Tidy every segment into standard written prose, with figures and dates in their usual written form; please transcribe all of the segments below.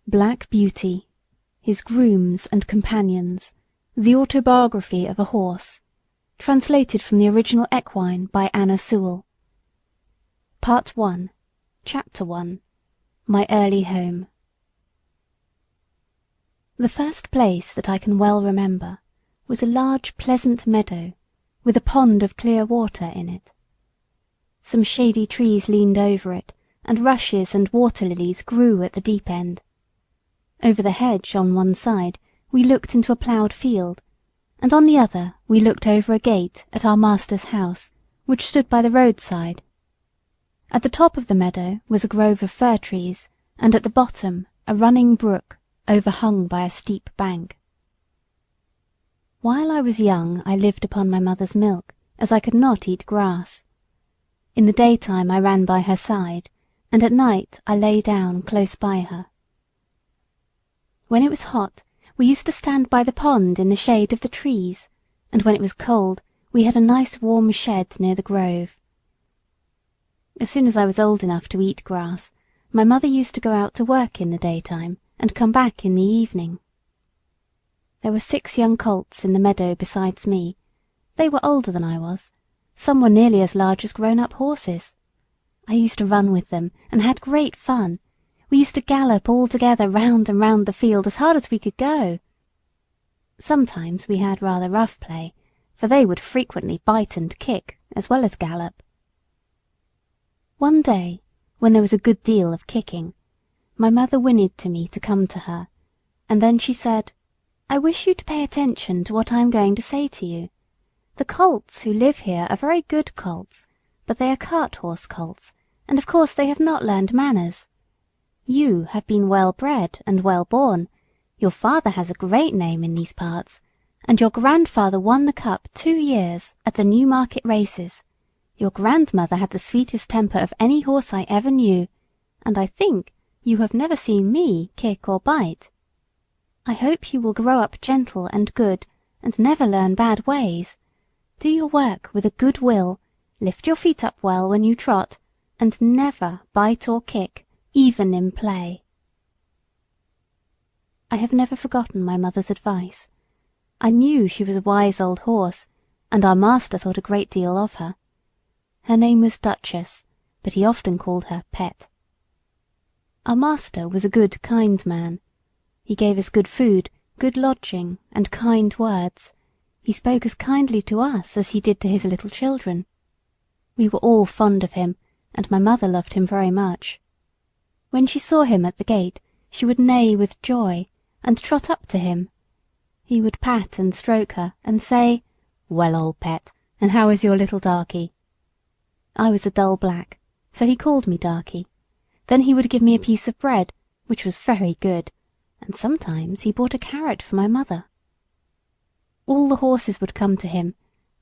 Black Beauty, His Grooms and Companions, The Autobiography of a Horse, translated from the original equine by Anna Sewell. Part 1, Chapter 1, My Early Home. The first place that I can well remember was a large pleasant meadow with a pond of clear water in it. Some shady trees leaned over it, and rushes and water lilies grew at the deep end. Over the hedge on one side we looked into a ploughed field, and on the other we looked over a gate at our master's house, which stood by the roadside. At the top of the meadow was a grove of fir trees, and at the bottom a running brook overhung by a steep bank. While I was young I lived upon my mother's milk, as I could not eat grass. In the daytime I ran by her side, and at night I lay down close by her. When it was hot, we used to stand by the pond in the shade of the trees, and when it was cold, we had a nice warm shed near the grove. As soon as I was old enough to eat grass, my mother used to go out to work in the daytime, and come back in the evening. There were 6 young colts in the meadow besides me. They were older than I was. Some were nearly as large as grown-up horses. I used to run with them, and had great fun. We used to gallop all together round and round the field as hard as we could go. Sometimes we had rather rough play, for they would frequently bite and kick, as well as gallop. One day, when there was a good deal of kicking, my mother whinnied to me to come to her, and then she said, "I wish you to pay attention to what I am going to say to you. The colts who live here are very good colts, but they are cart-horse colts, and of course they have not learned manners. You have been well bred and well born. Your father has a great name in these parts, and your grandfather won the cup 2 years at the Newmarket races. Your grandmother had the sweetest temper of any horse I ever knew, and I think you have never seen me kick or bite. I hope you will grow up gentle and good, and never learn bad ways. Do your work with a good will, lift your feet up well when you trot, and never bite or kick, even in play." I have never forgotten my mother's advice. I knew she was a wise old horse, and our master thought a great deal of her. Her name was Duchess, but he often called her Pet. Our master was a good, kind man. He gave us good food, good lodging, and kind words. He spoke as kindly to us as he did to his little children. We were all fond of him, and my mother loved him very much. When she saw him at the gate, she would neigh with joy, and trot up to him. He would pat and stroke her, and say, "Well, old Pet, and how is your little darky?" I was a dull black, so he called me Darky. Then he would give me a piece of bread, which was very good, and sometimes he bought a carrot for my mother. All the horses would come to him,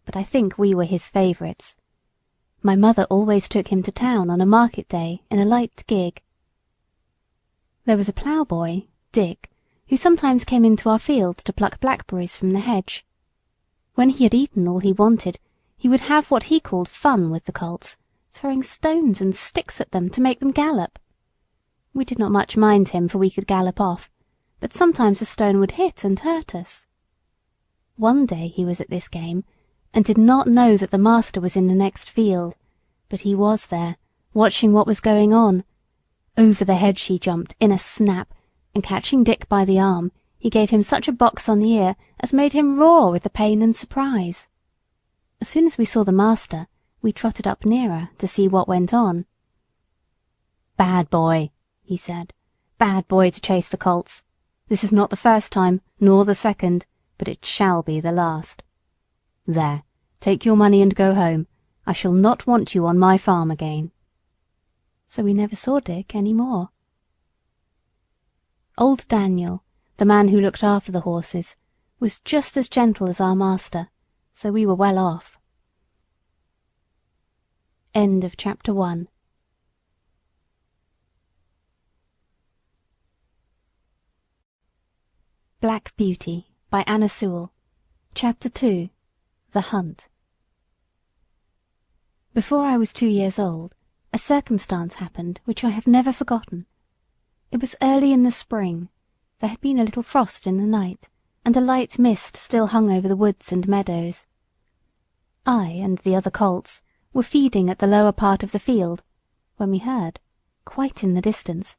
but I think we were his favourites. My mother always took him to town on a market day in a light gig. There was a ploughboy, Dick, who sometimes came into our field to pluck blackberries from the hedge. When he had eaten all he wanted, he would have what he called fun with the colts, throwing stones and sticks at them to make them gallop. We did not much mind him, for we could gallop off, but sometimes a stone would hit and hurt us. One day he was at this game, and did not know that the master was in the next field, but he was there, watching what was going on. Over the hedge he jumped in a snap, and catching Dick by the arm, he gave him such a box on the ear as made him roar with the pain and surprise. As soon as we saw the master, we trotted up nearer to see what went on. "Bad boy," he said, "bad boy to chase the colts. This is not the first time, nor the second, but it shall be the last. There, take your money and go home. I shall not want you on my farm again." So we never saw Dick any more. Old Daniel, the man who looked after the horses, was just as gentle as our master, so we were well off. End of chapter 1. Black Beauty by Anna Sewell. Chapter 2. The Hunt. Before I was 2 years old, a circumstance happened which I have never forgotten. It was early in the spring. There had been a little frost in the night, and a light mist still hung over the woods and meadows. I and the other colts were feeding at the lower part of the field, when we heard, quite in the distance,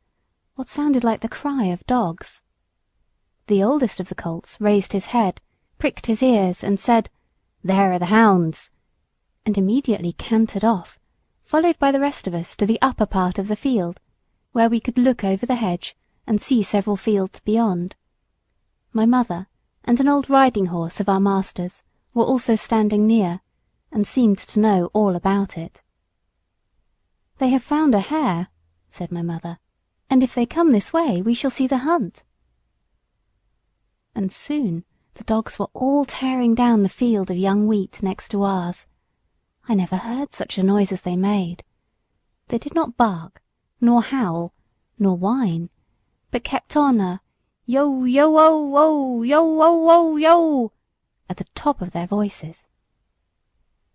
what sounded like the cry of dogs. The oldest of the colts raised his head, pricked his ears, and said, "There are the hounds," and immediately cantered off, followed by the rest of us to the upper part of the field, where we could look over the hedge and see several fields beyond. My mother and an old riding horse of our master's were also standing near, and seemed to know all about it. "They have found a hare," said my mother, "and if they come this way we shall see the hunt." And soon the dogs were all tearing down the field of young wheat next to ours. I never heard such a noise as they made. They did not bark, nor howl, nor whine, but kept on a yo yo oh oh yo oh oh yo at the top of their voices.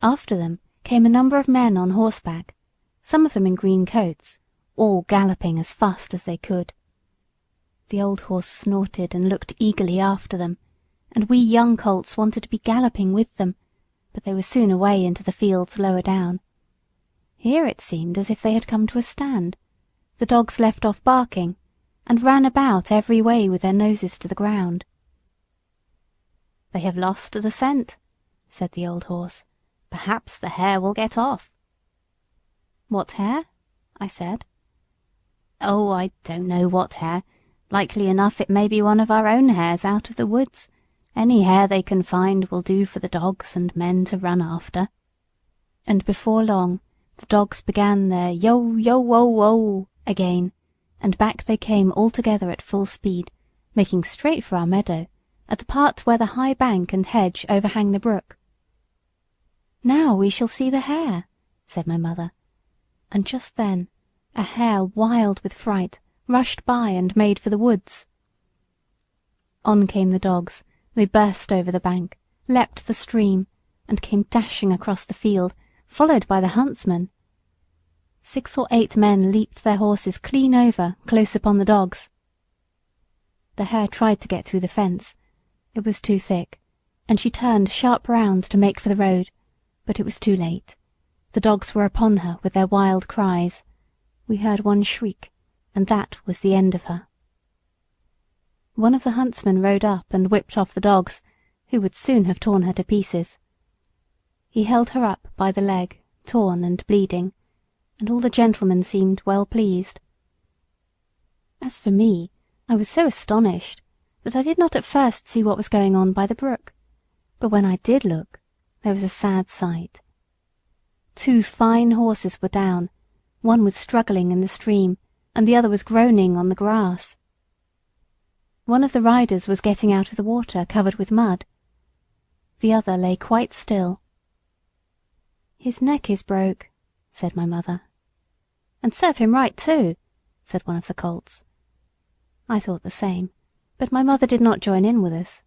After them came a number of men on horseback, some of them in green coats, all galloping as fast as they could. The old horse snorted and looked eagerly after them, and we young colts wanted to be galloping with them, but they were soon away into the fields lower down. Here it seemed as if they had come to a stand. The dogs left off barking, and ran about every way with their noses to the ground. "They have lost the scent," said the old horse. "Perhaps the hare will get off." "What hare?" I said. "Oh, I don't know what hare. Likely enough it may be one of our own hares out of the woods. Any hare they can find will do for the dogs and men to run after." And before long the dogs began their yo yo wo wo again, and back they came all together at full speed, making straight for our meadow, at the part where the high bank and hedge overhang the brook. "Now we shall see the hare," said my mother, and just then a hare wild with fright rushed by and made for the woods. On came the dogs. They burst over the bank, leapt the stream, and came dashing across the field, followed by the huntsman. 6 or 8 men leaped their horses clean over, close upon the dogs. The hare tried to get through the fence. It was too thick, and she turned sharp round to make for the road, but it was too late. The dogs were upon her with their wild cries. We heard one shriek, and that was the end of her. One of the huntsmen rode up and whipped off the dogs, who would soon have torn her to pieces. He held her up by the leg, torn and bleeding, and all the gentlemen seemed well pleased. As for me, I was so astonished that I did not at first see what was going on by the brook, but when I did look, there was a sad sight. 2 fine horses were down, one was struggling in the stream, and the other was groaning on the grass. One of the riders was getting out of the water covered with mud. The other lay quite still. "His neck is broke," said my mother. "And serve him right too," said one of the colts. I thought the same, but my mother did not join in with us.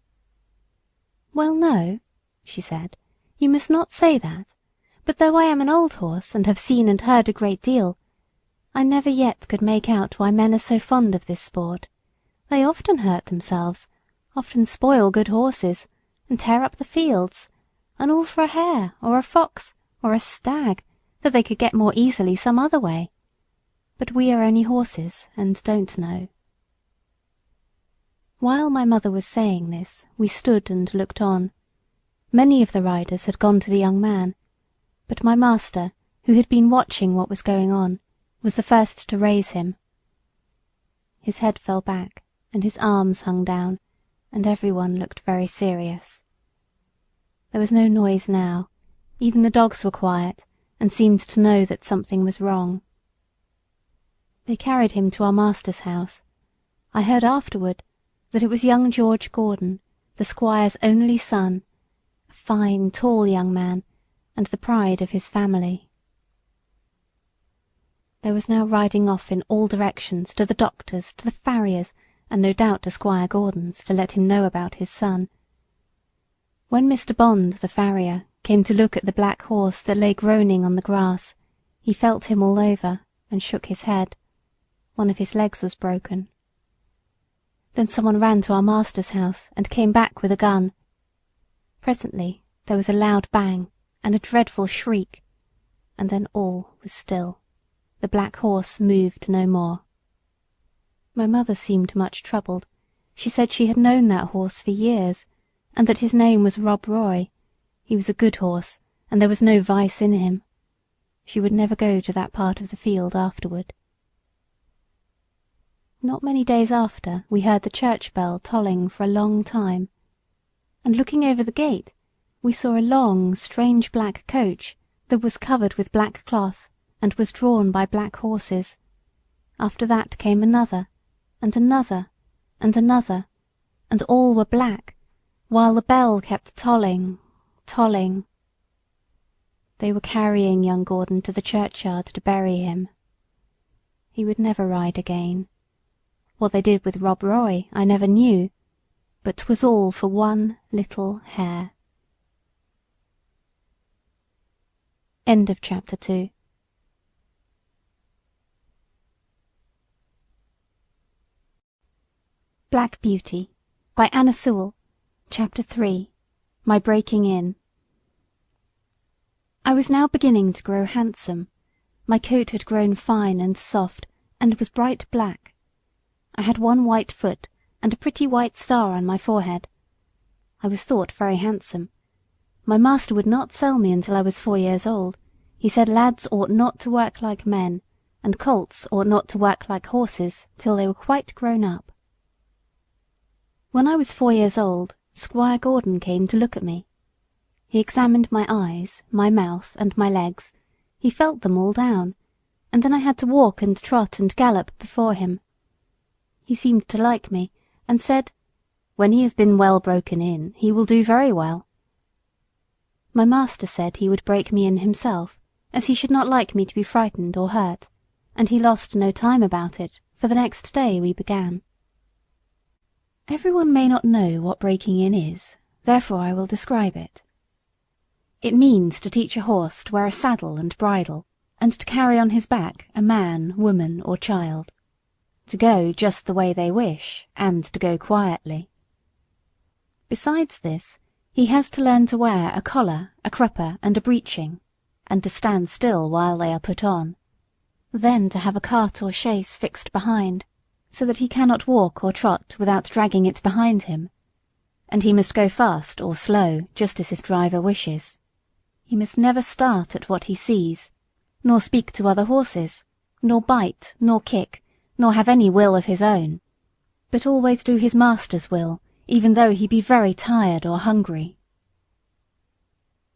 "Well, no," she said, "you must not say that, but though I am an old horse and have seen and heard a great deal, I never yet could make out why men are so fond of this sport. They often hurt themselves, often spoil good horses, and tear up the fields, and all for a hare or a fox or a stag that they could get more easily some other way. But we are only horses and don't know." While my mother was saying this, we stood and looked on. Many of the riders had gone to the young man, but my master, who had been watching what was going on, was the first to raise him. His head fell back, and his arms hung down, and everyone looked very serious. There was no noise now. Even the dogs were quiet, and seemed to know that something was wrong. They carried him to our master's house. I heard afterward that it was young George Gordon, the squire's only son, a fine, tall young man, and the pride of his family. There was now riding off in all directions to the doctor's, to the farrier's, and no doubt to Squire Gordon's, to let him know about his son. When Mr. Bond, the farrier, came to look at the black horse that lay groaning on the grass, he felt him all over, and shook his head. One of his legs was broken. Then someone ran to our master's house and came back with a gun. Presently there was a loud bang and a dreadful shriek, and then all was still. The black horse moved no more. My mother seemed much troubled. She said she had known that horse for years, and that his name was Rob Roy. He was a good horse, and there was no vice in him. She would never go to that part of the field afterward. Not many days after, we heard the church bell tolling for a long time, and looking over the gate, we saw a long, strange black coach that was covered with black cloth and was drawn by black horses. After that came another, and another, and another, and all were black, while the bell kept tolling, tolling. They were carrying young Gordon to the churchyard to bury him. He would never ride again. What they did with Rob Roy I never knew, but 'twas all for one little hare. End of chapter 2. Black Beauty by Anna Sewell. Chapter 3. My Breaking In. I was now beginning to grow handsome. My coat had grown fine and soft, and was bright black. I had one white foot, and a pretty white star on my forehead. I was thought very handsome. My master would not sell me until I was 4 years old. He said lads ought not to work like men, and colts ought not to work like horses till they were quite grown up. When I was 4 years old, Squire Gordon came to look at me. He examined my eyes, my mouth, and my legs. He felt them all down, and then I had to walk and trot and gallop before him. He seemed to like me, and said, "When he has been well broken in, he will do very well." My master said he would break me in himself, as he should not like me to be frightened or hurt, and he lost no time about it, for the next day we began. Everyone may not know what breaking in is, therefore I will describe it. It means to teach a horse to wear a saddle and bridle, and to carry on his back a man, woman, or child. To go just the way they wish, and to go quietly. Besides this, he has to learn to wear a collar, a crupper, and a breeching, and to stand still while they are put on. Then to have a cart or chaise fixed behind, so that he cannot walk or trot without dragging it behind him. And he must go fast or slow, just as his driver wishes. He must never start at what he sees, nor speak to other horses, nor bite, nor kick, nor have any will of his own, but always do his master's will, even though he be very tired or hungry.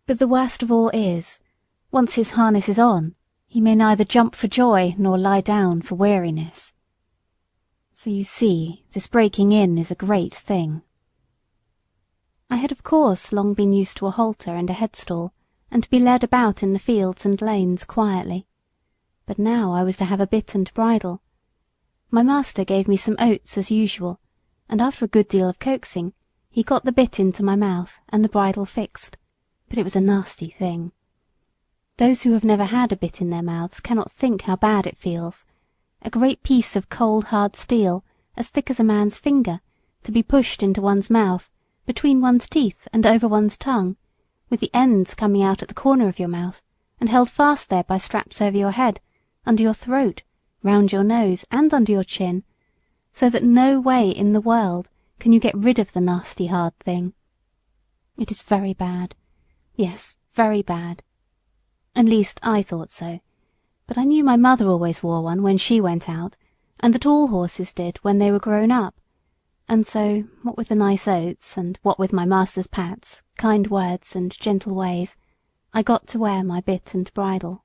But the worst of all is, once his harness is on, he may neither jump for joy nor lie down for weariness. So you see, this breaking in is a great thing. I had of course long been used to a halter and a headstall, and to be led about in the fields and lanes quietly, but now I was to have a bit and bridle. My master gave me some oats as usual, and after a good deal of coaxing, he got the bit into my mouth and the bridle fixed, but it was a nasty thing. Those who have never had a bit in their mouths cannot think how bad it feels. A great piece of cold hard steel, as thick as a man's finger, to be pushed into one's mouth, between one's teeth and over one's tongue, with the ends coming out at the corner of your mouth, and held fast there by straps over your head, under your throat, round your nose, and under your chin, so that no way in the world can you get rid of the nasty hard thing. It is very bad. Yes, very bad. At least I thought so, but I knew my mother always wore one when she went out, and that all horses did when they were grown up, and so, what with the nice oats, and what with my master's pats, kind words, and gentle ways, I got to wear my bit and bridle.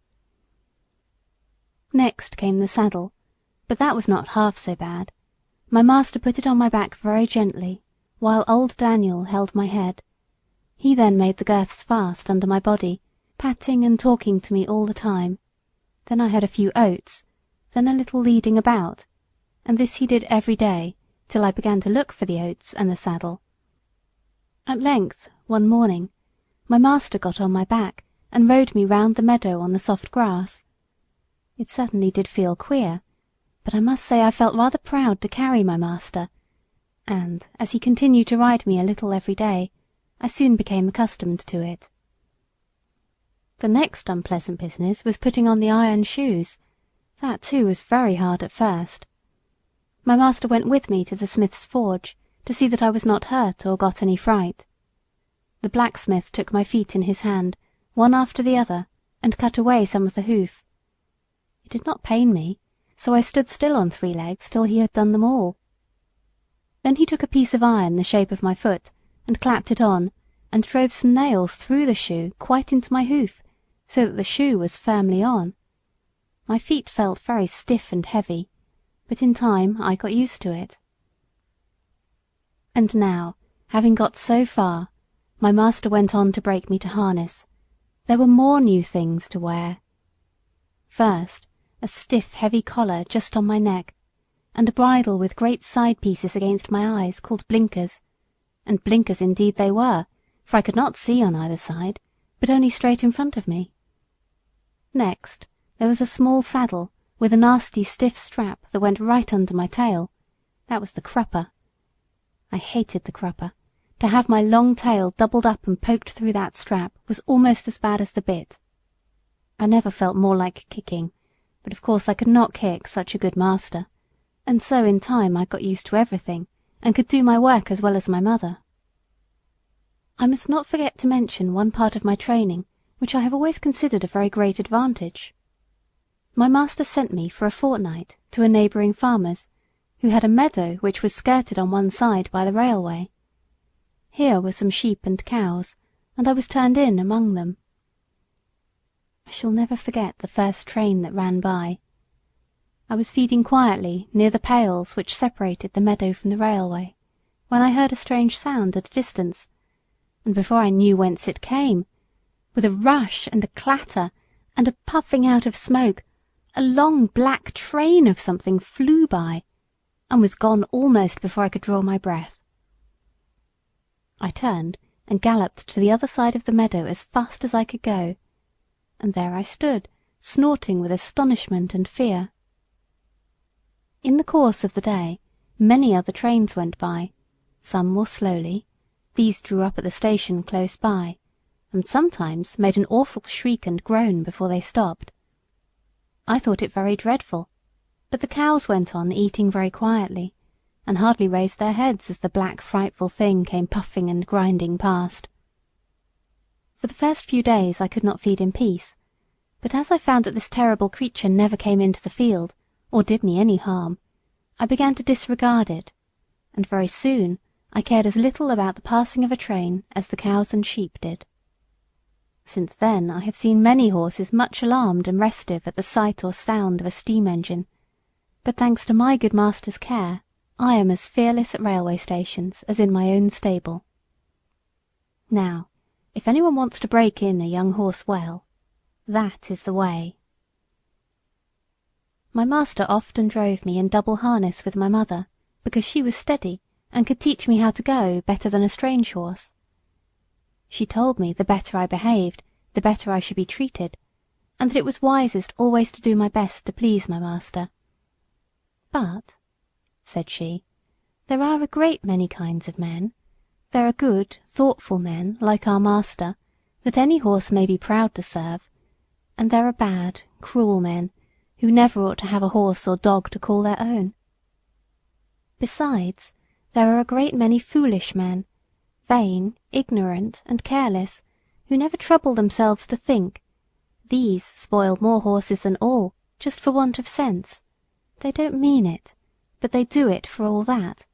Next came the saddle, but that was not half so bad. My master put it on my back very gently, while old Daniel held my head. He then made the girths fast under my body, patting and talking to me all the time. Then I had a few oats, then a little leading about, and this he did every day, till I began to look for the oats and the saddle. At length, one morning, my master got on my back, and rode me round the meadow on the soft grass. It certainly did feel queer, but I must say I felt rather proud to carry my master, and, as he continued to ride me a little every day, I soon became accustomed to it. The next unpleasant business was putting on the iron shoes. That too was very hard at first. My master went with me to the smith's forge to see that I was not hurt or got any fright. The blacksmith took my feet in his hand, one after the other, and cut away some of the hoof. It did not pain me, so I stood still on 3 legs till he had done them all. Then he took a piece of iron the shape of my foot, and clapped it on, and drove some nails through the shoe quite into my hoof, so that the shoe was firmly on. My feet felt very stiff and heavy, but in time I got used to it. And now, having got so far, my master went on to break me to harness. There were more new things to wear. First, a stiff, heavy collar just on my neck, and a bridle with great side pieces against my eyes called blinkers, and blinkers indeed they were, for I could not see on either side, but only straight in front of me. Next, there was a small saddle with a nasty stiff strap that went right under my tail. That was the crupper. I hated the crupper. To have my long tail doubled up and poked through that strap was almost as bad as the bit. I never felt more like kicking, but of course I could not kick such a good master, and so in time I got used to everything, and could do my work as well as my mother. I must not forget to mention one part of my training which I have always considered a very great advantage. My master sent me for a fortnight to a neighbouring farmer's, who had a meadow which was skirted on one side by the railway. Here were some sheep and cows, and I was turned in among them. I shall never forget the first train that ran by. I was feeding quietly near the pales which separated the meadow from the railway, when I heard a strange sound at a distance, and before I knew whence it came, with a rush and a clatter and a puffing out of smoke, a long black train of something flew by, and was gone almost before I could draw my breath. I turned and galloped to the other side of the meadow as fast as I could go, and there I stood, snorting with astonishment and fear. In the course of the day, many other trains went by, some more slowly. These drew up at the station close by, and sometimes made an awful shriek and groan before they stopped. I thought it very dreadful, but the cows went on eating very quietly, and hardly raised their heads as the black frightful thing came puffing and grinding past. For the first few days I could not feed in peace, but as I found that this terrible creature never came into the field, or did me any harm, I began to disregard it, and very soon I cared as little about the passing of a train as the cows and sheep did. Since then I have seen many horses much alarmed and restive at the sight or sound of a steam engine, but thanks to my good master's care, I am as fearless at railway stations as in my own stable. Now, if anyone wants to break in a young horse well, that is the way. My master often drove me in double harness with my mother, because she was steady and could teach me how to go better than a strange horse. She told me the better I behaved, the better I should be treated, and that it was wisest always to do my best to please my master. But, said she, there are a great many kinds of men. There are good, thoughtful men, like our master, that any horse may be proud to serve, and there are bad, cruel men, who never ought to have a horse or dog to call their own. Besides, there are a great many foolish men, vain, ignorant, and careless, who never trouble themselves to think. These spoil more horses than all, just for want of sense. They don't mean it, but they do it for all that.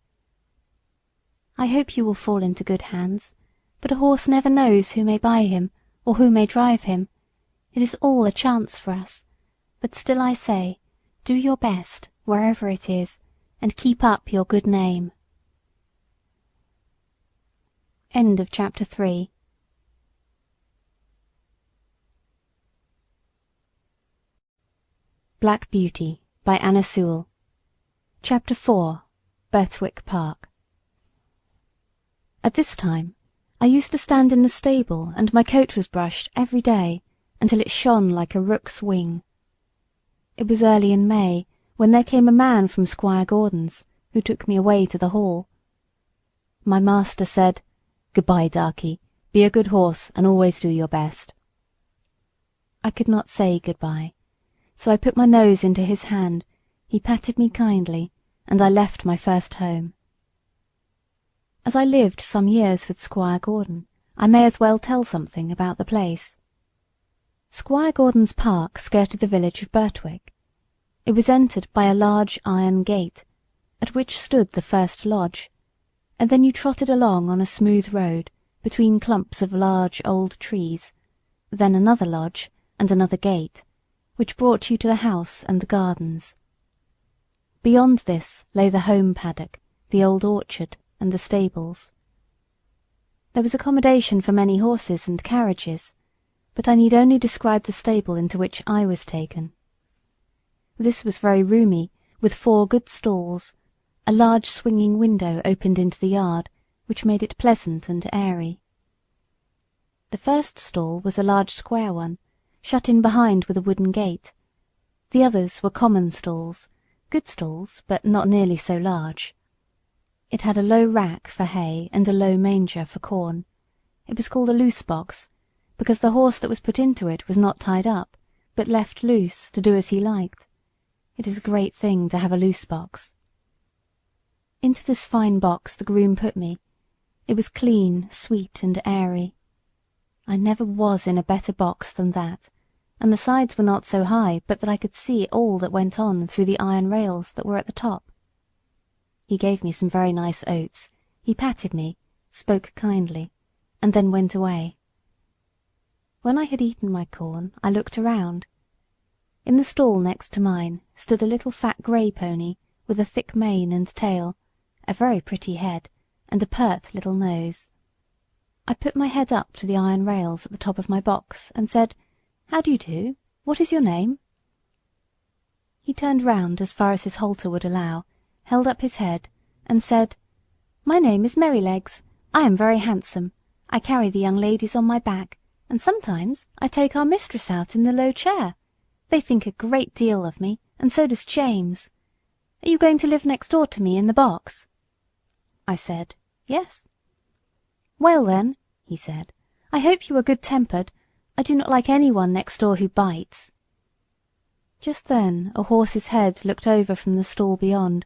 I hope you will fall into good hands, but a horse never knows who may buy him, or who may drive him. It is all a chance for us, but still I say, do your best, wherever it is, and keep up your good name. End of chapter 3. Black Beauty by Anna Sewell. Chapter 4. Berthwick Park. At this time, I used to stand in the stable and my coat was brushed every day until it shone like a rook's wing. It was early in May, when there came a man from Squire Gordon's, who took me away to the hall. My master said, "Good-bye, Darky. Be a good horse, and always do your best." I could not say good-bye, so I put my nose into his hand, he patted me kindly, and I left my first home. As I lived some years with Squire Gordon, I may as well tell something about the place. Squire Gordon's park skirted the village of Berthwick. It was entered by a large iron gate, at which stood the first lodge, and then you trotted along on a smooth road between clumps of large old trees, then another lodge and another gate, which brought you to the house and the gardens. Beyond this lay the home paddock, the old orchard, and the stables. There was accommodation for many horses and carriages, but I need only describe the stable into which I was taken. This was very roomy, with 4 good stalls. A large swinging window opened into the yard, which made it pleasant and airy. The first stall was a large square one, shut in behind with a wooden gate. The others were common stalls, good stalls, but not nearly so large. It had a low rack for hay and a low manger for corn. It was called a loose box, because the horse that was put into it was not tied up, but left loose to do as he liked. It is a great thing to have a loose box. Into this fine box the groom put me. It was clean, sweet, and airy. I never was in a better box than that, and the sides were not so high but that I could see all that went on through the iron rails that were at the top. He gave me some very nice oats, he patted me, spoke kindly, and then went away. When I had eaten my corn, I looked around. In the stall next to mine stood a little fat grey pony with a thick mane and tail, a very pretty head, and a pert little nose. I put my head up to the iron rails at the top of my box and said, "How do you do? What is your name?" He turned round as far as his halter would allow, held up his head, and said, "My name is Merrylegs. I am very handsome. I carry the young ladies on my back, and sometimes I take our mistress out in the low chair. They think a great deal of me, and so does James. Are you going to live next door to me in the box?" I said, "Yes." "Well then," he said, "I hope you are good-tempered. I do not like anyone next door who bites." Just then a horse's head looked over from the stall beyond.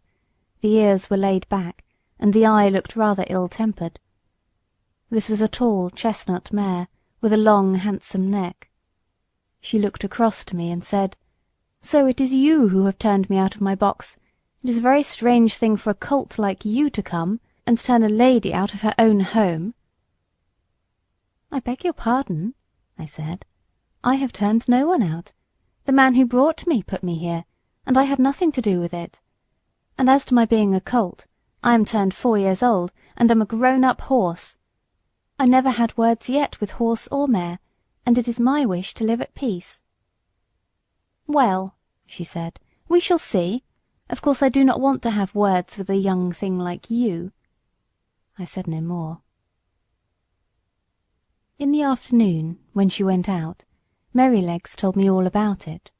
The ears were laid back, and the eye looked rather ill-tempered. This was a tall chestnut mare, with a long, handsome neck. She looked across to me and said, "So it is you who have turned me out of my box. It is a very strange thing for a colt like you to come and turn a lady out of her own home." "I beg your pardon," I said. "I have turned no one out. The man who brought me put me here, and I had nothing to do with it. And as to my being a colt, I am turned 4 years old, and am a grown-up horse. I never had words yet with horse or mare, and it is my wish to live at peace." "Well," she said, "we shall see. Of course I do not want to have words with a young thing like you." I said no more. In the afternoon, when she went out, Merrylegs told me all about it.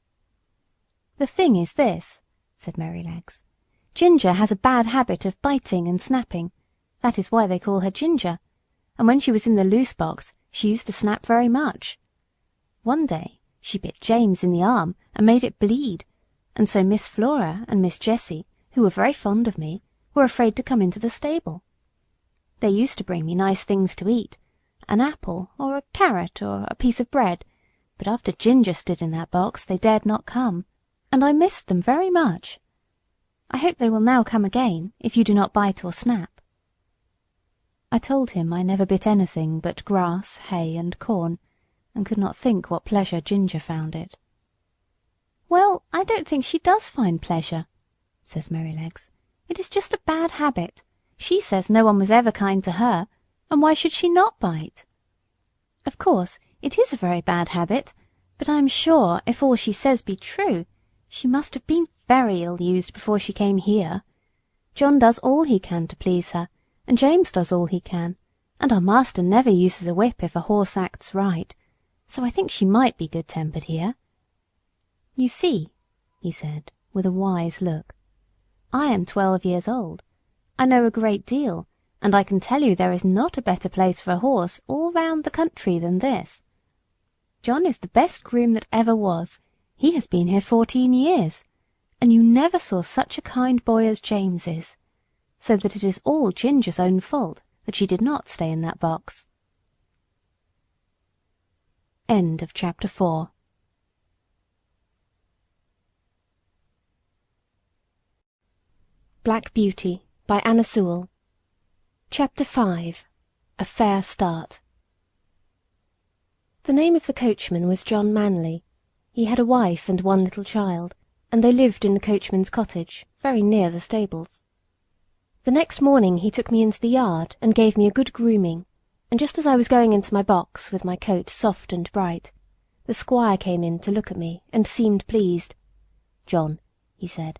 "The thing is this," said Merrylegs. "Ginger has a bad habit of biting and snapping. That is why they call her Ginger. And when she was in the loose box, she used to snap very much. One day she bit James in the arm and made it bleed, and so Miss Flora and Miss Jessie, who were very fond of me, were afraid to come into the stable. They used to bring me nice things to eat, an apple or a carrot or a piece of bread, but after Ginger stood in that box they dared not come, and I missed them very much. I hope they will now come again, if you do not bite or snap." I told him I never bit anything but grass, hay, and corn, and could not think what pleasure Ginger found it. "Well, I don't think she does find pleasure," says Merrylegs. "It is just a bad habit. She says no one was ever kind to her, and why should she not bite? Of course, it is a very bad habit, but I am sure, if all she says be true, she must have been very ill-used before she came here. John does all he can to please her, and James does all he can, and our master never uses a whip if a horse acts right, so I think she might be good-tempered here. You see," he said, with a wise look. "I am 12 years old. I know a great deal, and I can tell you there is not a better place for a horse all round the country than this. John is the best groom that ever was. He has been here 14 years, and you never saw such a kind boy as James is, so that it is all Ginger's own fault that she did not stay in that box." End of chapter 4. Black Beauty by Anna Sewell. Chapter 5. A Fair Start. The name of the coachman was John Manley. He had a wife and one little child, and they lived in the coachman's cottage, very near the stables. The next morning he took me into the yard and gave me a good grooming, and just as I was going into my box with my coat soft and bright, the Squire came in to look at me and seemed pleased. "John," he said,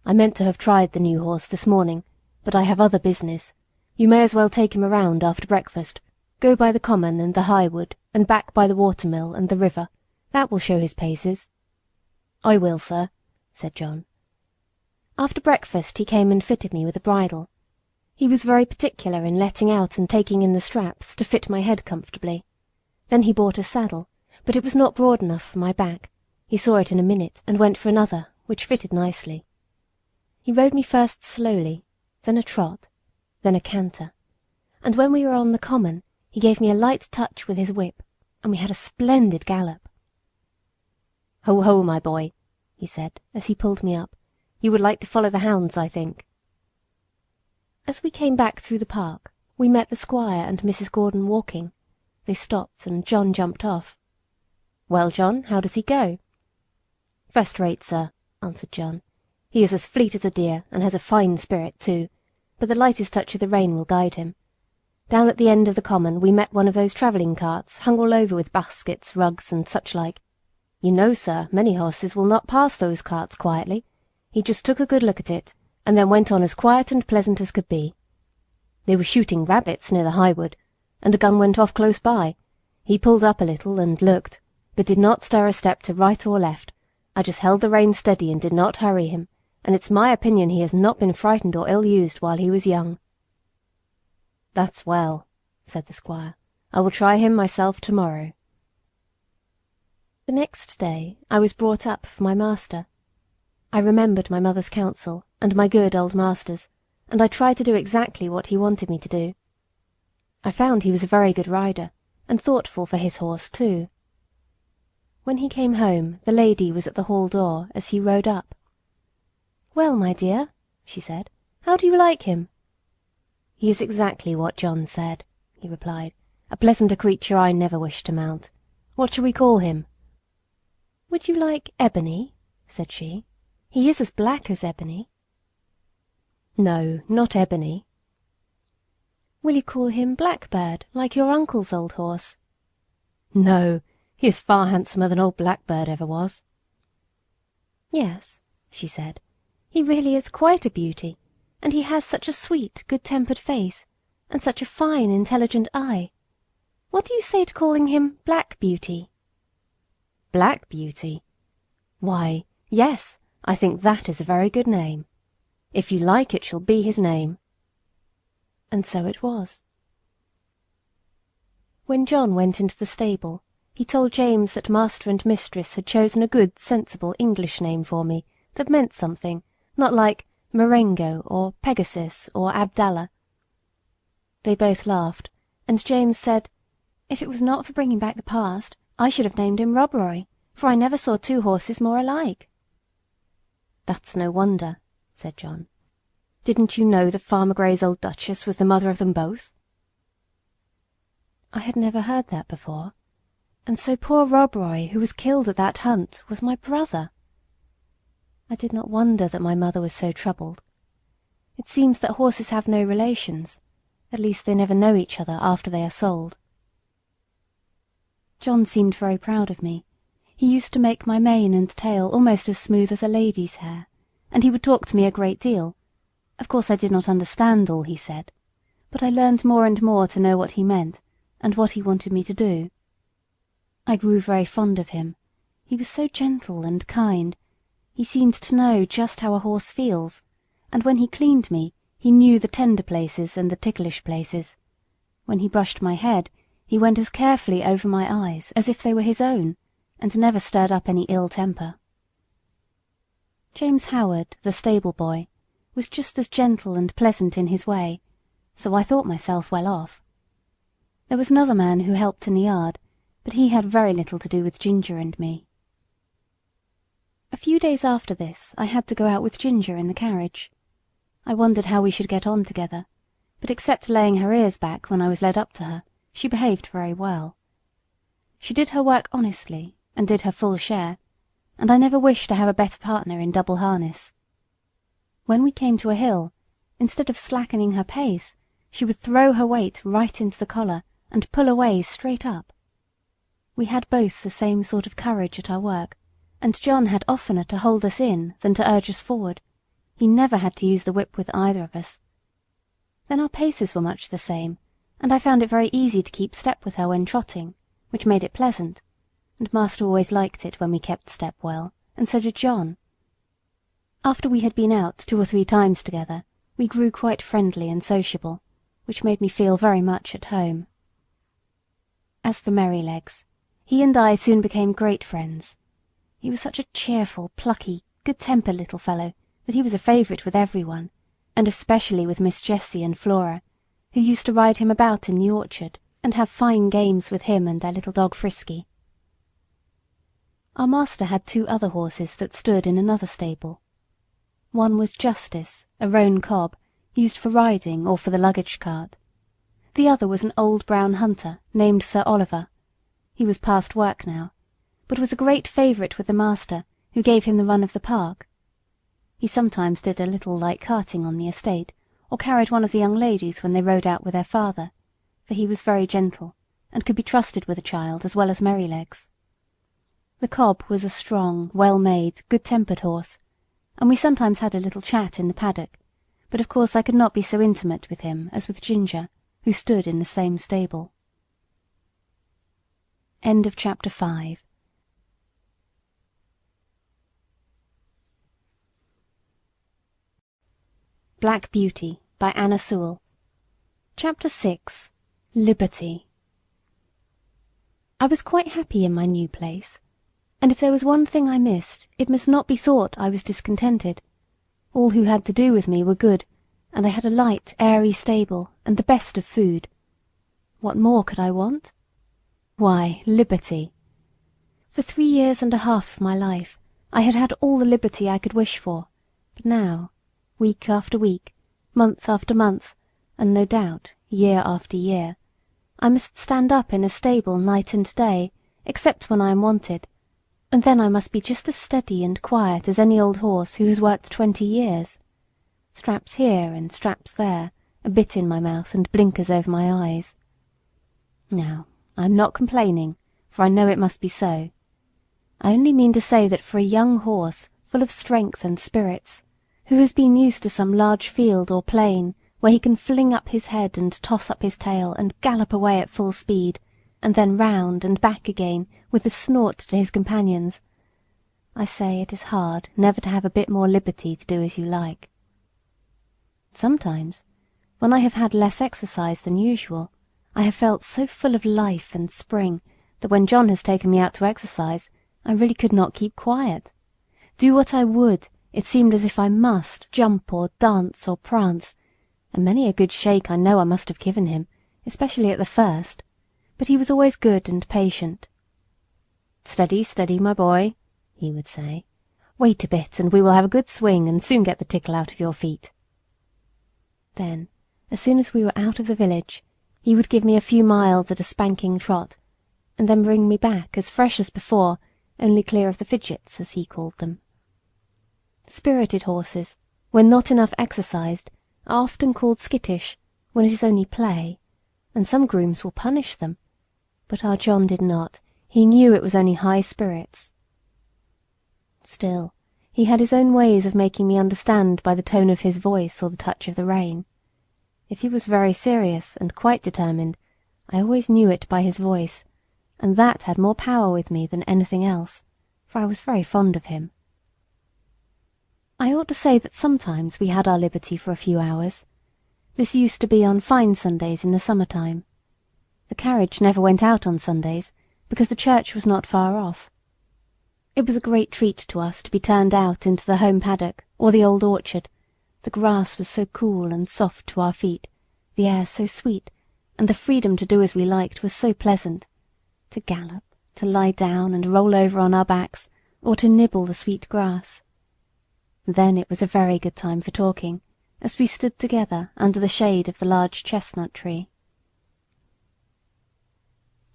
"I meant to have tried the new horse this morning, but I have other business. You may as well take him around after breakfast. Go by the common and the high wood, and back by the watermill and the river. That will show his paces." "I will, sir," said John. After breakfast he came and fitted me with a bridle. He was very particular in letting out and taking in the straps to fit my head comfortably. Then he bought a saddle, but it was not broad enough for my back. He saw it in a minute and went for another, which fitted nicely. He rode me first slowly, then a trot, then a canter, and when we were on the common he gave me a light touch with his whip, and we had a splendid gallop. "Ho, ho, my boy," he said, as he pulled me up. "You would like to follow the hounds, I think." As we came back through the park, we met the Squire and Mrs. Gordon walking. They stopped, and John jumped off. "Well, John, how does he go?" "First rate, sir," answered John. "He is as fleet as a deer, and has a fine spirit too, but the lightest touch of the rein will guide him. Down at the end of the common we met one of those travelling carts, hung all over with baskets, rugs, and such like. You know, sir, many horses will not pass those carts quietly. He just took a good look at it, and then went on as quiet and pleasant as could be. They were shooting rabbits near the high wood, and a gun went off close by. He pulled up a little and looked, but did not stir a step to right or left. I just held the rein steady and did not hurry him, and it's my opinion he has not been frightened or ill-used while he was young." "That's well," said the Squire. "I will try him myself tomorrow." The next day I was brought up for my master. I remembered my mother's counsel, and my good old master's, and I tried to do exactly what he wanted me to do. I found he was a very good rider, and thoughtful for his horse too. When he came home, the lady was at the hall door as he rode up. "Well, my dear," she said, "how do you like him?" "He is exactly what John said," he replied. "A pleasanter creature I never wish to mount. What shall we call him?" "Would you like Ebony?" said she. "He is as black as Ebony." "No, not Ebony." "Will you call him Blackbird, like your uncle's old horse?" "No, he is far handsomer than old Blackbird ever was." "Yes," she said, "he really is quite a beauty, and he has such a sweet, good-tempered face, and such a fine, intelligent eye. What do you say to calling him Black Beauty?" "Black Beauty? Why, yes, I think that is a very good name. If you like, it shall be his name." And so it was. When John went into the stable, he told James that master and mistress had chosen a good, sensible English name for me that meant something, not like Marengo or Pegasus or Abdallah. They both laughed, and James said, "If it was not for bringing back the past, I should have named him Rob Roy, for I never saw two horses more alike." "That's no wonder," said John. "Didn't you know that Farmer Gray's old Duchess was the mother of them both?" I had never heard that before, and so poor Rob Roy, who was killed at that hunt, was my brother. I did not wonder that my mother was so troubled. It seems that horses have no relations, at least they never know each other after they are sold. John seemed very proud of me. He used to make my mane and tail almost as smooth as a lady's hair, and he would talk to me a great deal. Of course I did not understand all he said, but I learned more and more to know what he meant, and what he wanted me to do. I grew very fond of him. He was so gentle and kind. He seemed to know just how a horse feels, and when he cleaned me, he knew the tender places and the ticklish places. When he brushed my head, he went as carefully over my eyes as if they were his own, and never stirred up any ill temper. James Howard, the stable boy, was just as gentle and pleasant in his way, so I thought myself well off. There was another man who helped in the yard, but he had very little to do with Ginger and me. A few days after this I had to go out with Ginger in the carriage. I wondered how we should get on together, but except laying her ears back when I was led up to her, she behaved very well. She did her work honestly, and did her full share, and I never wished to have a better partner in double harness. When we came to a hill, instead of slackening her pace, she would throw her weight right into the collar and pull away straight up. We had both the same sort of courage at our work, and John had oftener to hold us in than to urge us forward. He never had to use the whip with either of us. Then our paces were much the same, and I found it very easy to keep step with her when trotting, which made it pleasant, and master always liked it when we kept step well, and so did John. After we had been out 2 or 3 times together, we grew quite friendly and sociable, which made me feel very much at home. As for Merrylegs, he and I soon became great friends. He was such a cheerful, plucky, good-tempered little fellow that he was a favourite with everyone, and especially with Miss Jessie and Flora, who used to ride him about in the orchard and have fine games with him and their little dog Frisky. Our master had 2 other horses that stood in another stable. One was Justice, a roan cob, used for riding or for the luggage cart. The other was an old brown hunter named Sir Oliver. He was past work now, but was a great favourite with the master, who gave him the run of the park. He sometimes did a little light carting on the estate, or carried one of the young ladies when they rode out with their father, for he was very gentle, and could be trusted with a child as well as Merrylegs. The cob was a strong, well-made, good-tempered horse, and we sometimes had a little chat in the paddock, but of course I could not be so intimate with him as with Ginger, who stood in the same stable. End of chapter 5. Black Beauty by Anna Sewell. Chapter 6. Liberty. I was quite happy in my new place, and if there was one thing I missed, it must not be thought I was discontented. All who had to do with me were good, and I had a light, airy stable, and the best of food. What more could I want? Why, liberty. For 3 years and a half of my life I had had all the liberty I could wish for, but now, week after week, month after month, and no doubt year after year, I must stand up in a stable night and day, except when I am wanted, and then I must be just as steady and quiet as any old horse who has worked 20 years. Straps here and straps there, a bit in my mouth and blinkers over my eyes. Now, I am not complaining, for I know it must be so. I only mean to say that for a young horse, full of strength and spirits, who has been used to some large field or plain where he can fling up his head and toss up his tail and gallop away at full speed, and then round and back again with the snort to his companions, I say it is hard never to have a bit more liberty to do as you like. Sometimes, when I have had less exercise than usual, I have felt so full of life and spring that when John has taken me out to exercise, I really could not keep quiet. Do what I would, it seemed as if I must jump or dance or prance, and many a good shake I know I must have given him, especially at the first, but he was always good and patient. "Steady, steady, my boy," he would say. "Wait a bit, and we will have a good swing, and soon get the tickle out of your feet." Then, as soon as we were out of the village, he would give me a few miles at a spanking trot, and then bring me back as fresh as before, only clear of the fidgets, as he called them. Spirited horses, when not enough exercised, are often called skittish, when it is only play, and some grooms will punish them, but our John did not. He knew it was only high spirits. Still, he had his own ways of making me understand by the tone of his voice or the touch of the rein. If he was very serious and quite determined, I always knew it by his voice, and that had more power with me than anything else, for I was very fond of him. I ought to say that sometimes we had our liberty for a few hours. This used to be on fine Sundays in the summer-time. The carriage never went out on Sundays, because the church was not far off. It was a great treat to us to be turned out into the home paddock or the old orchard. The grass was so cool and soft to our feet, the air so sweet, and the freedom to do as we liked was so pleasant. To gallop, to lie down and roll over on our backs, or to nibble the sweet grass. Then it was a very good time for talking, as we stood together under the shade of the large chestnut tree.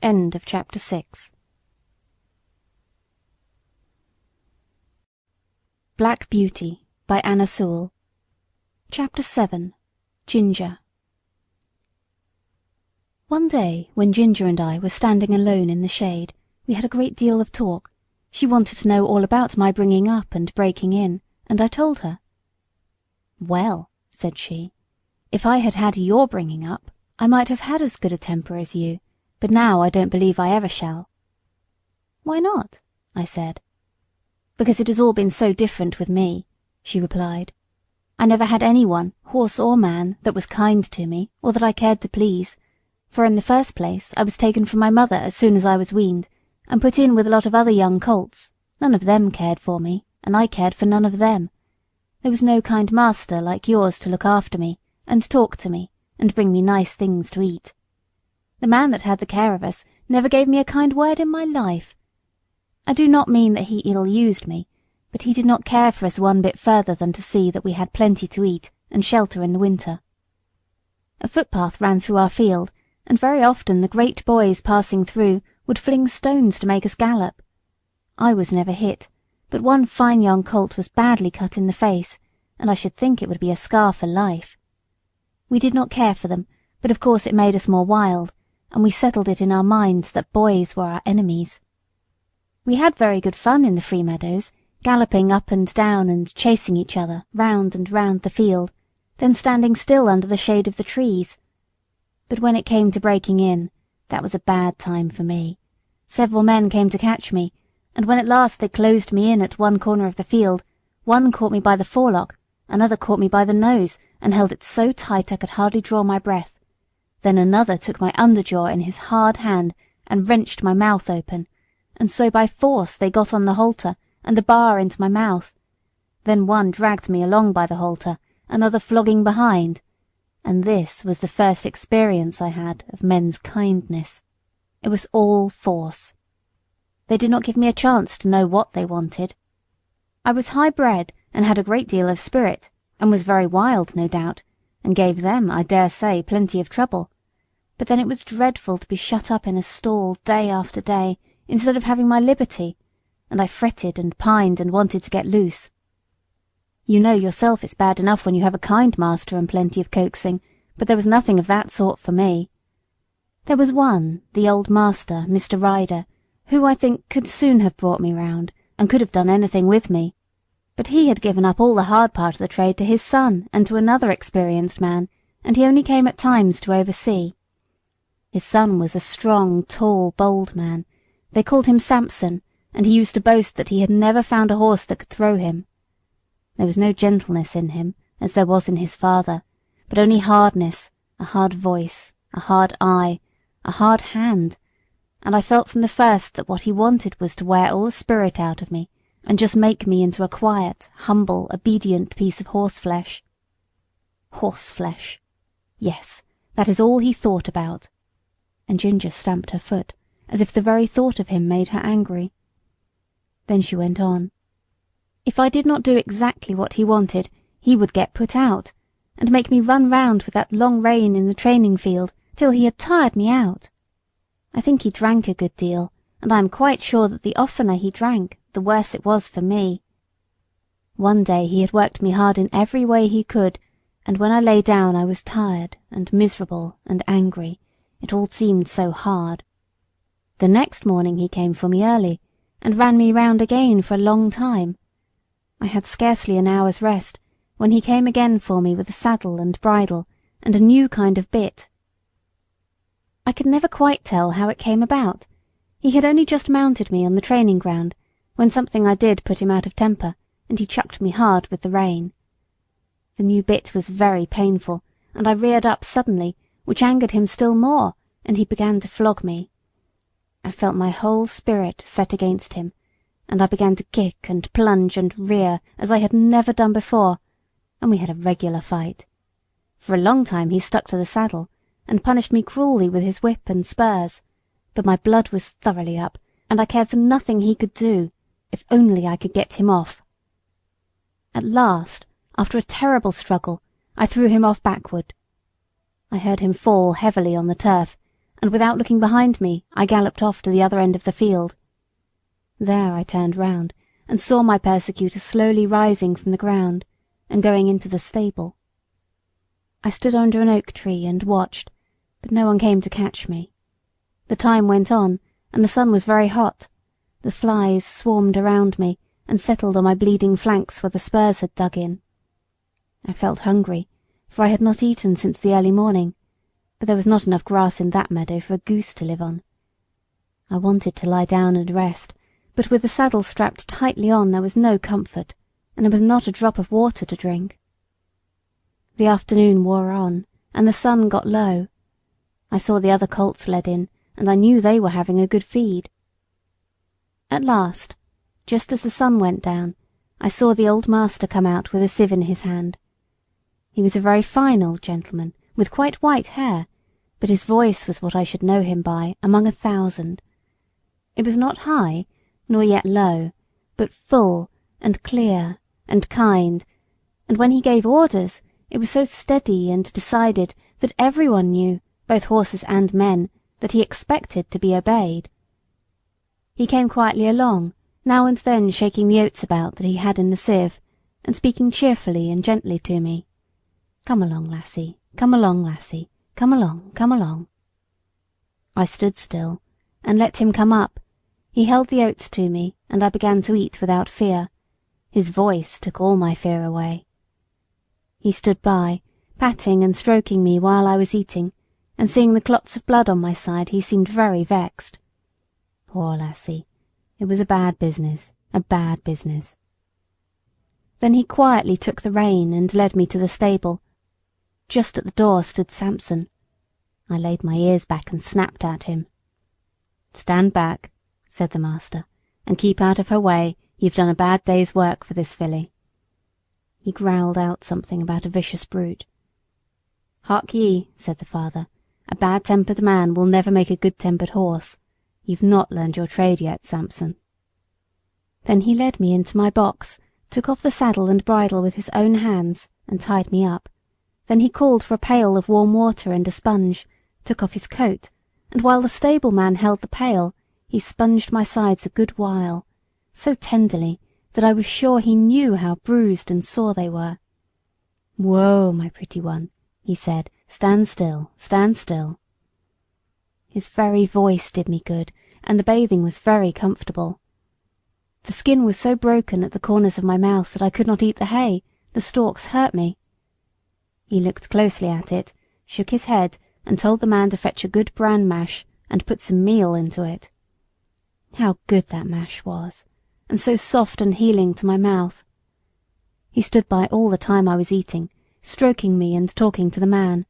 End of Chapter 6. Black Beauty by Anna Sewell. Chapter 7. Ginger. One day, when Ginger and I were standing alone in the shade, we had a great deal of talk. She wanted to know all about my bringing up and breaking in, and I told her. "Well," said she, "if I had had your bringing up, I might have had as good a temper as you, but now I don't believe I ever shall." "Why not?" I said. "Because it has all been so different with me," she replied. "I never had anyone, horse or man, that was kind to me, or that I cared to please, for in the first place I was taken from my mother as soon as I was weaned, and put in with a lot of other young colts. None of them cared for me, and I cared for none of them. There was no kind master like yours to look after me, and talk to me, and bring me nice things to eat. The man that had the care of us never gave me a kind word in my life. I do not mean that he ill-used me, but he did not care for us one bit further than to see that we had plenty to eat and shelter in the winter. A footpath ran through our field, and very often the great boys passing through would fling stones to make us gallop. I was never hit, but one fine young colt was badly cut in the face, and I should think it would be a scar for life. We did not care for them, but of course it made us more wild, and we settled it in our minds that boys were our enemies. We had very good fun in the free meadows, galloping up and down and chasing each other round and round the field, then standing still under the shade of the trees. But when it came to breaking in, that was a bad time for me. Several men came to catch me, and when at last they closed me in at one corner of the field, one caught me by the forelock, another caught me by the nose, and held it so tight I could hardly draw my breath. Then another took my underjaw in his hard hand and wrenched my mouth open, and so by force they got on the halter and the bar into my mouth. Then one dragged me along by the halter, another flogging behind, and this was the first experience I had of men's kindness. It was all force. They did not give me a chance to know what they wanted. I was high-bred and had a great deal of spirit, and was very wild, no doubt, and gave them, I dare say, plenty of trouble. But then it was dreadful to be shut up in a stall day after day, instead of having my liberty, and I fretted and pined and wanted to get loose. You know yourself it's bad enough when you have a kind master and plenty of coaxing, but there was nothing of that sort for me. There was one, the old master, Mr. Ryder, who I think could soon have brought me round, and could have done anything with me. But he had given up all the hard part of the trade to his son and to another experienced man, and he only came at times to oversee. His son was a strong, tall, bold man. They called him Samson, and he used to boast that he had never found a horse that could throw him. There was no gentleness in him, as there was in his father, but only hardness, a hard voice, a hard eye, a hard hand, and I felt from the first that what he wanted was to wear all the spirit out of me, and just make me into a quiet, humble, obedient piece of horseflesh. Horseflesh. Yes, that is all he thought about. And Ginger stamped her foot, as if the very thought of him made her angry. Then she went on. If I did not do exactly what he wanted, he would get put out, and make me run round with that long rein in the training field till he had tired me out. I think he drank a good deal, and I am quite sure that the oftener he drank, the worse it was for me. One day he had worked me hard in every way he could, and when I lay down I was tired and miserable and angry. It all seemed so hard. The next morning he came for me early, and ran me round again for a long time. I had scarcely an hour's rest, when he came again for me with a saddle and bridle, and a new kind of bit. I could never quite tell how it came about. He had only just mounted me on the training ground, when something I did put him out of temper, and he chucked me hard with the rein. The new bit was very painful, and I reared up suddenly, which angered him still more, and he began to flog me. I felt my whole spirit set against him, and I began to kick and plunge and rear as I had never done before, and we had a regular fight. For a long time he stuck to the saddle, and punished me cruelly with his whip and spurs, but my blood was thoroughly up, and I cared for nothing he could do, if only I could get him off. At last, after a terrible struggle, I threw him off backward. I heard him fall heavily on the turf, and without looking behind me, I galloped off to the other end of the field. There I turned round, and saw my persecutor slowly rising from the ground, and going into the stable. I stood under an oak tree and watched, but no one came to catch me. The time went on, and the sun was very hot. The flies swarmed around me, and settled on my bleeding flanks where the spurs had dug in. I felt hungry, for I had not eaten since the early morning, but there was not enough grass in that meadow for a goose to live on. I wanted to lie down and rest, but with the saddle strapped tightly on there was no comfort, and there was not a drop of water to drink. The afternoon wore on, and the sun got low. I saw the other colts led in, and I knew they were having a good feed. At last, just as the sun went down, I saw the old master come out with a sieve in his hand. He was a very fine old gentleman, with quite white hair, but his voice was what I should know him by among 1,000. It was not high, nor yet low, but full, and clear, and kind, and when he gave orders, it was so steady and decided that everyone knew, both horses and men, that he expected to be obeyed. He came quietly along, now and then shaking the oats about that he had in the sieve, and speaking cheerfully and gently to me. "Come along, lassie, come along, lassie, come along, come along." I stood still, and let him come up. He held the oats to me, and I began to eat without fear. His voice took all my fear away. He stood by, patting and stroking me while I was eating, and seeing the clots of blood on my side he seemed very vexed. Poor lassie, it was a bad business, a bad business. Then he quietly took the rein and led me to the stable. Just at the door stood Samson. I laid my ears back and snapped at him. "Stand back," said the master, "and keep out of her way. You've done a bad day's work for this filly." He growled out something about a vicious brute. "Hark ye," said the father, "a bad-tempered man will never make a good-tempered horse. You've not learned your trade yet, Samson." Then he led me into my box, took off the saddle and bridle with his own hands, and tied me up. Then he called for a pail of warm water and a sponge, took off his coat, and while the stable-man held the pail, he sponged my sides a good while, so tenderly that I was sure he knew how bruised and sore they were. "Whoa, my pretty one," he said, "stand still, stand still." His very voice did me good, and the bathing was very comfortable. The skin was so broken at the corners of my mouth that I could not eat the hay, the stalks hurt me. He looked closely at it, shook his head, and told the man to fetch a good bran mash, and put some meal into it. How good that mash was, and so soft and healing to my mouth. He stood by all the time I was eating, stroking me and talking to the man.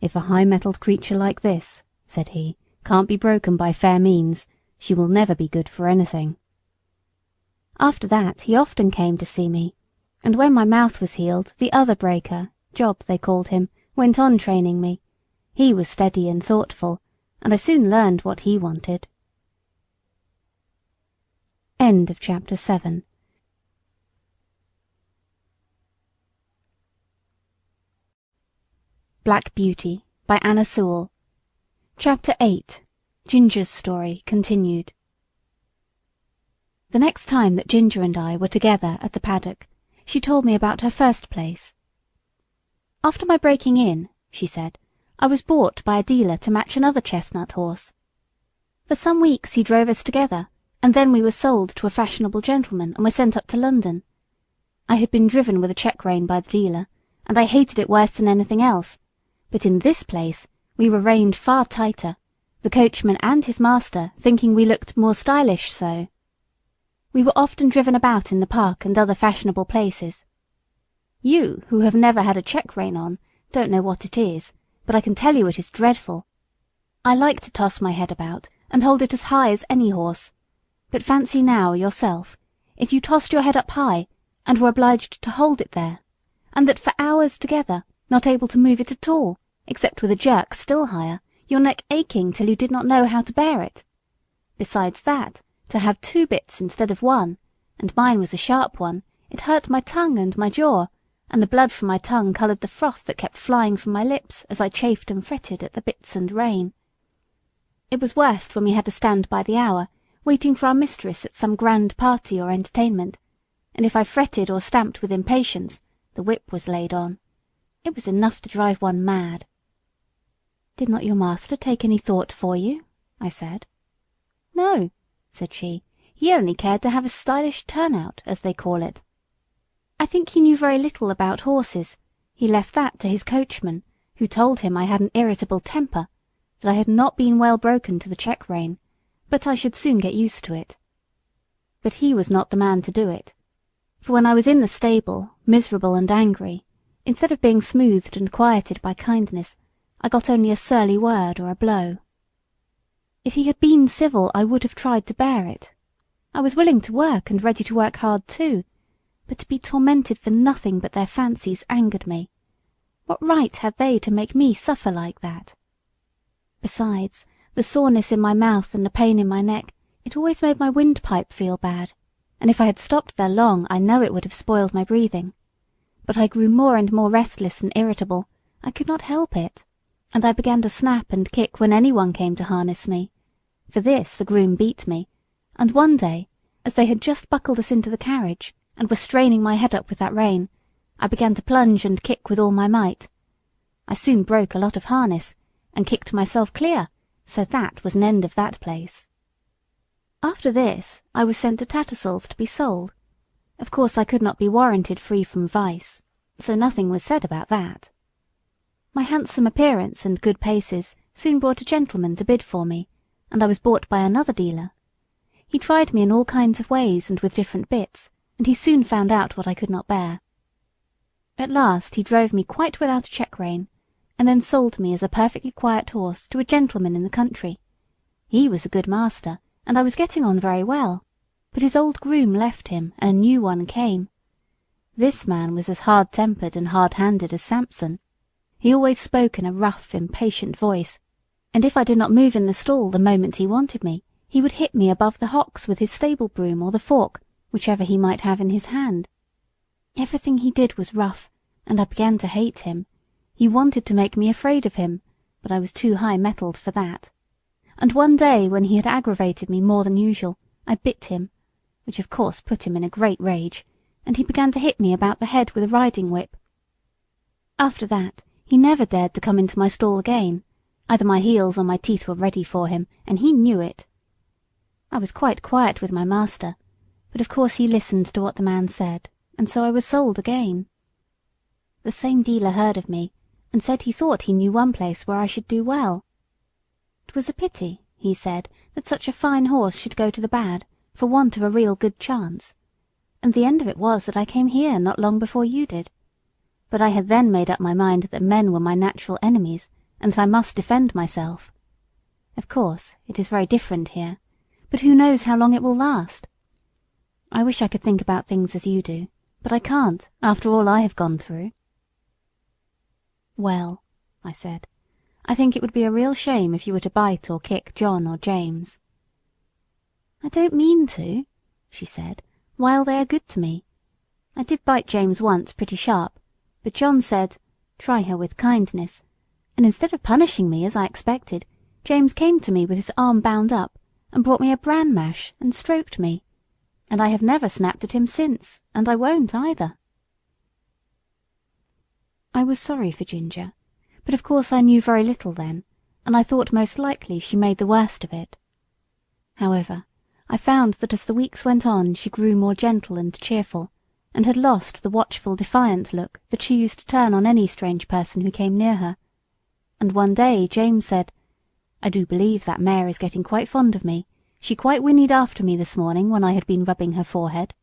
"If a high-mettled creature like this," said he, "can't be broken by fair means, she will never be good for anything." After that he often came to see me, and when my mouth was healed, the other breaker, Job they called him, went on training me. He was steady and thoughtful, and I soon learned what he wanted. End of chapter 7. Black Beauty by Anna Sewell. Chapter 8. Ginger's Story Continued. The next time that Ginger and I were together at the paddock, she told me about her first place. "After my breaking in," she said, "I was bought by a dealer to match another chestnut horse. For some weeks he drove us together, and then we were sold to a fashionable gentleman and were sent up to London. I had been driven with a check rein by the dealer, and I hated it worse than anything else, but in this place we were reined far tighter, the coachman and his master thinking we looked more stylish so. We were often driven about in the park and other fashionable places. You, who have never had a check-rein on, don't know what it is, but I can tell you it is dreadful. I like to toss my head about, and hold it as high as any horse. But fancy now, yourself, if you tossed your head up high, and were obliged to hold it there, and that for hours together, not able to move it at all, except with a jerk still higher, your neck aching till you did not know how to bear it. Besides that, to have 2 bits instead of 1, and mine was a sharp one, it hurt my tongue and my jaw, and the blood from my tongue coloured the froth that kept flying from my lips as I chafed and fretted at the bits and rein. It was worst when we had to stand by the hour, waiting for our mistress at some grand party or entertainment, and if I fretted or stamped with impatience, the whip was laid on. It was enough to drive one mad. "Did not your master take any thought for you?" I said. "No," said she, "he only cared to have a stylish turnout, as they call it. I think he knew very little about horses. He left that to his coachman, who told him I had an irritable temper, that I had not been well broken to the check-rein, but I should soon get used to it. But he was not the man to do it, for when I was in the stable, miserable and angry, instead of being smoothed and quieted by kindness, I got only a surly word or a blow. If he had been civil, I would have tried to bear it. I was willing to work, and ready to work hard too, but to be tormented for nothing but their fancies angered me. What right had they to make me suffer like that? Besides, the soreness in my mouth and the pain in my neck, it always made my windpipe feel bad, and if I had stopped there long, I know it would have spoiled my breathing. But I grew more and more restless and irritable. I could not help it, and I began to snap and kick when anyone came to harness me. For this the groom beat me, and one day, as they had just buckled us into the carriage, and were straining my head up with that rein, I began to plunge and kick with all my might. I soon broke a lot of harness, and kicked myself clear, so that was an end of that place. After this I was sent to Tattersall's to be sold. Of course I could not be warranted free from vice, so nothing was said about that. My handsome appearance and good paces soon brought a gentleman to bid for me, and I was bought by another dealer. He tried me in all kinds of ways and with different bits, and he soon found out what I could not bear. At last he drove me quite without a check-rein, and then sold me as a perfectly quiet horse to a gentleman in the country. He was a good master, and I was getting on very well, but his old groom left him, and a new one came. This man was as hard-tempered and hard-handed as Samson. He always spoke in a rough, impatient voice, and if I did not move in the stall the moment he wanted me, he would hit me above the hocks with his stable broom or the fork, whichever he might have in his hand. Everything he did was rough, and I began to hate him. He wanted to make me afraid of him, but I was too high-mettled for that. And one day, when he had aggravated me more than usual, I bit him, which of course put him in a great rage, and he began to hit me about the head with a riding-whip. After that, he never dared to come into my stall again. Either my heels or my teeth were ready for him, and he knew it. I was quite quiet with my master, but of course he listened to what the man said, and so I was sold again. The same dealer heard of me, and said he thought he knew one place where I should do well. It was a pity, he said, that such a fine horse should go to the bad, for want of a real good chance, and the end of it was that I came here not long before you did. But I had then made up my mind that men were my natural enemies, and that I must defend myself. Of course, it is very different here, but who knows how long it will last? I wish I could think about things as you do, but I can't, after all I have gone through. "Well," I said, "I think it would be a real shame if you were to bite or kick John or James." "I don't mean to," she said, "while they are good to me. I did bite James once pretty sharp, but John said, 'Try her with kindness,' and instead of punishing me as I expected, James came to me with his arm bound up, and brought me a bran mash and stroked me, and I have never snapped at him since, and I won't either." I was sorry for Ginger, but of course I knew very little then, and I thought most likely she made the worst of it. However, I found that as the weeks went on she grew more gentle and cheerful, and had lost the watchful, defiant look that she used to turn on any strange person who came near her. And one day James said, "I do believe that mare is getting quite fond of me, She quite whinnied after me this morning when I had been rubbing her forehead."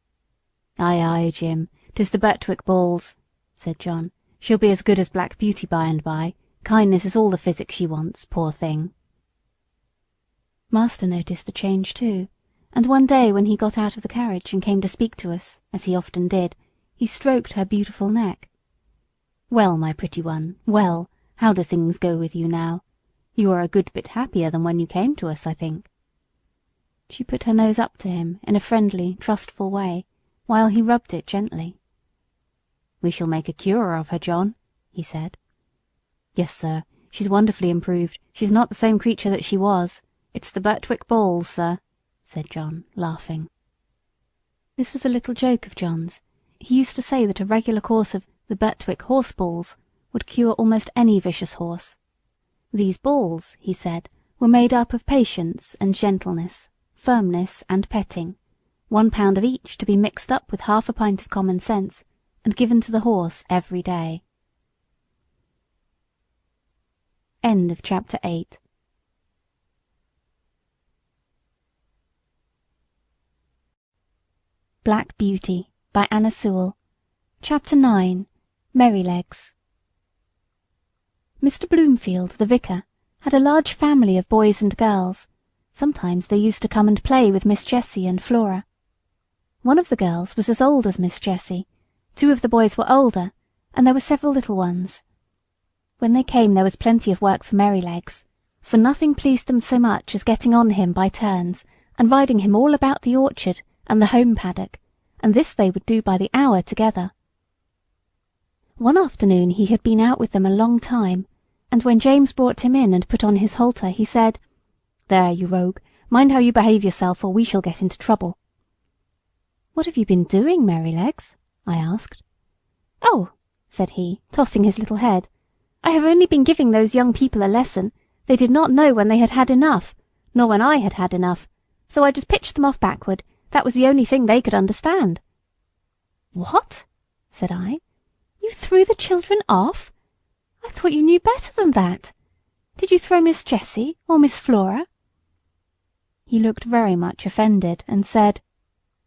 "Aye, aye, Jim, 'tis the Berthwick balls," said John. "She'll be as good as Black Beauty by and by. Kindness is all the physic she wants, poor thing." Master noticed the change too, and one day when he got out of the carriage and came to speak to us, as he often did, he stroked her beautiful neck. "Well, my pretty one, well, how do things go with you now? You are a good bit happier than when you came to us, I think." She put her nose up to him in a friendly, trustful way, while he rubbed it gently. "We shall make a cure of her, John," he said. "Yes, sir, she's wonderfully improved. She's not the same creature that she was. It's the Berthwick balls, sir," said John, laughing. This was a little joke of John's. He used to say that a regular course of the Berthwick horse balls would cure almost any vicious horse. These balls, he said, were made up of patience and gentleness, firmness and petting, 1 pound of each to be mixed up with half a pint of common sense, and given to the horse every day. End of chapter 8. Black Beauty by Anna Sewell. Chapter 9. Merrylegs. Mr. Bloomfield, the vicar, had a large family of boys and girls. Sometimes they used to come and play with Miss Jessie and Flora. One of the girls was as old as Miss Jessie, 2 of the boys were older, and there were several little ones. When they came there was plenty of work for Merrylegs, for nothing pleased them so much as getting on him by turns, and riding him all about the orchard and the home paddock, and this they would do by the hour together. One afternoon he had been out with them a long time, and when James brought him in and put on his halter, he said, "There, you rogue, mind how you behave yourself, or we shall get into trouble." "What have you been doing, Merrylegs?" I asked. "Oh," said he, tossing his little head, "I have only been giving those young people a lesson. They did not know when they had had enough, nor when I had had enough, so I just pitched them off backward. That was the only thing they could understand." "What?" said I. "You threw the children off? I thought you knew better than that. Did you throw Miss Jessie or Miss Flora?" He looked very much offended, and said,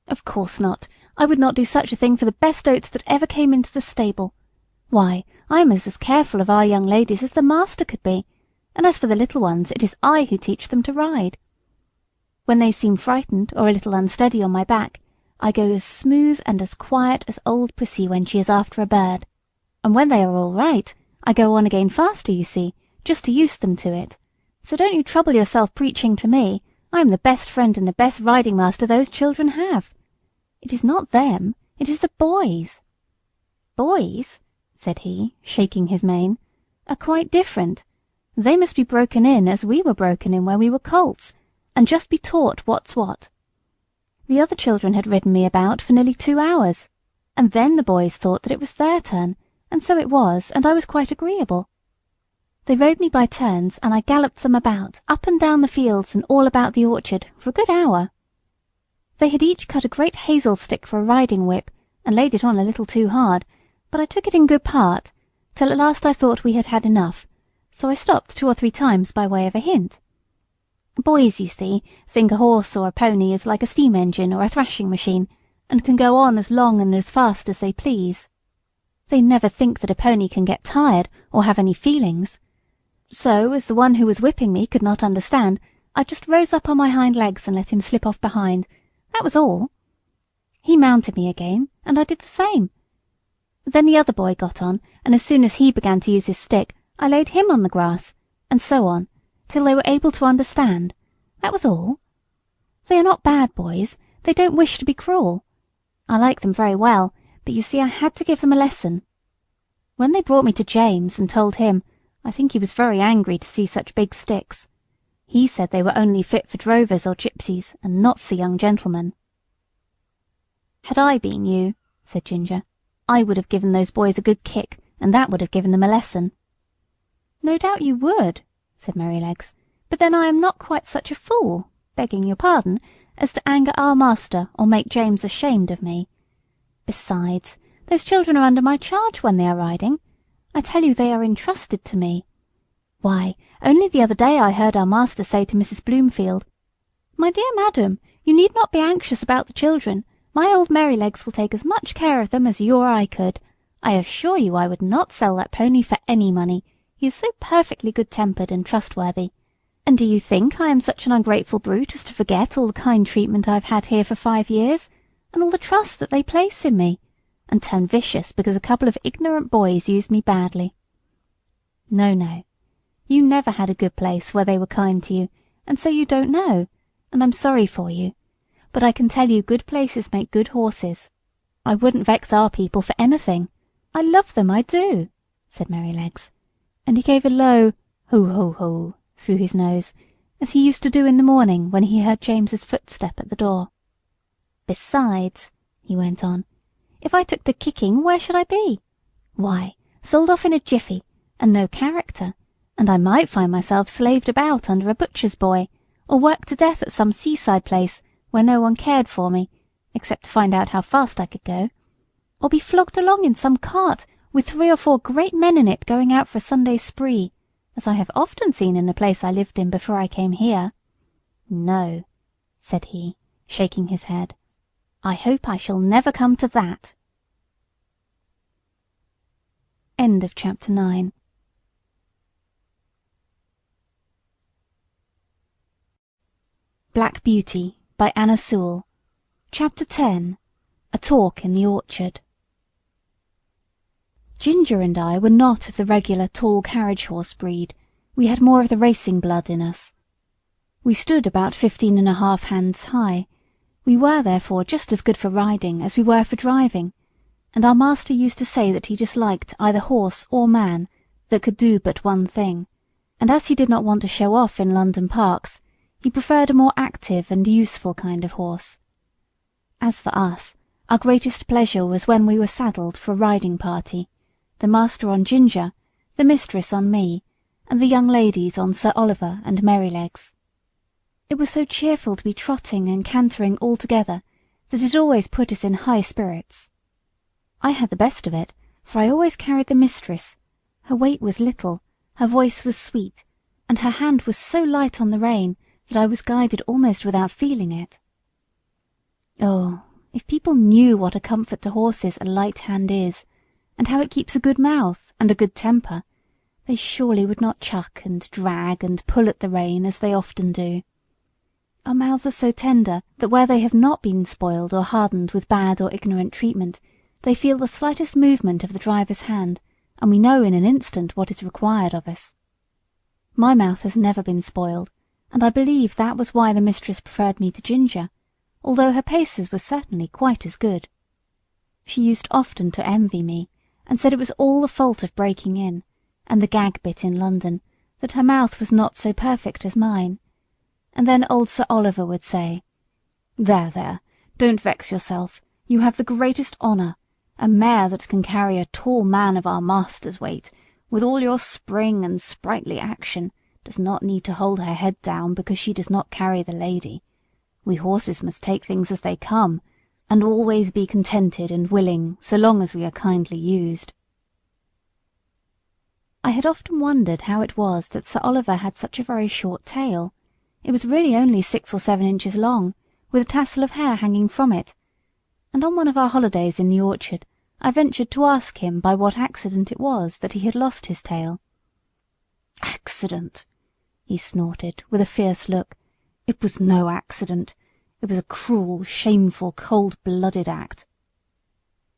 "Of course not. I would not do such a thing for the best oats that ever came into the stable. Why, I am as careful of our young ladies as the master could be, and as for the little ones, it is I who teach them to ride. When they seem frightened or a little unsteady on my back, I go as smooth and as quiet as old Pussy when she is after a bird, and when they are all right, I go on again faster, you see, just to use them to it. So don't you trouble yourself preaching to me. I am the best friend and the best riding master those children have. It is not them, it is the boys." "Boys," said he, shaking his mane, "are quite different. They must be broken in as we were broken in when we were colts, and just be taught what's what. The other children had ridden me about for nearly 2 hours, and then the boys thought that it was their turn, and so it was, and I was quite agreeable. They rode me by turns, and I galloped them about, up and down the fields and all about the orchard, for a good hour. They had each cut a great hazel stick for a riding whip, and laid it on a little too hard, but I took it in good part, till at last I thought we had had enough, so I stopped 2 or 3 times by way of a hint. Boys, you see, think a horse or a pony is like a steam engine or a thrashing machine, and can go on as long and as fast as they please. They never think that a pony can get tired or have any feelings. So, as the one who was whipping me could not understand, I just rose up on my hind legs and let him slip off behind. That was all. He mounted me again, and I did the same. Then the other boy got on, and as soon as he began to use his stick, I laid him on the grass, and so on, till they were able to understand. That was all. They are not bad boys. They don't wish to be cruel. I like them very well, but you see I had to give them a lesson. When they brought me to James and told him, I think he was very angry to see such big sticks. He said they were only fit for drovers or gypsies, and not for young gentlemen." "Had I been you," said Ginger, "I would have given those boys a good kick, and that would have given them a lesson." "No doubt you would," said Merrylegs, "but then I am not quite such a fool, begging your pardon, as to anger our master or make James ashamed of me. Besides, those children are under my charge when they are riding. I tell you they are entrusted to me. Why, only the other day I heard our master say to Mrs. Bloomfield, My dear madam, you need not be anxious about the children. My old Merrylegs will take as much care of them as you or I could. I assure you I would not sell that pony for any money. He is so perfectly good-tempered and trustworthy. And do you think I am such an ungrateful brute as to forget all the kind treatment I've had here for 5 years, and all the trust that they place in me, and turn vicious because a couple of ignorant boys used me badly? No, no. You never had a good place where they were kind to you, and so you don't know, and I'm sorry for you. But I can tell you good places make good horses. I wouldn't vex our people for anything. I love them, I do," said Merrylegs, and he gave a low ho-ho-ho through his nose, as he used to do in the morning when he heard James's footstep at the door. "Besides," he went on, "if I took to kicking, where should I be? Why, sold off in a jiffy, and no character, and I might find myself slaved about under a butcher's boy, or worked to death at some seaside place where no one cared for me, except to find out how fast I could go, or be flogged along in some cart with 3 or 4 great men in it going out for a Sunday spree, as I have often seen in the place I lived in before I came here. No," said he, shaking his head, "I hope I shall never come to that." End of chapter 9. Black Beauty by Anna Sewell. Chapter 10. A Talk in the Orchard. Ginger and I were not of the regular tall carriage horse breed. We had more of the racing blood in us. We stood about 15½ hands high. We were therefore just as good for riding as we were for driving, and our master used to say that he disliked either horse or man that could do but one thing, and as he did not want to show off in London parks, he preferred a more active and useful kind of horse. As for us, our greatest pleasure was when we were saddled for a riding party, the master on Ginger, the mistress on me, and the young ladies on Sir Oliver and Merrylegs. It was so cheerful to be trotting and cantering all together that it always put us in high spirits. I had the best of it, for I always carried the mistress. Her weight was little, her voice was sweet, and her hand was so light on the rein that I was guided almost without feeling it. Oh, if people knew what a comfort to horses a light hand is, and how it keeps a good mouth and a good temper, they surely would not chuck and drag and pull at the rein as they often do. Our mouths are so tender that where they have not been spoiled or hardened with bad or ignorant treatment, they feel the slightest movement of the driver's hand, and we know in an instant what is required of us. My mouth has never been spoiled, and I believe that was why the mistress preferred me to Ginger, although her paces were certainly quite as good. She used often to envy me, and said it was all the fault of breaking in, and the gag bit in London, that her mouth was not so perfect as mine. And then old Sir Oliver would say, "There, there, don't vex yourself. You have the greatest honour. A mare that can carry a tall man of our master's weight, with all your spring and sprightly action, does not need to hold her head down because she does not carry the lady. We horses must take things as they come, and always be contented and willing so long as we are kindly used." I had often wondered how it was that Sir Oliver had such a very short tail. It was really only 6 or 7 inches long, with a tassel of hair hanging from it, and on one of our holidays in the orchard I ventured to ask him by what accident it was that he had lost his tail. "Accident!" he snorted, with a fierce look. "It was no accident. It was a cruel, shameful, cold-blooded act.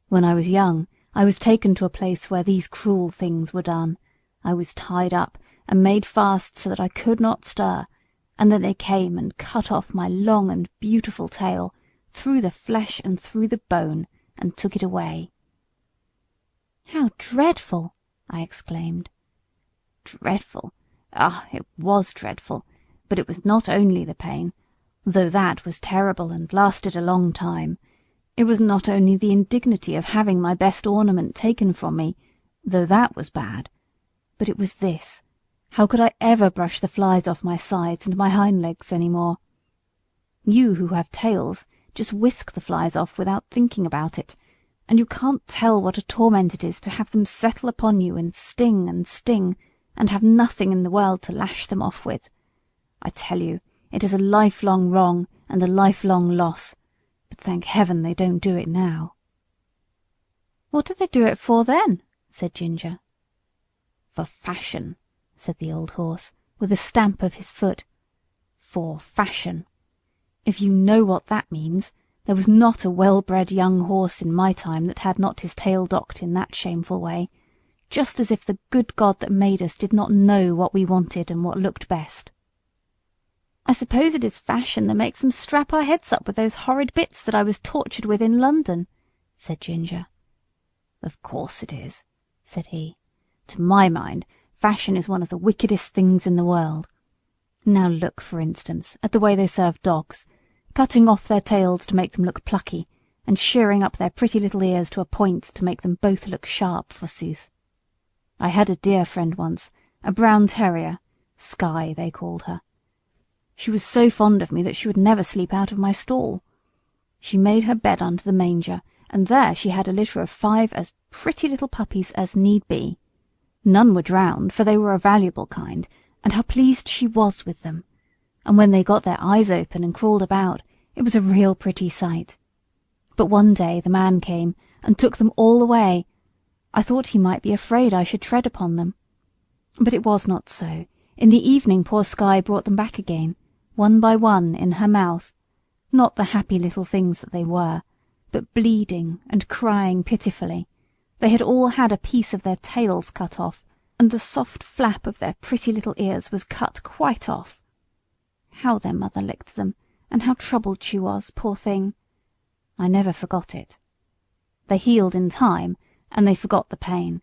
When I was young, I was taken to a place where these cruel things were done. I was tied up and made fast so that I could not stir, and then they came and cut off my long and beautiful tail, through the flesh and through the bone, and took it away." "How dreadful!" I exclaimed. "Dreadful? Ah, it was dreadful, but it was not only the pain, though that was terrible and lasted a long time. It was not only the indignity of having my best ornament taken from me, though that was bad, but it was this: how could I ever brush the flies off my sides and my hind legs any more? You who have tails just whisk the flies off without thinking about it, and you can't tell what a torment it is to have them settle upon you and sting, and have nothing in the world to lash them off with. I tell you, It is a lifelong wrong and a lifelong loss, but thank heaven they don't do it now." "What do they do it for then?" said Ginger. "For fashion," said the old horse, with a stamp of his foot. "For fashion. If you know what that means, there was not a well-bred young horse in my time that had not his tail docked in that shameful way, just as if the good God that made us did not know what we wanted and what looked best." "I suppose it is fashion that makes them strap our heads up with those horrid bits that I was tortured with in London," said Ginger. "Of course it is," said he. "To my mind, fashion is one of the wickedest things in the world. Now look, for instance, at the way they serve dogs, cutting off their tails to make them look plucky, and shearing up their pretty little ears to a point to make them both look sharp, forsooth. I had a dear friend once, a brown terrier, Skye they called her. She was so fond of me that she would never sleep out of my stall. She made her bed under the manger, and there she had a litter of 5 as pretty little puppies as need be. None were drowned, for they were a valuable kind, and how pleased she was with them. And when they got their eyes open and crawled about, it was a real pretty sight. But one day the man came and took them all away. I thought he might be afraid I should tread upon them. But it was not so. In the evening poor Skye brought them back again, one by one, in her mouth, not the happy little things that they were, but bleeding and crying pitifully. They had all had a piece of their tails cut off, and the soft flap of their pretty little ears was cut quite off. How their mother licked them, and how troubled she was, poor thing! I never forgot it. They healed in time, and they forgot the pain,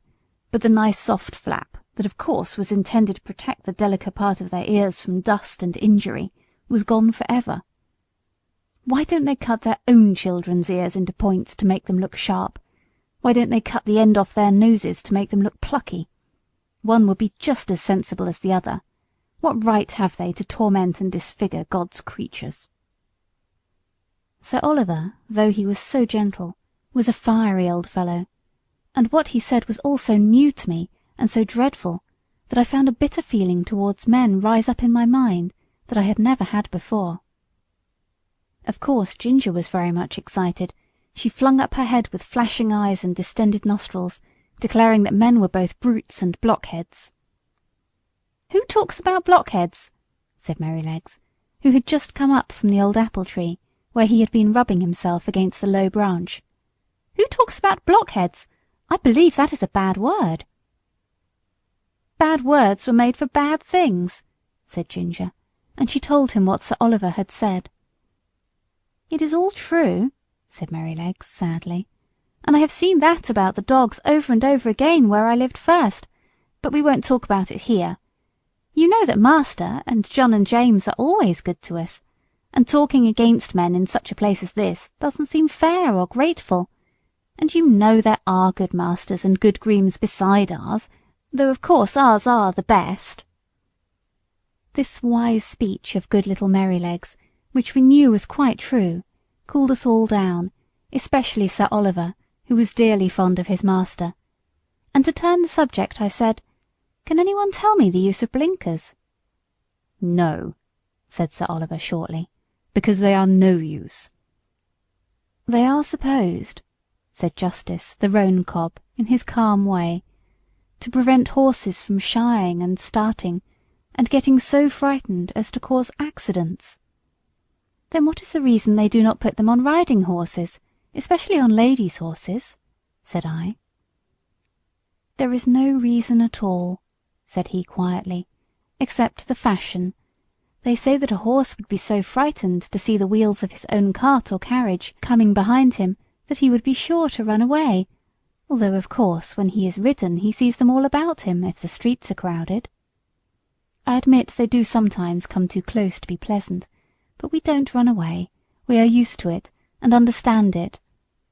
but the nice soft flap, that of course was intended to protect the delicate part of their ears from dust and injury, was gone for ever. Why don't they cut their own children's ears into points to make them look sharp? Why don't they cut the end off their noses to make them look plucky? One would be just as sensible as the other. What right have they to torment and disfigure God's creatures? Sir Oliver, though he was so gentle, was a fiery old fellow, and what he said was all so new to me and so dreadful that I found a bitter feeling towards men rise up in my mind that I had never had before. Of course Ginger was very much excited. She flung up her head with flashing eyes and distended nostrils, declaring that men were both brutes and blockheads. "Who talks about blockheads?" said Merrylegs, who had just come up from the old apple tree, where he had been rubbing himself against the low branch. "Who talks about blockheads? I believe that is a bad word." "Bad words were made for bad things," said Ginger, and she told him what Sir Oliver had said. "It is all true," said Merrylegs sadly, "and I have seen that about the dogs over and over again where I lived first, but we won't talk about it here. You know that Master and John and James are always good to us, and talking against men in such a place as this doesn't seem fair or grateful, and you know there are good masters and good grooms beside ours, though of course ours are the best." This wise speech of good little Merrylegs, which we knew was quite true, cooled us all down, especially Sir Oliver, who was dearly fond of his master, and to turn the subject I said, "Can any one tell me the use of blinkers?" "No," said Sir Oliver shortly, "because they are no use." "They are supposed," said Justice, the roan cob, in his calm way, "to prevent horses from shying and starting, and getting so frightened as to cause accidents." "Then what is the reason they do not put them on riding horses, especially on ladies' horses?" said I. "There is no reason at all," said he quietly, "except the fashion. They say that a horse would be so frightened to see the wheels of his own cart or carriage coming behind him that he would be sure to run away, although of course when he is ridden he sees them all about him if the streets are crowded. I admit they do sometimes come too close to be pleasant, but we don't run away. We are used to it, and understand it,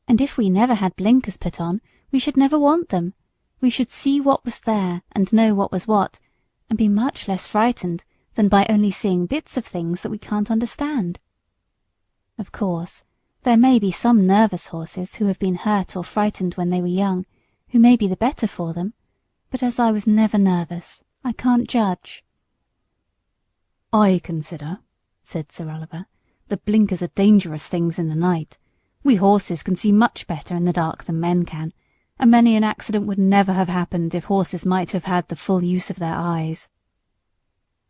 and if we never had blinkers put on, we should never want them. We should see what was there, and know what was what, and be much less frightened than by only seeing bits of things that we can't understand. Of course, there may be some nervous horses who have been hurt or frightened when they were young, who may be the better for them, but as I was never nervous, I can't judge." "I consider," said Sir Oliver. "The blinkers are dangerous things in the night. We horses can see much better in the dark than men can, and many an accident would never have happened if horses might have had the full use of their eyes.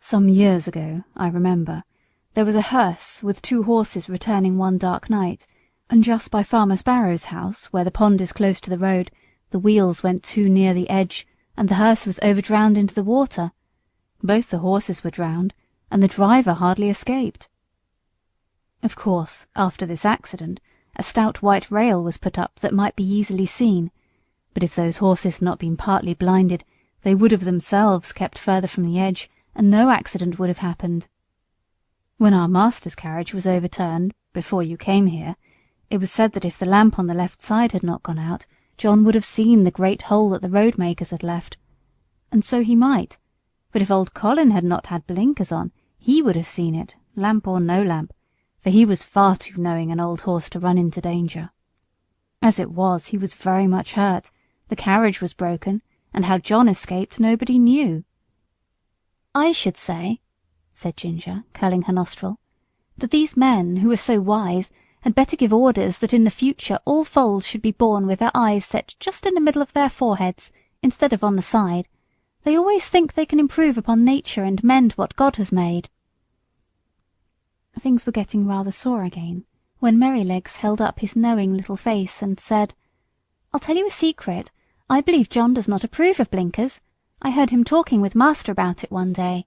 Some years ago, I remember, there was a hearse with 2 horses returning one dark night, and just by Farmer Sparrow's house, where the pond is close to the road, the wheels went too near the edge, and the hearse was overdrowned into the water. Both the horses were drowned, and the driver hardly escaped. Of course, after this accident, a stout white rail was put up that might be easily seen, but if those horses had not been partly blinded, they would have themselves kept further from the edge, and no accident would have happened. When our master's carriage was overturned, before you came here, it was said that if the lamp on the left side had not gone out, John would have seen the great hole that the road-makers had left. And so he might, but if old Colin had not had blinkers on, he would have seen it, lamp or no lamp, for he was far too knowing an old horse to run into danger. As it was, he was very much hurt, the carriage was broken, and how John escaped nobody knew." "I should say," said Ginger, curling her nostril, "that these men, who are so wise, had better give orders that in the future all foals should be born with their eyes set just in the middle of their foreheads, instead of on the side. They always think they can improve upon nature and mend what God has made." Things were getting rather sore again, when Merrylegs held up his knowing little face and said, "I'll tell you a secret. I believe John does not approve of blinkers. I heard him talking with Master about it one day.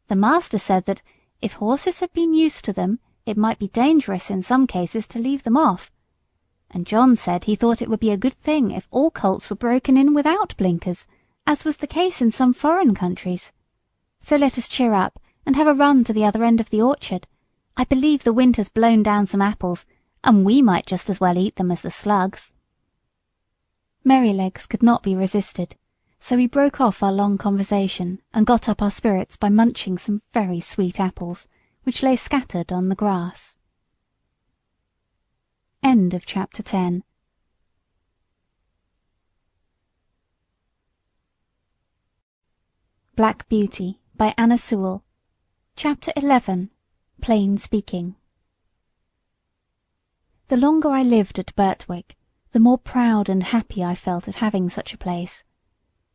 The Master said that, if horses had been used to them, it might be dangerous in some cases to leave them off. And John said he thought it would be a good thing if all colts were broken in without blinkers, as was the case in some foreign countries. So let us cheer up, and have a run to the other end of the orchard. I believe the wind has blown down some apples, and we might just as well eat them as the slugs." Merrylegs could not be resisted, so we broke off our long conversation and got up our spirits by munching some very sweet apples, which lay scattered on the grass. End of Chapter 10. Black Beauty by Anna Sewell. Chapter 11. Plain Speaking. The longer I lived at Berthwick, the more proud and happy I felt at having such a place.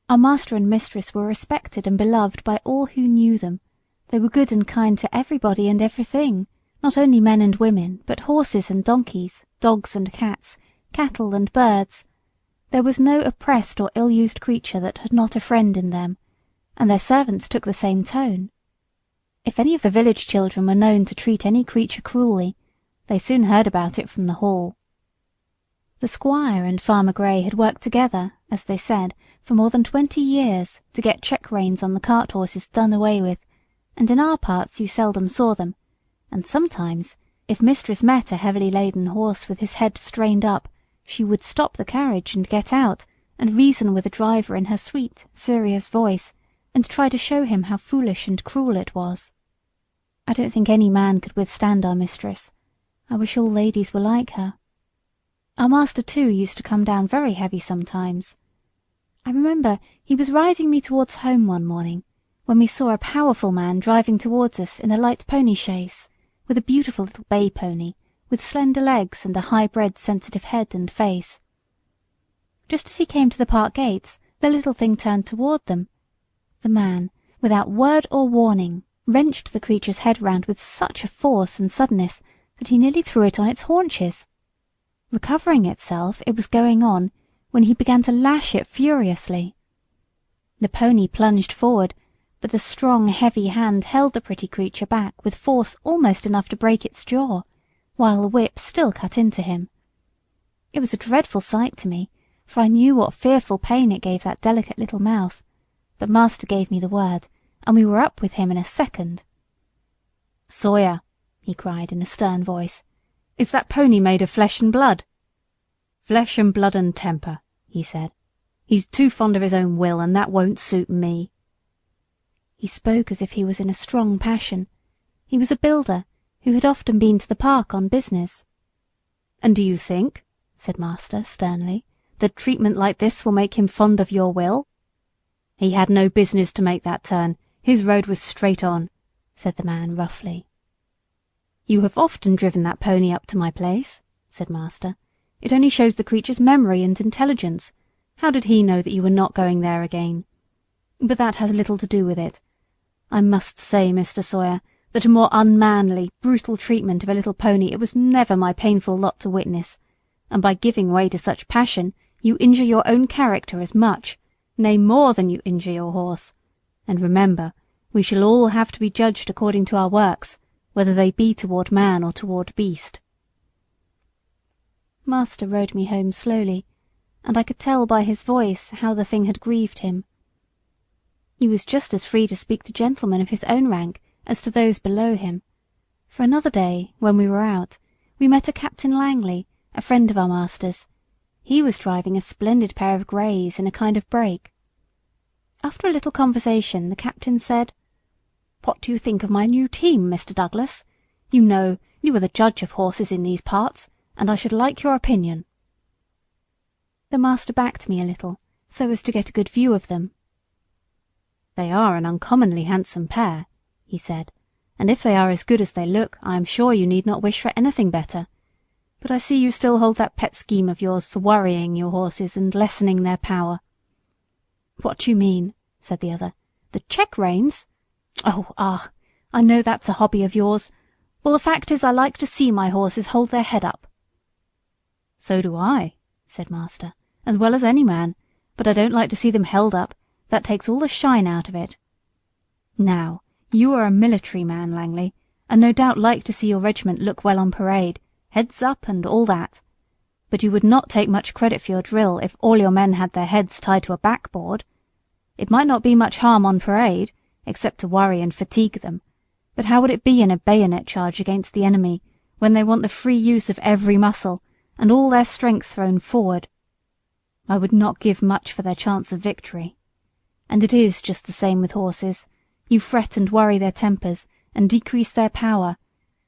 Our master and mistress were respected and beloved by all who knew them. They were good and kind to everybody and everything, not only men and women, but horses and donkeys, dogs and cats, cattle and birds. There was no oppressed or ill-used creature that had not a friend in them, and their servants took the same tone. If any of the village children were known to treat any creature cruelly, they soon heard about it from the hall. The Squire and Farmer Grey had worked together, as they said, for more than 20 years to get check-reins on the cart horses done away with, and in our parts you seldom saw them, and sometimes, if mistress met a heavily laden horse with his head strained up, she would stop the carriage and get out, and reason with the driver in her sweet, serious voice, and try to show him how foolish and cruel it was. I don't think any man could withstand our mistress. I wish all ladies were like her. Our master, too, used to come down very heavy sometimes. I remember he was riding me towards home one morning, when we saw a powerful man driving towards us in a light pony chaise, with a beautiful little bay pony, with slender legs and a high-bred sensitive head and face. Just as he came to the park gates, the little thing turned toward them. The man, without word or warning, wrenched the creature's head round with such a force and suddenness that he nearly threw it on its haunches. Recovering itself, it was going on, when he began to lash it furiously. The pony plunged forward, but the strong, heavy hand held the pretty creature back with force almost enough to break its jaw, while the whip still cut into him. It was a dreadful sight to me, for I knew what fearful pain it gave that delicate little mouth, but master gave me the word, and we were up with him in a second. "Sawyer," he cried in a stern voice, "is that pony made of flesh and blood?" "Flesh and blood and temper," he said. "He's too fond of his own will, and that won't suit me." He spoke as if he was in a strong passion. He was a builder, who had often been to the park on business. "And do you think," said master sternly, "that treatment like this will make him fond of your will?" "He had no business to make that turn. His road was straight on," said the man roughly. "You have often driven that pony up to my place," said master. "It only shows the creature's memory and intelligence. How did he know that you were not going there again? But that has little to do with it. I must say, Mr. Sawyer, that a more unmanly, brutal treatment of a little pony it was never my painful lot to witness, and by giving way to such passion you injure your own character as much, nay more than you injure your horse. And remember, we shall all have to be judged according to our works, whether they be toward man or toward beast." Master rode me home slowly, and I could tell by his voice how the thing had grieved him. He was just as free to speak to gentlemen of his own rank as to those below him, for another day, when we were out, we met a Captain Langley, a friend of our master's. He was driving a splendid pair of greys in a kind of break. After a little conversation, the captain said, "What do you think of my new team, Mr. Douglas? You know, you are the judge of horses in these parts, and I should like your opinion." The master backed me a little, so as to get a good view of them. "They are an uncommonly handsome pair," he said, "and if they are as good as they look, I am sure you need not wish for anything better. But I see you still hold that pet scheme of yours for worrying your horses and lessening their power." "What do you mean?" said the other. "The check reins? I know that's a hobby of yours. Well, the fact is I like to see my horses hold their head up." "So do I," said master, "as well as any man, but I don't like to see them held up. That takes all the shine out of it. Now, you are a military man, Langley, and no doubt like to see your regiment look well on parade, heads up and all that. But you would not take much credit for your drill if all your men had their heads tied to a backboard. It might not be much harm on parade, except to worry and fatigue them, but how would it be in a bayonet charge against the enemy, when they want the free use of every muscle, and all their strength thrown forward? I would not give much for their chance of victory. And it is just the same with horses. You fret and worry their tempers, and decrease their power.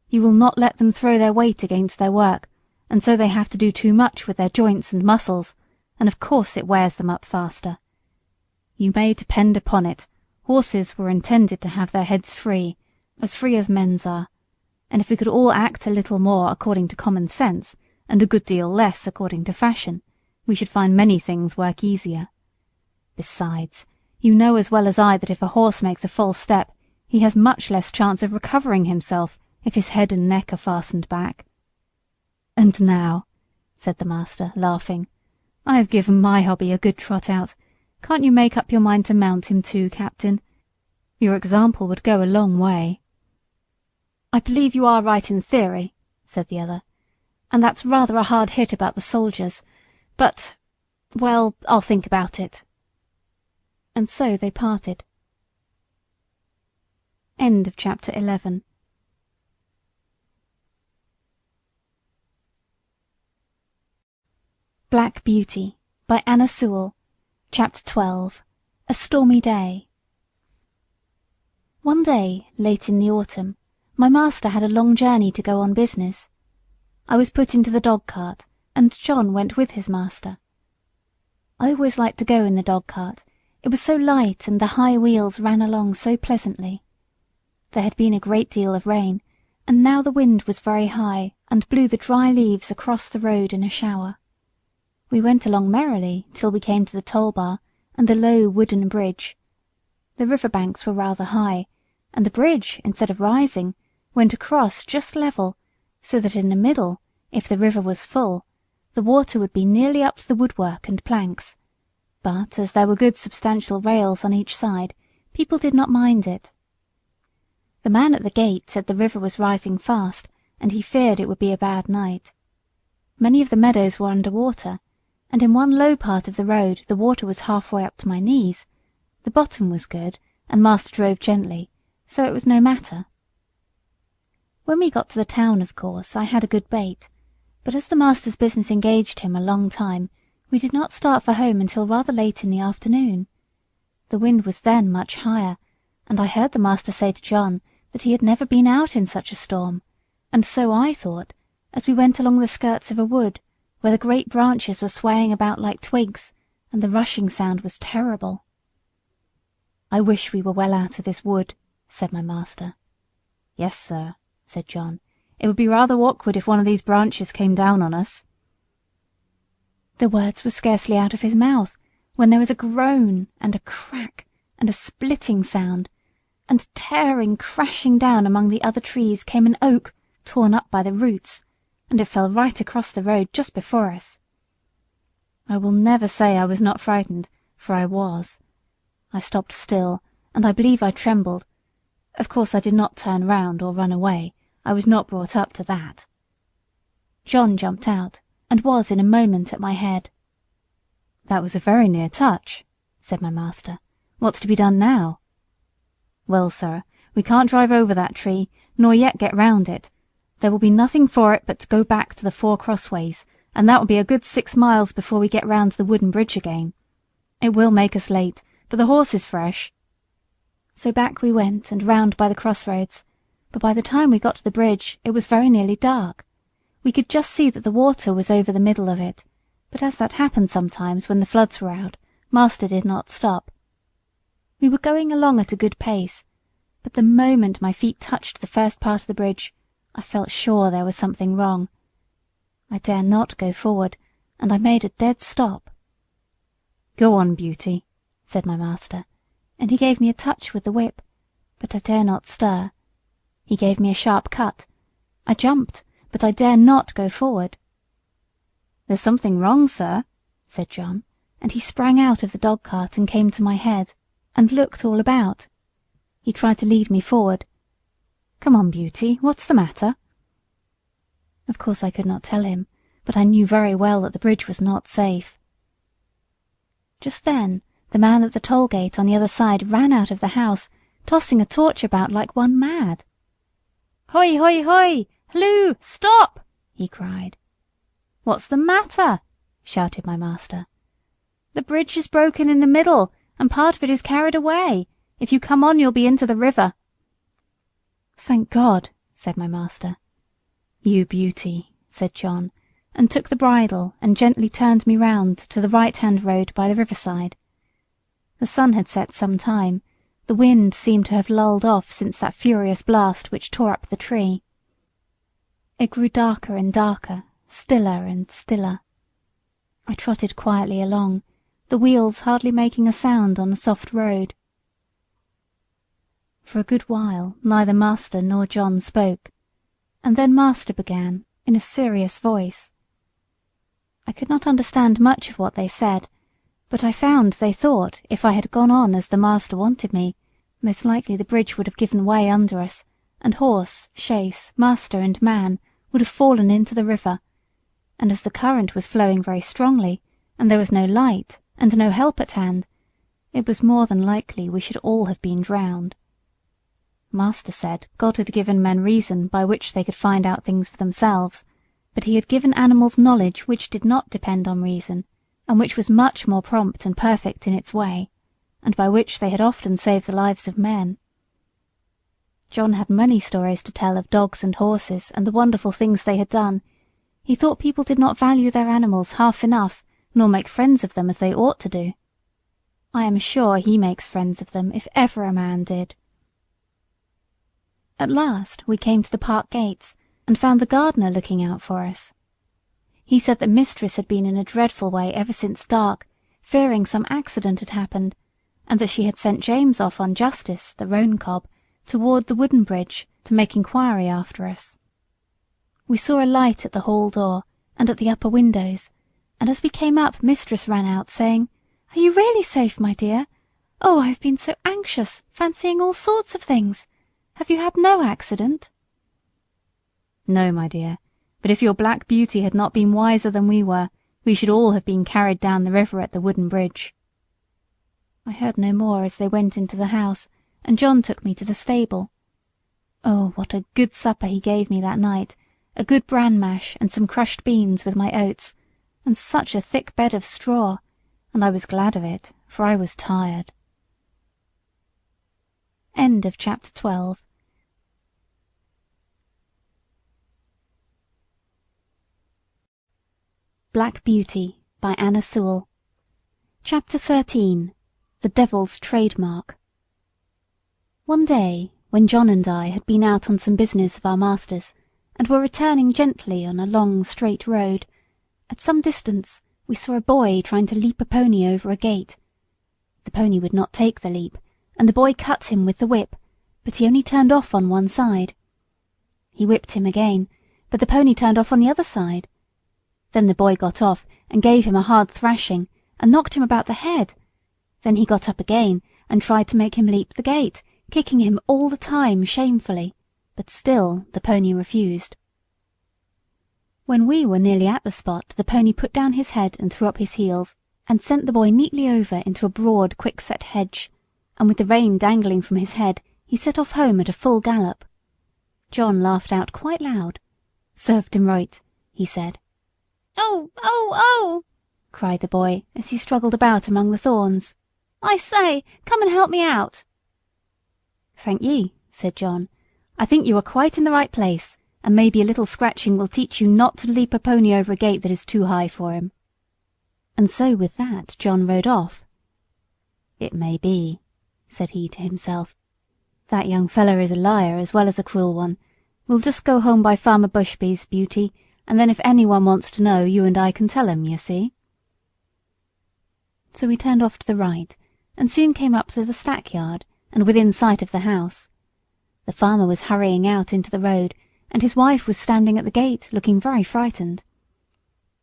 You will not let them throw their weight against their work, and so they have to do too much with their joints and muscles, and of course it wears them up faster. You may depend upon it, horses were intended to have their heads free as men's are, and if we could all act a little more according to common sense, and a good deal less according to fashion, we should find many things work easier. Besides, you know as well as I that if a horse makes a false step, he has much less chance of recovering himself if his head and neck are fastened back. And now," said the master, laughing, "I have given my hobby a good trot out. Can't you make up your mind to mount him too, Captain? Your example would go a long way." "I believe you are right in theory," said the other, "and that's rather a hard hit about the soldiers, but, well, I'll think about it." And so they parted. End of chapter 11. Black Beauty by Anna Sewell. Chapter 12. A Stormy Day. One day, late in the autumn, my master had a long journey to go on business. I was put into the dog-cart, and John went with his master. I always liked to go in the dog-cart. It was so light, and the high wheels ran along so pleasantly. There had been a great deal of rain, and now the wind was very high, and blew the dry leaves across the road in a shower. We went along merrily till we came to the toll-bar and the low wooden bridge. The river-banks were rather high, and the bridge, instead of rising, went across just level, so that in the middle, if the river was full, the water would be nearly up to the woodwork and planks. But as there were good substantial rails on each side, people did not mind it. The man at the gate said the river was rising fast, and he feared it would be a bad night. Many of the meadows were under water, and in one low part of the road the water was halfway up to my knees. The bottom was good, and master drove gently, so it was no matter. When we got to the town, of course, I had a good bait, but as the master's business engaged him a long time, we did not start for home until rather late in the afternoon. The wind was then much higher, and I heard the master say to John that he had never been out in such a storm, and so I thought, as we went along the skirts of a wood, where the great branches were swaying about like twigs, and the rushing sound was terrible. "I wish we were well out of this wood," said my master. "Yes, sir," said John, It would be rather awkward if one of these branches came down on us." The words were scarcely out of his mouth when there was a groan and a crack and a splitting sound, and tearing, crashing down among the other trees came an oak torn up by the roots, and it fell right across the road just before us. I will never say I was not frightened, for I was. I stopped still, and I believe I trembled. Of course I did not turn round or run away. I was not brought up to that. John jumped out, and was in a moment at my head. "That was a very near touch," said my master. "What's to be done now?" "Well, sir, we can't drive over that tree, nor yet get round it. There will be nothing for it but to go back to the 4 crossways, and that will be a good 6 miles before we get round to the wooden bridge again. It will make us late, but the horse is fresh." So back we went and round by the crossroads, but by the time we got to the bridge it was very nearly dark. We could just see that the water was over the middle of it, but as that happened sometimes when the floods were out, master did not stop. We were going along at a good pace, but the moment my feet touched the first part of the bridge, I felt sure there was something wrong. I dare not go forward, and I made a dead stop. "Go on, Beauty," said my master, and he gave me a touch with the whip, but I dare not stir. He gave me a sharp cut. I jumped, but I dare not go forward. "There's something wrong, sir," said John, and he sprang out of the dog-cart and came to my head, and looked all about. He tried to lead me forward. "Come on, Beauty, what's the matter?" Of course I could not tell him, but I knew very well that the bridge was not safe. Just then the man at the toll-gate on the other side ran out of the house, tossing a torch about like one mad. "Hoi, hoi, hoi! Halloo! Stop!" he cried. "What's the matter?" shouted my master. "The bridge is broken in the middle, and part of it is carried away. If you come on, you'll be into the river." "Thank God," said my master. "You beauty," said John, and took the bridle and gently turned me round to the right-hand road by the riverside. The sun had set some time. The wind seemed to have lulled off since that furious blast which tore up the tree. It grew darker and darker, stiller and stiller. I trotted quietly along, the wheels hardly making a sound on the soft road. For a good while neither master nor John spoke, and then master began in a serious voice. I could not understand much of what they said, but I found they thought if I had gone on as the master wanted me, most likely the bridge would have given way under us, and horse, chaise, master, and man would have fallen into the river, and as the current was flowing very strongly, and there was no light and no help at hand, it was more than likely we should all have been drowned. Master said God had given men reason by which they could find out things for themselves, but he had given animals knowledge which did not depend on reason, and which was much more prompt and perfect in its way, and by which they had often saved the lives of men. John had many stories to tell of dogs and horses and the wonderful things they had done. He thought people did not value their animals half enough, nor make friends of them as they ought to do. I am sure he makes friends of them if ever a man did. At last we came to the park gates, and found the gardener looking out for us. He said that mistress had been in a dreadful way ever since dark, fearing some accident had happened, and that she had sent James off on Justice, the roan cob, toward the wooden bridge to make inquiry after us. We saw a light at the hall door and at the upper windows, and as we came up mistress ran out saying, "Are you really safe, my dear? Oh, I have been so anxious, fancying all sorts of things. Have you had no accident?" "No, my dear, but if your black beauty had not been wiser than we were, we should all have been carried down the river at the wooden bridge." I heard no more as they went into the house, and John took me to the stable. Oh, what a good supper he gave me that night, a good bran mash and some crushed beans with my oats, and such a thick bed of straw, and I was glad of it, for I was tired. End of chapter 12. Black Beauty by Anna Sewell. Chapter 13. The Devil's Trademark. One day, when John and I had been out on some business of our master's, and were returning gently on a long straight road. At some distance we saw a boy trying to leap a pony over a gate. The pony would not take the leap, and the boy cut him with the whip, but he only turned off on one side. He whipped him again, but the pony turned off on the other side. Then the boy got off and gave him a hard thrashing, and knocked him about the head. Then he got up again and tried to make him leap the gate, kicking him all the time shamefully, but still the pony refused. When we were nearly at the spot, the pony put down his head and threw up his heels, and sent the boy neatly over into a broad quickset hedge, and with the rein dangling from his head he set off home at a full gallop. John laughed out quite loud. "Served him right," he said. "Oh, oh, oh!" cried the boy as he struggled about among the thorns. "I say, come and help me out." "Thank ye," said John. "I think you are quite in the right place, and maybe a little scratching will teach you not to leap a pony over a gate that is too high for him." And so with that John rode off. "It may be," said he to himself. "That young feller is a liar as well as a cruel one. We'll just go home by Farmer Bushby's, Beauty, and then if anyone wants to know, you and I can tell 'em, you see." So we turned off to the right, and soon came up to the stackyard, and within sight of the house. The farmer was hurrying out into the road, and his wife was standing at the gate, looking very frightened.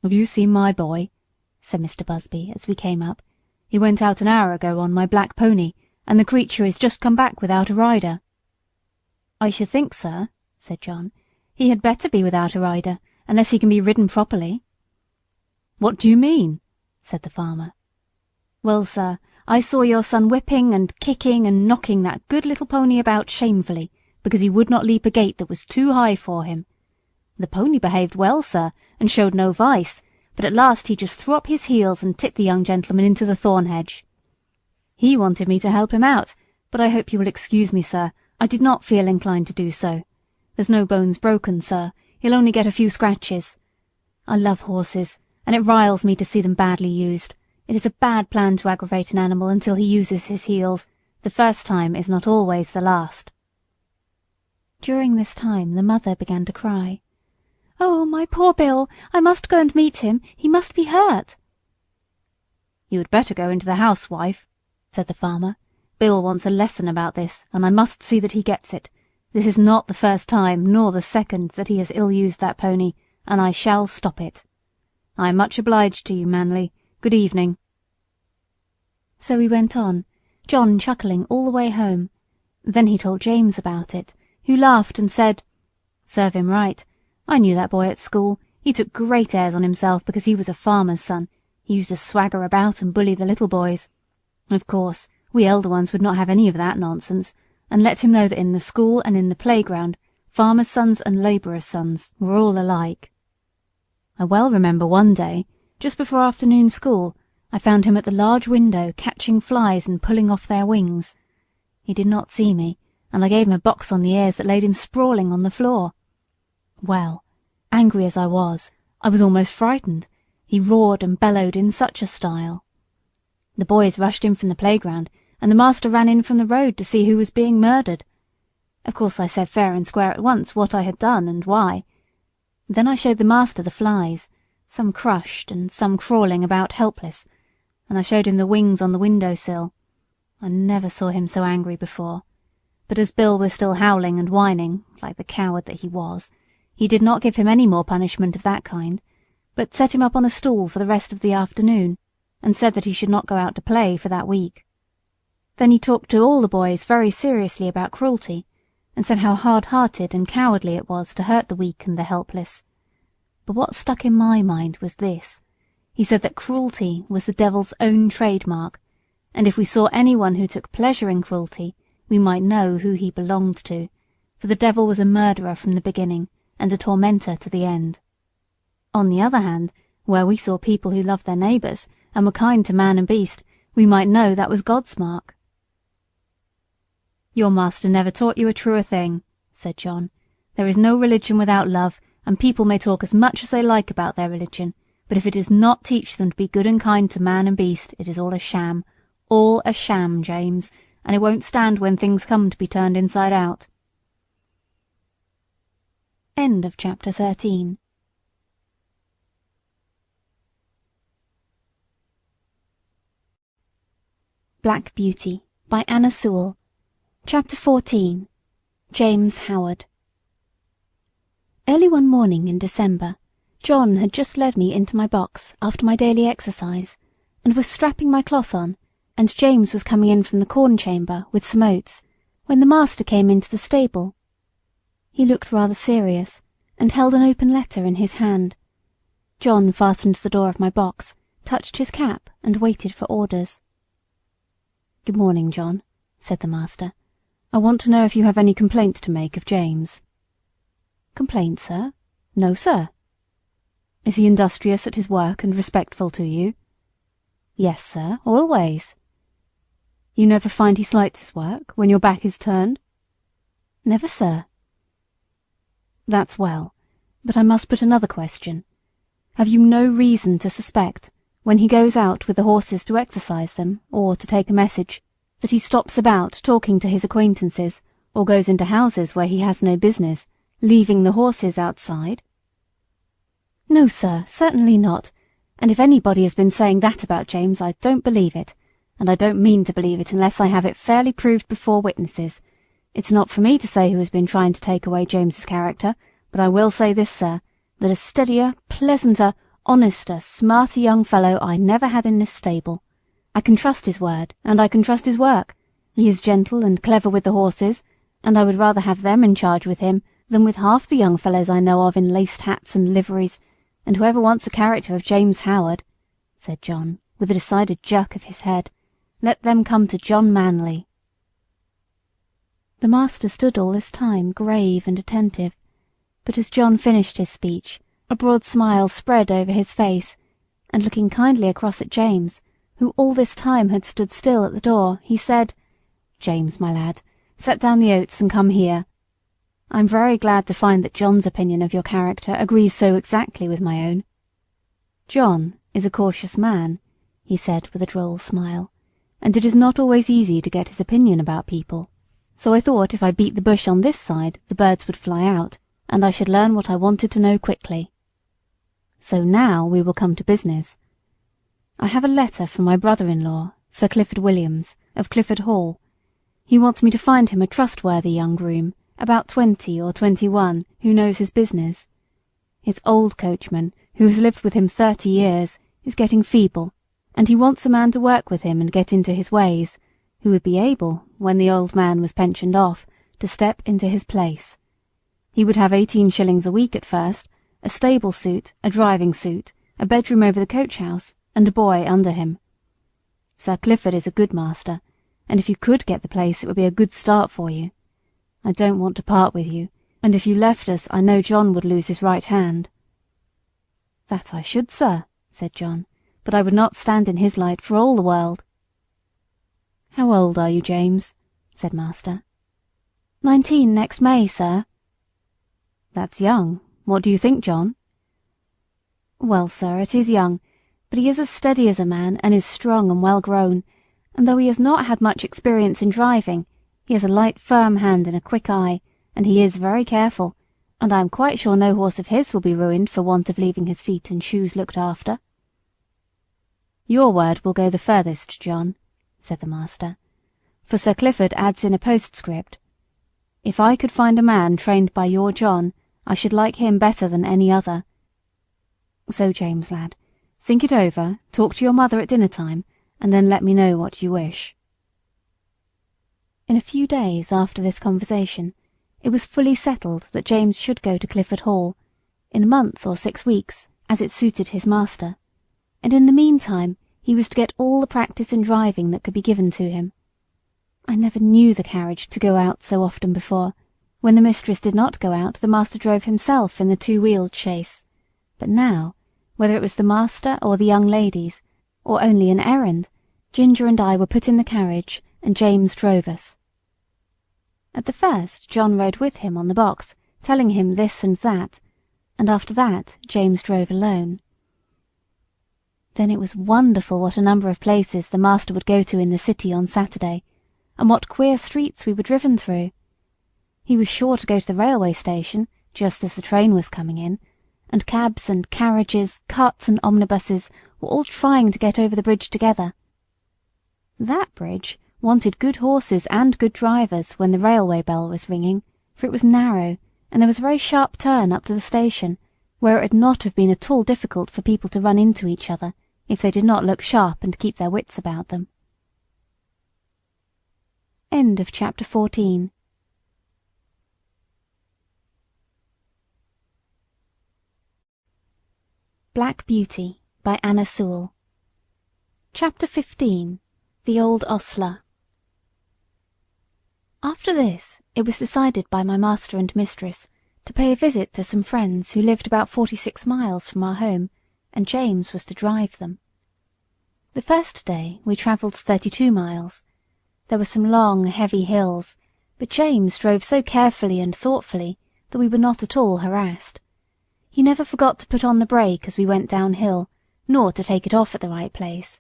"Have you seen my boy?" said Mr. Busby, as we came up. "He went out an hour ago on my black pony, and the creature is just come back without a rider." "I should think, sir," said John, "he had better be without a rider, unless he can be ridden properly." "What do you mean?" said the farmer. "Well, sir, I saw your son whipping and kicking and knocking that good little pony about shamefully, because he would not leap a gate that was too high for him. The pony behaved well, sir, and showed no vice, but at last he just threw up his heels and tipped the young gentleman into the thorn hedge. He wanted me to help him out, but I hope you will excuse me, sir, I did not feel inclined to do so. There's no bones broken, sir, he'll only get a few scratches. I love horses, and it riles me to see them badly used. It is a bad plan to aggravate an animal until he uses his heels. The first time is not always the last." During this time the mother began to cry. "Oh, my poor Bill, I must go and meet him, he must be hurt." "You had better go into the house, wife," said the farmer. "Bill wants a lesson about this, and I must see that he gets it. This is not the first time, nor the second, that he has ill-used that pony, and I shall stop it. I am much obliged to you, Manley. Good evening." So we went on, John chuckling all the way home. Then he told James about it, who laughed and said, "Serve him right. I knew that boy at school. He took great airs on himself because he was a farmer's son. He used to swagger about and bully the little boys. Of course, we elder ones would not have any of that nonsense, and let him know that in the school and in the playground, farmers' sons and labourers' sons were all alike. I well remember one day, just before afternoon school, I found him at the large window catching flies and pulling off their wings. He did not see me, and I gave him a box on the ears that laid him sprawling on the floor. Well, angry as I was almost frightened. He roared and bellowed in such a style. The boys rushed in from the playground, and the master ran in from the road to see who was being murdered. Of course I said fair and square at once what I had done and why. Then I showed the master the flies, some crushed and some crawling about helpless, and I showed him the wings on the window-sill. I never saw him so angry before. But as Bill was still howling and whining, like the coward that he was, he did not give him any more punishment of that kind, but set him up on a stool for the rest of the afternoon, and said that he should not go out to play for that week. Then he talked to all the boys very seriously about cruelty, and said how hard-hearted and cowardly it was to hurt the weak and the helpless. But what stuck in my mind was this. He said that cruelty was the devil's own trademark, and if we saw anyone who took pleasure in cruelty, we might know who he belonged to, for the devil was a murderer from the beginning, and a tormentor to the end. On the other hand, where we saw people who loved their neighbours, and were kind to man and beast, we might know that was God's mark. "Your master never taught you a truer thing," said John. "There is no religion without love, and people may talk as much as they like about their religion, but if it does not teach them to be good and kind to man and beast, it is all a sham, James, and it won't stand when things come to be turned inside out." End of chapter 13. Black Beauty by Anna Sewell. Chapter 14. James Howard. Early one morning in December, John had just led me into my box after my daily exercise, and was strapping my cloth on, and James was coming in from the corn chamber with some oats, when the master came into the stable. He looked rather serious, and held an open letter in his hand. John fastened the door of my box, touched his cap, and waited for orders. "Good morning, John," said the master. "I want to know if you have any complaint to make of James." "Complaint, sir? No, sir." "Is he industrious at his work and respectful to you?" "Yes, sir, always." "You never find he slights his work when your back is turned?" "Never, sir." "That's well, but I must put another question. Have you no reason to suspect, when he goes out with the horses to exercise them, or to take a message, that he stops about talking to his acquaintances, or goes into houses where he has no business, leaving the horses outside?" "No, sir, certainly not, and if anybody has been saying that about James, I don't believe it, and I don't mean to believe it unless I have it fairly proved before witnesses. It's not for me to say who has been trying to take away James's character, but I will say this, sir, that a steadier, pleasanter, honester, smarter young fellow I never had in this stable. I can trust his word, and I can trust his work. He is gentle and clever with the horses, and I would rather have them in charge with him than with half the young fellows I know of in laced hats and liveries, and whoever wants a character of James Howard," said John, with a decided jerk of his head, "let them come to John Manley." The master stood all this time grave and attentive, but as John finished his speech, a broad smile spread over his face, and looking kindly across at James, who all this time had stood still at the door, he said, "James, my lad, set down the oats and come here. I'm very glad to find that John's opinion of your character agrees so exactly with my own. John is a cautious man," he said with a droll smile, "and it is not always easy to get his opinion about people. So I thought if I beat the bush on this side, the birds would fly out, and I should learn what I wanted to know quickly. So now we will come to business. I have a letter from my brother-in-law, Sir Clifford Williams, of Clifford Hall. He wants me to find him a trustworthy young groom, about 20 or 21, who knows his business. His old coachman, who has lived with him 30 years, is getting feeble, and he wants a man to work with him and get into his ways, who would be able, when the old man was pensioned off, to step into his place. He would have 18 shillings a week at first, a stable suit, a driving suit, a bedroom over the coach-house, and a boy under him. Sir Clifford is a good master, and if you could get the place it would be a good start for you. I don't want to part with you, and if you left us I know John would lose his right hand." "That I should, sir," said John, "but I would not stand in his light for all the world." "How old are you, James?" said master. 19 next May, sir." "That's young. What do you think, John?" "Well, sir, it is young, but he is as steady as a man, and is strong and well grown, and though he has not had much experience in driving, he has a light firm hand and a quick eye, and he is very careful, and I am quite sure no horse of his will be ruined for want of leaving his feet and shoes looked after." "Your word will go the furthest, John," said the master, "for Sir Clifford adds in a postscript, 'If I could find a man trained by your John, I should like him better than any other.' So, James, lad, think it over, talk to your mother at dinner time, and then let me know what you wish." In a few days after this conversation, it was fully settled that James should go to Clifford Hall, in a month or 6 weeks, as it suited his master, and in the meantime he was to get all the practice in driving that could be given to him. I never knew the carriage to go out so often before. When the mistress did not go out, the master drove himself in the 2-wheeled chaise, but now, whether it was the master or the young ladies, or only an errand, Ginger and I were put in the carriage, and James drove us. At the first John rode with him on the box, telling him this and that, and after that James drove alone. Then it was wonderful what a number of places the master would go to in the city on Saturday, and what queer streets we were driven through. He was sure to go to the railway station, just as the train was coming in, and cabs and carriages, carts and omnibuses were all trying to get over the bridge together. That bridge wanted good horses and good drivers when the railway bell was ringing, for it was narrow, and there was a very sharp turn up to the station, where it would not have been at all difficult for people to run into each other if they did not look sharp and keep their wits about them. End of chapter 14. Black Beauty by Anna Sewell. Chapter 15. The Old Osla. After this, it was decided by my master and mistress to pay a visit to some friends who lived about 46 miles from our home, and James was to drive them. The first day we travelled 32 miles. There were some long, heavy hills, but James drove so carefully and thoughtfully that we were not at all harassed. He never forgot to put on the brake as we went downhill, nor to take it off at the right place.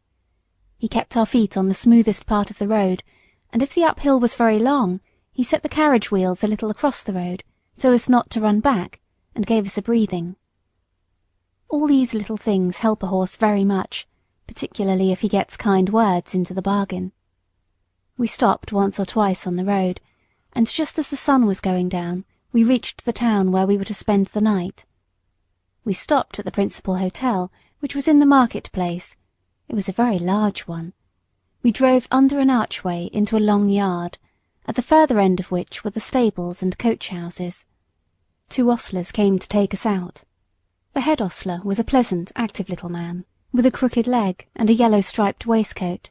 He kept our feet on the smoothest part of the road, and if the uphill was very long, he set the carriage wheels a little across the road, so as not to run back, and gave us a breathing. All these little things help a horse very much, particularly if he gets kind words into the bargain. We stopped once or twice on the road, and just as the sun was going down, we reached the town where we were to spend the night. We stopped at the principal hotel, which was in the market-place. It was a very large one. We drove under an archway into a long yard, at the further end of which were the stables and coach-houses. 2 ostlers came to take us out. The head ostler was a pleasant, active little man, with a crooked leg and a yellow-striped waistcoat.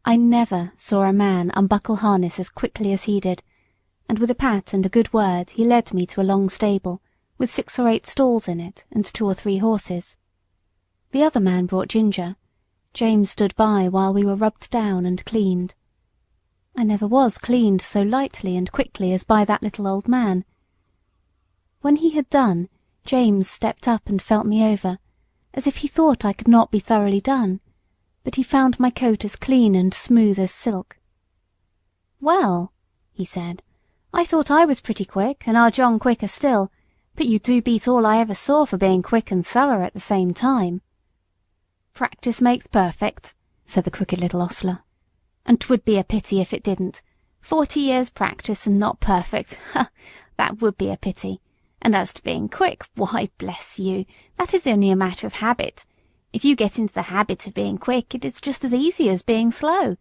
I never saw a man unbuckle harness as quickly as he did, and with a pat and a good word he led me to a long stable, with 6 or 8 stalls in it, and 2 or 3 horses. The other man brought ginger. James stood by while we were rubbed down and cleaned. I never was cleaned so lightly and quickly as by that little old man. When he had done, James stepped up and felt me over, as if he thought I could not be thoroughly done, but he found my coat as clean and smooth as silk. "Well," he said, "I thought I was pretty quick, and our John quicker still, but you do beat all I ever saw for being quick and thorough at the same time." "Practice makes perfect," said the crooked little ostler, "and 'twould be a pity if it didn't. 40 years' practice and not perfect, ha! That would be a pity. And as to being quick, why, bless you, that is only a matter of habit. If you get into the habit of being quick, it is just as easy as being slow.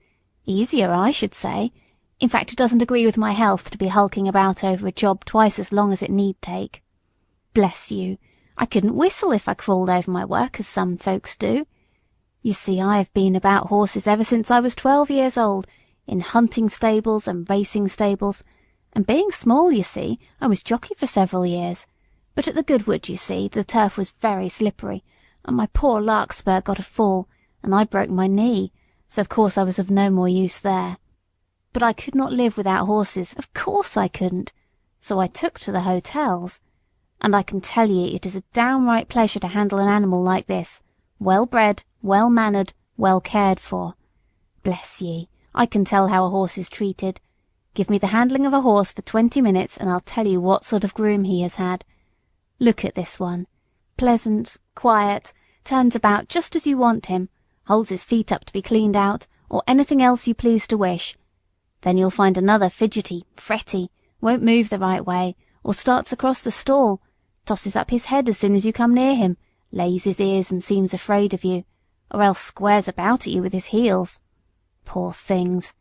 Easier, I should say. In fact, it doesn't agree with my health to be hulking about over a job twice as long as it need take. Bless you, I couldn't whistle if I crawled over my work as some folks do. You see, I have been about horses ever since I was 12 years old, in hunting stables and racing stables, and being small, you see, I was jockey for several years. But at the Goodwood, you see, the turf was very slippery, and my poor Larkspur got a fall, and I broke my knee, so of course I was of no more use there. But I could not live without horses, of course I couldn't, so I took to the hotels. And I can tell ye it is a downright pleasure to handle an animal like this, well-bred, well-mannered, well cared for. Bless ye, I can tell how a horse is treated. Give me the handling of a horse for 20 minutes, and I'll tell you what sort of groom he has had. Look at this one. Pleasant, quiet, turns about just as you want him, holds his feet up to be cleaned out, or anything else you please to wish. Then you'll find another fidgety, fretty, won't move the right way, or starts across the stall, tosses up his head as soon as you come near him, lays his ears and seems afraid of you, or else squares about at you with his heels. Poor things!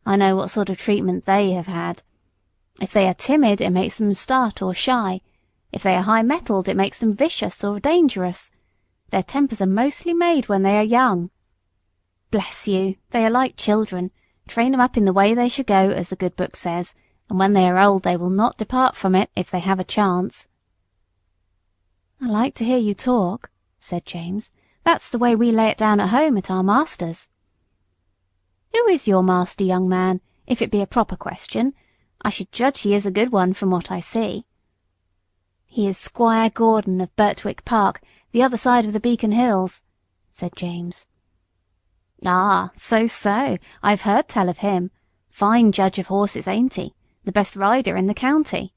I know what sort of treatment they have had. If they are timid, it makes them start or shy. If they are high-mettled, it makes them vicious or dangerous. Their tempers are mostly made when they are young. Bless you, they are like children. Train 'em up in the way they should go, as the good book says, and when they are old they will not depart from it if they have a chance." "I like to hear you talk," said James. "That's the way we lay it down at home at our master's." "Who is your master, young man, if it be a proper question? I should judge he is a good one from what I see." "He is Squire Gordon of Berthwick Park, the other side of the Beacon Hills," said James. "Ah, so, I've heard tell of him. Fine judge of horses, ain't he? The best rider in the county."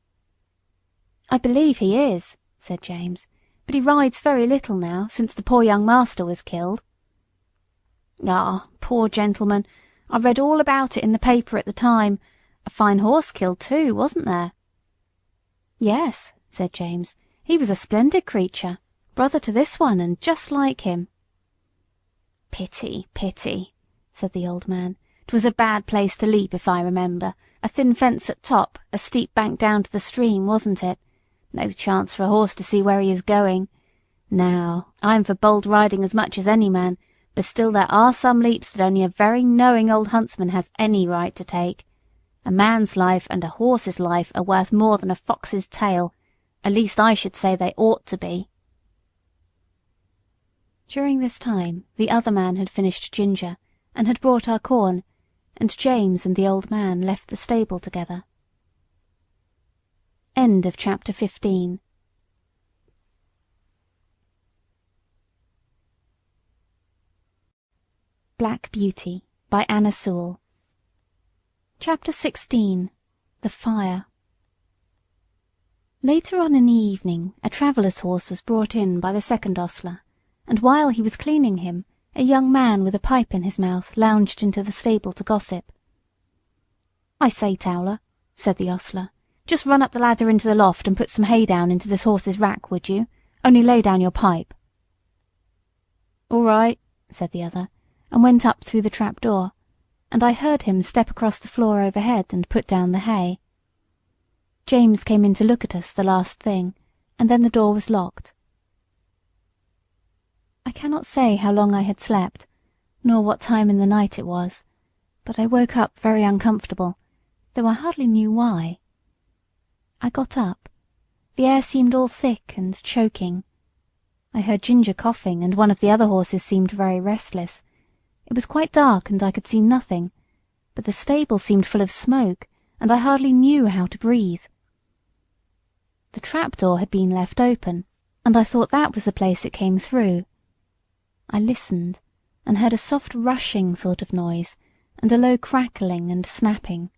"I believe he is," said James, "but he rides very little now, since the poor young master was killed." "Ah, poor gentleman. I read all about it in the paper at the time. A fine horse killed too, wasn't there?" "Yes," said James. "He was a splendid creature, brother to this one, and just like him." "Pity, pity," said the old man. "'Twas a bad place to leap, if I remember. A thin fence at top, a steep bank down to the stream, wasn't it? No chance for a horse to see where he is going. Now, I am for bold riding as much as any man, but still there are some leaps that only a very knowing old huntsman has any right to take. A man's life and a horse's life are worth more than a fox's tail. At least I should say they ought to be." During this time the other man had finished Ginger, and had brought our corn, and James and the old man left the stable together. End of chapter 15. Black Beauty by Anna Sewell. Chapter 16. The Fire. Later on in the evening a traveller's horse was brought in by the second ostler, and while he was cleaning him, a young man with a pipe in his mouth lounged into the stable to gossip. "I say, Towler," said the ostler, "just run up the ladder into the loft and put some hay down into this horse's rack, would you? Only lay down your pipe." "All right," said the other, and went up through the trap-door, and I heard him step across the floor overhead and put down the hay. James came in to look at us the last thing, and then the door was locked. I cannot say how long I had slept, nor what time in the night it was, but I woke up very uncomfortable, though I hardly knew why. I got up. The air seemed all thick and choking. I heard Ginger coughing, and one of the other horses seemed very restless. It was quite dark, and I could see nothing, but the stable seemed full of smoke, and I hardly knew how to breathe. The trap-door had been left open, and I thought that was the place it came through. I listened, and heard a soft rushing sort of noise, and a low crackling and snapping.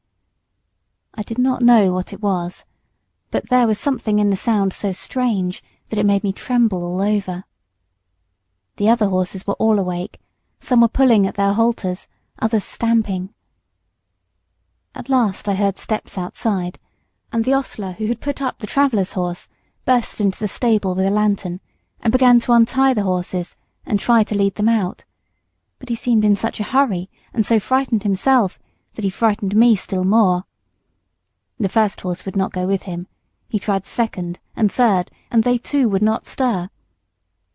I did not know what it was, but there was something in the sound so strange that it made me tremble all over. The other horses were all awake. Some were pulling at their halters, others stamping. At last I heard steps outside, and the ostler who had put up the traveller's horse burst into the stable with a lantern, and began to untie the horses and try to lead them out. But he seemed in such a hurry, and so frightened himself, that he frightened me still more. The first horse would not go with him. He tried the second and third, and they too would not stir.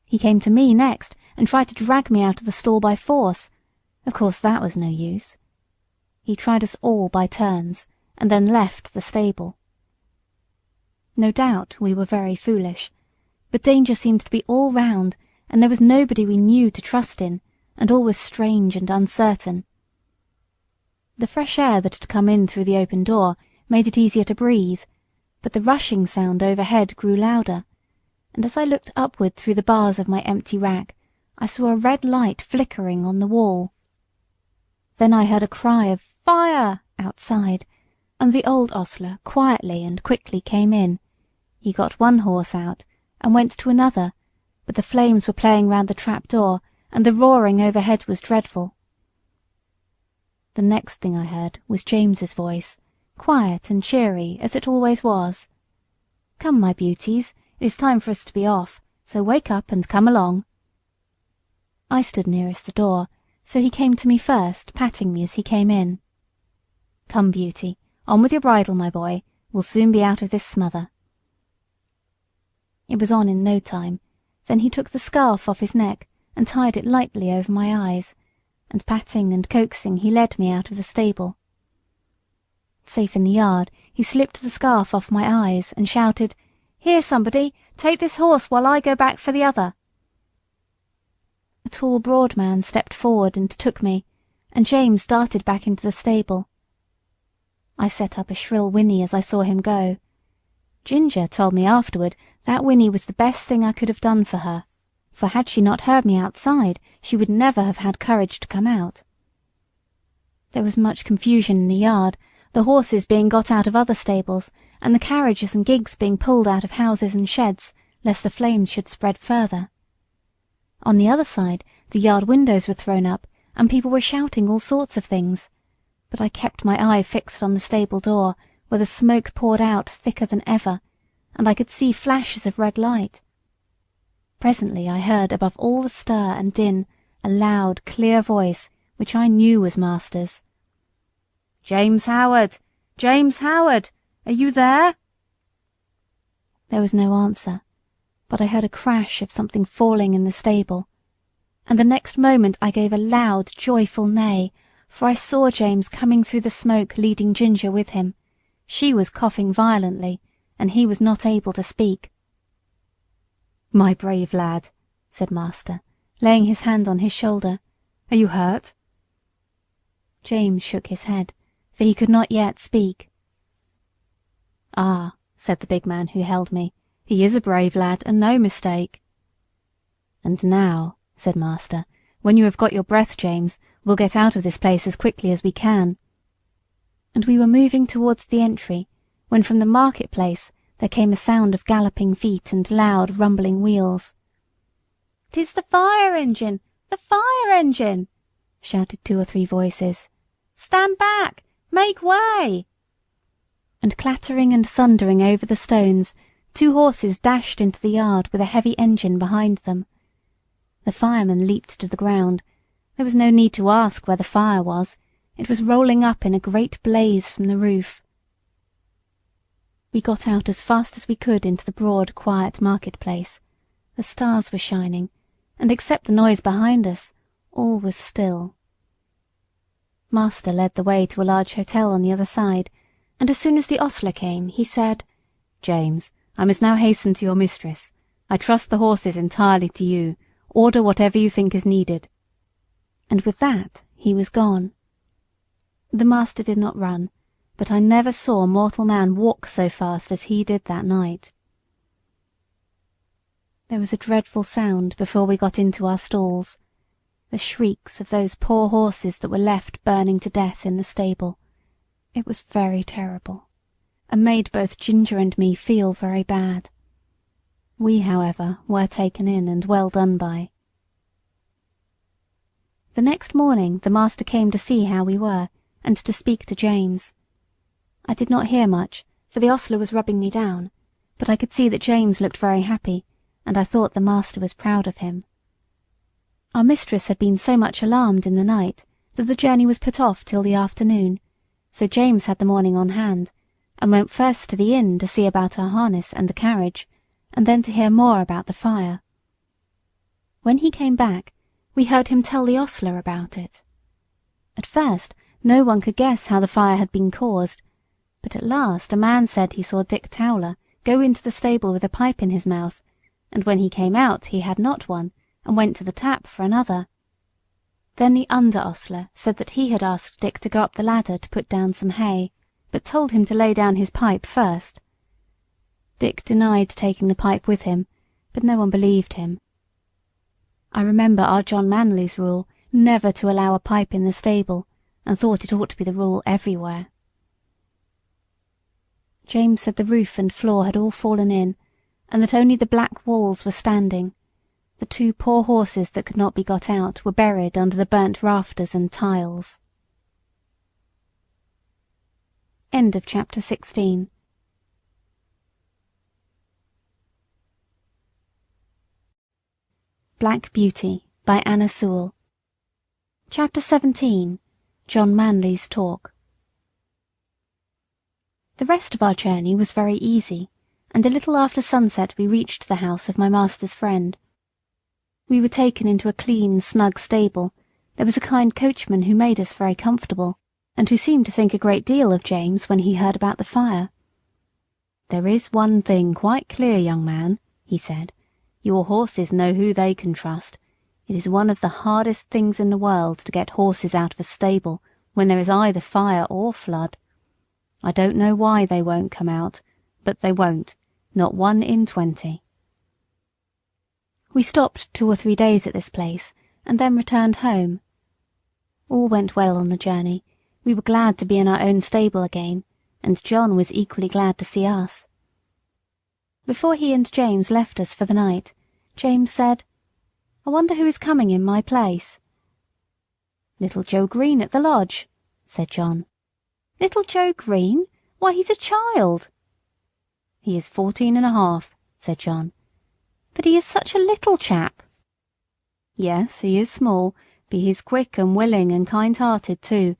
He came to me next, and tried to drag me out of the stall by force. Of course that was no use. He tried us all by turns, and then left the stable. No doubt we were very foolish, but danger seemed to be all round, and there was nobody we knew to trust in, and all was strange and uncertain. The fresh air that had come in through the open door made it easier to breathe, but the rushing sound overhead grew louder, and as I looked upward through the bars of my empty rack, I saw a red light flickering on the wall. Then I heard a cry of "Fire!" outside, and the old ostler quietly and quickly came in. He got one horse out, and went to another, but the flames were playing round the trap-door, and the roaring overhead was dreadful. The next thing I heard was James's voice, quiet and cheery as it always was. "Come, my beauties, it is time for us to be off, so wake up and come along." I stood nearest the door, so he came to me first, patting me as he came in. "Come, Beauty, on with your bridle, my boy. We'll soon be out of this smother." It was on in no time. Then he took the scarf off his neck and tied it lightly over my eyes, and patting and coaxing he led me out of the stable. Safe in the yard, he slipped the scarf off my eyes and shouted, "Here, somebody, take this horse while I go back for the other." A tall, broad man stepped forward and took me, and James darted back into the stable. I set up a shrill whinny as I saw him go. Ginger told me afterward that whinny was the best thing I could have done for her, for had she not heard me outside, she would never have had courage to come out. There was much confusion in the yard. the horses being got out of other stables, and the carriages and gigs being pulled out of houses and sheds, lest the flames should spread further. On the other side, the yard windows were thrown up, and people were shouting all sorts of things, but I kept my eye fixed on the stable door, where the smoke poured out thicker than ever, and I could see flashes of red light. Presently I heard above all the stir and din a loud, clear voice, which I knew was master's. "James Howard! James Howard! Are you there?" There was no answer, but I heard a crash of something falling in the stable, and the next moment I gave a loud, joyful neigh, for I saw James coming through the smoke leading Ginger with him. She was coughing violently, and he was not able to speak. "My brave lad," said master, laying his hand on his shoulder. "Are you hurt?" James shook his head, for he could not yet speak. "Ah," said the big man who held me, "he is a brave lad, and no mistake." "And now," said master, "when you have got your breath, James, we'll get out of this place as quickly as we can." And we were moving towards the entry, when from the market-place there came a sound of galloping feet and loud rumbling wheels. "'Tis the fire engine! The fire engine!" shouted 2 or 3 voices. "Stand back! Make way!" And clattering and thundering over the stones, 2 horses dashed into the yard with a heavy engine behind them. The firemen leaped to the ground. There was no need to ask where the fire was. It was rolling up in a great blaze from the roof. We got out as fast as we could into the broad, quiet market-place. The stars were shining, and except the noise behind us, all was still. Master led the way to a large hotel on the other side, and as soon as the ostler came, he said, "James, I must now hasten to your mistress. I trust the horses entirely to you. Order whatever you think is needed." And with that he was gone. The master did not run, but I never saw mortal man walk so fast as he did that night. There was a dreadful sound before we got into our stalls, the shrieks of those poor horses that were left burning to death in the stable. It was very terrible, and made both Ginger and me feel very bad. We, however, were taken in and well done by. The next morning the master came to see how we were, and to speak to James. I did not hear much, for the ostler was rubbing me down, but I could see that James looked very happy, and I thought the master was proud of him. Our mistress had been so much alarmed in the night that the journey was put off till the afternoon, so James had the morning on hand, and went first to the inn to see about our harness and the carriage, and then to hear more about the fire. When he came back, we heard him tell the ostler about it. At first no one could guess how the fire had been caused, but at last a man said he saw Dick Towler go into the stable with a pipe in his mouth, and when he came out he had not one, and went to the tap for another. Then the under ostler said that he had asked Dick to go up the ladder to put down some hay, but told him to lay down his pipe first. Dick denied taking the pipe with him, but no one believed him. I remember our John Manley's rule never to allow a pipe in the stable, and thought it ought to be the rule everywhere. James said the roof and floor had all fallen in, and that only the black walls were standing. The 2 poor horses that could not be got out were buried under the burnt rafters and tiles. End of chapter 16. Black Beauty by Anna Sewell. Chapter 17. John Manley's Talk. The rest of our journey was very easy, and a little after sunset we reached the house of my master's friend. We were taken into a clean, snug stable. There was a kind coachman who made us very comfortable, and who seemed to think a great deal of James when he heard about the fire. "There is one thing quite clear, young man," he said. "Your horses know who they can trust. It is one of the hardest things in the world to get horses out of a stable when there is either fire or flood. I don't know why they won't come out, but they won't, not 1 in 20. We stopped 2 or 3 days at this place, and then returned home. All went well on the journey. We were glad to be in our own stable again, and John was equally glad to see us. Before he and James left us for the night, James said, "I wonder who is coming in my place." "Little Joe Green at the lodge," said John. "Little Joe Green? Why, he's a child." "He is 14 and a half, said John. "But he is such a little chap." "Yes, he is small, but he is quick and willing and kind-hearted too,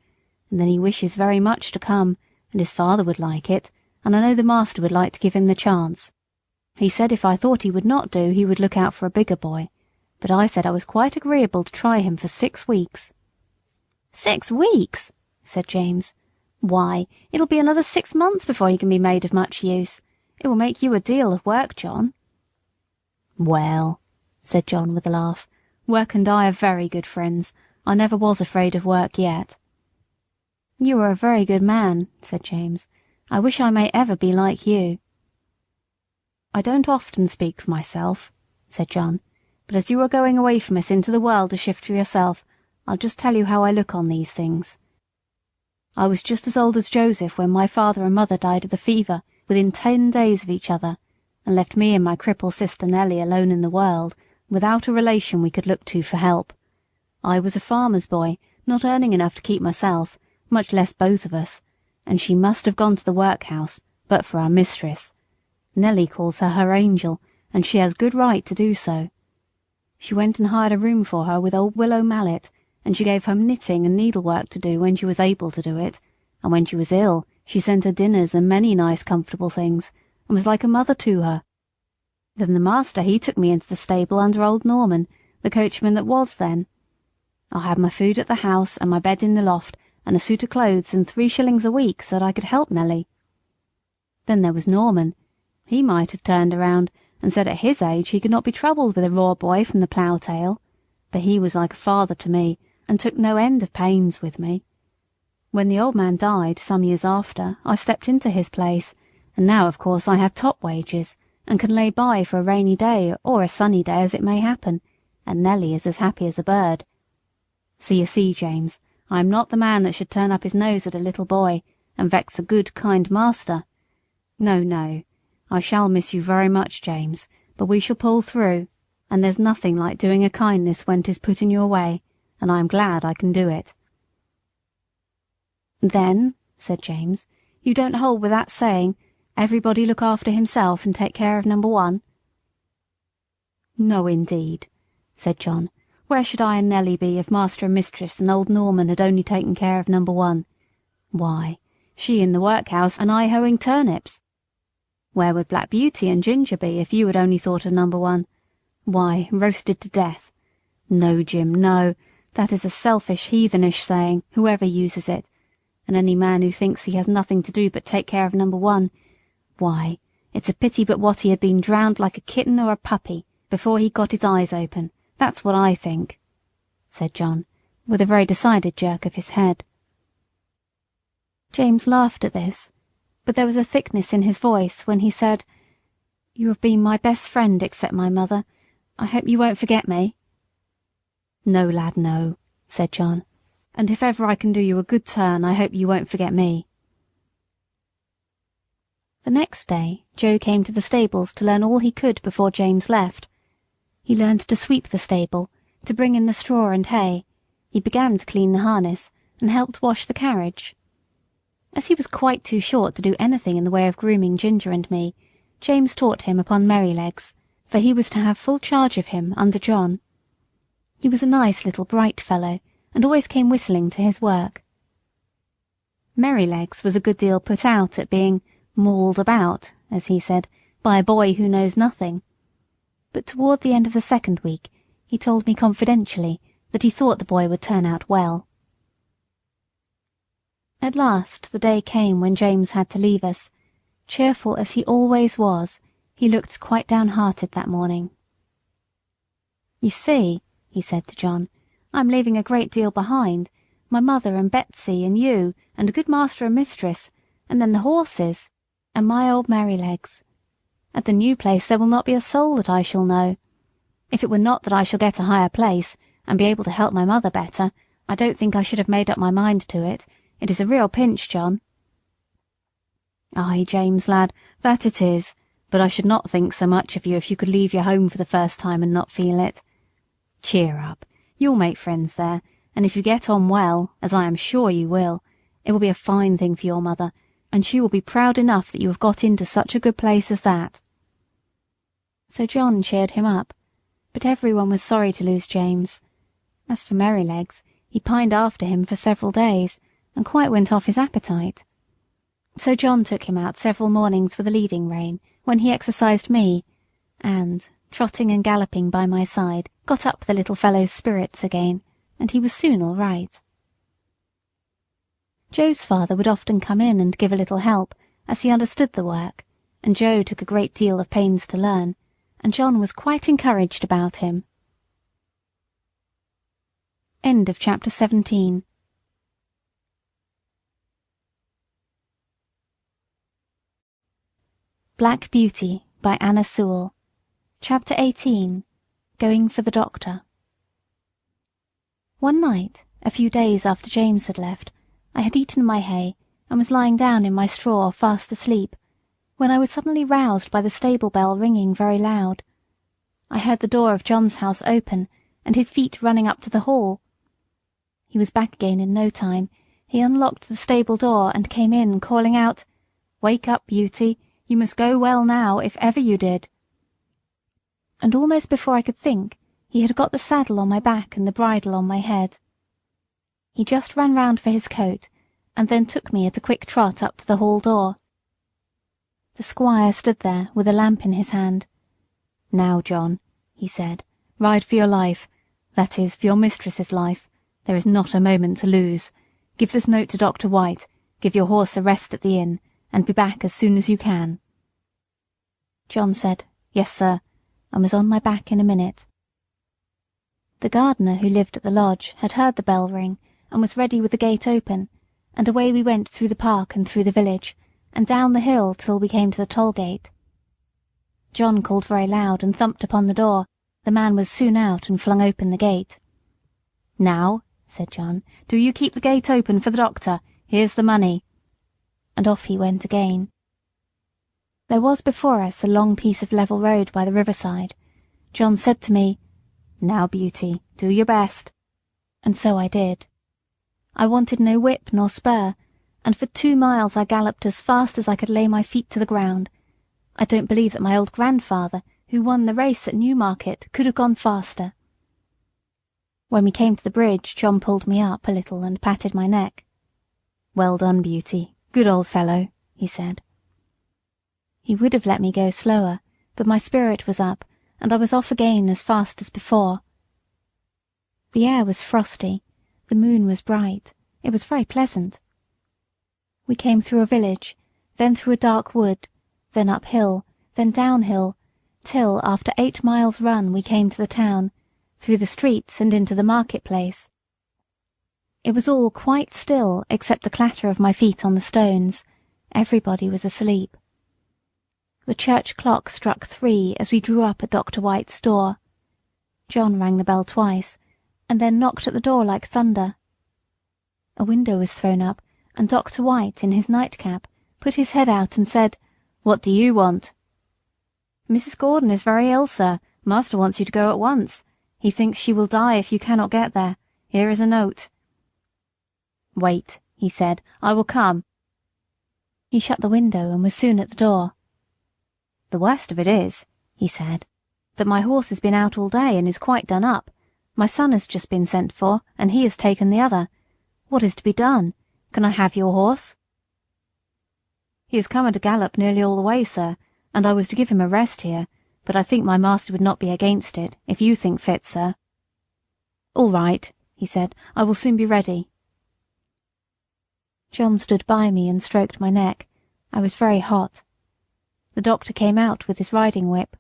and then he wishes very much to come, and his father would like it, and I know the master would like to give him the chance. He said if I thought he would not do, he would look out for a bigger boy, but I said I was quite agreeable to try him for 6 weeks. "6 weeks?" said James. "Why, it'll be another 6 months before he can be made of much use. It will make you a deal of work, John." "Well," said John with a laugh, "work and I are very good friends. I never was afraid of work yet." "You are a very good man," said James. "I wish I may ever be like you." "I don't often speak for myself," said John, "but as you are going away from us into the world to shift for yourself, I'll just tell you how I look on these things. I was just as old as Joseph when my father and mother died of the fever within 10 days of each other, and left me and my crippled sister Nellie alone in the world, without a relation we could look to for help. I was a farmer's boy, not earning enough to keep myself, much less both of us, and she must have gone to the workhouse, but for our mistress. Nellie calls her angel, and she has good right to do so. She went and hired a room for her with old Willow Mallet, and she gave her knitting and needlework to do when she was able to do it, and when she was ill she sent her dinners and many nice comfortable things, and was like a mother to her. Then the master he took me into the stable under old Norman, the coachman that was then. I had my food at the house and my bed in the loft, and a suit of clothes and 3 shillings a week so that I could help Nellie. Then there was Norman. He might have turned around and said at his age he could not be troubled with a raw boy from the plough-tail, but he was like a father to me, and took no end of pains with me. When the old man died, some years after, I stepped into his place, and now of course I have top wages, and can lay by for a rainy day or a sunny day as it may happen, and Nellie is as happy as a bird. So you see, James, I am not the man that should turn up his nose at a little boy, and vex a good, kind master. No, no, I shall miss you very much, James, but we shall pull through, and there's nothing like doing a kindness when 'tis put in your way, and I am glad I can do it." "Then," said James, "you don't hold with that saying, 'Everybody look after himself and take care of number one'?" "No, indeed," said John. "Where should I and Nellie be if master and mistress and old Norman had only taken care of number one? Why, she in the workhouse and I hoeing turnips. Where would Black Beauty and Ginger be if you had only thought of number one? Why, roasted to death. No, Jim, no, that is a selfish, heathenish saying, whoever uses it, and any man who thinks he has nothing to do but take care of number one, why, it's a pity but what he had been drowned like a kitten or a puppy before he got his eyes open. That's what I think," said John, with a very decided jerk of his head. James laughed at this, but there was a thickness in his voice when he said, "You have been my best friend except my mother. I hope you won't forget me." "No, lad, no," said John, "and if ever I can do you a good turn, I hope you won't forget me." The next day Joe came to the stables to learn all he could before James left. He learned to sweep the stable, to bring in the straw and hay. He began to clean the harness, and helped wash the carriage. As he was quite too short to do anything in the way of grooming Ginger and me, James taught him upon Merrylegs, for he was to have full charge of him under John. He was a nice little bright fellow, and always came whistling to his work. Merrylegs was a good deal put out at being mauled about, as he said, by a boy who knows nothing. But toward the end of the second week he told me confidentially that he thought the boy would turn out well. At last the day came when James had to leave us. Cheerful as he always was, he looked quite downhearted that morning. "You see," he said to John, "I'm leaving a great deal behind. My mother and Betsy and you and a good master and mistress, and then the horses, and my old Merrylegs. At the new place there will not be a soul that I shall know. If it were not that I shall get a higher place, and be able to help my mother better, I don't think I should have made up my mind to it, It is a real pinch, John." "Aye, James, lad, that it is, but I should not think so much of you if you could leave your home for the first time and not feel it. Cheer up, you'll make friends there, and if you get on well, as I am sure you will, it will be a fine thing for your mother, and she will be proud enough that you have got into such a good place as that." So John cheered him up, but everyone was sorry to lose James. As for Merrylegs, he pined after him for several days, and quite went off his appetite. So John took him out several mornings with a leading rein, when he exercised me, and, trotting and galloping by my side, got up the little fellow's spirits again, and he was soon all right. Joe's father would often come in and give a little help, as he understood the work, and Joe took a great deal of pains to learn, and John was quite encouraged about him. End of chapter 17. Black Beauty by Anna Sewell. Chapter 18. Going for the Doctor. One night, a few days after James had left, I had eaten my hay and was lying down in my straw fast asleep, when I was suddenly roused by the stable bell ringing very loud. I heard the door of John's house open, and his feet running up to the hall. He was back again in no time. He unlocked the stable door and came in, calling out, "Wake up, Beauty, you must go well now, if ever you did." And almost before I could think, he had got the saddle on my back and the bridle on my head. He just ran round for his coat, and then took me at a quick trot up to the hall door. The Squire stood there with a lamp in his hand. "Now, John," he said, "ride for your life, that is, for your mistress's life. There is not a moment to lose. Give this note to Dr. White, give your horse a rest at the inn, and be back as soon as you can." John said, "Yes, sir," and was on my back in a minute. The gardener who lived at the lodge had heard the bell ring, and was ready with the gate open, and away we went through the park and through the village, and down the hill till we came to the toll gate. John called very loud and thumped upon the door. The man was soon out and flung open the gate. "Now," said John, "do you keep the gate open for the doctor. Here's the money." And off he went again. There was before us a long piece of level road by the riverside. John said to me, "Now, Beauty, do your best." And so I did. I wanted no whip nor spur, and for 2 miles I galloped as fast as I could lay my feet to the ground. I don't believe that my old grandfather, who won the race at Newmarket, could have gone faster. When we came to the bridge, John pulled me up a little and patted my neck. "Well done, Beauty. Good old fellow," he said. He would have let me go slower, but my spirit was up, and I was off again as fast as before. The air was frosty, the moon was bright, it was very pleasant. We came through a village, then through a dark wood, then uphill, then downhill, till after 8 miles' run we came to the town, through the streets and into the market-place. It was all quite still except the clatter of my feet on the stones. Everybody was asleep. The church clock struck 3 as we drew up at Dr. White's door. John rang the bell twice, and then knocked at the door like thunder. A window was thrown up, and Dr. White, in his nightcap, put his head out and said, "What do you want?" "Mrs. Gordon is very ill, sir. Master wants you to go at once. He thinks she will die if you cannot get there. Here is a note." "Wait," he said, "I will come." He shut the window and was soon at the door. "The worst of it is," he said, "that my horse has been out all day and is quite done up. My son has just been sent for, and he has taken the other. What is to be done? Can I have your horse?" "He has come at a gallop nearly all the way, sir, and I was to give him a rest here, but I think my master would not be against it, if you think fit, sir." "All right," he said, "I will soon be ready." John stood by me and stroked my neck. I was very hot. The doctor came out with his riding whip.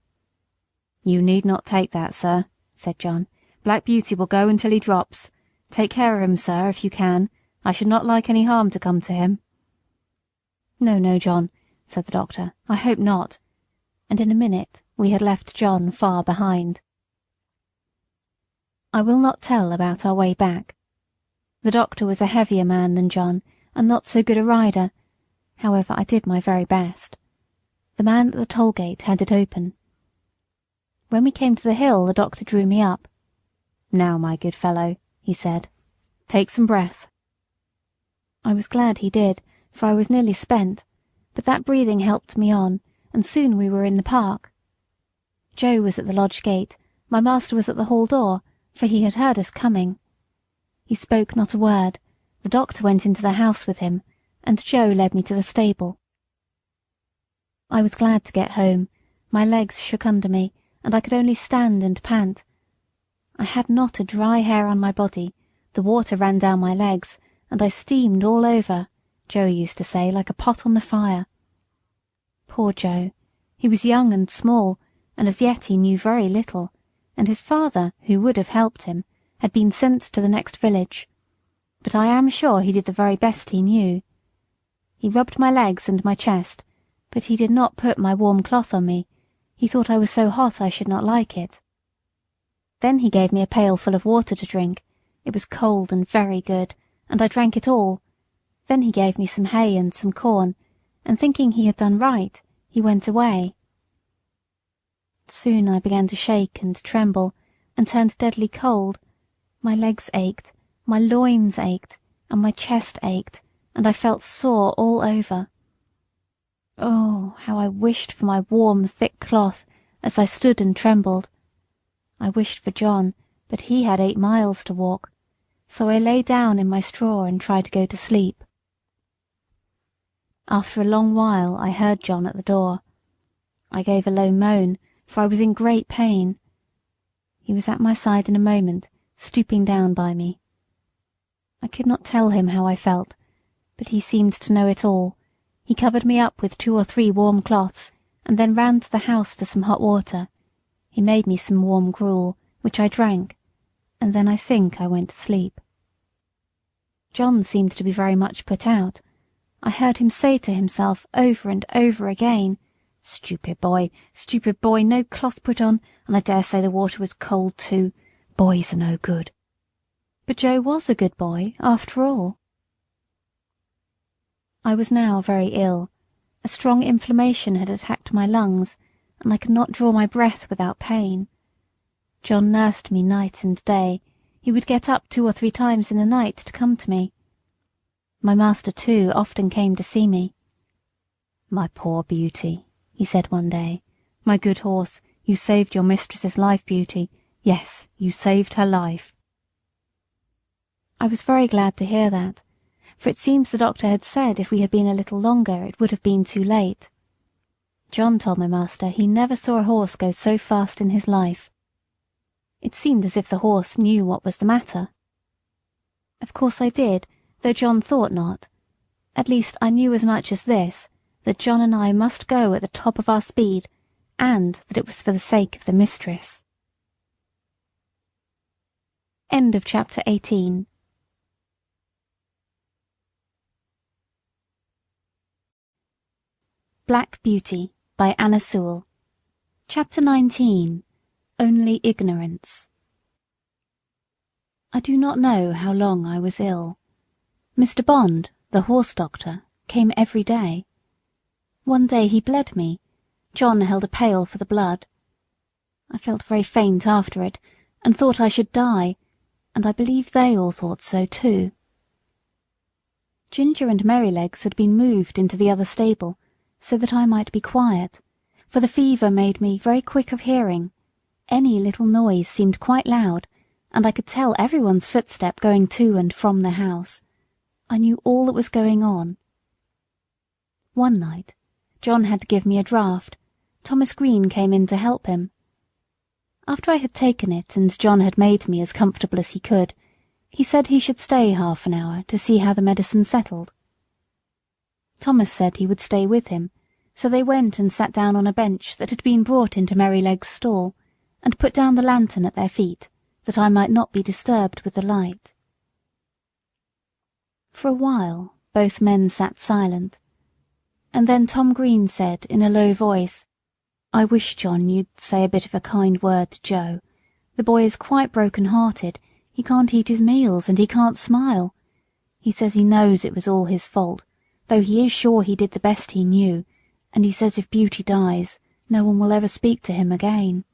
"You need not take that, sir," said John. "Black Beauty will go until he drops. Take care of him, sir, if you can. I should not like any harm to come to him." "No, no, John," said the doctor, "I hope not." And in a minute we had left John far behind. I will not tell about our way back. The doctor was a heavier man than John, and not so good a rider. However, I did my very best. The man at the toll gate had it open. When we came to the hill, the doctor drew me up. "Now, my good fellow," he said, "take some breath." I was glad he did, for I was nearly spent, but that breathing helped me on, and soon we were in the park. Joe was at the lodge gate, my master was at the hall door, for he had heard us coming. He spoke not a word, the doctor went into the house with him, and Joe led me to the stable. I was glad to get home, my legs shook under me, and I could only stand and pant. I had not a dry hair on my body, the water ran down my legs, and I steamed all over, Joe used to say, like a pot on the fire. Poor Joe, he was young and small, and as yet he knew very little, and his father, who would have helped him, had been sent to the next village. But I am sure he did the very best he knew. He rubbed my legs and my chest, but he did not put my warm cloth on me. He thought I was so hot I should not like it. Then he gave me a pail full of water to drink. It was cold and very good, and I drank it all. Then he gave me some hay and some corn, and thinking he had done right, he went away. Soon I began to shake and tremble, and turned deadly cold. My legs ached, my loins ached, and my chest ached, and I felt sore all over. Oh, how I wished for my warm, thick cloth, as I stood and trembled. I wished for John, but he had 8 miles to walk, so I lay down in my straw and tried to go to sleep. After a long while I heard John at the door. I gave a low moan, for I was in great pain. He was at my side in a moment, stooping down by me. I could not tell him how I felt, but he seemed to know it all. He covered me up with 2 or 3 warm cloths, and then ran to the house for some hot water. He made me some warm gruel, which I drank, and then I think I went to sleep. John seemed to be very much put out. I heard him say to himself over and over again, stupid boy, no cloth put on, and I dare say the water was cold too. Boys are no good." But Joe was a good boy, after all. I was now very ill. A strong inflammation had attacked my lungs, and I could not draw my breath without pain. John nursed me night and day. He would get up 2 or 3 times in the night to come to me. My master, too, often came to see me. "My poor Beauty," he said one day. "My good horse, you saved your mistress's life, Beauty. Yes, you saved her life." I was very glad to hear that, for it seems the doctor had said if we had been a little longer it would have been too late. John told my master he never saw a horse go so fast in his life. It seemed as if the horse knew what was the matter. Of course I did, though John thought not. At least I knew as much as this, that John and I must go at the top of our speed, and that it was for the sake of the mistress. End of chapter 18. Black Beauty by Anna Sewell. Chapter 19. Only Ignorance. I do not know how long I was ill. Mr. Bond, the horse doctor, came every day. One day he bled me. John held a pail for the blood. I felt very faint after it, and thought I should die, and I believe they all thought so too. Ginger and Merrylegs had been moved into the other stable, so that I might be quiet, for the fever made me very quick of hearing. Any little noise seemed quite loud, and I could tell everyone's footstep going to and from the house. I knew all that was going on. One night, John had to give me a draught. Thomas Green came in to help him. After I had taken it and John had made me as comfortable as he could, he said he should stay half an hour to see how the medicine settled. Thomas said he would stay with him, so they went and sat down on a bench that had been brought into Merryleg's stall, and put down the lantern at their feet, that I might not be disturbed with the light. For a while both men sat silent, and then Tom Green said in a low voice, "I wish, John, you'd say a bit of a kind word to Joe. The boy is quite broken-hearted. He can't eat his meals, and he can't smile. He says he knows it was all his fault, though he is sure he did the best he knew, and he says if Beauty dies, no one will ever speak to him again.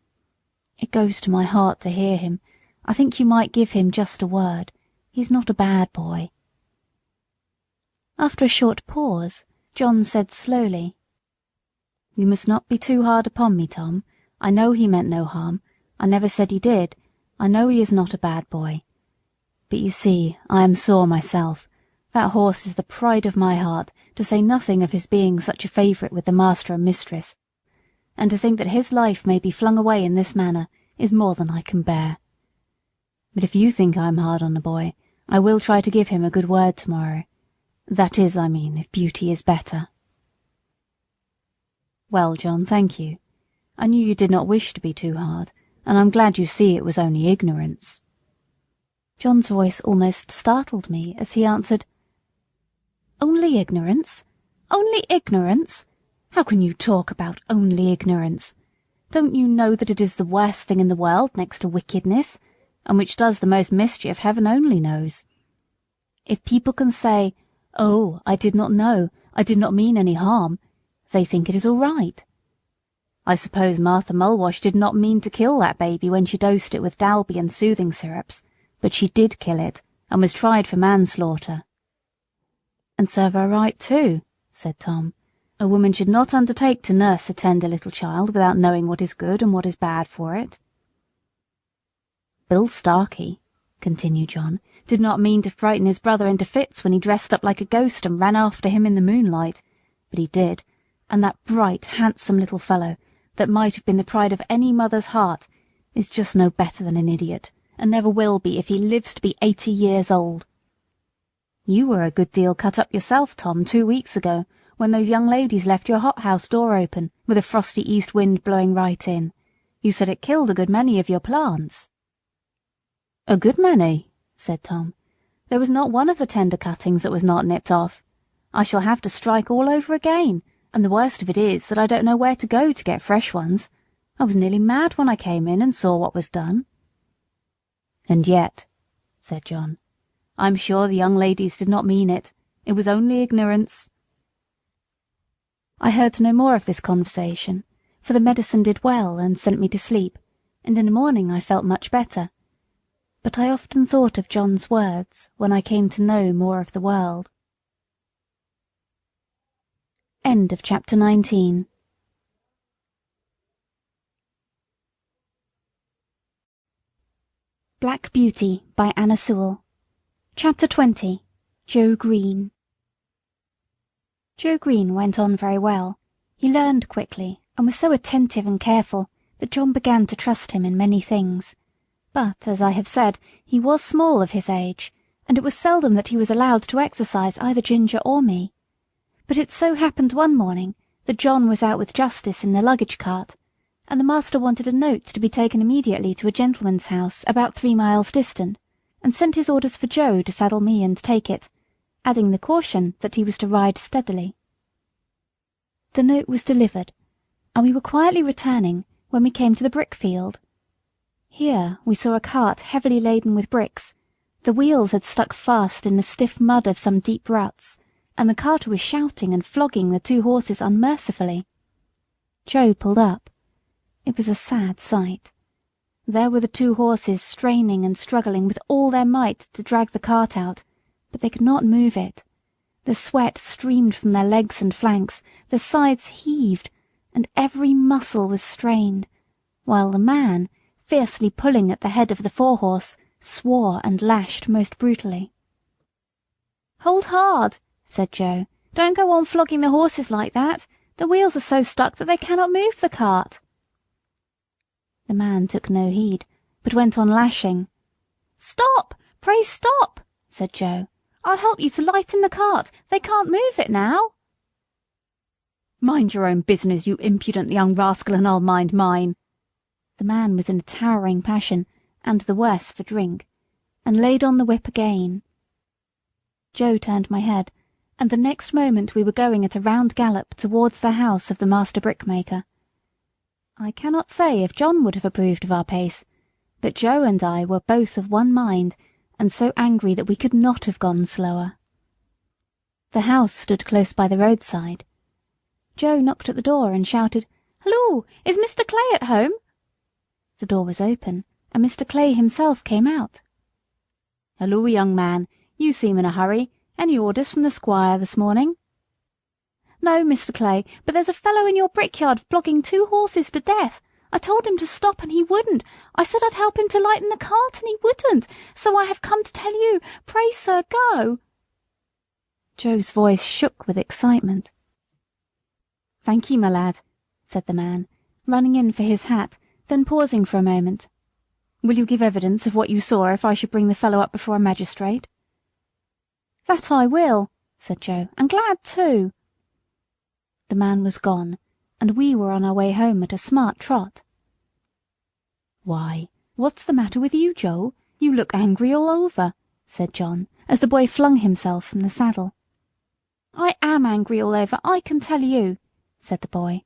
It goes to my heart to hear him. I think you might give him just a word. He's not a bad boy." After a short pause, John said slowly, "You must not be too hard upon me, Tom. I know he meant no harm. I never said he did. I know he is not a bad boy. But you see, I am sore myself. That horse is the pride of my heart, to say nothing of his being such a favourite with the master and mistress. And to think that his life may be flung away in this manner is more than I can bear. But if you think I am hard on the boy, I will try to give him a good word tomorrow. That is, I mean, if Beauty is better." "Well, John, thank you. I knew you did not wish to be too hard, and I'm glad you see it was only ignorance." John's voice almost startled me as he answered, "Only ignorance? Only ignorance? How can you talk about only ignorance? Don't you know that it is the worst thing in the world next to wickedness, and which does the most mischief heaven only knows? If people can say, 'Oh, I did not know, I did not mean any harm,' they think it is all right. I suppose Martha Mulwash did not mean to kill that baby when she dosed it with Dalby and soothing syrups, but she did kill it, and was tried for manslaughter." "And serve her right too," said Tom. "A woman should not undertake to nurse a tender little child without knowing what is good and what is bad for it." "Bill Starkey," continued John, "did not mean to frighten his brother into fits when he dressed up like a ghost and ran after him in the moonlight, but he did, and that bright, handsome little fellow, that might have been the pride of any mother's heart, is just no better than an idiot, and never will be if he lives to be 80 years old. You were a good deal cut up yourself, Tom, 2 weeks ago, when those young ladies left your hothouse door open, with a frosty east wind blowing right in. You said it killed a good many of your plants." "A good many," said Tom. "There was not one of the tender cuttings that was not nipped off. I shall have to strike all over again, and the worst of it is that I don't know where to go to get fresh ones. I was nearly mad when I came in and saw what was done." "And yet," said John, "I'm sure the young ladies did not mean it. It was only ignorance." I heard no more of this conversation, for the medicine did well and sent me to sleep, and in the morning I felt much better. But I often thought of John's words when I came to know more of the world. End of chapter 19. Black Beauty by Anna Sewell. Chapter 20. Joe Green. Joe Green went on very well. He learned quickly, and was so attentive and careful that John began to trust him in many things. But, as I have said, he was small of his age, and it was seldom that he was allowed to exercise either Ginger or me. But it so happened one morning that John was out with Justice in the luggage cart, and the master wanted a note to be taken immediately to a gentleman's house about 3 miles distant, and sent his orders for Joe to saddle me and take it, adding the caution that he was to ride steadily. The note was delivered, and we were quietly returning when we came to the brick field. Here we saw a cart heavily laden with bricks. The wheels had stuck fast in the stiff mud of some deep ruts, and the carter was shouting and flogging the 2 horses unmercifully. Joe pulled up. It was a sad sight. There were the 2 horses straining and struggling with all their might to drag the cart out, but they could not move it. The sweat streamed from their legs and flanks, their sides heaved, and every muscle was strained, while the man, fiercely pulling at the head of the 4-horse, swore and lashed most brutally. "Hold hard," said Joe. "Don't go on flogging the horses like that. The wheels are so stuck that they cannot move the cart." The man took no heed, but went on lashing. "Stop! Pray stop!" said Joe. "I'll help you to lighten the cart. They can't move it now." "Mind your own business, you impudent young rascal, and I'll mind mine." The man was in a towering passion, and the worse for drink, and laid on the whip again. Joe turned my head, and the next moment we were going at a round gallop towards the house of the master brickmaker. I cannot say if John would have approved of our pace, but Joe and I were both of one mind, and so angry that we could not have gone slower. The house stood close by the roadside. Joe knocked at the door and shouted, "Hello, is Mr. Clay at home?" The door was open, and Mr. Clay himself came out. "Hello, young man, you seem in a hurry. Any orders from the Squire this morning?" "No, Mr. Clay, but there's a fellow in your brickyard flogging 2 horses to death. I told him to stop and he wouldn't. I said I'd help him to lighten the cart and he wouldn't. So I have come to tell you. Pray, sir, go." Joe's voice shook with excitement. "Thank you, my lad," said the man, running in for his hat, then pausing for a moment. "Will you give evidence of what you saw if I should bring the fellow up before a magistrate?" "That I will," said Joe, "and glad too." The man was gone, and we were on our way home at a smart trot. "Why, what's the matter with you, Joe? You look angry all over," said John, as the boy flung himself from the saddle. "I am angry all over, I can tell you," said the boy,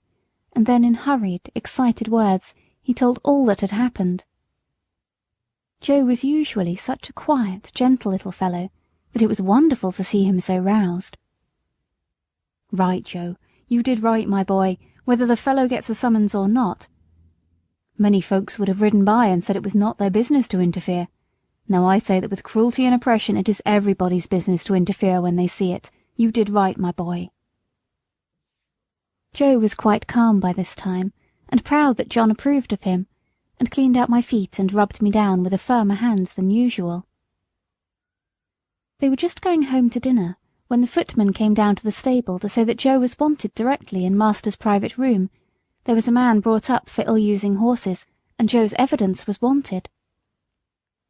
and then in hurried, excited words he told all that had happened. Joe was usually such a quiet, gentle little fellow that it was wonderful to see him so roused. "Right, Joe, you did right, my boy, whether the fellow gets a summons or not. Many folks would have ridden by and said it was not their business to interfere. Now I say that with cruelty and oppression it is everybody's business to interfere when they see it. You did right, my boy." Joe was quite calm by this time, and proud that John approved of him, and cleaned out my feet and rubbed me down with a firmer hand than usual. They were just going home to dinner when the footman came down to the stable to say that Joe was wanted directly in master's private room. There was a man brought up for ill-using horses, and Joe's evidence was wanted.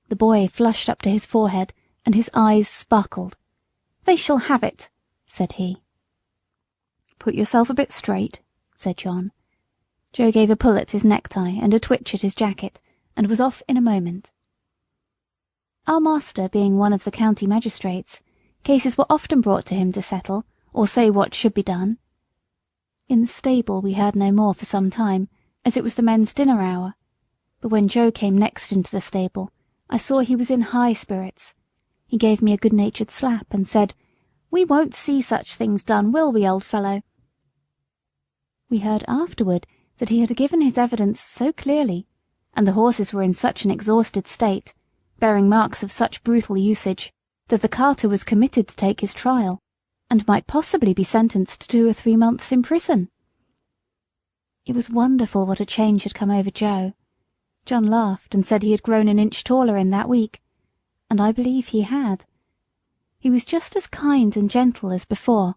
The boy flushed up to his forehead, and his eyes sparkled. "They shall have it," said he. "Put yourself a bit straight," said John. Joe gave a pull at his necktie and a twitch at his jacket, and was off in a moment. Our master being one of the county magistrates, cases were often brought to him to settle, or say what should be done. In the stable we heard no more for some time, as it was the men's dinner hour, but when Joe came next into the stable, I saw he was in high spirits. He gave me a good-natured slap, and said, "We won't see such things done, will we, old fellow?" We heard afterward that he had given his evidence so clearly, and the horses were in such an exhausted state, bearing marks of such brutal usage, that the carter was committed to take his trial, and might possibly be sentenced to 2 or 3 months in prison. It was wonderful what a change had come over Joe. John laughed and said he had grown an inch taller in that week, and I believe he had. He was just as kind and gentle as before,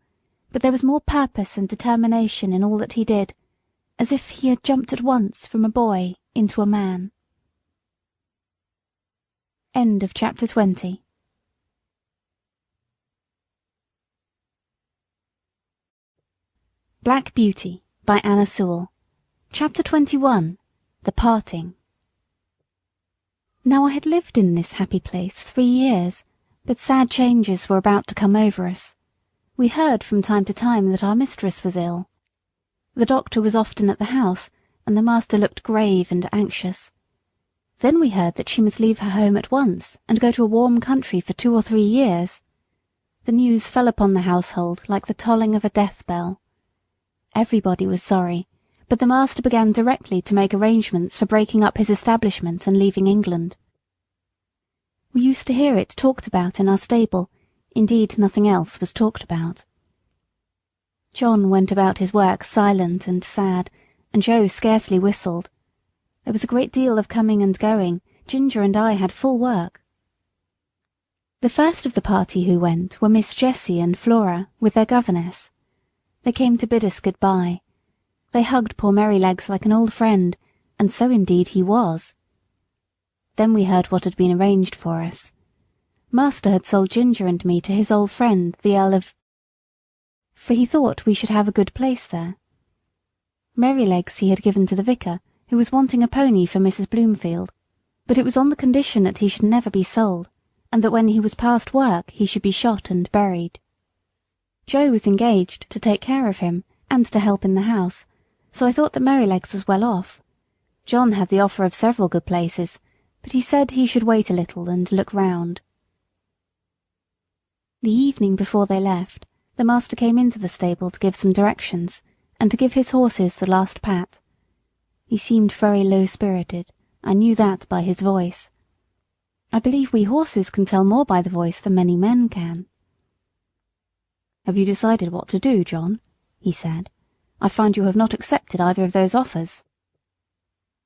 but there was more purpose and determination in all that he did, as if he had jumped at once from a boy into a man. End of chapter 20. Black Beauty by Anna Sewell. Chapter 21. The Parting. Now I had lived in this happy place 3 years, but sad changes were about to come over us. We heard from time to time that our mistress was ill. The doctor was often at the house, and the master looked grave and anxious. Then we heard that she must leave her home at once and go to a warm country for 2 or 3 years. The news fell upon the household like the tolling of a death bell. Everybody was sorry, but the master began directly to make arrangements for breaking up his establishment and leaving England. We used to hear it talked about in our stable, indeed nothing else was talked about. John went about his work silent and sad, and Joe scarcely whistled. There was a great deal of coming and going. Ginger and I had full work. The first of the party who went were Miss Jessie and Flora, with their governess. They came to bid us good-bye. They hugged poor Merrylegs like an old friend, and so indeed he was. Then we heard what had been arranged for us. Master had sold Ginger and me to his old friend, the Earl of... for he thought we should have a good place there. Merrylegs he had given to the vicar, who was wanting a pony for Mrs. Bloomfield, but it was on the condition that he should never be sold, and that when he was past work he should be shot and buried. Joe was engaged to take care of him, and to help in the house, so I thought that Merrylegs was well off. John had the offer of several good places, but he said he should wait a little and look round. The evening before they left, the master came into the stable to give some directions, and to give his horses the last pat. He seemed very low-spirited. I knew that by his voice. I believe we horses can tell more by the voice than many men can. "Have you decided what to do, John?" he said. "I find you have not accepted either of those offers."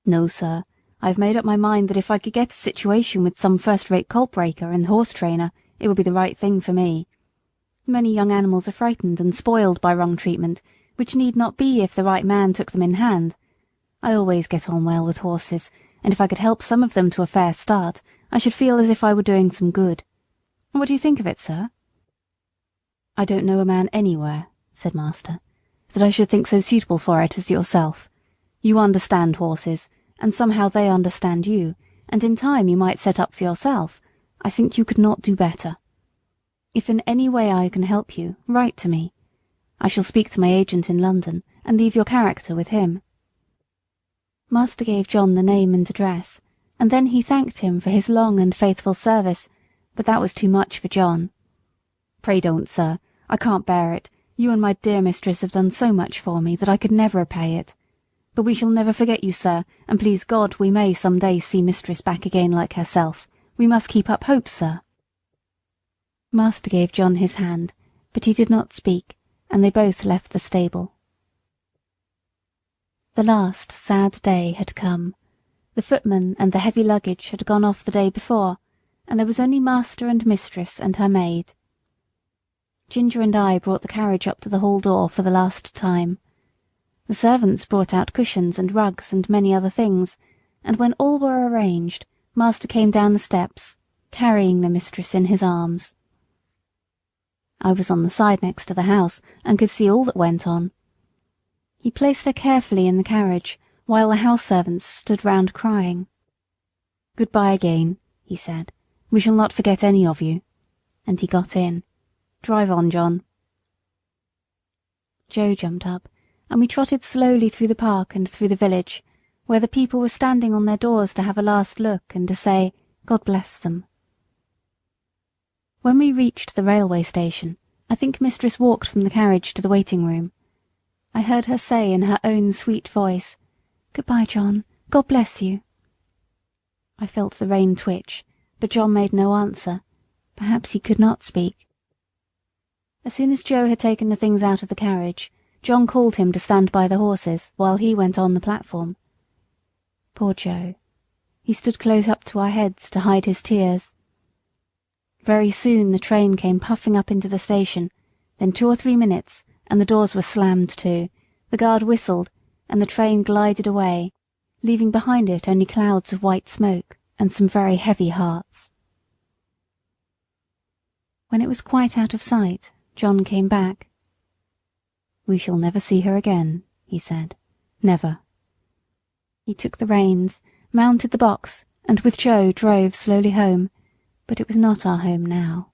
"No, sir. I have made up my mind that if I could get a situation with some first-rate colt-breaker and horse-trainer, it would be the right thing for me. Many young animals are frightened and spoiled by wrong treatment, which need not be if the right man took them in hand. I always get on well with horses, and if I could help some of them to a fair start, I should feel as if I were doing some good. What do you think of it, sir?" "I don't know a man anywhere," said master, "that I should think so suitable for it as yourself. You understand horses, and somehow they understand you, and in time you might set up for yourself. I think you could not do better. If in any way I can help you, write to me. I shall speak to my agent in London, and leave your character with him." Master gave John the name and address, and then he thanked him for his long and faithful service, but that was too much for John. "Pray don't, sir. I can't bear it. You and my dear mistress have done so much for me that I could never repay it. But we shall never forget you, sir, and please God we may some day see mistress back again like herself. We must keep up hope, sir." Master gave John his hand, but he did not speak, and they both left the stable. The last sad day had come. The footman and the heavy luggage had gone off the day before, and there was only master and mistress and her maid. Ginger and I brought the carriage up to the hall door for the last time. The servants brought out cushions and rugs and many other things, and when all were arranged, master came down the steps, carrying the mistress in his arms. I was on the side next to the house, and could see all that went on. He placed her carefully in the carriage, while the house servants stood round crying. "Good-bye again," he said. "We shall not forget any of you." And he got in. "Drive on, John." Joe jumped up, and we trotted slowly through the park and through the village, where the people were standing on their doors to have a last look and to say, "God bless them." When we reached the railway station, I think mistress walked from the carriage to the waiting room. I heard her say in her own sweet voice, "Good-bye, John. God bless you." I felt the rein twitch, but John made no answer. Perhaps he could not speak. As soon as Joe had taken the things out of the carriage, John called him to stand by the horses while he went on the platform. Poor Joe. He stood close up to our heads to hide his tears. Very soon the train came puffing up into the station, then 2 or 3 minutes, and the doors were slammed to, the guard whistled, and the train glided away, leaving behind it only clouds of white smoke and some very heavy hearts. When it was quite out of sight, John came back. "We shall never see her again," he said. "Never." He took the reins, mounted the box, and with Joe drove slowly home, but it was not our home now.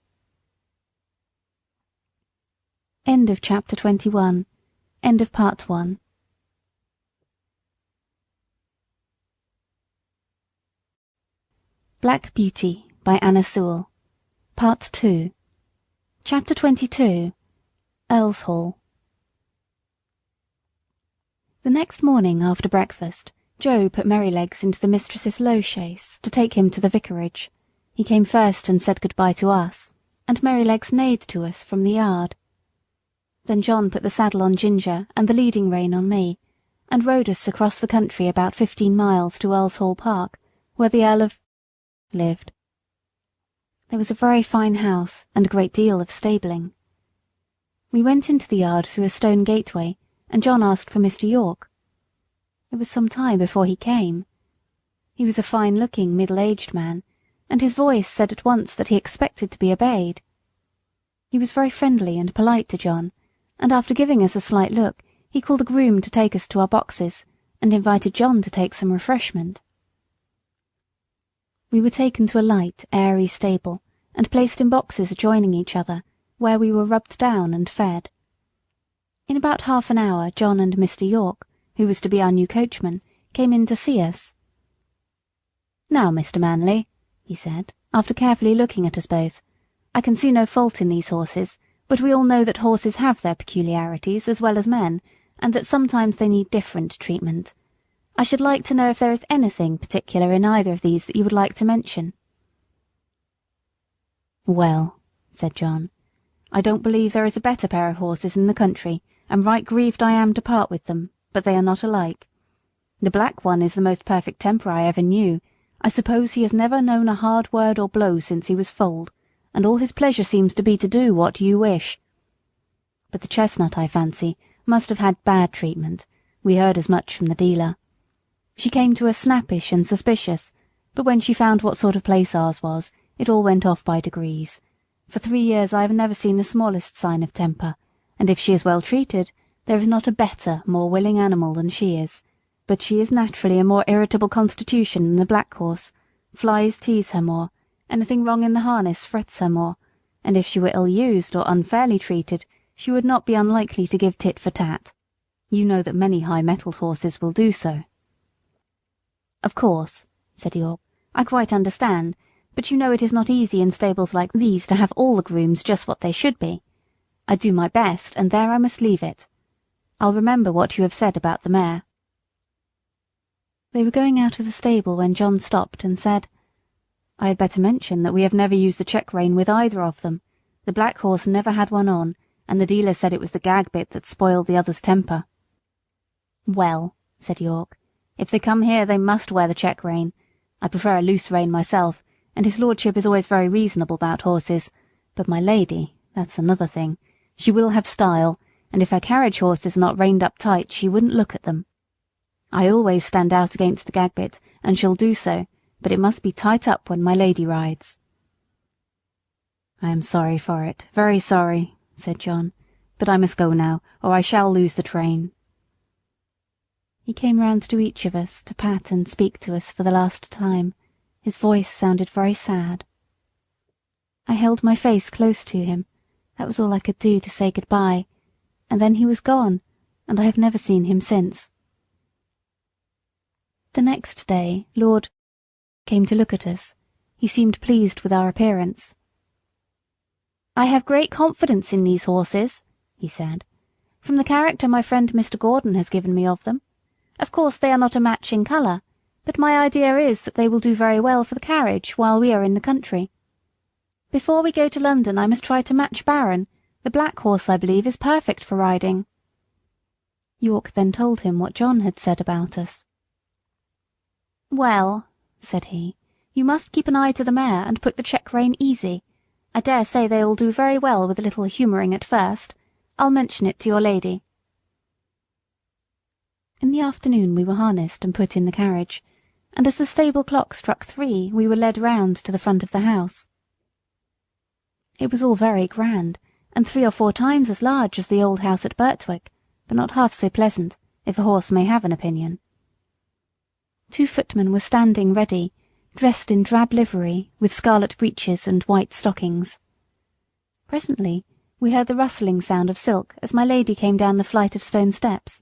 End of chapter 21. End of part 1. Black Beauty by Anna Sewell. Part 2. Chapter 22. Earl's Hall. The next morning after breakfast, Joe put Merrylegs into the mistress's low chaise to take him to the vicarage. He came first and said good-bye to us, and Merrylegs neighed to us from the yard. Then John put the saddle on Ginger and the leading rein on me, and rode us across the country about 15 miles to Earl's Hall Park, where the Earl of lived. There was a very fine house and a great deal of stabling. We went into the yard through a stone gateway, and John asked for Mr. York. It was some time before he came. He was a fine-looking, middle-aged man, and his voice said at once that he expected to be obeyed. He was very friendly and polite to John, and after giving us a slight look, he called a groom to take us to our boxes, and invited John to take some refreshment. We were taken to a light, airy stable, and placed in boxes adjoining each other, where we were rubbed down and fed. In about half an hour John and Mr. York, who was to be our new coachman, came in to see us. "Now, Mr. Manley," he said, after carefully looking at us both, I can see no fault in these horses, but we all know that horses have their peculiarities as well as men, and that sometimes they need different treatment. I should like to know if there is anything particular in either of these that you would like to mention." "Well," said John, "I don't believe there is a better pair of horses in the country, and right grieved I am to part with them, but they are not alike. The black one is the most perfect temper I ever knew. I suppose he has never known a hard word or blow since he was foaled, and all his pleasure seems to be to do what you wish. But the chestnut, I fancy, must have had bad treatment. We heard as much from the dealer. She came to us snappish and suspicious, but when she found what sort of place ours was, it all went off by degrees. For 3 years I have never seen the smallest sign of temper, and if she is well treated, there is not a better, more willing animal than she is. But she is naturally a more irritable constitution than the black horse. Flies tease her more, anything wrong in the harness frets her more, and if she were ill-used or unfairly treated, she would not be unlikely to give tit for tat. You know that many high-mettled horses will do so." "Of course," said York, "I quite understand, but you know it is not easy in stables like these to have all the grooms just what they should be. I do my best, and there I must leave it. I'll remember what you have said about the mare." They were going out of the stable when John stopped and said, "I had better mention that we have never used the check-rein with either of them. The black horse never had one on, and the dealer said it was the gag-bit that spoiled the other's temper." "Well," said York, "if they come here they must wear the check-rein. I prefer a loose rein myself, and his lordship is always very reasonable about horses, but my lady, that's another thing. She will have style, and if her carriage horses are not reined up tight she wouldn't look at them. I always stand out against the gag-bit, and shall do so, but it must be tight up when my lady rides." "I am sorry for it, very sorry," said John, "but I must go now, or I shall lose the train." He came round to each of us to pat and speak to us for the last time. His voice sounded very sad. I held my face close to him. That was all I could do to say goodbye, and then he was gone, and I have never seen him since. The next day Lord came to look at us. He seemed pleased with our appearance. "I have great confidence in these horses," he said, "from the character my friend Mr. Gordon has given me of them. Of course they are not a match in colour, but my idea is that they will do very well for the carriage while we are in the country. Before we go to London I must try to match Baron. The black horse, I believe, is perfect for riding." York then told him what John had said about us. "Well," said he, "you must keep an eye to the mare and put the check-rein easy. I dare say they will do very well with a little humouring at first. I'll mention it to your lady." In the afternoon we were harnessed and put in the carriage, and as the stable clock struck 3 we were led round to the front of the house. It was all very grand, and 3 or 4 times as large as the old house at Berthwick, but not half so pleasant, if a horse may have an opinion. 2 footmen were standing ready, dressed in drab livery, with scarlet breeches and white stockings. Presently we heard the rustling sound of silk as my lady came down the flight of stone steps.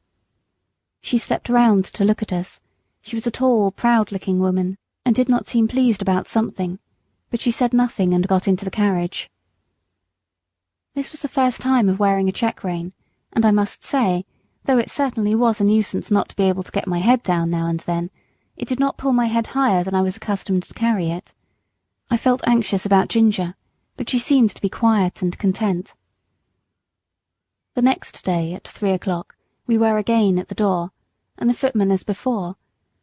She stepped round to look at us. She was a tall, proud-looking woman, and did not seem pleased about something, but she said nothing and got into the carriage. This was the first time of wearing a check-rein, and I must say, though it certainly was a nuisance not to be able to get my head down now and then, it did not pull my head higher than I was accustomed to carry it. I felt anxious about Ginger, but she seemed to be quiet and content. The next day at 3 o'clock we were again at the door, and the footman as before.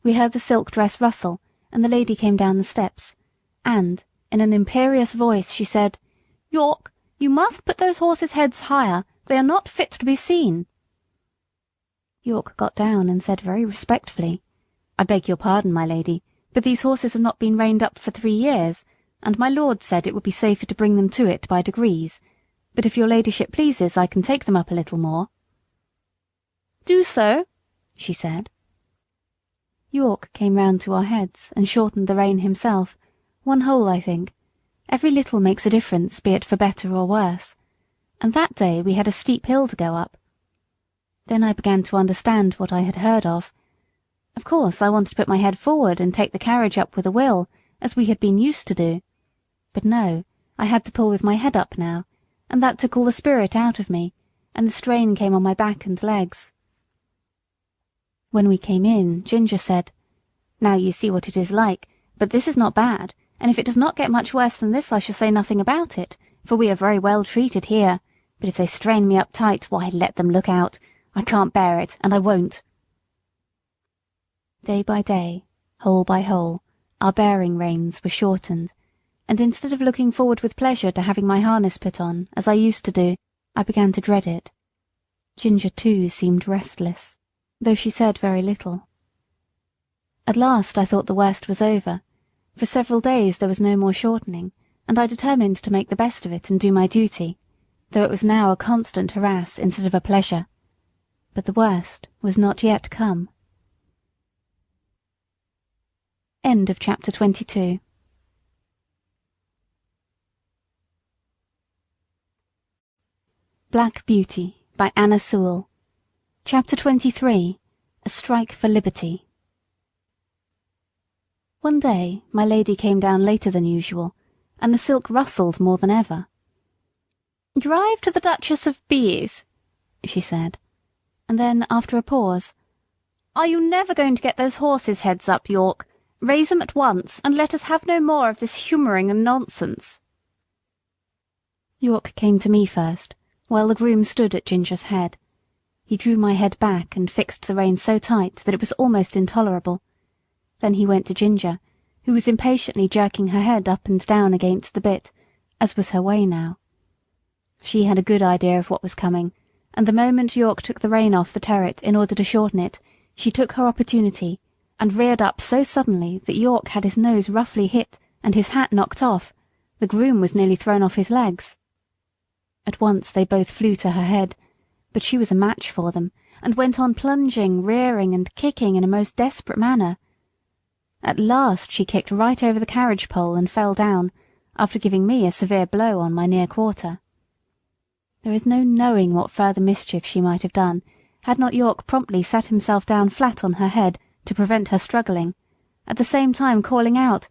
We heard the silk dress rustle, and the lady came down the steps, and, in an imperious voice, she said, "York, you must put those horses' heads higher. They are not fit to be seen." York got down and said very respectfully, "I beg your pardon, my lady, but these horses have not been reined up for 3 years, and my lord said it would be safer to bring them to it by degrees. But if your ladyship pleases, I can take them up a little more." "Do so," she said. York came round to our heads and shortened the rein himself, 1 hole, I think. Every little makes a difference, be it for better or worse. And that day we had a steep hill to go up. Then I began to understand what I had heard of. Of course I wanted to put my head forward and take the carriage up with a will, as we had been used to do. But no, I had to pull with my head up now, and that took all the spirit out of me, and the strain came on my back and legs. When we came in, Ginger said, "Now you see what it is like, but this is not bad, and if it does not get much worse than this I shall say nothing about it, for we are very well treated here, but if they strain me up tight, why let them look out. I can't bear it, and I won't." Day by day, hole by hole, our bearing reins were shortened, and instead of looking forward with pleasure to having my harness put on, as I used to do, I began to dread it. Ginger, too, seemed restless, though she said very little. At last I thought the worst was over. For several days there was no more shortening, and I determined to make the best of it and do my duty, though it was now a constant harass instead of a pleasure. But the worst was not yet come. End of chapter 22. Black Beauty by Anna Sewell. Chapter 23. A Strike for Liberty. One day my lady came down later than usual, and the silk rustled more than ever. "Drive to the Duchess of B.'s," she said, and then, after a pause, "Are you never going to get those horses' heads up, York? Raise them at once, and let us have no more of this humouring and nonsense." York came to me first, while the groom stood at Ginger's head. He drew my head back and fixed the rein so tight that it was almost intolerable. Then he went to Ginger, who was impatiently jerking her head up and down against the bit, as was her way now. She had a good idea of what was coming, and the moment York took the rein off the terret in order to shorten it, she took her opportunity, and reared up so suddenly that York had his nose roughly hit and his hat knocked off. The groom was nearly thrown off his legs. At once they both flew to her head, but she was a match for them, and went on plunging, rearing, and kicking in a most desperate manner. At last she kicked right over the carriage pole and fell down, after giving me a severe blow on my near quarter. There is no knowing what further mischief she might have done, had not York promptly sat himself down flat on her head to prevent her struggling, at the same time calling out,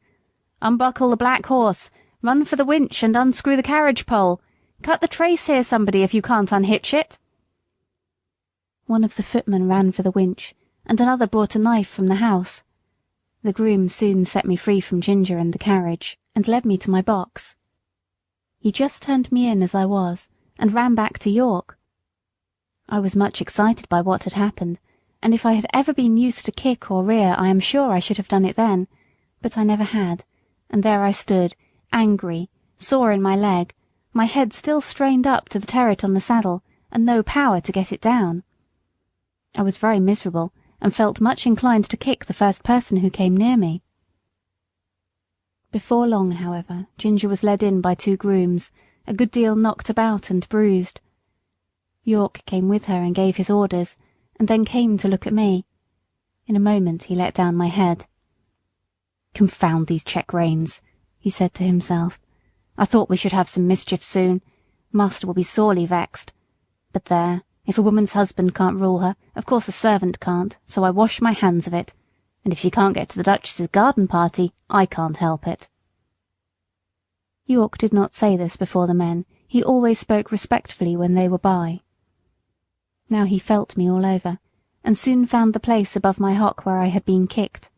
"Unbuckle the black horse, run for the winch and unscrew the carriage pole. Cut the trace here, somebody, if you can't unhitch it." One of the footmen ran for the winch, and another brought a knife from the house. The groom soon set me free from Ginger and the carriage, and led me to my box. He just turned me in as I was, and ran back to York. I was much excited by what had happened, and if I had ever been used to kick or rear I am sure I should have done it then, but I never had, and there I stood, angry, sore in my leg, my head still strained up to the terret on the saddle, and no power to get it down. I was very miserable, and felt much inclined to kick the first person who came near me. Before long, however, Ginger was led in by two grooms, a good deal knocked about and bruised. York came with her and gave his orders, and then came to look at me. In a moment he let down my head. "Confound these check reins," he said to himself. "I thought we should have some mischief soon. Master will be sorely vexed. But there, if a woman's husband can't rule her, of course a servant can't, so I wash my hands of it. And if she can't get to the Duchess's garden party, I can't help it." York did not say this before the men. He always spoke respectfully when they were by. Now he felt me all over, and soon found the place above my hock where I had been kicked.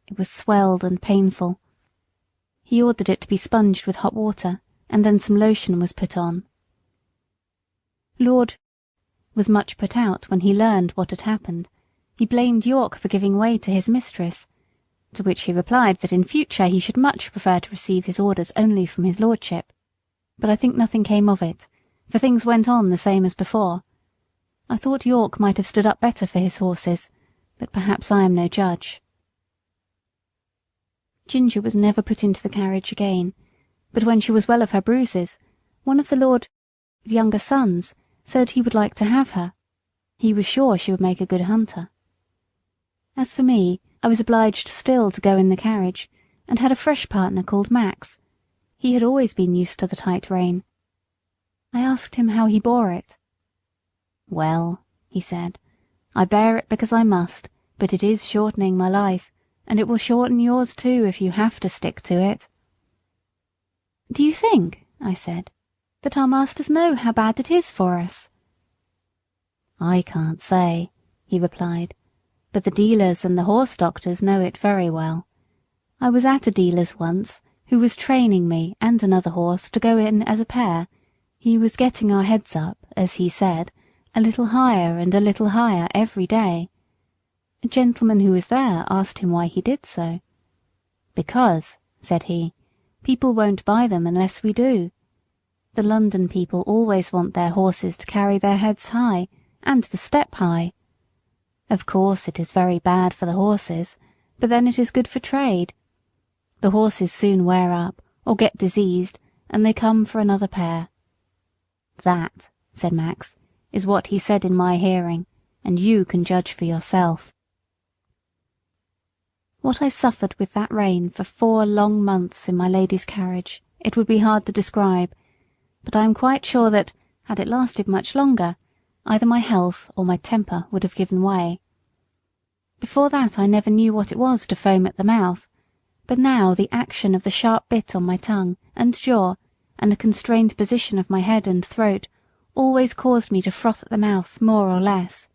It was swelled and painful. He ordered it to be sponged with hot water, and then some lotion was put on. Lord was much put out when he learned what had happened. He blamed York for giving way to his mistress, to which he replied that in future he should much prefer to receive his orders only from his lordship. But I think nothing came of it, for things went on the same as before. I thought York might have stood up better for his horses, but perhaps I am no judge. Ginger was never put into the carriage again, but when she was well of her bruises, one of the lord's younger sons said he would like to have her. He was sure she would make a good hunter. As for me, I was obliged still to go in the carriage, and had a fresh partner called Max. He had always been used to the tight rein. I asked him how he bore it. "Well," he said, "I bear it because I must, but it is shortening my life, and it will shorten yours too if you have to stick to it." "Do you think," I said, "that our masters know how bad it is for us?" "I can't say," he replied, "but the dealers and the horse doctors know it very well. I was at a dealer's once, who was training me and another horse to go in as a pair. He was getting our heads up, as he said, a little higher and a little higher every day. A gentleman who was there asked him why he did so. 'Because,' said he, 'people won't buy them unless we do. The London people always want their horses to carry their heads high, and to step high. Of course it is very bad for the horses, but then it is good for trade. The horses soon wear up, or get diseased, and they come for another pair.' That," said Max, "is what he said in my hearing, and you can judge for yourself." What I suffered with that rain for 4 long months in my lady's carriage it would be hard to describe, but I am quite sure that, had it lasted much longer, either my health or my temper would have given way. Before that I never knew what it was to foam at the mouth, but now the action of the sharp bit on my tongue and jaw, and the constrained position of my head and throat, always caused me to froth at the mouth more or less.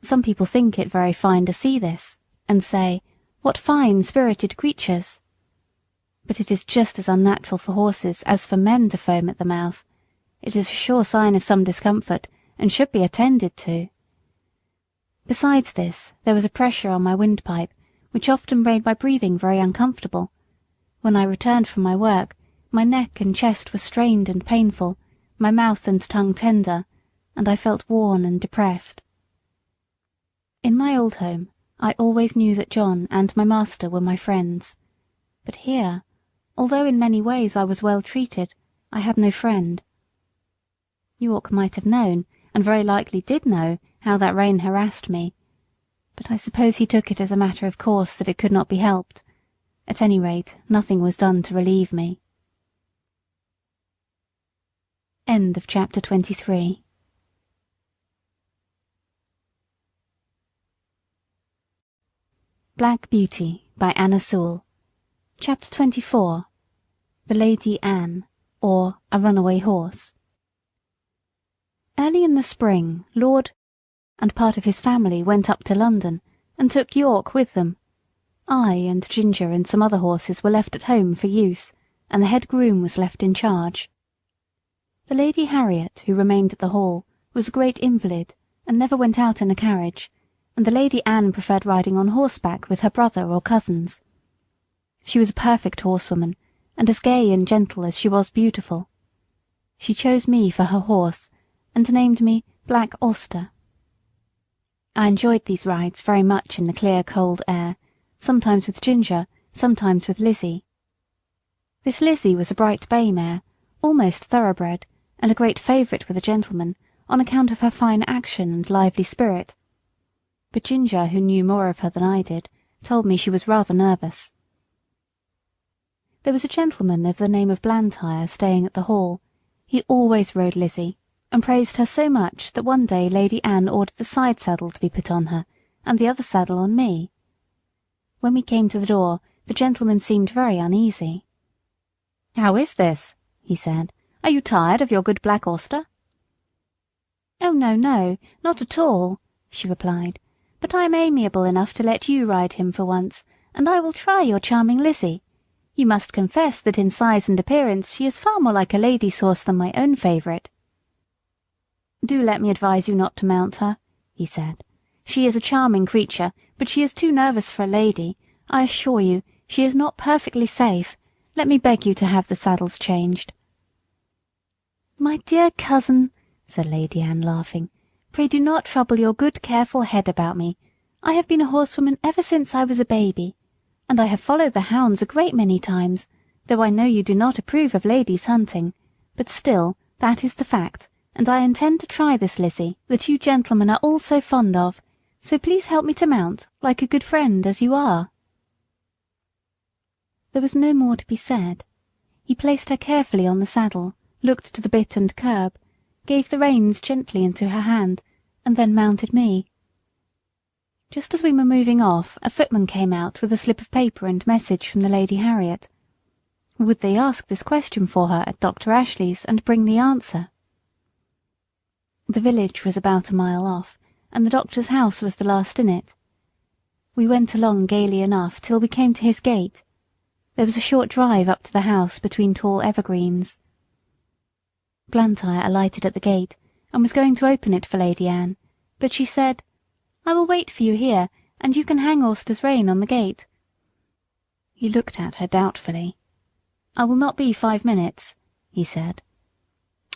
Some people think it very fine to see this, and say, "What fine, spirited creatures!" But it is just as unnatural for horses as for men to foam at the mouth. It is a sure sign of some discomfort, and should be attended to. Besides this, there was a pressure on my windpipe, which often made my breathing very uncomfortable. When I returned from my work, my neck and chest were strained and painful, my mouth and tongue tender, and I felt worn and depressed. In my old home, I always knew that John and my master were my friends. But here, although in many ways I was well treated, I had no friend. York might have known, and very likely did know, how that rain harassed me, but I suppose he took it as a matter of course that it could not be helped. At any rate, nothing was done to relieve me. End of chapter 23. Black Beauty by Anna Sewell. Chapter 24. The Lady Anne, or A Runaway Horse. Early in the spring, Lord and part of his family went up to London, and took York with them. I and Ginger and some other horses were left at home for use, and the head groom was left in charge. The Lady Harriet, who remained at the Hall, was a great invalid, and never went out in a carriage, and the Lady Anne preferred riding on horseback with her brother or cousins. She was a perfect horsewoman, and as gay and gentle as she was beautiful. She chose me for her horse, and named me Black Auster. I enjoyed these rides very much in the clear cold air, sometimes with Ginger, sometimes with Lizzie. This Lizzie was a bright bay mare, almost thoroughbred, and a great favourite with the gentlemen, on account of her fine action and lively spirit. But Ginger, who knew more of her than I did, told me she was rather nervous. There was a gentleman of the name of Blantyre staying at the Hall. He always rode Lizzie, and praised her so much that one day Lady Anne ordered the side saddle to be put on her, and the other saddle on me. When we came to the door, the gentleman seemed very uneasy. "How is this?" he said. "Are you tired of your good Black Auster?" "Oh, no, no, not at all," she replied. "But I am amiable enough to let you ride him for once, and I will try your charming Lizzie. You must confess that in size and appearance she is far more like a lady's horse than my own favourite." "Do let me advise you not to mount her," he said. "She is a charming creature, but she is too nervous for a lady. I assure you, she is not perfectly safe. Let me beg you to have the saddles changed." "My dear cousin," said Lady Anne, laughing, "pray do not trouble your good careful head about me. I have been a horsewoman ever since I was a baby, and I have followed the hounds a great many times, though I know you do not approve of ladies hunting, but still that is the fact, and I intend to try this Lizzie that you gentlemen are all so fond of, so please help me to mount, like a good friend as you are." There was no more to be said. He placed her carefully on the saddle, looked to the bit and curb, gave the reins gently into her hand, and then mounted me. Just as we were moving off, a footman came out with a slip of paper and message from the Lady Harriet. Would they ask this question for her at Dr. Ashley's and bring the answer? The village was about a mile off, and the doctor's house was the last in it. We went along gaily enough till we came to his gate. There was a short drive up to the house between tall evergreens. Blantyre alighted at the gate, and was going to open it for Lady Anne, but she said, "I will wait for you here, and you can hang Auster's rein on the gate." He looked at her doubtfully. "I will not be 5 minutes," he said.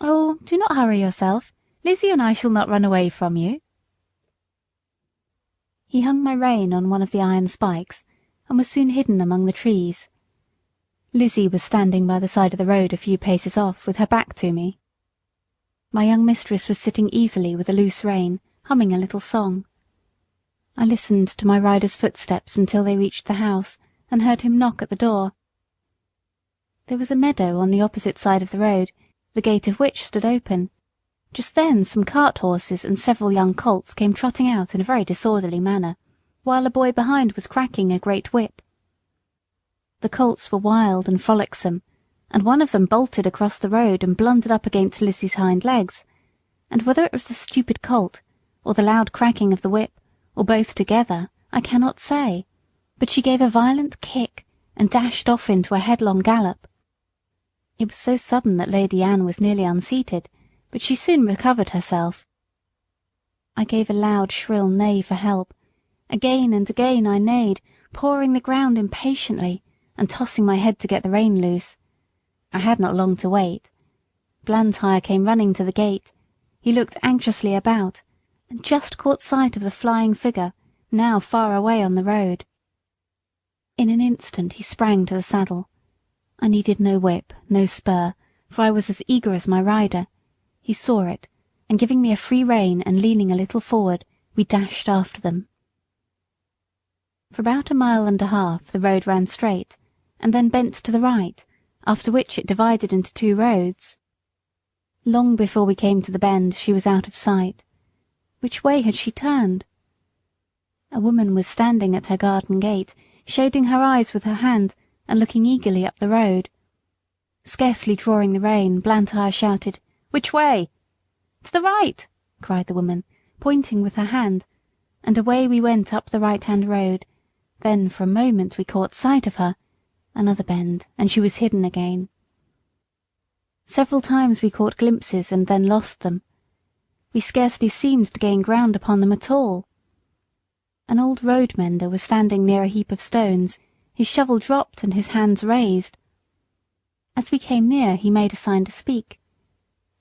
"Oh, do not hurry yourself. Lizzie and I shall not run away from you." He hung my rein on one of the iron spikes, and was soon hidden among the trees. Lizzie was standing by the side of the road a few paces off, with her back to me. My young mistress was sitting easily with a loose rein, humming a little song. I listened to my rider's footsteps until they reached the house, and heard him knock at the door. There was a meadow on the opposite side of the road, the gate of which stood open. Just then some cart horses and several young colts came trotting out in a very disorderly manner, while a boy behind was cracking a great whip. The colts were wild and frolicsome, and one of them bolted across the road and blundered up against Lizzie's hind legs, and whether it was the stupid colt, or the loud cracking of the whip, or both together, I cannot say, but she gave a violent kick, and dashed off into a headlong gallop. It was so sudden that Lady Anne was nearly unseated, but she soon recovered herself. I gave a loud shrill neigh for help. Again and again I neighed, pawing the ground impatiently, and tossing my head to get the rein loose. I had not long to wait. Blantyre came running to the gate. He looked anxiously about, and just caught sight of the flying figure, now far away on the road. In an instant he sprang to the saddle. I needed no whip, no spur, for I was as eager as my rider. He saw it, and giving me a free rein and leaning a little forward, we dashed after them. For about 1.5 miles the road ran straight, and then bent to the right, after which it divided into 2 roads. Long before we came to the bend she was out of sight. Which way had she turned? A woman was standing at her garden gate, shading her eyes with her hand, and looking eagerly up the road. Scarcely drawing the rein, Blantyre shouted, "Which way?" "To the right," cried the woman, pointing with her hand, and away we went up the right-hand road. Then for a moment we caught sight of her. Another bend, and she was hidden again. Several times we caught glimpses and then lost them. We scarcely seemed to gain ground upon them at all. An old road mender was standing near a heap of stones, his shovel dropped and his hands raised. As we came near he made a sign to speak.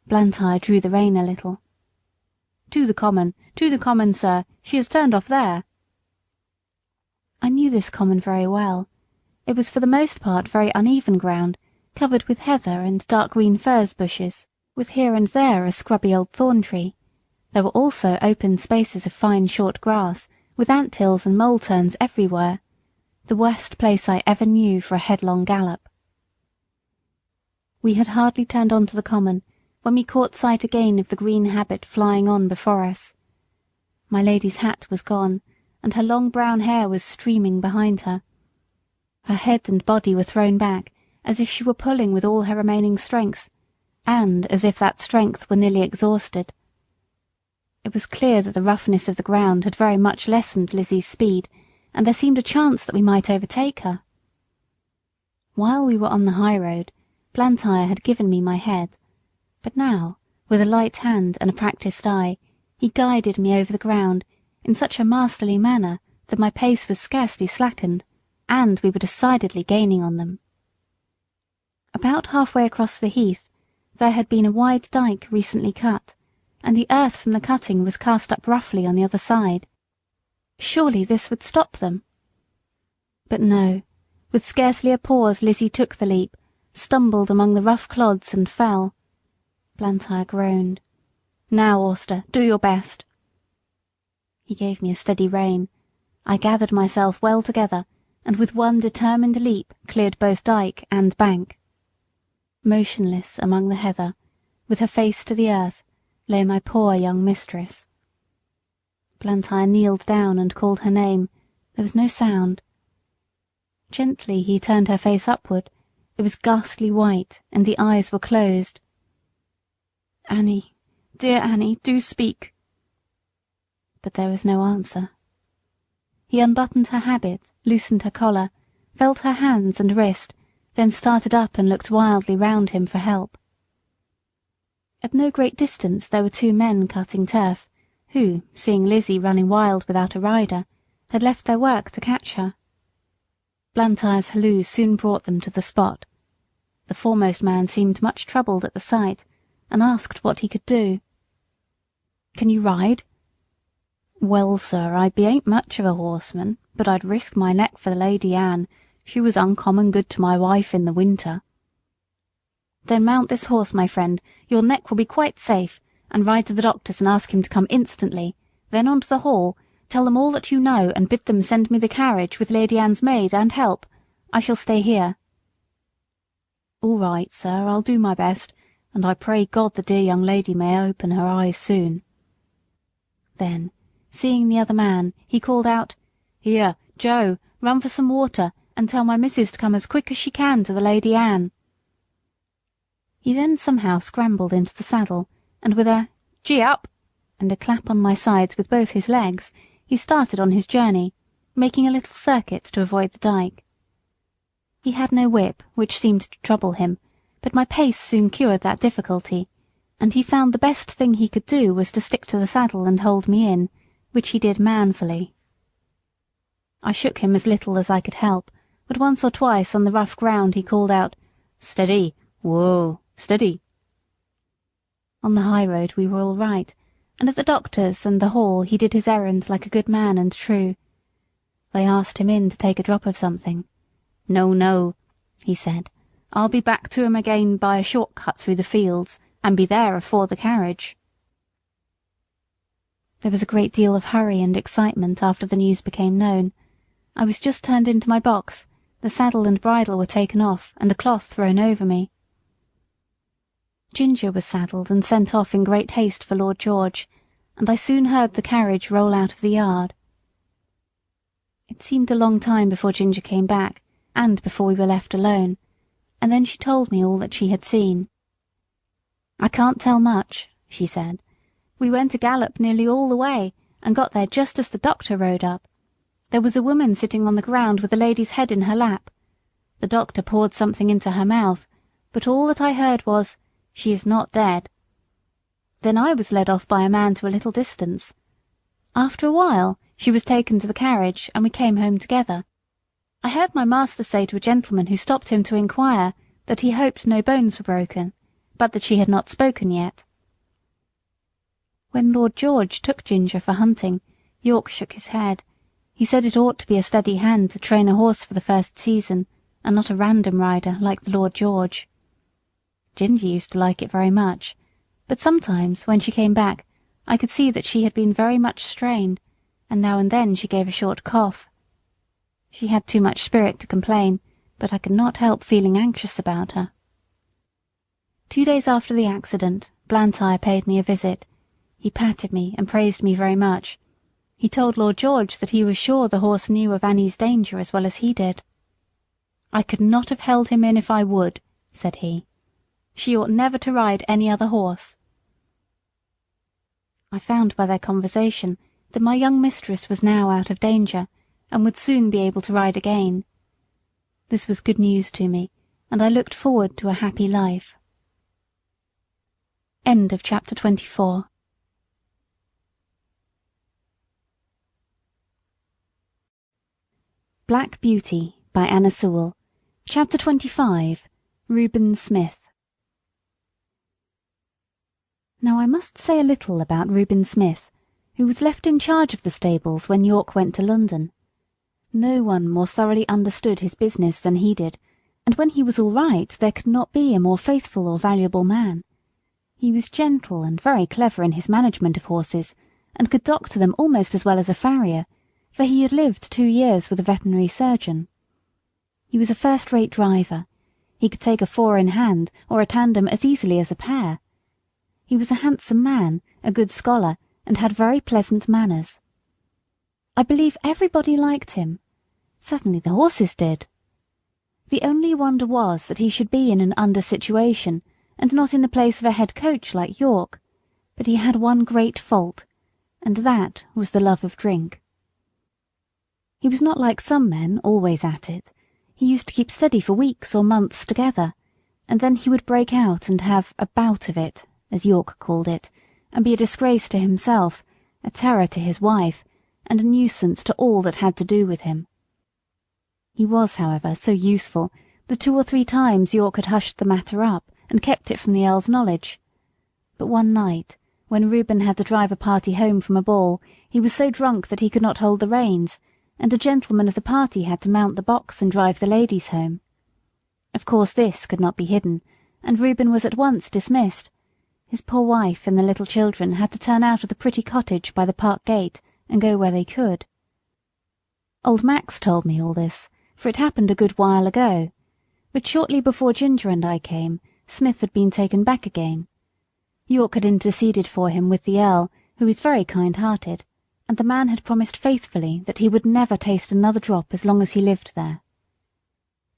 Blantyre drew the rein a little. To the common, sir. She has turned off there." I knew this common very well. It was for the most part very uneven ground, covered with heather and dark green furze bushes, with here and there a scrubby old thorn tree. There were also open spaces of fine short grass, with ant hills and mole turns everywhere. The worst place I ever knew for a headlong gallop. We had hardly turned on to the common when we caught sight again of the green habit flying on before us. My lady's hat was gone, and her long brown hair was streaming behind her. Her head and body were thrown back, as if she were pulling with all her remaining strength, and as if that strength were nearly exhausted. It was clear that the roughness of the ground had very much lessened Lizzie's speed, and there seemed a chance that we might overtake her. While we were on the high road, Blantyre had given me my head, but now, with a light hand and a practised eye, he guided me over the ground in such a masterly manner that my pace was scarcely slackened, and we were decidedly gaining on them. About halfway across the heath there had been a wide dyke recently cut, and the earth from the cutting was cast up roughly on the other side. Surely this would stop them. But no, with scarcely a pause Lizzie took the leap, stumbled among the rough clods and fell. Blantyre groaned. "Now, Auster, do your best." He gave me a steady rein. I gathered myself well together, and with one determined leap cleared both dyke and bank. Motionless among the heather, with her face to the earth, lay my poor young mistress. Blantyre kneeled down and called her name. There was no sound. Gently he turned her face upward. It It was ghastly white, and the eyes were closed. "Annie, dear Annie, do speak." But there was no answer. He unbuttoned her habit, loosened her collar, felt her hands and wrist, then started up and looked wildly round him for help. At no great distance there were 2 men cutting turf, who, seeing Lizzie running wild without a rider, had left their work to catch her. Blantyre's halloo soon brought them to the spot. The foremost man seemed much troubled at the sight, and asked what he could do. "Can you ride?" "Well, sir, I bean't much of a horseman, but I'd risk my neck for the Lady Anne. She was uncommon good to my wife in the winter." "Then mount this horse, my friend, your neck will be quite safe, and ride to the doctor's and ask him to come instantly, then on to the hall, tell them all that you know, and bid them send me the carriage with Lady Anne's maid and help. I shall stay here." "All right, sir, I'll do my best, and I pray God the dear young lady may open her eyes soon." Then, seeing the other man, he called out, "Here, Joe, run for some water, and tell my missus to come as quick as she can to the Lady Anne." He then somehow scrambled into the saddle, and with a "Gee up!" and a clap on my sides with both his legs, he started on his journey, making a little circuit to avoid the dike. He had no whip, which seemed to trouble him, but my pace soon cured that difficulty, and he found the best thing he could do was to stick to the saddle and hold me in, which he did manfully. I shook him as little as I could help, but once or twice on the rough ground he called out, "Steady! Whoa! Steady!" On the high road we were all right, and at the doctor's and the hall he did his errand like a good man and true. They asked him in to take a drop of something. "No, no," he said, "I'll be back to 'em again by a short cut through the fields, and be there afore the carriage." There was a great deal of hurry and excitement after the news became known. I was just turned into my box, the saddle and bridle were taken off, and the cloth thrown over me. Ginger was saddled and sent off in great haste for Lord George, and I soon heard the carriage roll out of the yard. It seemed a long time before Ginger came back, and before we were left alone, and then she told me all that she had seen. "I can't tell much," she said. "We went a gallop nearly all the way, and got there just as the doctor rode up. There was a woman sitting on the ground with a lady's head in her lap. The doctor poured something into her mouth, but all that I heard was, 'She is not dead.' Then I was led off by a man to a little distance. After a while she was taken to the carriage, and we came home together. I heard my master say to a gentleman who stopped him to inquire that he hoped no bones were broken, but that she had not spoken yet." When Lord George took Ginger for hunting, York shook his head. He said it ought to be a steady hand to train a horse for the first season, and not a random rider like the Lord George. Ginger used to like it very much, but sometimes, when she came back, I could see that she had been very much strained, and now and then she gave a short cough. She had too much spirit to complain, but I could not help feeling anxious about her. 2 days after the accident, Blantyre paid me a visit. He patted me and praised me very much. He told Lord George that he was sure the horse knew of Annie's danger as well as he did. "I could not have held him in if I would," said he. "She ought never to ride any other horse." I found by their conversation that my young mistress was now out of danger, and would soon be able to ride again. This was good news to me, and I looked forward to a happy life. End of chapter 24. Black Beauty by Anna Sewell. Chapter 25. Reuben Smith. Now I must say a little about Reuben Smith, who was left in charge of the stables when York went to London. No one more thoroughly understood his business than he did, and when he was all right there could not be a more faithful or valuable man. He was gentle and very clever in his management of horses, and could doctor them almost as well as a farrier, for he had lived 2 years with a veterinary surgeon. He was a first-rate driver. He could take a 4 in hand or a tandem as easily as a pair. He was a handsome man, a good scholar, and had very pleasant manners. I believe everybody liked him. Certainly the horses did. The only wonder was that he should be in an under situation, and not in the place of a head coach like York, but he had one great fault, and that was the love of drink. He was not like some men, always at it. He used to keep steady for weeks or months together, and then he would break out and have a bout of it, as York called it, and be a disgrace to himself, a terror to his wife, and a nuisance to all that had to do with him. He was, however, so useful that 2 or 3 times York had hushed the matter up and kept it from the Earl's knowledge. But one night, when Reuben had to drive a party home from a ball, he was so drunk that he could not hold the reins, and a gentleman of the party had to mount the box and drive the ladies home. Of course this could not be hidden, and Reuben was at once dismissed. His poor wife and the little children had to turn out of the pretty cottage by the park gate and go where they could. Old Max told me all this, for it happened a good while ago, but shortly before Ginger and I came, Smith had been taken back again. York had interceded for him with the Earl, who is very kind-hearted, and the man had promised faithfully that he would never taste another drop as long as he lived there.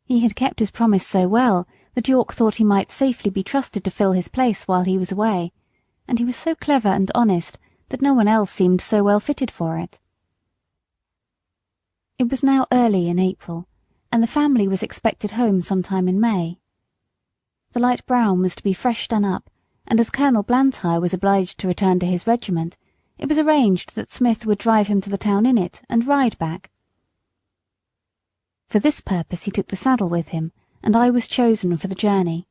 He had kept his promise so well that York thought he might safely be trusted to fill his place while he was away, and he was so clever and honest that no one else seemed so well fitted for it. It was now early in April, and the family was expected home sometime in May. The light brown was to be fresh done up, and as Colonel Blantyre was obliged to return to his regiment, it was arranged that Smith would drive him to the town in it and ride back. For this purpose he took the saddle with him, and I was chosen for the journey.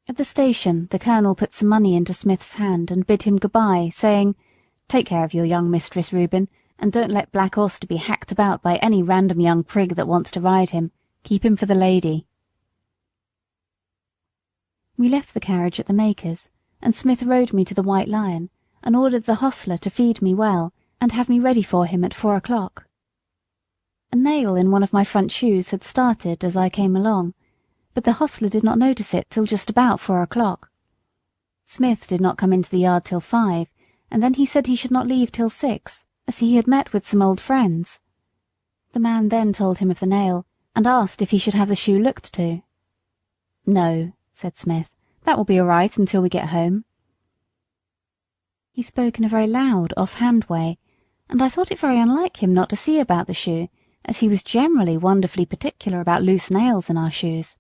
At the station the Colonel put some money into Smith's hand and bid him good-bye, saying, "Take care of your young mistress, Reuben, and don't let Black Auster be hacked about by any random young prig that wants to ride him. Keep him for the lady." We left the carriage at the maker's, and Smith rode me to the White Lion, and ordered the hostler to feed me well, and have me ready for him at 4 o'clock. A nail in one of my front shoes had started as I came along, but the hostler did not notice it till just about 4 o'clock. Smith did not come into the yard till 5, and then he said he should not leave till 6, as he had met with some old friends. The man then told him of the nail, and asked if he should have the shoe looked to. "No," said Smith, "that will be all right until we get home." He spoke in a very loud, off-hand way, and I thought it very unlike him not to see about the shoe, as he was generally wonderfully particular about loose nails in our shoes.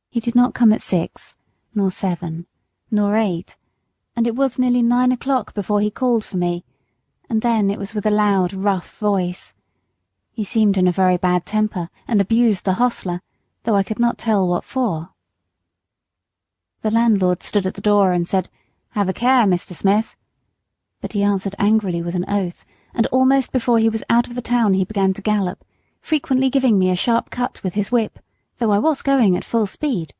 He did not come at 6, nor 7, nor 8, and it was nearly 9 o'clock before he called for me, and then it was with a loud, rough voice. He seemed in a very bad temper, and abused the hostler, though I could not tell what for. The landlord stood at the door and said, "Have a care, Mr. Smith." But he answered angrily with an oath, and almost before he was out of the town he began to gallop, frequently giving me a sharp cut with his whip, though I was going at full speed.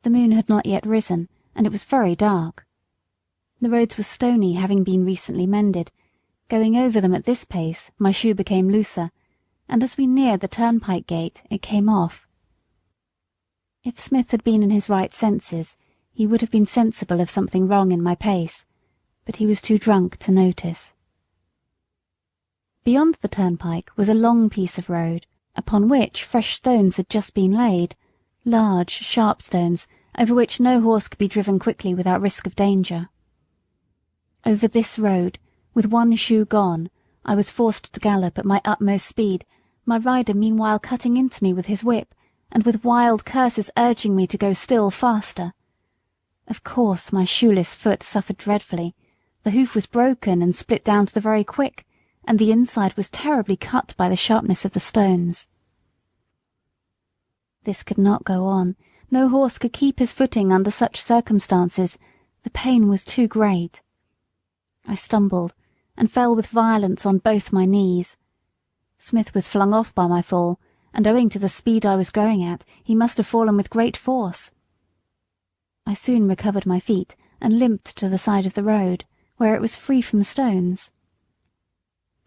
The moon had not yet risen, and it was very dark. The roads were stony, having been recently mended. Going over them at this pace, my shoe became looser, and as we neared the turnpike gate it came off. If Smith had been in his right senses, he would have been sensible of something wrong in my pace, but he was too drunk to notice. Beyond the turnpike was a long piece of road, upon which fresh stones had just been laid, large, sharp stones, over which no horse could be driven quickly without risk of danger. Over this road, with one shoe gone, I was forced to gallop at my utmost speed, my rider meanwhile cutting into me with his whip, and with wild curses urging me to go still faster. Of course my shoeless foot suffered dreadfully. The hoof was broken and split down to the very quick, and the inside was terribly cut by the sharpness of the stones. This could not go on. No horse could keep his footing under such circumstances. The pain was too great. I stumbled, and fell with violence on both my knees. Smith was flung off by my fall, and owing to the speed I was going at, he must have fallen with great force. I soon recovered my feet, and limped to the side of the road, where it was free from stones.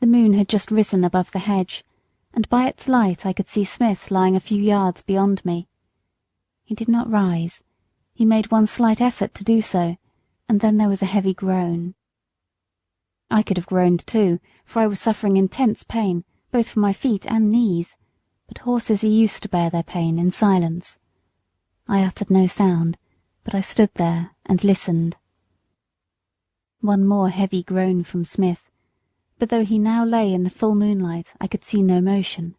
The moon had just risen above the hedge, and by its light I could see Smith lying a few yards beyond me. He did not rise. He made one slight effort to do so, and then there was a heavy groan. I could have groaned too, for I was suffering intense pain, both from my feet and knees, But horses are used to bear their pain in silence. I uttered no sound, but I stood there and listened. One more heavy groan from Smith, but though he now lay in the full moonlight, I could see no motion.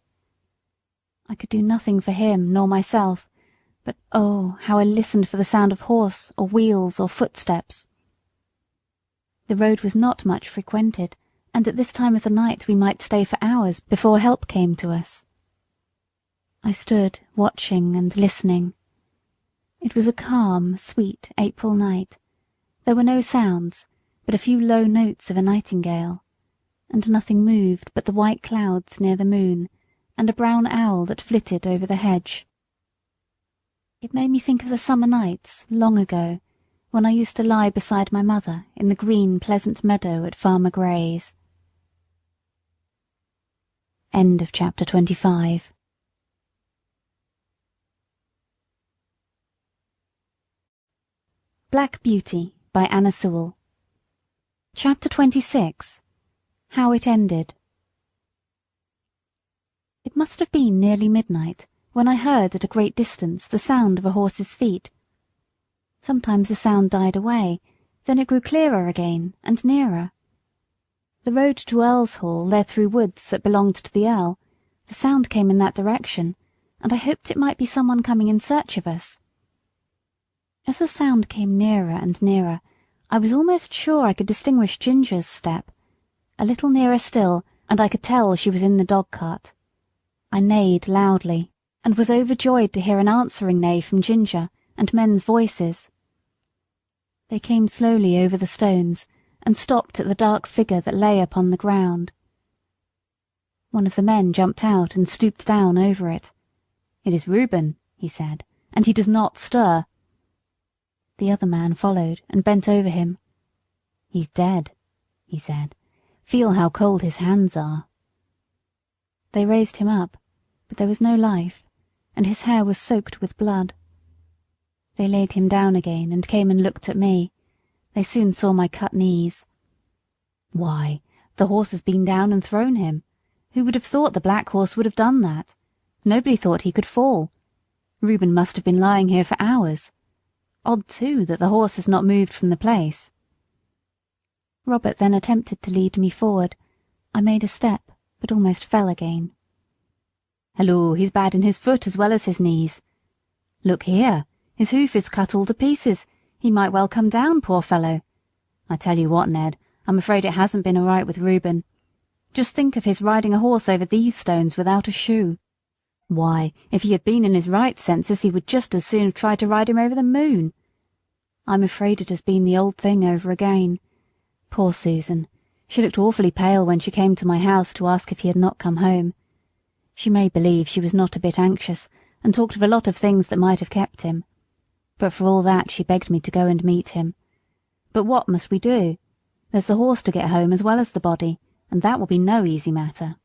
I could do nothing for him nor myself, but oh, how I listened for the sound of horse or wheels or footsteps. The road was not much frequented, and at this time of the night we might stay for hours before help came to us. I stood watching and listening. It was a calm, sweet April night. There were no sounds, but a few low notes of a nightingale, and nothing moved but the white clouds near the moon, and a brown owl that flitted over the hedge. It made me think of the summer nights, long ago, when I used to lie beside my mother in the green, pleasant meadow at Farmer Gray's. End of chapter 25. Black Beauty by Anna Sewell. Chapter 26. How It Ended. It must have been nearly midnight when I heard at a great distance the sound of a horse's feet. Sometimes the sound died away, then it grew clearer again and nearer. The road to Earl's Hall led through woods that belonged to the Earl. The sound came in that direction, and I hoped it might be someone coming in search of us. As the sound came nearer and nearer, I was almost sure I could distinguish Ginger's step. A little nearer still, and I could tell she was in the dog-cart. I neighed loudly, and was overjoyed to hear an answering neigh from Ginger, and men's voices. They came slowly over the stones, and stopped at the dark figure that lay upon the ground. One of the men jumped out and stooped down over it. "It is Reuben," he said, "and he does not stir." The other man followed and bent over him. "He's dead," he said. "Feel how cold his hands are." They raised him up, but there was no life, and his hair was soaked with blood. They laid him down again and came and looked at me. They soon saw my cut knees. "Why, the horse has been down and thrown him. Who would have thought the black horse would have done that? Nobody thought he could fall. Reuben must have been lying here for hours. Odd, too, that the horse has not moved from the place." Robert then attempted to lead me forward. I made a step, but almost fell again. "Halloo, he's bad in his foot as well as his knees. Look here, his hoof is cut all to pieces. He might well come down, poor fellow. I tell you what, Ned, I'm afraid it hasn't been all right with Reuben. Just think of his riding a horse over these stones without a shoe. Why, if he had been in his right senses, he would just as soon have tried to ride him over the moon. I'm afraid it has been the old thing over again. Poor Susan. She looked awfully pale when she came to my house to ask if he had not come home. She made believe she was not a bit anxious, and talked of a lot of things that might have kept him. But for all that she begged me to go and meet him. But what must we do? There's the horse to get home as well as the body, and that will be no easy matter."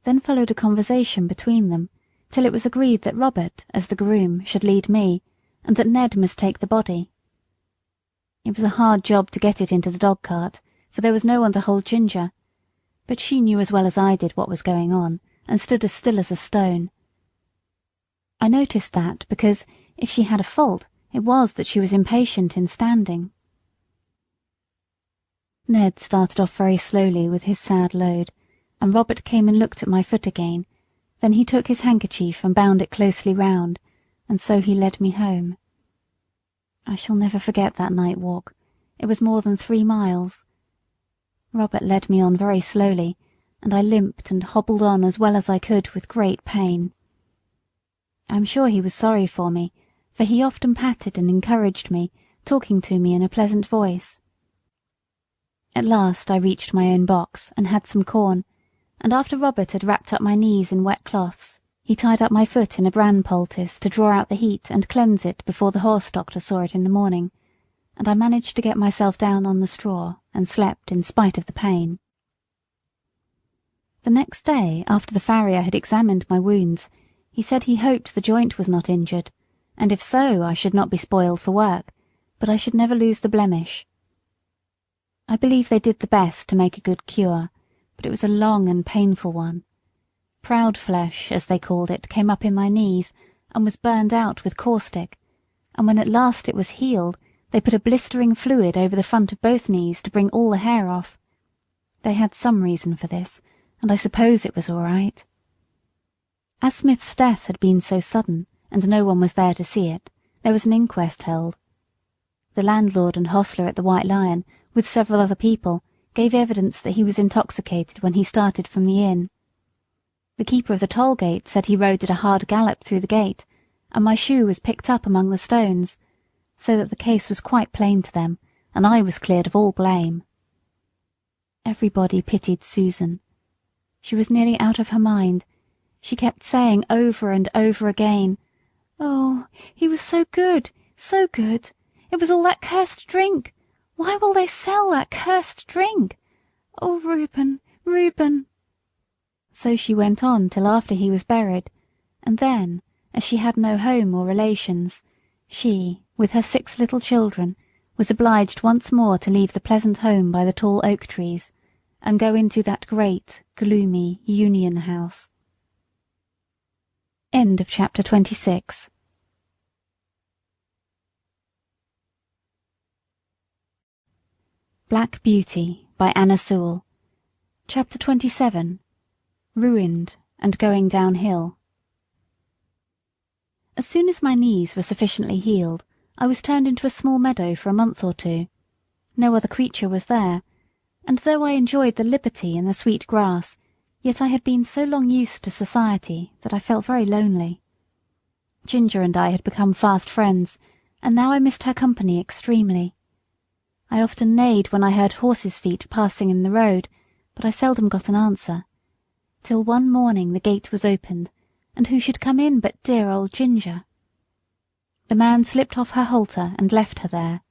Then followed a conversation between them, till it was agreed that Robert, as the groom, should lead me, and that Ned must take the body. It was a hard job to get it into the dog-cart, for there was no one to hold Ginger, but she knew as well as I did what was going on, and stood as still as a stone. I noticed that because, if she had a fault, it was that she was impatient in standing. Ned started off very slowly with his sad load, and Robert came and looked at my foot again. Then he took his handkerchief and bound it closely round, and so he led me home. I shall never forget that night walk. It was more than 3 miles. Robert led me on very slowly, and I limped and hobbled on as well as I could with great pain. I am sure he was sorry for me, for he often patted and encouraged me, talking to me in a pleasant voice. At last I reached my own box and had some corn, and after Robert had wrapped up my knees in wet cloths, he tied up my foot in a bran poultice to draw out the heat and cleanse it before the horse doctor saw it in the morning, and I managed to get myself down on the straw and slept in spite of the pain. The next day, after the farrier had examined my wounds, he said he hoped the joint was not injured, and if so I should not be spoiled for work, but I should never lose the blemish. I believe they did the best to make a good cure, but it was a long and painful one. Proud flesh, as they called it, came up in my knees, and was burned out with caustic, and when at last it was healed, they put a blistering fluid over the front of both knees to bring all the hair off. They had some reason for this, and I suppose it was all right. As Smith's death had been so sudden, and no one was there to see it, there was an inquest held. The landlord and hostler at the White Lion, with several other people, gave evidence that he was intoxicated when he started from the inn. The keeper of the toll gate said he rode at a hard gallop through the gate, and my shoe was picked up among the stones, so that the case was quite plain to them, and I was cleared of all blame. Everybody pitied Susan. She was nearly out of her mind. She kept saying over and over again, "Oh, he was so good, so good. It was all that cursed drink. Why will they sell that cursed drink? Oh, Reuben, Reuben." So she went on till after he was buried, and then, as she had no home or relations, she, with her 6 little children, was obliged once more to leave the pleasant home by the tall oak trees, and go into that great, gloomy Union House. End of chapter 26. Black Beauty by Anna Sewell. Chapter 27. Ruined and Going Downhill. As soon as my knees were sufficiently healed, I was turned into a small meadow for a month or 2. No other creature was there, and though I enjoyed the liberty and the sweet grass, yet I had been so long used to society that I felt very lonely. Ginger and I had become fast friends, and now I missed her company extremely. I often neighed when I heard horses' feet passing in the road, but I seldom got an answer, till one morning the gate was opened, and who should come in but dear old Ginger. The man slipped off her halter and left her there.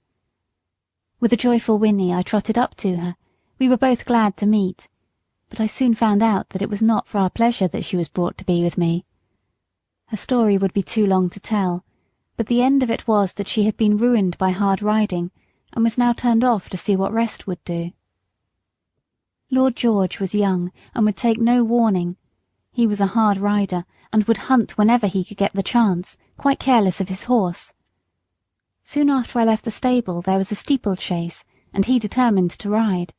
With a joyful whinny I trotted up to her. We were both glad to meet, but I soon found out that it was not for our pleasure that she was brought to be with me. Her story would be too long to tell, but the end of it was that she had been ruined by hard riding, and was now turned off to see what rest would do. Lord George was young, and would take no warning. He was a hard rider, and would hunt whenever he could get the chance, quite careless of his horse. Soon after I left the stable there was a steeplechase, and he determined to ride.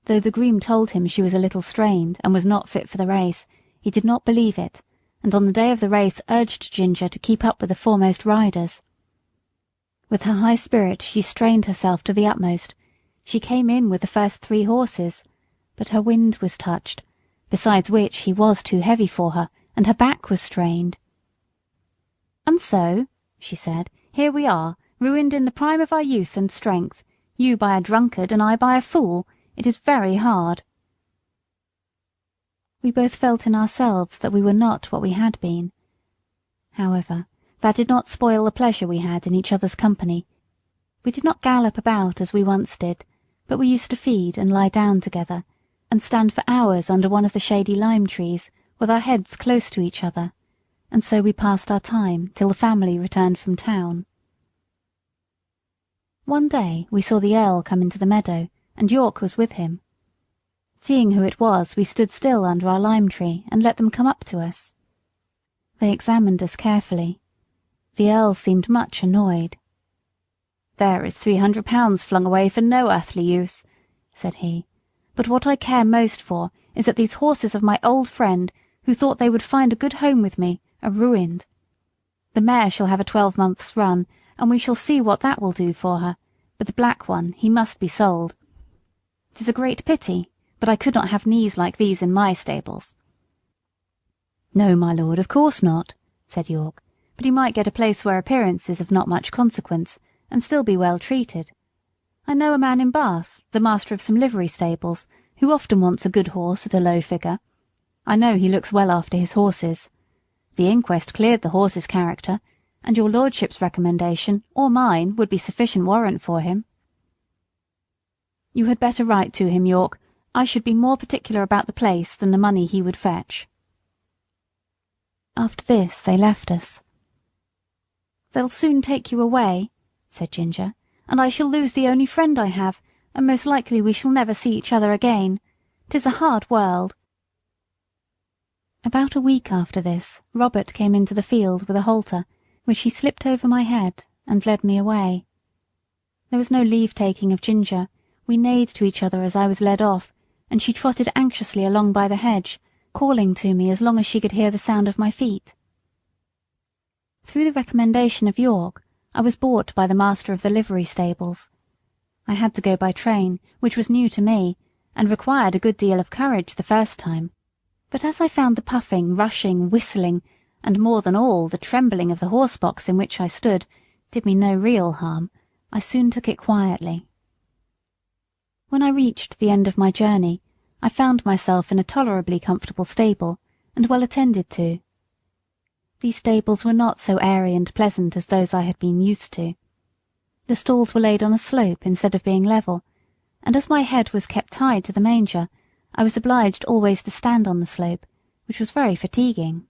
Though the groom told him she was a little strained, and was not fit for the race, he did not believe it, and on the day of the race urged Ginger to keep up with the foremost riders. With her high spirit she strained herself to the utmost. She came in with the first 3 horses, but her wind was touched, besides which he was too heavy for her, and her back was strained. "And so," she said, "here we are, ruined in the prime of our youth and strength, you by a drunkard and I by a fool. It is very hard." We both felt in ourselves that we were not what we had been. However, that did not spoil the pleasure we had in each other's company. We did not gallop about as we once did, but we used to feed and lie down together, and stand for hours under one of the shady lime trees, with our heads close to each other, and so we passed our time till the family returned from town. One day we saw the Earl come into the meadow, and York was with him. Seeing who it was, we stood still under our lime tree and let them come up to us. They examined us carefully. The Earl seemed much annoyed. "There is £300 flung away for no earthly use," said he. "But what I care most for is that these horses of my old friend, who thought they would find a good home with me, are ruined. The mare shall have a 12-months run, and we shall see what that will do for her, but the black one, he must be sold. 'Tis a great pity, but I could not have knees like these in my stables." "No, my lord, of course not," said York, "but he might get a place where appearance is of not much consequence, and still be well treated. I know a man in Bath, the master of some livery stables, who often wants a good horse at a low figure. I know he looks well after his horses. The inquest cleared the horse's character, and your lordship's recommendation, or mine, would be sufficient warrant for him." "You had better write to him, York. I should be more particular about the place than the money he would fetch." After this they left us. "They'll soon take you away," said Ginger, "and I shall lose the only friend I have, and most likely we shall never see each other again. 'Tis a hard world." About a week after this, Robert came into the field with a halter, which he slipped over my head and led me away. There was no leave-taking of Ginger. We neighed to each other as I was led off, and she trotted anxiously along by the hedge, calling to me as long as she could hear the sound of my feet. Through the recommendation of York, I was bought by the master of the livery stables. I had to go by train, which was new to me, and required a good deal of courage the first time. But as I found the puffing, rushing, whistling, and more than all the trembling of the horse-box in which I stood, did me no real harm, I soon took it quietly. When I reached the end of my journey, I found myself in a tolerably comfortable stable, and well attended to. These stables were not so airy and pleasant as those I had been used to. The stalls were laid on a slope instead of being level, and as my head was kept tied to the manger, I was obliged always to stand on the slope, which was very fatiguing.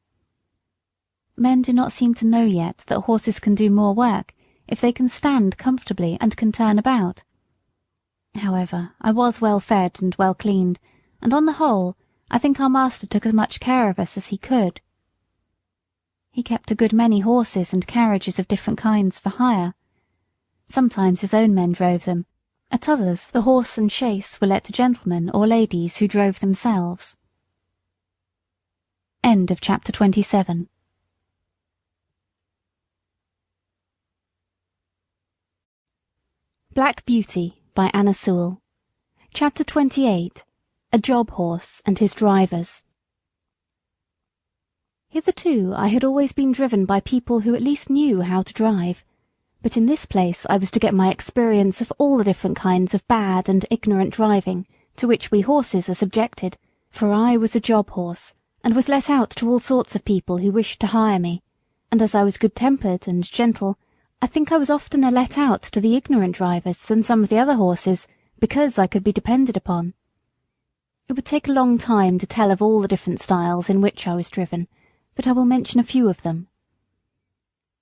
Men do not seem to know yet that horses can do more work if they can stand comfortably and can turn about. However, I was well fed and well cleaned, and on the whole, I think our master took as much care of us as he could. He kept a good many horses and carriages of different kinds for hire. Sometimes his own men drove them, at others the horse and chaise were let to gentlemen or ladies who drove themselves. End of chapter 27. Black Beauty by Anna Sewell. Chapter 28. A Job Horse and His Drivers. Hitherto I had always been driven by people who at least knew how to drive, but in this place I was to get my experience of all the different kinds of bad and ignorant driving to which we horses are subjected, for I was a job horse, and was let out to all sorts of people who wished to hire me, and as I was good-tempered and gentle, I think I was oftener let out to the ignorant drivers than some of the other horses, because I could be depended upon. It would take a long time to tell of all the different styles in which I was driven, but I will mention a few of them.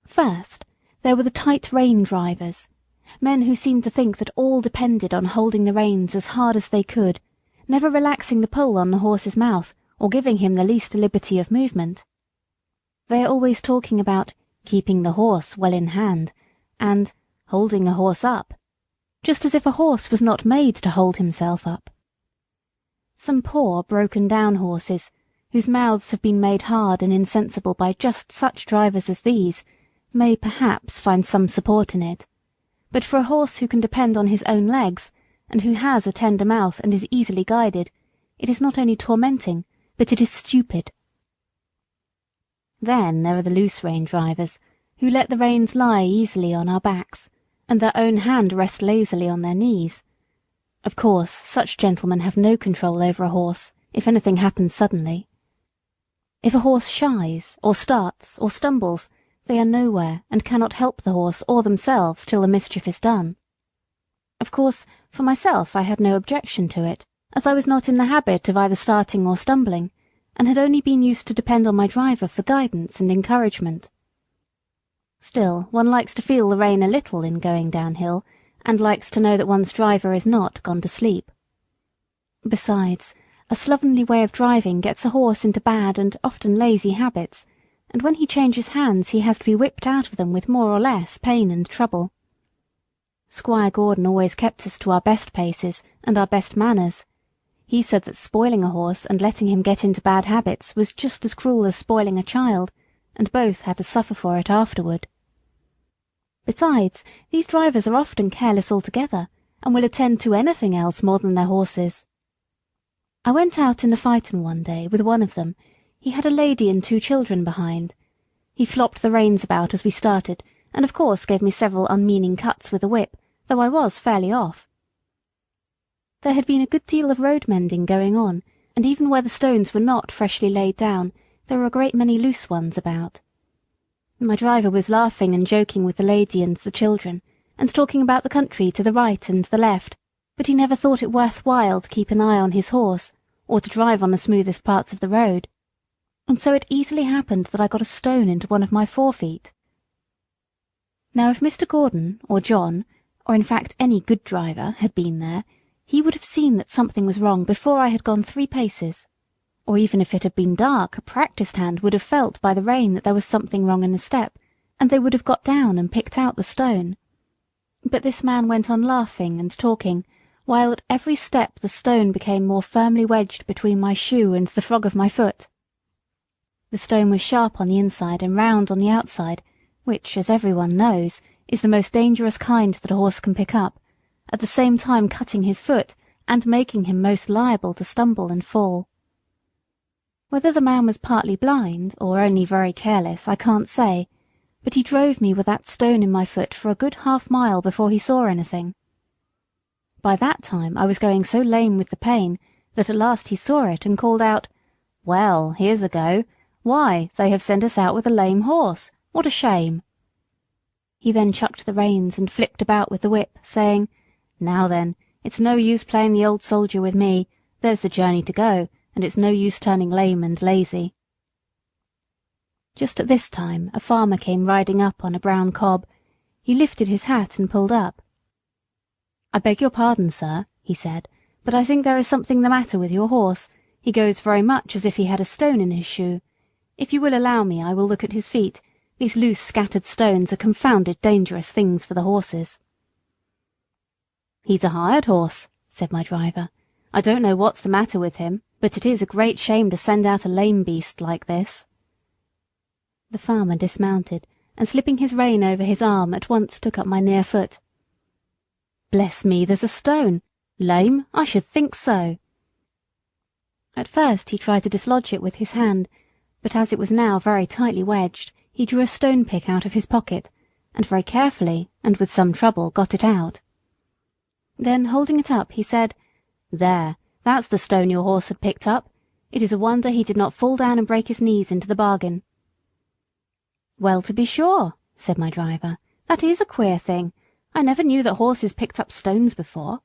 First, there were the tight rein drivers, men who seemed to think that all depended on holding the reins as hard as they could, never relaxing the pull on the horse's mouth or giving him the least liberty of movement. They are always talking about keeping the horse well in hand, and holding a horse up, just as if a horse was not made to hold himself up. Some poor, broken-down horses, whose mouths have been made hard and insensible by just such drivers as these, may perhaps find some support in it, but for a horse who can depend on his own legs, and who has a tender mouth and is easily guided, it is not only tormenting, but it is stupid. Then there are the loose-rein drivers, who let the reins lie easily on our backs, and their own hand rest lazily on their knees. Of course, such gentlemen have no control over a horse, if anything happens suddenly. If a horse shies, or starts, or stumbles, they are nowhere, and cannot help the horse or themselves till the mischief is done. Of course, for myself I had no objection to it, as I was not in the habit of either starting or stumbling, and had only been used to depend on my driver for guidance and encouragement. Still, one likes to feel the rein a little in going downhill, and likes to know that one's driver is not gone to sleep. Besides, a slovenly way of driving gets a horse into bad and often lazy habits, and when he changes hands he has to be whipped out of them with more or less pain and trouble. Squire Gordon always kept us to our best paces and our best manners. He said that spoiling a horse and letting him get into bad habits was just as cruel as spoiling a child, and both had to suffer for it afterward. Besides, these drivers are often careless altogether, and will attend to anything else more than their horses. I went out in the phaeton one day with one of them. He had a lady and 2 children behind. He flopped the reins about as we started, and of course gave me several unmeaning cuts with a whip, though I was fairly off. There had been a good deal of road mending going on, and even where the stones were not freshly laid down, there were a great many loose ones about. My driver was laughing and joking with the lady and the children, and talking about the country to the right and the left, but he never thought it worth while to keep an eye on his horse, or to drive on the smoothest parts of the road. And so it easily happened that I got a stone into one of my forefeet. Now if Mr. Gordon, or John, or in fact any good driver, had been there, he would have seen that something was wrong before I had gone 3 paces, or even if it had been dark, a practised hand would have felt by the rain that there was something wrong in the step, and they would have got down and picked out the stone. But this man went on laughing and talking, while at every step the stone became more firmly wedged between my shoe and the frog of my foot. The stone was sharp on the inside and round on the outside, which, as everyone knows, is the most dangerous kind that a horse can pick up, at the same time cutting his foot and making him most liable to stumble and fall. Whether the man was partly blind, or only very careless, I can't say, but he drove me with that stone in my foot for a good half-mile before he saw anything. By that time I was going so lame with the pain that at last he saw it and called out, "Well, here's a go. Why, they have sent us out with a lame horse. What a shame!" He then chucked the reins and flipped about with the whip, saying, "Now then, it's no use playing the old soldier with me. There's the journey to go, and it's no use turning lame and lazy." Just at this time a farmer came riding up on a brown cob. He lifted his hat and pulled up. "I beg your pardon, sir," he said, "but I think there is something the matter with your horse. He goes very much as if he had a stone in his shoe. If you will allow me, I will look at his feet. These loose scattered stones are confounded dangerous things for the horses." "He's a hired horse," said my driver. "I don't know what's the matter with him, but it is a great shame to send out a lame beast like this." The farmer dismounted, and slipping his rein over his arm at once took up my near foot. "Bless me, there's a stone! Lame? I should think so!" At first he tried to dislodge it with his hand, but as it was now very tightly wedged, he drew a stone pick out of his pocket, and very carefully, and with some trouble, got it out. Then, holding it up, he said, "There, that's the stone your horse had picked up. It is a wonder he did not fall down and break his knees into the bargain." "Well, to be sure," said my driver, "that is a queer thing. I never knew that horses picked up stones before."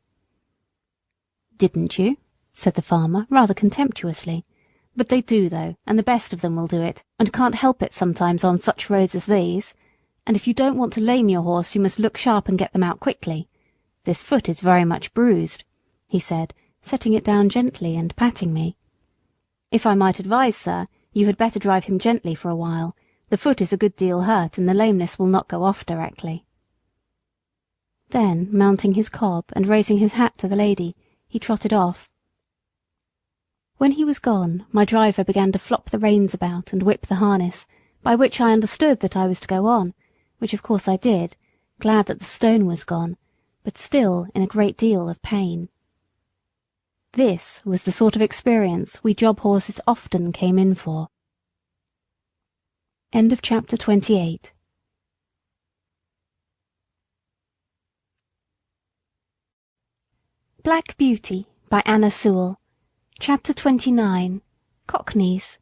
"Didn't you?" said the farmer, rather contemptuously. "But they do, though, and the best of them will do it, and can't help it sometimes on such roads as these. And if you don't want to lame your horse, you must look sharp and get them out quickly. This foot is very much bruised," he said, setting it down gently and patting me. "If I might advise, sir, you had better drive him gently for a while. The foot is a good deal hurt, and the lameness will not go off directly." Then, mounting his cob and raising his hat to the lady, he trotted off. When he was gone, my driver began to flop the reins about and whip the harness, by which I understood that I was to go on, which of course I did, glad that the stone was gone, but still in a great deal of pain. This was the sort of experience we job horses often came in for. End of chapter 28. Black Beauty by Anna Sewell. Chapter 29. Cockneys.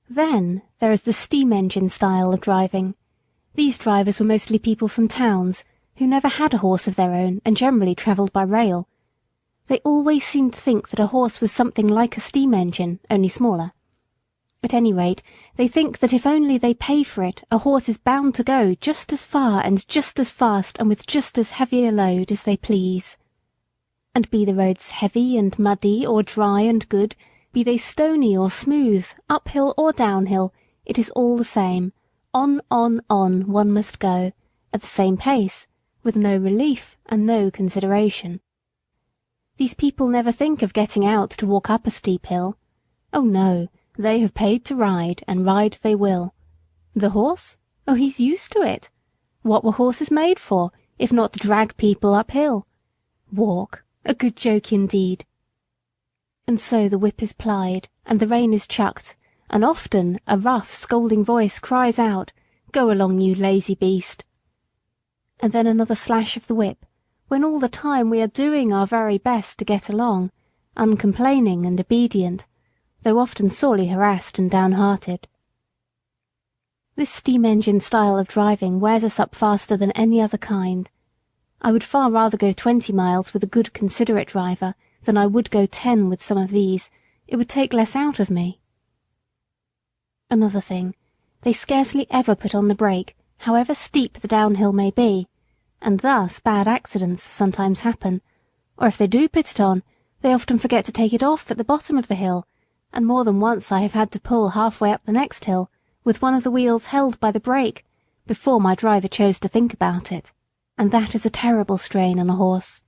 Then there is the steam engine style of driving. These drivers were mostly people from towns, who never had a horse of their own and generally travelled by rail. They always seemed to think that a horse was something like a steam engine, only smaller. At any rate, they think that if only they pay for it, a horse is bound to go just as far and just as fast and with just as heavy a load as they please. And be the roads heavy and muddy or dry and good, be they stony or smooth, uphill or downhill, it is all the same. On one must go, at the same pace, with no relief and no consideration. These people never think of getting out to walk up a steep hill. Oh no, they have paid to ride, and ride they will. The horse? Oh, he's used to it. What were horses made for, if not to drag people uphill? Walk, a good joke indeed. And so the whip is plied, and the rein is chucked, and often a rough, scolding voice cries out, "Go along, you lazy beast." And then another slash of the whip, when all the time we are doing our very best to get along, uncomplaining and obedient, though often sorely harassed and downhearted. This steam engine style of driving wears us up faster than any other kind. I would far rather go 20 miles with a good considerate driver than I would go 10 with some of these. It would take less out of me. Another thing, they scarcely ever put on the brake, however steep the downhill may be, and thus bad accidents sometimes happen, or if they do put it on, They often forget to take it off at the bottom of the hill, and more than once I have had to pull halfway up the next hill, with one of the wheels held by the brake, before my driver chose to think about it, and that is a terrible strain on a horse.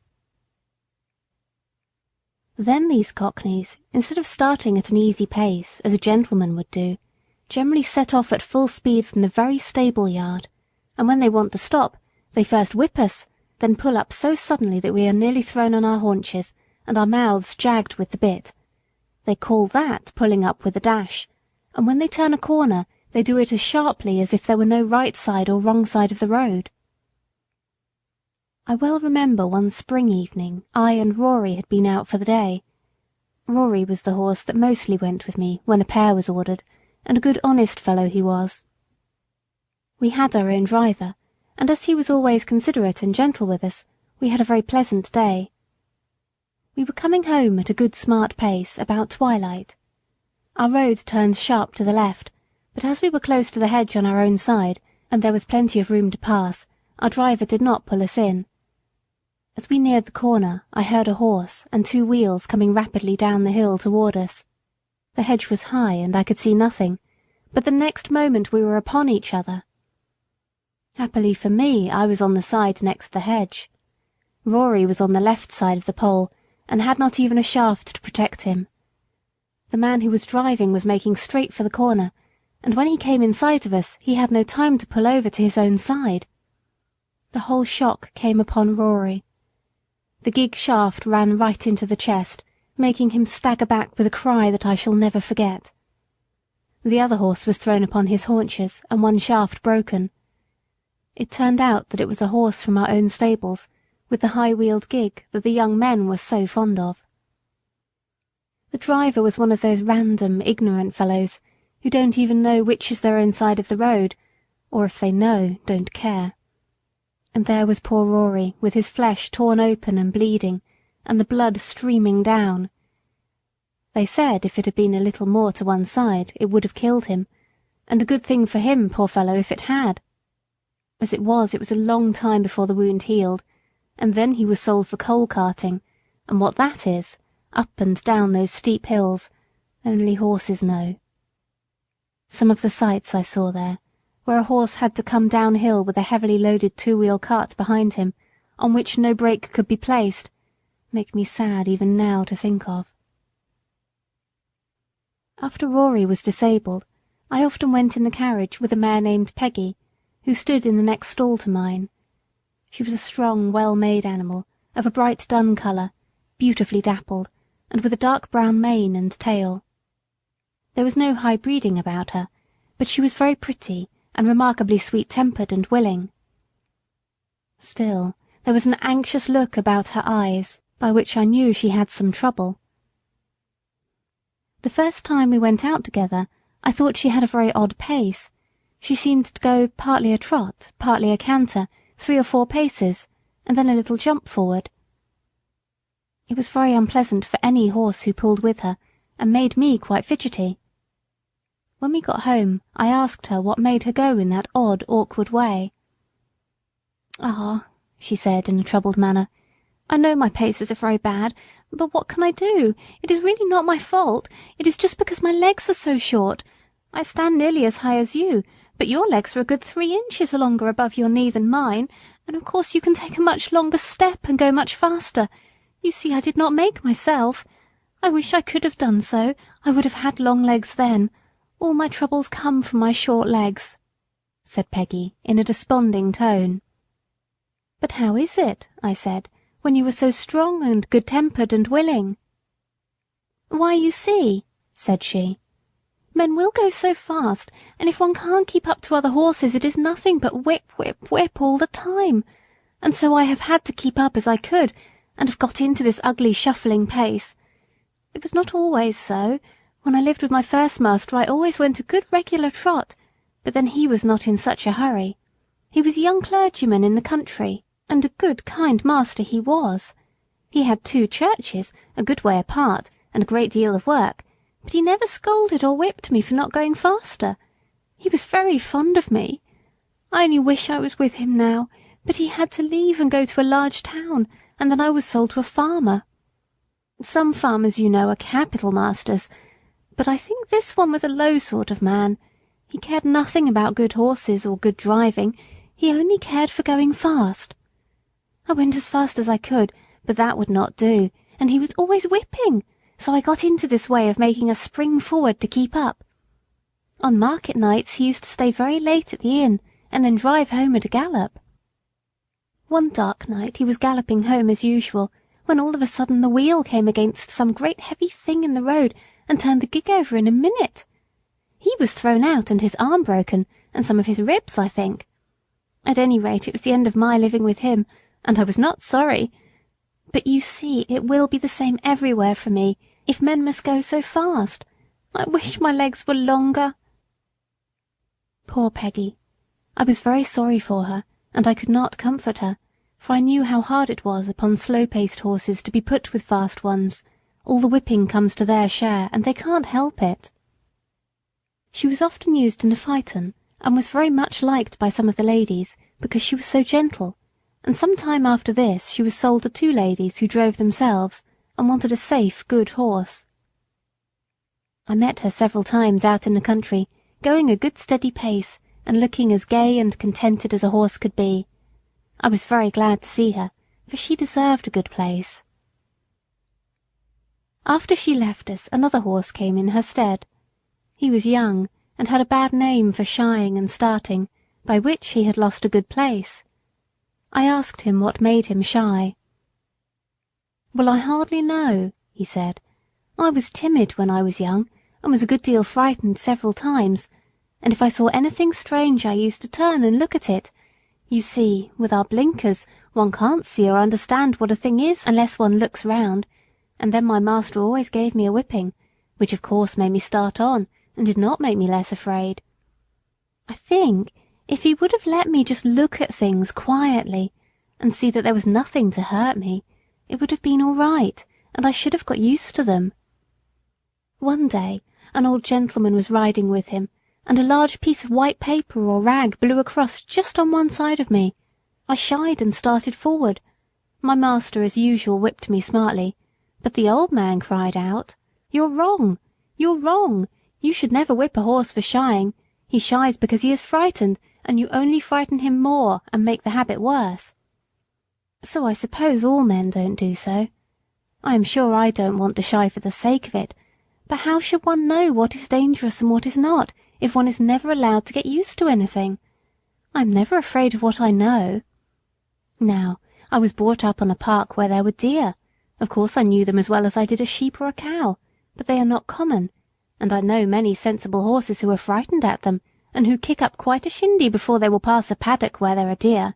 Then these cockneys, instead of starting at an easy pace, as a gentleman would do, generally set off at full speed from the very stable yard, and when they want to stop, they first whip us, then pull up so suddenly that we are nearly thrown on our haunches, and our mouths jagged with the bit. They call that pulling up with a dash, and when they turn a corner, they do it as sharply as if there were no right side or wrong side of the road. I well remember one spring evening I and Rory had been out for the day. Rory was the horse that mostly went with me when a pair was ordered, and a good honest fellow he was. We had our own driver, and as he was always considerate and gentle with us, we had a very pleasant day. We were coming home at a good smart pace about twilight. Our road turned sharp to the left, but as we were close to the hedge on our own side, and there was plenty of room to pass, our driver did not pull us in. As we neared the corner, I heard a horse and 2 wheels coming rapidly down the hill toward us. The hedge was high, and I could see nothing, but the next moment we were upon each other. Happily for me, I was on the side next the hedge. Rory was on the left side of the pole, and had not even a shaft to protect him. The man who was driving was making straight for the corner, and when he came in sight of us, he had no time to pull over to his own side. The whole shock came upon Rory. The gig shaft ran right into the chest, making him stagger back with a cry that I shall never forget. The other horse was thrown upon his haunches, and one shaft broken. It turned out that it was a horse from our own stables, with the high-wheeled gig that the young men were so fond of. The driver was one of those random, ignorant fellows who don't even know which is their own side of the road, or if they know, don't care. And there was poor Rory, with his flesh torn open and bleeding, and the blood streaming down. They said if it had been a little more to one side, it would have killed him, and a good thing for him, poor fellow, if it had. As it was a long time before the wound healed, and then he was sold for coal carting, and what that is, up and down those steep hills, only horses know. Some of the sights I saw there, where a horse had to come downhill with a heavily loaded 2-wheel cart behind him, on which no brake could be placed, make me sad even now to think of. After Rory was disabled, I often went in the carriage with a mare named Peggy, who stood in the next stall to mine. She was a strong, well-made animal, of a bright dun colour, beautifully dappled, and with a dark brown mane and tail. There was no high breeding about her, but she was very pretty, and remarkably sweet-tempered and willing. Still, there was an anxious look about her eyes, by which I knew she had some trouble. The first time we went out together, I thought she had a very odd pace. She seemed to go partly a trot, partly a canter, 3 or 4 paces, and then a little jump forward. It was very unpleasant for any horse who pulled with her, and made me quite fidgety. When we got home, I asked her what made her go in that odd, awkward way. "Ah," she said in a troubled manner, "I know my paces are very bad, but what can I do? It is really not my fault. It is just because my legs are so short. I stand nearly as high as you, but your legs are a good 3 inches longer above your knee than mine, and of course you can take a much longer step and go much faster. You see, I did not make myself. I wish I could have done so. I would have had long legs then. All my troubles come from my short legs," said Peggy in a desponding tone. "But how is it," I said, "when you were so strong and good-tempered and willing?" "Why, you see," said she, "men will go so fast, and if one can't keep up to other horses it is nothing but whip, whip, whip all the time. And so I have had to keep up as I could, and have got into this ugly shuffling pace. It was not always so. When I lived with my first master I always went a good regular trot, but then he was not in such a hurry. He was a young clergyman in the country, and a good kind master he was. He had 2 churches, a good way apart, and a great deal of work, but he never scolded or whipped me for not going faster. He was very fond of me. I only wish I was with him now, but he had to leave and go to a large town, and then I was sold to a farmer. Some farmers, you know, are capital masters, but I think this one was a low sort of man. He cared nothing about good horses or good driving. He only cared for going fast. I went as fast as I could, but that would not do, and he was always whipping, so I got into this way of making a spring forward to keep up. On market nights he used to stay very late at the inn, and then drive home at a gallop. One dark night he was galloping home as usual, when all of a sudden the wheel came against some great heavy thing in the road and turned the gig over in a minute. He was thrown out and his arm broken, and some of his ribs, I think. At any rate, it was the end of my living with him, and I was not sorry. But you see, it will be the same everywhere for me, if men must go so fast. I wish my legs were longer. Poor Peggy. I was very sorry for her, and I could not comfort her, for I knew how hard it was upon slow-paced horses to be put with fast ones. All the whipping comes to their share, and they can't help it. She was often used in a phaeton, and was very much liked by some of the ladies, because she was so gentle, and some time after this she was sold to 2 ladies who drove themselves, and wanted a safe, good horse. I met her several times out in the country, going a good steady pace, and looking as gay and contented as a horse could be. I was very glad to see her, for she deserved a good place. After she left us, another horse came in her stead. He was young, and had a bad name for shying and starting, by which he had lost a good place. I asked him what made him shy. "Well, I hardly know," he said. "I was timid when I was young, and was a good deal frightened several times, and if I saw anything strange I used to turn and look at it. You see, with our blinkers, one can't see or understand what a thing is unless one looks round, and then my master always gave me a whipping, which of course made me start on, and did not make me less afraid. I think, if he would have let me just look at things quietly, and see that there was nothing to hurt me, it would have been all right, and I should have got used to them." One day, an old gentleman was riding with him, and a large piece of white paper or rag blew across just on one side of me. I shied and started forward. My master, as usual, whipped me smartly, but the old man cried out, "You're wrong! You're wrong! You should never whip a horse for shying. He shies because he is frightened, and you only frighten him more and make the habit worse." So I suppose all men don't do so. I am sure I don't want to shy for the sake of it, but how should one know what is dangerous and what is not, if one is never allowed to get used to anything? I am never afraid of what I know. Now, I was brought up on a park where there were deer. Of course I knew them as well as I did a sheep or a cow, but they are not common, and I know many sensible horses who are frightened at them, and who kick up quite a shindy before they will pass a paddock where there are deer.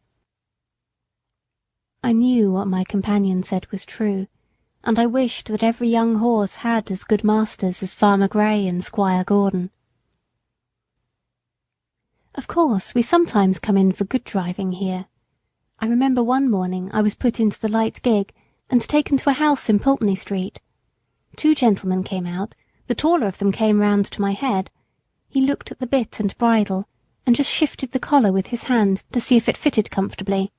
I knew what my companion said was true, and I wished that every young horse had as good masters as Farmer Gray and Squire Gordon. Of course, we sometimes come in for good driving here. I remember one morning I was put into the light gig, and taken to a house in Pulteney Street. 2 gentlemen came out. The taller of them came round to my head. He looked at the bit and bridle, and just shifted the collar with his hand to see if it fitted comfortably.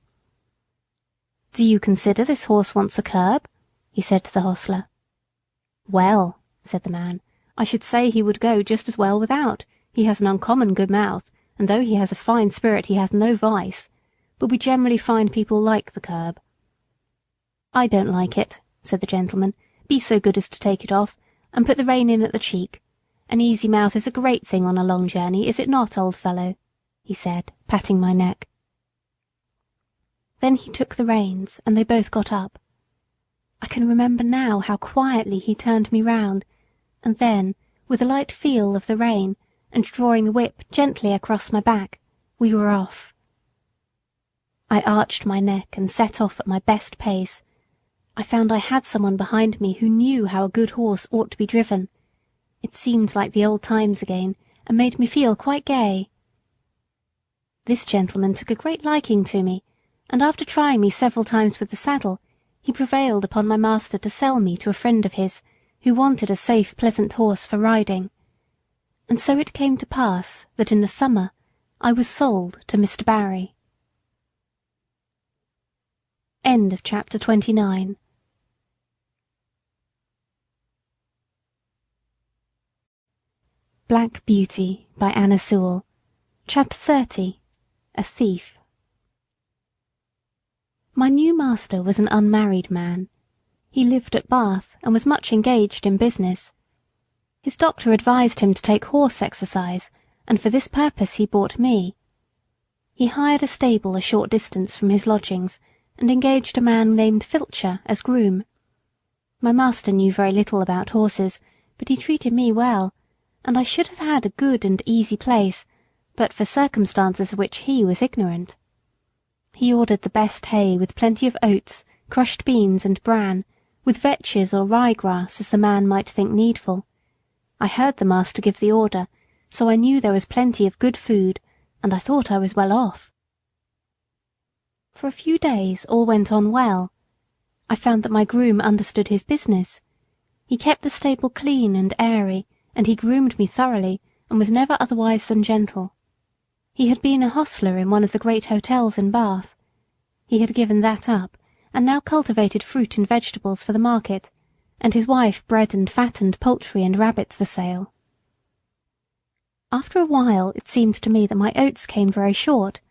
"Do you consider this horse wants a curb?" he said to the hostler. "Well," said the man, "I should say he would go just as well without. He has an uncommon good mouth, and though he has a fine spirit he has no vice. But we generally find people like the curb." "I don't like it," said the gentleman. "Be so good as to take it off, and put the rein in at the cheek. An easy mouth is a great thing on a long journey, is it not, old fellow?" he said, patting my neck. Then he took the reins, and they both got up. I can remember now how quietly he turned me round, and then, with a light feel of the rein, and drawing the whip gently across my back, we were off. I arched my neck and set off at my best pace. I found I had someone behind me who knew how a good horse ought to be driven. It seemed like the old times again, and made me feel quite gay. This gentleman took a great liking to me, and after trying me several times with the saddle, he prevailed upon my master to sell me to a friend of his, who wanted a safe, pleasant horse for riding. And so it came to pass that in the summer I was sold to Mr. Barry. End of chapter 29. Black Beauty by Anna Sewell. Chapter 30. A Thief. My new master was an unmarried man. He lived at Bath and was much engaged in business. His doctor advised him to take horse exercise, and for this purpose he bought me. He hired a stable a short distance from his lodgings, and engaged a man named Filcher as groom. My master knew very little about horses, but he treated me well, and I should have had a good and easy place, but for circumstances of which he was ignorant. He ordered the best hay with plenty of oats, crushed beans and bran, with vetches or rye-grass as the man might think needful. I heard the master give the order, so I knew there was plenty of good food, and I thought I was well off. For a few days all went on well. I found that my groom understood his business. He kept the stable clean and airy, and he groomed me thoroughly, and was never otherwise than gentle. He had been a hostler in one of the great hotels in Bath. He had given that up, and now cultivated fruit and vegetables for the market, and his wife bred and fattened poultry and rabbits for sale. After a while it seemed to me that my oats came very short.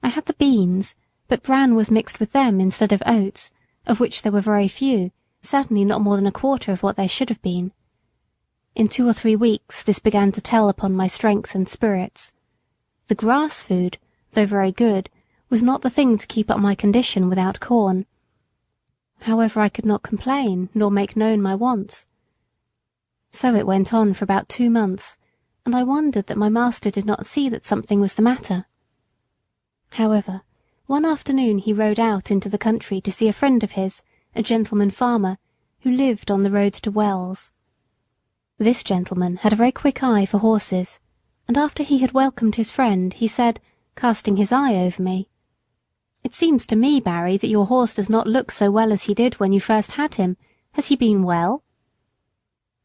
I had the beans, but bran was mixed with them instead of oats, of which there were very few, certainly not more than a quarter of what there should have been. In 2 or 3 weeks this began to tell upon my strength and spirits. The grass food, though very good, was not the thing to keep up my condition without corn. However, I could not complain, nor make known my wants. So it went on for about 2 months, and I wondered that my master did not see that something was the matter. However, one afternoon he rode out into the country to see a friend of his, a gentleman farmer, who lived on the road to Wells. This gentleman had a very quick eye for horses, and after he had welcomed his friend, he said, casting his eye over me, "It seems to me, Barry, that your horse does not look so well as he did when you first had him. Has he been well?"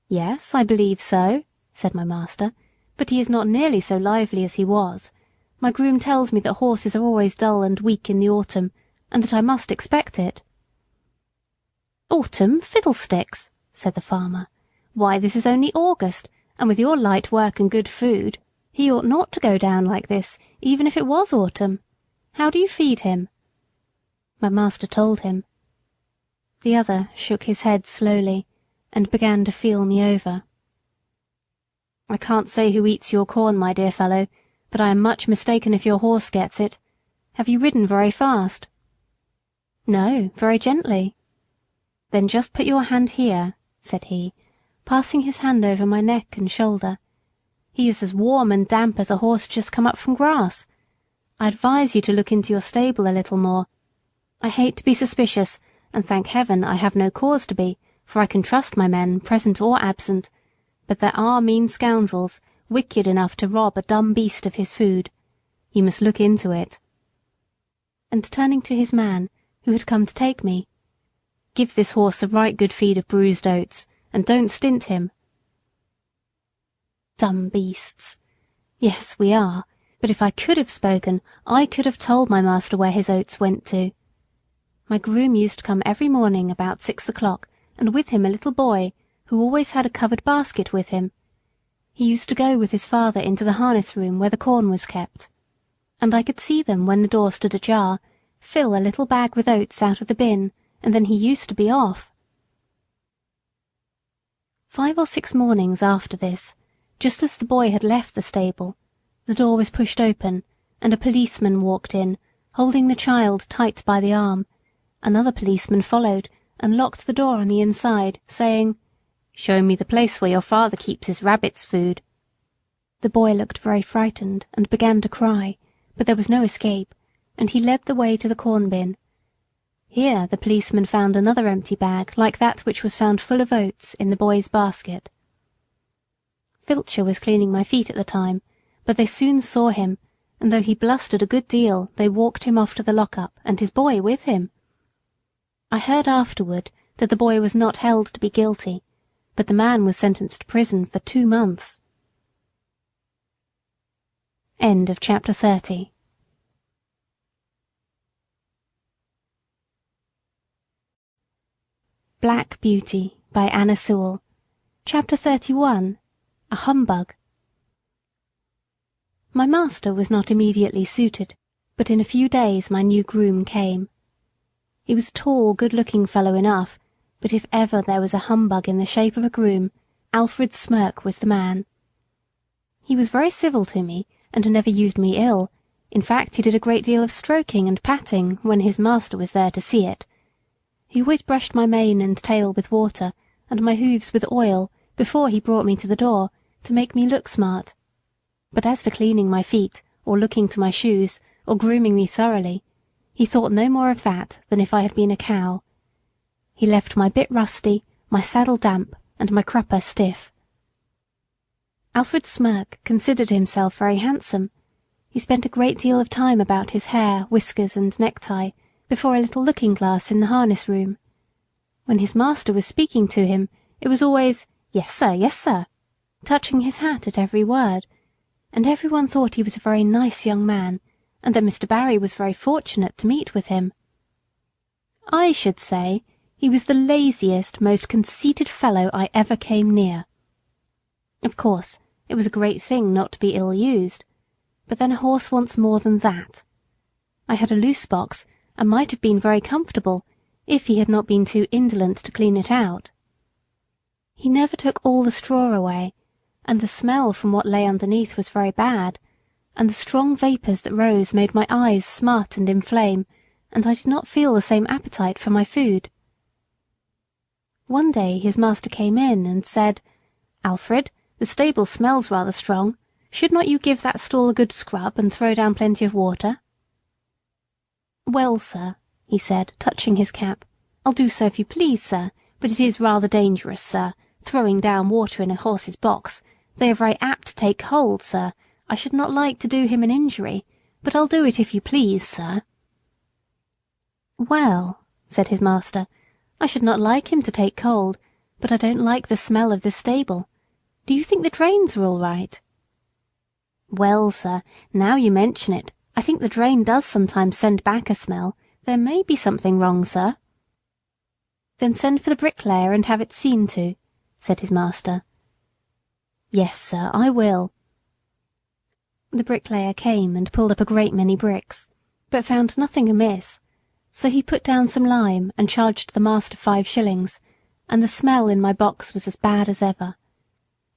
"Yes, I believe so," said my master, "but he is not nearly so lively as he was. My groom tells me that horses are always dull and weak in the autumn, and that I must expect it." "Autumn, fiddlesticks!" said the farmer. "Why, this is only August, and with your light work and good food, he ought not to go down like this, even if it was autumn. How do you feed him?" My master told him. The other shook his head slowly, and began to feel me over. "I can't say who eats your corn, my dear fellow, but I am much mistaken if your horse gets it. Have you ridden very fast?" "No, very gently." "Then just put your hand here," said he, passing his hand over my neck and shoulder. "He is as warm and damp as a horse just come up from grass. I advise you to look into your stable a little more. I hate to be suspicious, and thank heaven I have no cause to be, for I can trust my men, present or absent, but there are mean scoundrels, wicked enough to rob a dumb beast of his food. You must look into it." And turning to his man, who had come to take me, "Give this horse a right good feed of bruised oats, and don't stint him." Dumb beasts. Yes, we are, but if I could have spoken, I could have told my master where his oats went to. My groom used to come every morning about 6 o'clock, and with him a little boy, who always had a covered basket with him. He used to go with his father into the harness room where the corn was kept, and I could see them, when the door stood ajar, fill a little bag with oats out of the bin, and then he used to be off. 5 or 6 mornings after this, just as the boy had left the stable, the door was pushed open, and a policeman walked in, holding the child tight by the arm. Another policeman followed, and locked the door on the inside, saying, "Show me the place where your father keeps his rabbit's food." The boy looked very frightened, and began to cry, but there was no escape, and he led the way to the corn bin. Here the policeman found another empty bag like that which was found full of oats in the boy's basket. Filcher was cleaning my feet at the time, but they soon saw him, and though he blustered a good deal, they walked him off to the lock-up, and his boy with him. I heard afterward that the boy was not held to be guilty, but the man was sentenced to prison for 2 months. End of chapter 30. Black Beauty by Anna Sewell. Chapter 31. A Humbug. My master was not immediately suited, but in a few days my new groom came. He was a tall, good-looking fellow enough, but if ever there was a humbug in the shape of a groom, Alfred Smirk was the man. He was very civil to me, and never used me ill. In fact, he did a great deal of stroking and patting when his master was there to see it. He always brushed my mane and tail with water, and my hoofs with oil, before he brought me to the door, to make me look smart. But as to cleaning my feet, or looking to my shoes, or grooming me thoroughly, he thought no more of that than if I had been a cow. He left my bit rusty, my saddle damp, and my crupper stiff. Alfred Smirk considered himself very handsome. He spent a great deal of time about his hair, whiskers, and necktie, before a little looking-glass in the harness room. When his master was speaking to him, it was always, "Yes, sir, yes, sir," touching his hat at every word, and everyone thought he was a very nice young man, and that Mr. Barry was very fortunate to meet with him. I should say he was the laziest, most conceited fellow I ever came near. Of course, it was a great thing not to be ill-used, but then a horse wants more than that. I had a loose box, and might have been very comfortable, if he had not been too indolent to clean it out. He never took all the straw away, and the smell from what lay underneath was very bad, and the strong vapours that rose made my eyes smart and inflame, and I did not feel the same appetite for my food. One day his master came in and said, "Alfred, the stable smells rather strong. Should not you give that stall a good scrub and throw down plenty of water?" "Well, sir," he said, touching his cap, "I'll do so if you please, sir, but it is rather dangerous, sir, throwing down water in a horse's box. They are very apt to take cold, sir. I should not like to do him an injury, but I'll do it if you please, sir." "Well," said his master, "I should not like him to take cold, but I don't like the smell of the stable. Do you think the drains are all right?" "Well, sir, now you mention it, I think the drain does sometimes send back a smell. There may be something wrong, sir." "Then send for the bricklayer and have it seen to," said his master. "Yes, sir, I will." The bricklayer came and pulled up a great many bricks, but found nothing amiss, so he put down some lime and charged the master 5 shillings, and the smell in my box was as bad as ever.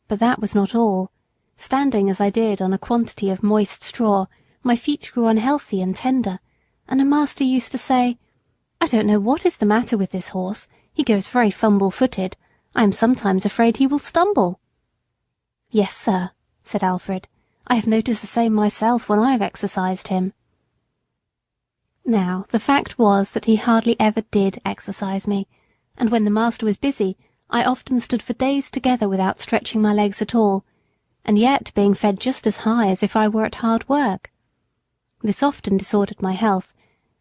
But that was not all. Standing as I did on a quantity of moist straw, my feet grew unhealthy and tender, and the master used to say, "I don't know what is the matter with this horse. He goes very fumble-footed. I am sometimes afraid he will stumble." "Yes, sir," said Alfred. "I have noticed the same myself when I have exercised him." Now, the fact was that he hardly ever did exercise me, and when the master was busy, I often stood for days together without stretching my legs at all, and yet being fed just as high as if I were at hard work. This often disordered my health,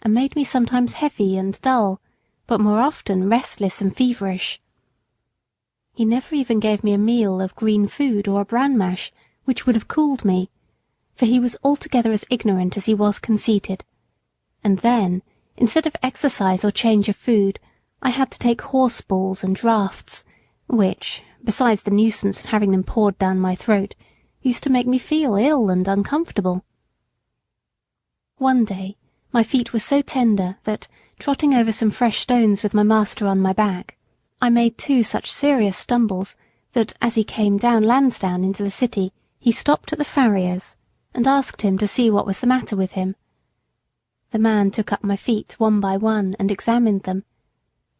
and made me sometimes heavy and dull, but more often restless and feverish. He never even gave me a meal of green food or a bran mash, which would have cooled me, for he was altogether as ignorant as he was conceited. And then, instead of exercise or change of food, I had to take horse balls and draughts, which, besides the nuisance of having them poured down my throat, used to make me feel ill and uncomfortable. One day, my feet were so tender that, trotting over some fresh stones with my master on my back, I made 2 such serious stumbles that, as he came down Lansdowne into the city, he stopped at the farrier's, and asked him to see what was the matter with him. The man took up my feet one by one and examined them.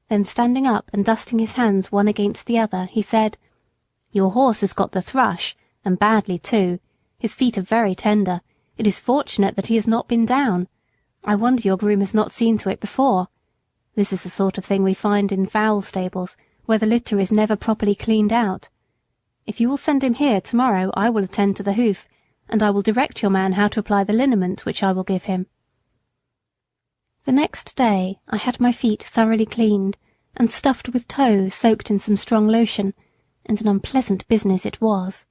Then standing up and dusting his hands one against the other, he said, "Your horse has got the thrush, and badly too. His feet are very tender. It is fortunate that he has not been down. I wonder your groom has not seen to it before. This is the sort of thing we find in fowl stables, where the litter is never properly cleaned out. If you will send him here tomorrow, I will attend to the hoof, and I will direct your man how to apply the liniment which I will give him." The next day I had my feet thoroughly cleaned, and stuffed with tow soaked in some strong lotion, and an unpleasant business it was.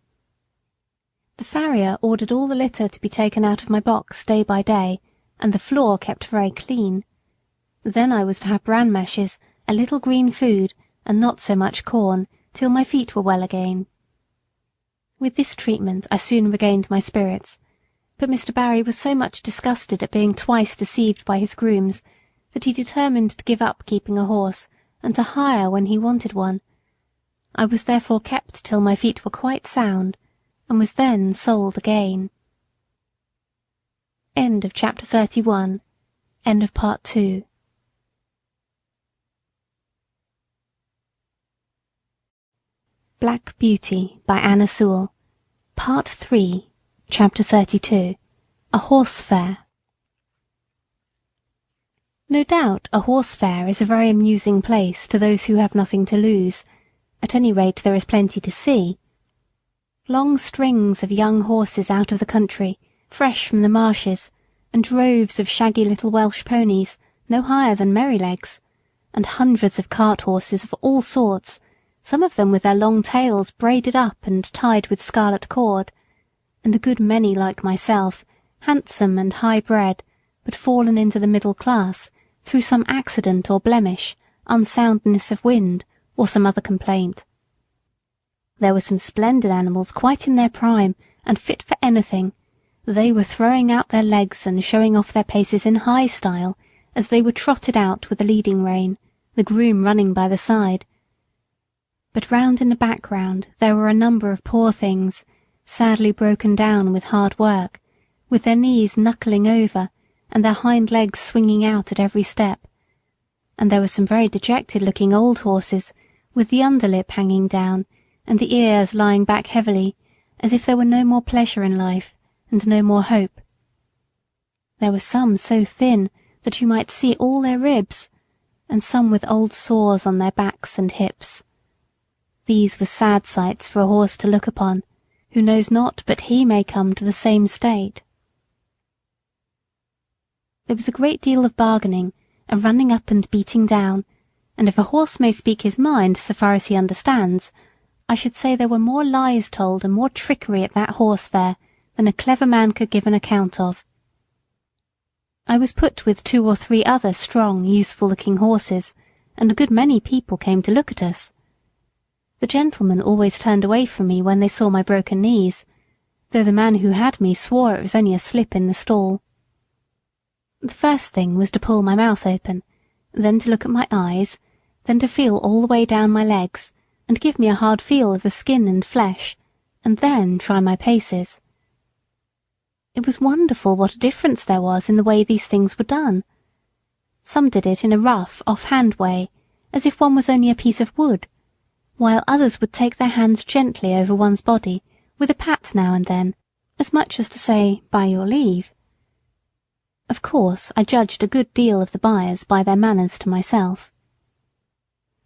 The farrier ordered all the litter to be taken out of my box day by day, and the floor kept very clean. Then I was to have bran mashes, a little green food, and not so much corn, till my feet were well again. With this treatment I soon regained my spirits, But Mr. Barry was so much disgusted at being twice deceived by his grooms that he determined to give up keeping a horse and to hire when he wanted one. I was therefore kept till my feet were quite sound, and was then sold again. End of chapter 31. End of part 2. Black Beauty by Anna Sewell. Part 3. Chapter 32. A Horse Fair. No doubt a horse fair is a very amusing place to those who have nothing to lose. At any rate there is plenty to see. Long strings of young horses out of the country, fresh from the marshes, and droves of shaggy little Welsh ponies, no higher than Merrylegs, and hundreds of cart horses of all sorts, some of them with their long tails braided up and tied with scarlet cord, and a good many like myself, handsome and high-bred, but fallen into the middle class, through some accident or blemish, unsoundness of wind, or some other complaint. There were some splendid animals quite in their prime, and fit for anything. They were throwing out their legs and showing off their paces in high style, as they were trotted out with the leading rein, the groom running by the side. But round in the background there were a number of poor things, sadly broken down with hard work, with their knees knuckling over, and their hind legs swinging out at every step. And there were some very dejected-looking old horses, with the underlip hanging down, and the ears lying back heavily, as if there were no more pleasure in life, and no more hope. There were some so thin that you might see all their ribs, and some with old sores on their backs and hips. These were sad sights for a horse to look upon, who knows not but he may come to the same state. There was a great deal of bargaining, a running up and beating down, and if a horse may speak his mind so far as he understands, I should say there were more lies told and more trickery at that horse fair than a clever man could give an account of. I was put with 2 or 3 other strong, useful-looking horses, and a good many people came to look at us. The gentlemen always turned away from me when they saw my broken knees, though the man who had me swore it was only a slip in the stall. The first thing was to pull my mouth open, then to look at my eyes, then to feel all the way down my legs, and give me a hard feel of the skin and flesh, and then try my paces. It was wonderful what a difference there was in the way these things were done. Some did it in a rough, off-hand way, as if one was only a piece of wood, while others would take their hands gently over one's body, with a pat now and then, as much as to say, by your leave. Of course, I judged a good deal of the buyers by their manners to myself.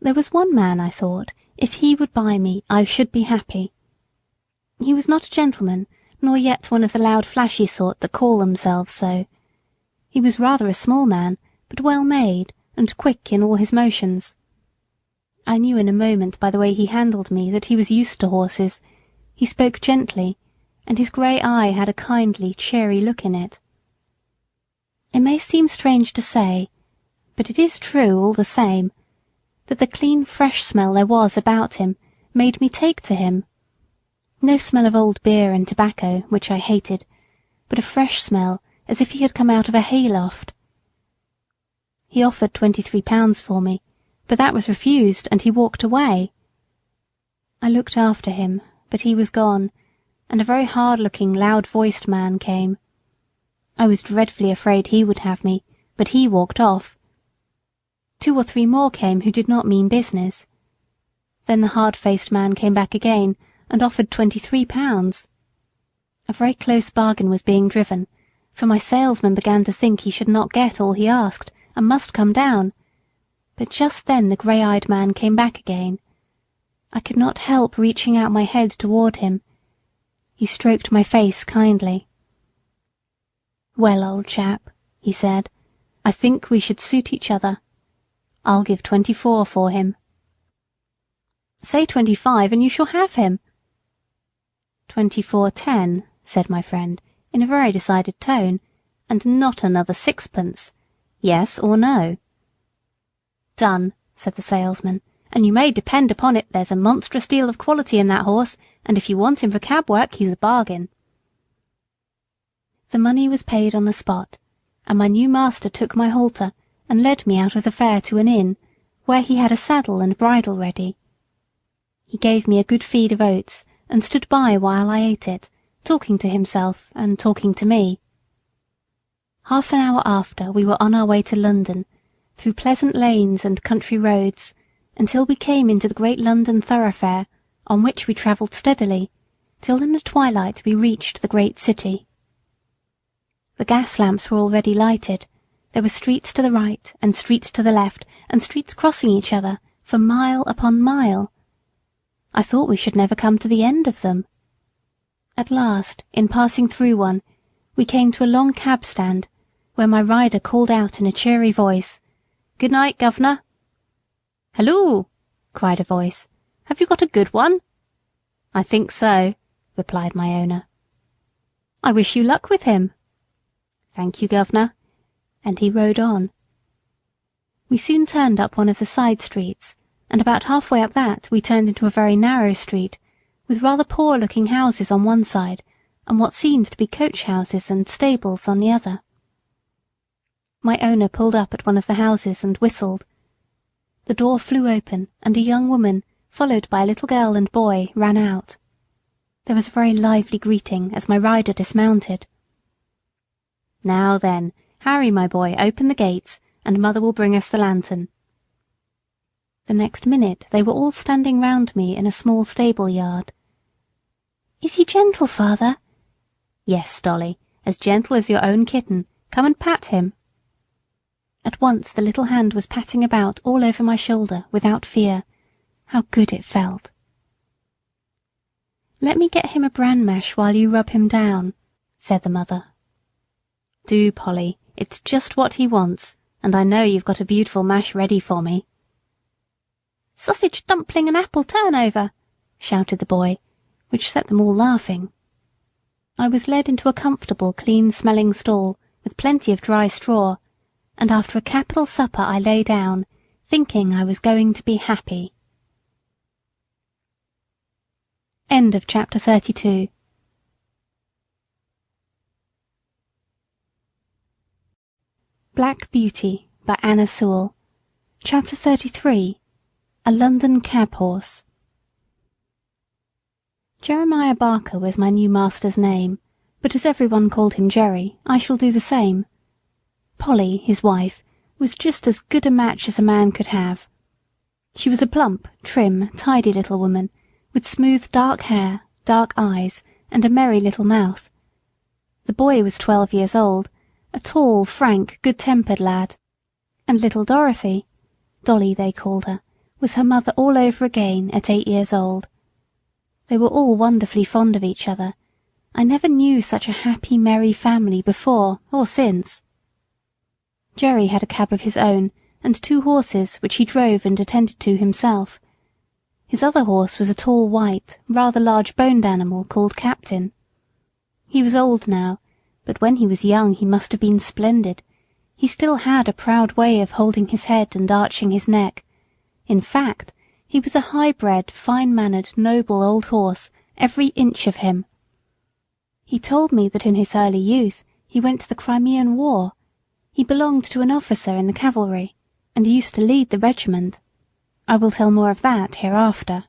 There was one man, I thought, if he would buy me, I should be happy. He was not a gentleman, nor yet one of the loud flashy sort that call themselves so. He was rather a small man, but well made, and quick in all his motions. I knew in a moment by the way he handled me that he was used to horses. He spoke gently, and his grey eye had a kindly, cheery look in it. It may seem strange to say, but it is true all the same, that the clean, fresh smell there was about him made me take to him. No smell of old beer and tobacco, which I hated, but a fresh smell, as if he had come out of a hayloft. He offered £23 for me, but that was refused, and he walked away. I looked after him, but he was gone, and a very hard-looking, loud-voiced man came. I was dreadfully afraid he would have me, but he walked off. 2 or 3 more came who did not mean business. Then the hard-faced man came back again, and offered £23. A very close bargain was being driven, for my salesman began to think he should not get all he asked, and must come down. But just then the grey-eyed man came back again. I could not help reaching out my head toward him. He stroked my face kindly. "Well, old chap," he said, "I think we should suit each other. I'll give 24 for him." "Say 25 and you shall have him." 24.10, said my friend, in a very decided tone, and not another 6pence. Yes or no? "Done," said the salesman, "and you may depend upon it there's a monstrous deal of quality in that horse, and if you want him for cab work he's a bargain." The money was paid on the spot, and my new master took my halter and led me out of the fair to an inn, where he had a saddle and bridle ready. He gave me a good feed of oats, and stood by while I ate it, talking to himself and talking to me. Half an hour after we were on our way to London, through pleasant lanes and country roads, until we came into the great London thoroughfare, on which we travelled steadily, till in the twilight we reached the great city. The gas lamps were already lighted. There were streets to the right, and streets to the left, and streets crossing each other, for mile upon mile. I thought we should never come to the end of them. At last, in passing through one, we came to a long cab stand, where my rider called out in a cheery voice, "Good night, governor." "Halloo!" cried a voice. "Have you got a good one?" "I think so," replied my owner. "I wish you luck with him." "Thank you, governor," and he rode on. We soon turned up one of the side streets, and about halfway up that we turned into a very narrow street, with rather poor-looking houses on one side, and what seemed to be coach-houses and stables on the other. My owner pulled up at one of the houses and whistled. The door flew open, and a young woman, followed by a little girl and boy, ran out. There was a very lively greeting as my rider dismounted. "Now then, Harry, my boy, open the gates, and mother will bring us the lantern." The next minute they were all standing round me in a small stable yard. "Is he gentle, father?" "Yes, Dolly, as gentle as your own kitten. Come and pat him." At once the little hand was patting about all over my shoulder without fear. How good it felt. "Let me get him a bran mash while you rub him down," said the mother. "Do, Polly, it's just what he wants, and I know you've got a beautiful mash ready for me." "Sausage dumpling and apple turnover," shouted the boy, which set them all laughing. I was led into a comfortable, clean-smelling stall, with plenty of dry straw, and after a capital supper I lay down, thinking I was going to be happy. End of chapter 32. Black Beauty by Anna Sewell. Chapter 33. A London Cab Horse. Jeremiah Barker was my new master's name, but as everyone called him Jerry, I shall do the same. Polly, his wife, was just as good a match as a man could have. She was a plump, trim, tidy little woman, with smooth dark hair, dark eyes, and a merry little mouth. The boy was 12 years old, a tall, frank, good-tempered lad, and little Dorothy, Dolly they called her, was her mother all over again at 8 years old. They were all wonderfully fond of each other. I never knew such a happy, merry family before or since. Jerry had a cab of his own, and 2 horses which he drove and attended to himself. His other horse was a tall, white, rather large-boned animal called Captain. He was old now, but when he was young he must have been splendid. He still had a proud way of holding his head and arching his neck. In fact, he was a high-bred, fine-mannered, noble old horse, every inch of him. He told me that in his early youth he went to the Crimean War. He belonged to an officer in the cavalry, and used to lead the regiment. I will tell more of that hereafter.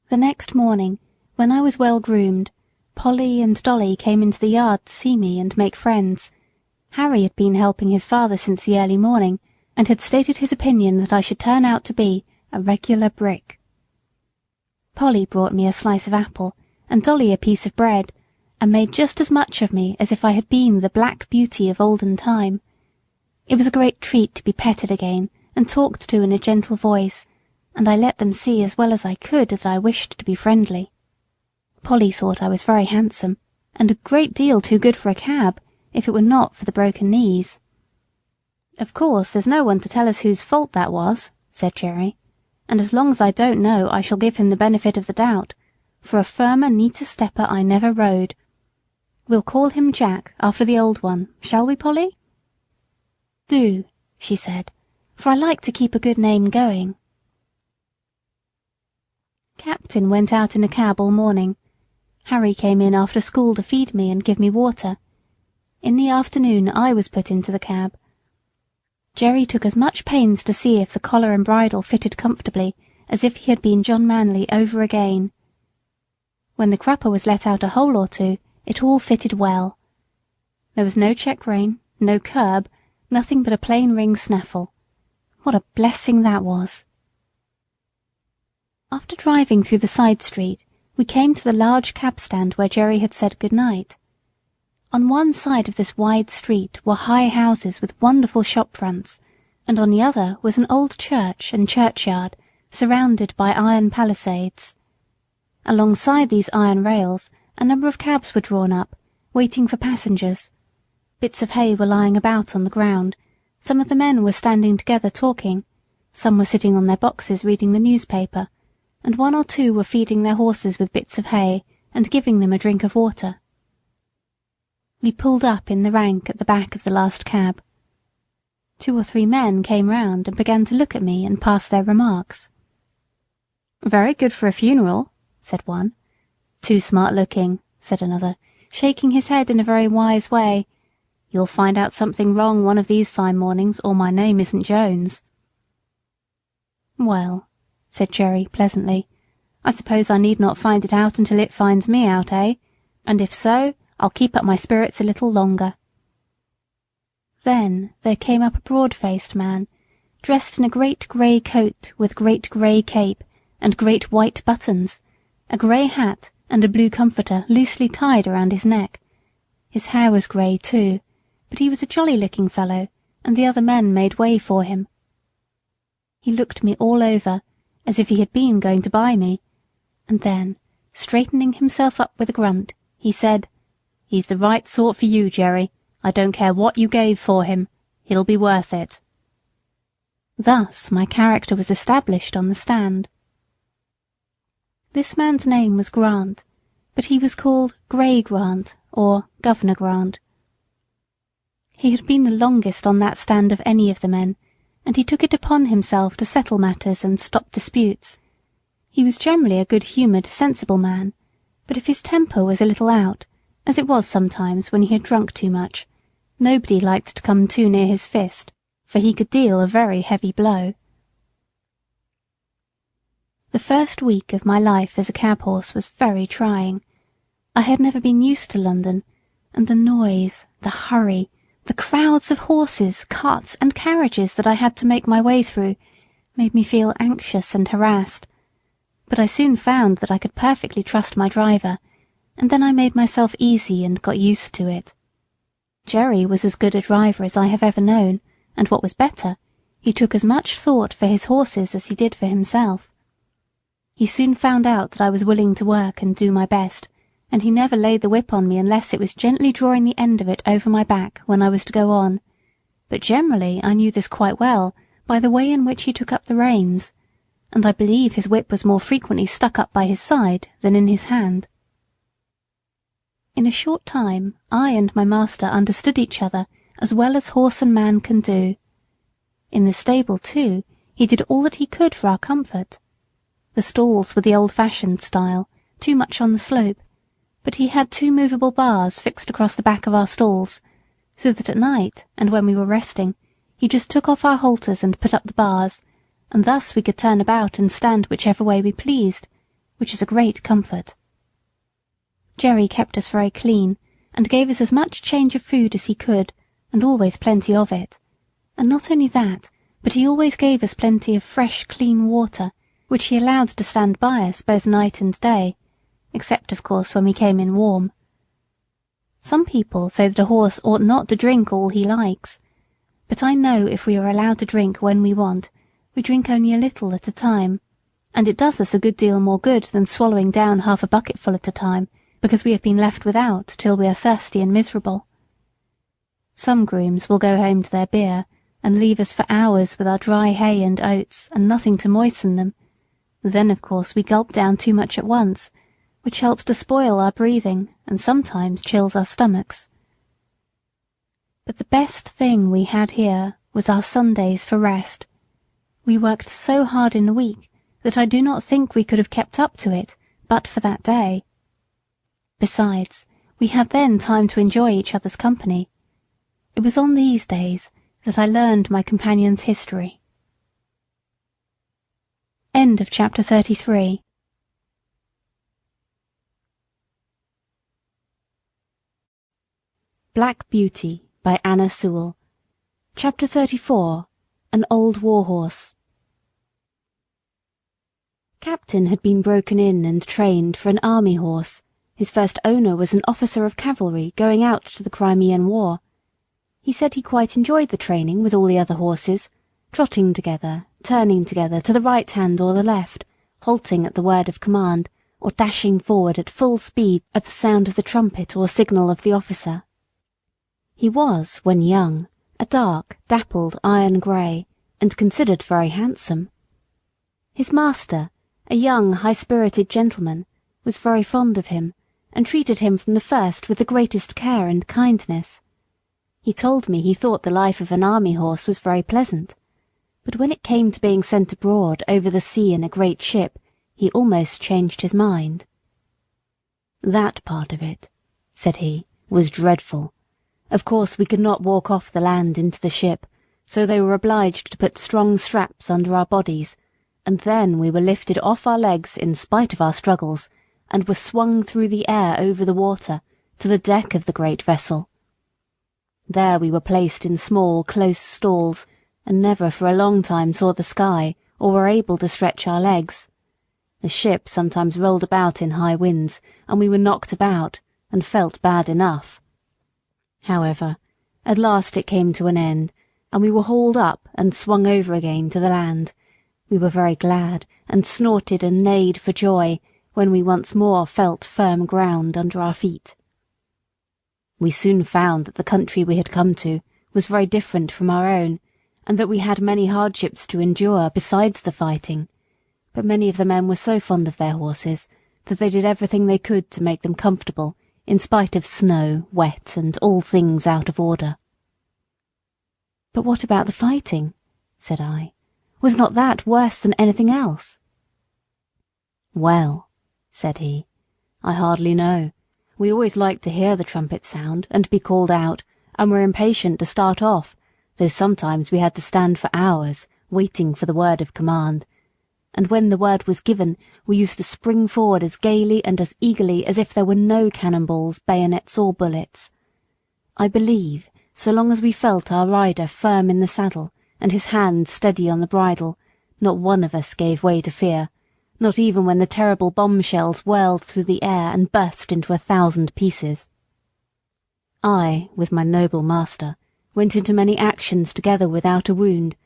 The next morning, when I was well groomed, Polly and Dolly came into the yard to see me and make friends. Harry had been helping his father since the early morning, and had stated his opinion that I should turn out to be a regular brick. Polly brought me a slice of apple, and Dolly a piece of bread, and made just as much of me as if I had been the Black Beauty of olden time. It was a great treat to be petted again, and talked to in a gentle voice, and I let them see as well as I could that I wished to be friendly. Polly thought I was very handsome, and a great deal too good for a cab, if it were not for the broken knees. "Of course, there's no one to tell us whose fault that was," said Jerry, "and as long as I don't know I shall give him the benefit of the doubt, for a firmer, neater stepper I never rode. We'll call him Jack, after the old one, shall we, Polly?" "Do," she said, "for I like to keep a good name going." Captain went out in a cab all morning. Harry came in after school to feed me and give me water. In the afternoon I was put into the cab. Jerry took as much pains to see if the collar and bridle fitted comfortably as if he had been John Manley over again. When the crupper was let out a hole or two, it all fitted well. There was no check rein, no curb, nothing but a plain ring snaffle. What a blessing that was! After driving through the side street, we came to the large cab stand where Jerry had said good night. On one side of this wide street were high houses with wonderful shop fronts, and on the other was an old church and churchyard, surrounded by iron palisades. Alongside these iron rails, a number of cabs were drawn up, waiting for passengers. Bits of hay were lying about on the ground. Some of the men were standing together talking. Some were sitting on their boxes reading the newspaper, and one or two were feeding their horses with bits of hay and giving them a drink of water. We pulled up in the rank at the back of the last cab. 2 or 3 men came round and began to look at me and pass their remarks. "Very good for a funeral," said one. "Too smart-looking," said another, shaking his head in a very wise way. "You'll find out something wrong one of these fine mornings, or my name isn't Jones." "Well," said Jerry pleasantly, "I suppose I need not find it out until it finds me out, eh? And if so, I'll keep up my spirits a little longer." Then there came up a broad-faced man, dressed in a great grey coat with great grey cape and great white buttons, a grey hat and a blue comforter loosely tied around his neck. His hair was grey too, but he was a jolly-looking fellow, and the other men made way for him. He looked me all over, as if he had been going to buy me, and then, straightening himself up with a grunt, he said, "He's the right sort for you, Jerry. I don't care what you gave for him. He'll be worth it." Thus my character was established on the stand. This man's name was Grant, but he was called Grey Grant, or Governor Grant. He had been the longest on that stand of any of the men, and he took it upon himself to settle matters and stop disputes. He was generally a good-humoured, sensible man, but if his temper was a little out, as it was sometimes when he had drunk too much, nobody liked to come too near his fist, for he could deal a very heavy blow. The first week of my life as a cab-horse was very trying. I had never been used to London, and the noise, the hurry, the crowds of horses, carts, and carriages that I had to make my way through made me feel anxious and harassed. But I soon found that I could perfectly trust my driver, and then I made myself easy and got used to it. Jerry was as good a driver as I have ever known, and what was better, he took as much thought for his horses as he did for himself. He soon found out that I was willing to work and do my best, and he never laid the whip on me unless it was gently drawing the end of it over my back when I was to go on. But generally I knew this quite well by the way in which he took up the reins, and I believe his whip was more frequently stuck up by his side than in his hand. In a short time I and my master understood each other as well as horse and man can do. In the stable, too, he did all that he could for our comfort. The stalls were the old-fashioned style, too much on the slope, but he had 2 movable bars fixed across the back of our stalls, so that at night, and when we were resting, he just took off our halters and put up the bars, and thus we could turn about and stand whichever way we pleased, which is a great comfort. Jerry kept us very clean, and gave us as much change of food as he could, and always plenty of it. And not only that, but he always gave us plenty of fresh, clean water, which he allowed to stand by us both night and day, except, of course, when we came in warm. Some people say that a horse ought not to drink all he likes, but I know if we are allowed to drink when we want, we drink only a little at a time, and it does us a good deal more good than swallowing down half a bucketful at a time, because we have been left without till we are thirsty and miserable. Some grooms will go home to their beer, and leave us for hours with our dry hay and oats, and nothing to moisten them. Then, of course, we gulp down too much at once, which helps to spoil our breathing, and sometimes chills our stomachs. But the best thing we had here was our Sundays for rest. We worked so hard in the week that I do not think we could have kept up to it but for that day. Besides, we had then time to enjoy each other's company. It was on these days that I learned my companion's history. End of chapter 33. Black Beauty by Anna Sewell. Chapter 34. An Old Warhorse. Captain had been broken in and trained for an army horse. His first owner was an officer of cavalry going out to the Crimean War. He said he quite enjoyed the training with all the other horses, trotting together, turning together to the right hand or the left, halting at the word of command, or dashing forward at full speed at the sound of the trumpet or signal of the officer. He was, when young, a dark, dappled iron grey, and considered very handsome. His master, a young, high-spirited gentleman, was very fond of him, and treated him from the first with the greatest care and kindness. He told me he thought the life of an army horse was very pleasant, but when it came to being sent abroad over the sea in a great ship, he almost changed his mind. "That part of it," said he, "was dreadful. Of course we could not walk off the land into the ship, so they were obliged to put strong straps under our bodies, and then we were lifted off our legs in spite of our struggles, and were swung through the air over the water to the deck of the great vessel. There we were placed in small, close stalls, and never for a long time saw the sky, or were able to stretch our legs. The ship sometimes rolled about in high winds, and we were knocked about, and felt bad enough. However, at last it came to an end, and we were hauled up and swung over again to the land. We were very glad, and snorted and neighed for joy, when we once more felt firm ground under our feet. We soon found that the country we had come to was very different from our own, and that we had many hardships to endure besides the fighting, but many of the men were so fond of their horses that they did everything they could to make them comfortable, in spite of snow, wet, and all things out of order. "But what about the fighting?" said I. "Was not that worse than anything else?" "Well," said he, "I hardly know. We always liked to hear the trumpet sound and be called out, and were impatient to start off, though sometimes we had to stand for hours, waiting for the word of command. And when the word was given, we used to spring forward as gaily and as eagerly as if there were no cannonballs, bayonets, or bullets. I believe, so long as we felt our rider firm in the saddle, and his hand steady on the bridle, not one of us gave way to fear, not even when the terrible bombshells whirled through the air and burst into 1,000 pieces. I, with my noble master, went into many actions together without a wound,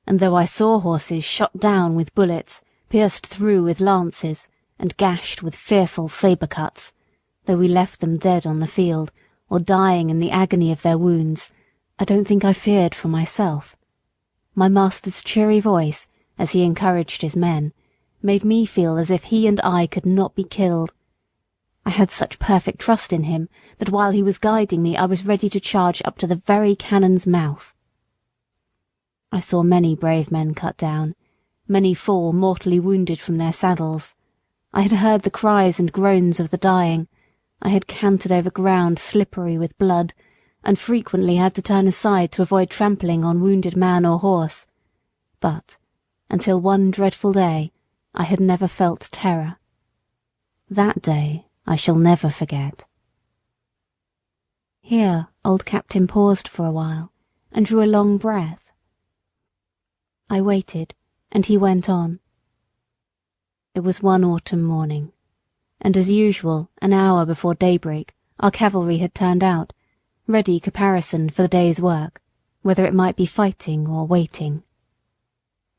and though I saw horses shot down with bullets, pierced through with lances, and gashed with fearful sabre cuts, though we left them dead on the field, or dying in the agony of their wounds, I don't think I feared for myself. My master's cheery voice, as he encouraged his men, made me feel as if he and I could not be killed. I had such perfect trust in him that while he was guiding me I was ready to charge up to the very cannon's mouth. I saw many brave men cut down, many fall mortally wounded from their saddles. I had heard the cries and groans of the dying. I had cantered over ground slippery with blood, and frequently had to turn aside to avoid trampling on wounded man or horse. But, until one dreadful day, I had never felt terror. That day I shall never forget. Here old Captain paused for a while, and drew a long breath. I waited, and he went on. It was one autumn morning, and as usual, an hour before daybreak, our cavalry had turned out, ready caparisoned for the day's work, whether it might be fighting or waiting.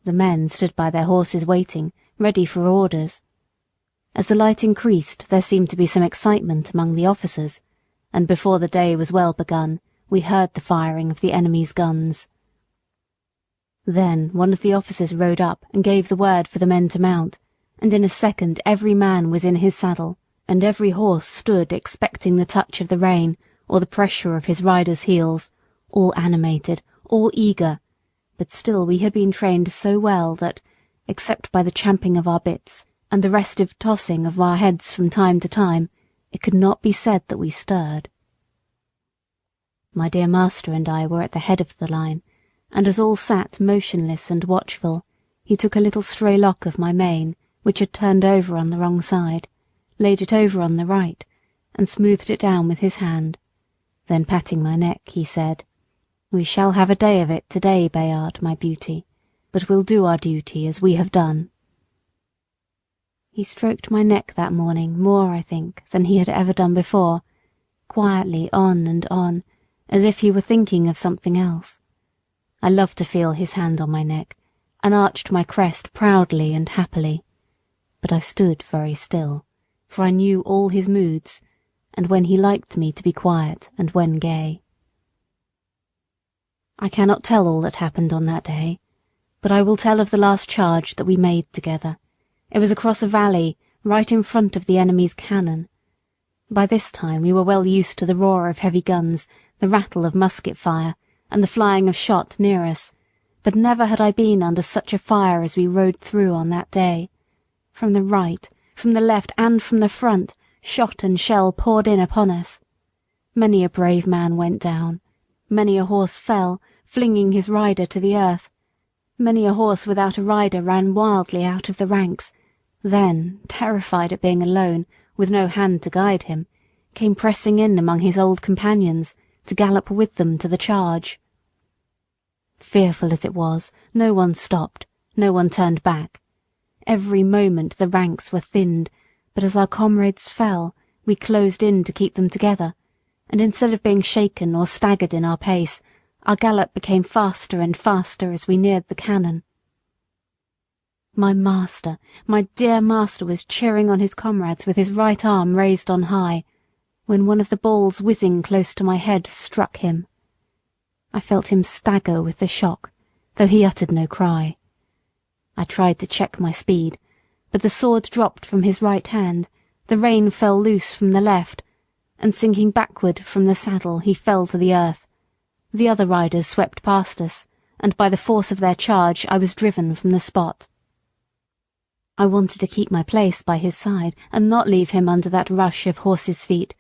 The men stood by their horses waiting, ready for orders. As the light increased, there seemed to be some excitement among the officers, and before the day was well begun, we heard the firing of the enemy's guns. Then one of the officers rode up and gave the word for the men to mount, and in a second every man was in his saddle, and every horse stood expecting the touch of the rein or the pressure of his rider's heels, all animated, all eager, but still we had been trained so well that, except by the champing of our bits and the restive tossing of our heads from time to time, It could not be said that we stirred. My dear master and I were at the head of the line, and as all sat motionless and watchful, he took a little stray lock of my mane, which had turned over on the wrong side, laid it over on the right, and smoothed it down with his hand. Then patting my neck, he said, "We shall have a day of it today, Bayard, my beauty, but we'll do our duty as we have done." He stroked my neck that morning more, I think, than he had ever done before, quietly on and on, as if he were thinking of something else. I loved to feel his hand on my neck, and arched my crest proudly and happily. But I stood very still, for I knew all his moods, and when he liked me to be quiet and when gay. I cannot tell all that happened on that day, but I will tell of the last charge that we made together. It was across a valley, right in front of the enemy's cannon. By this time we were well used to the roar of heavy guns, the rattle of musket fire, and the flying of shot near us, but never had I been under such a fire as we rode through on that day. From the right, from the left, and from the front, shot and shell poured in upon us. Many a brave man went down. Many a horse fell, flinging his rider to the earth. Many a horse without a rider ran wildly out of the ranks, then, terrified at being alone, with no hand to guide him, came pressing in among his old companions, to gallop with them to the charge. Fearful as it was, no one stopped, no one turned back. Every moment the ranks were thinned, but as our comrades fell, we closed in to keep them together, and instead of being shaken or staggered in our pace, our gallop became faster and faster as we neared the cannon. My master, my dear master, was cheering on his comrades with his right arm raised on high, when one of the balls whizzing close to my head struck him. I felt him stagger with the shock, though he uttered no cry. I tried to check my speed, but the sword dropped from his right hand, the rein fell loose from the left, and sinking backward from the saddle he fell to the earth. The other riders swept past us, and by the force of their charge I was driven from the spot. I wanted to keep my place by his side, and not leave him under that rush of horses' feet,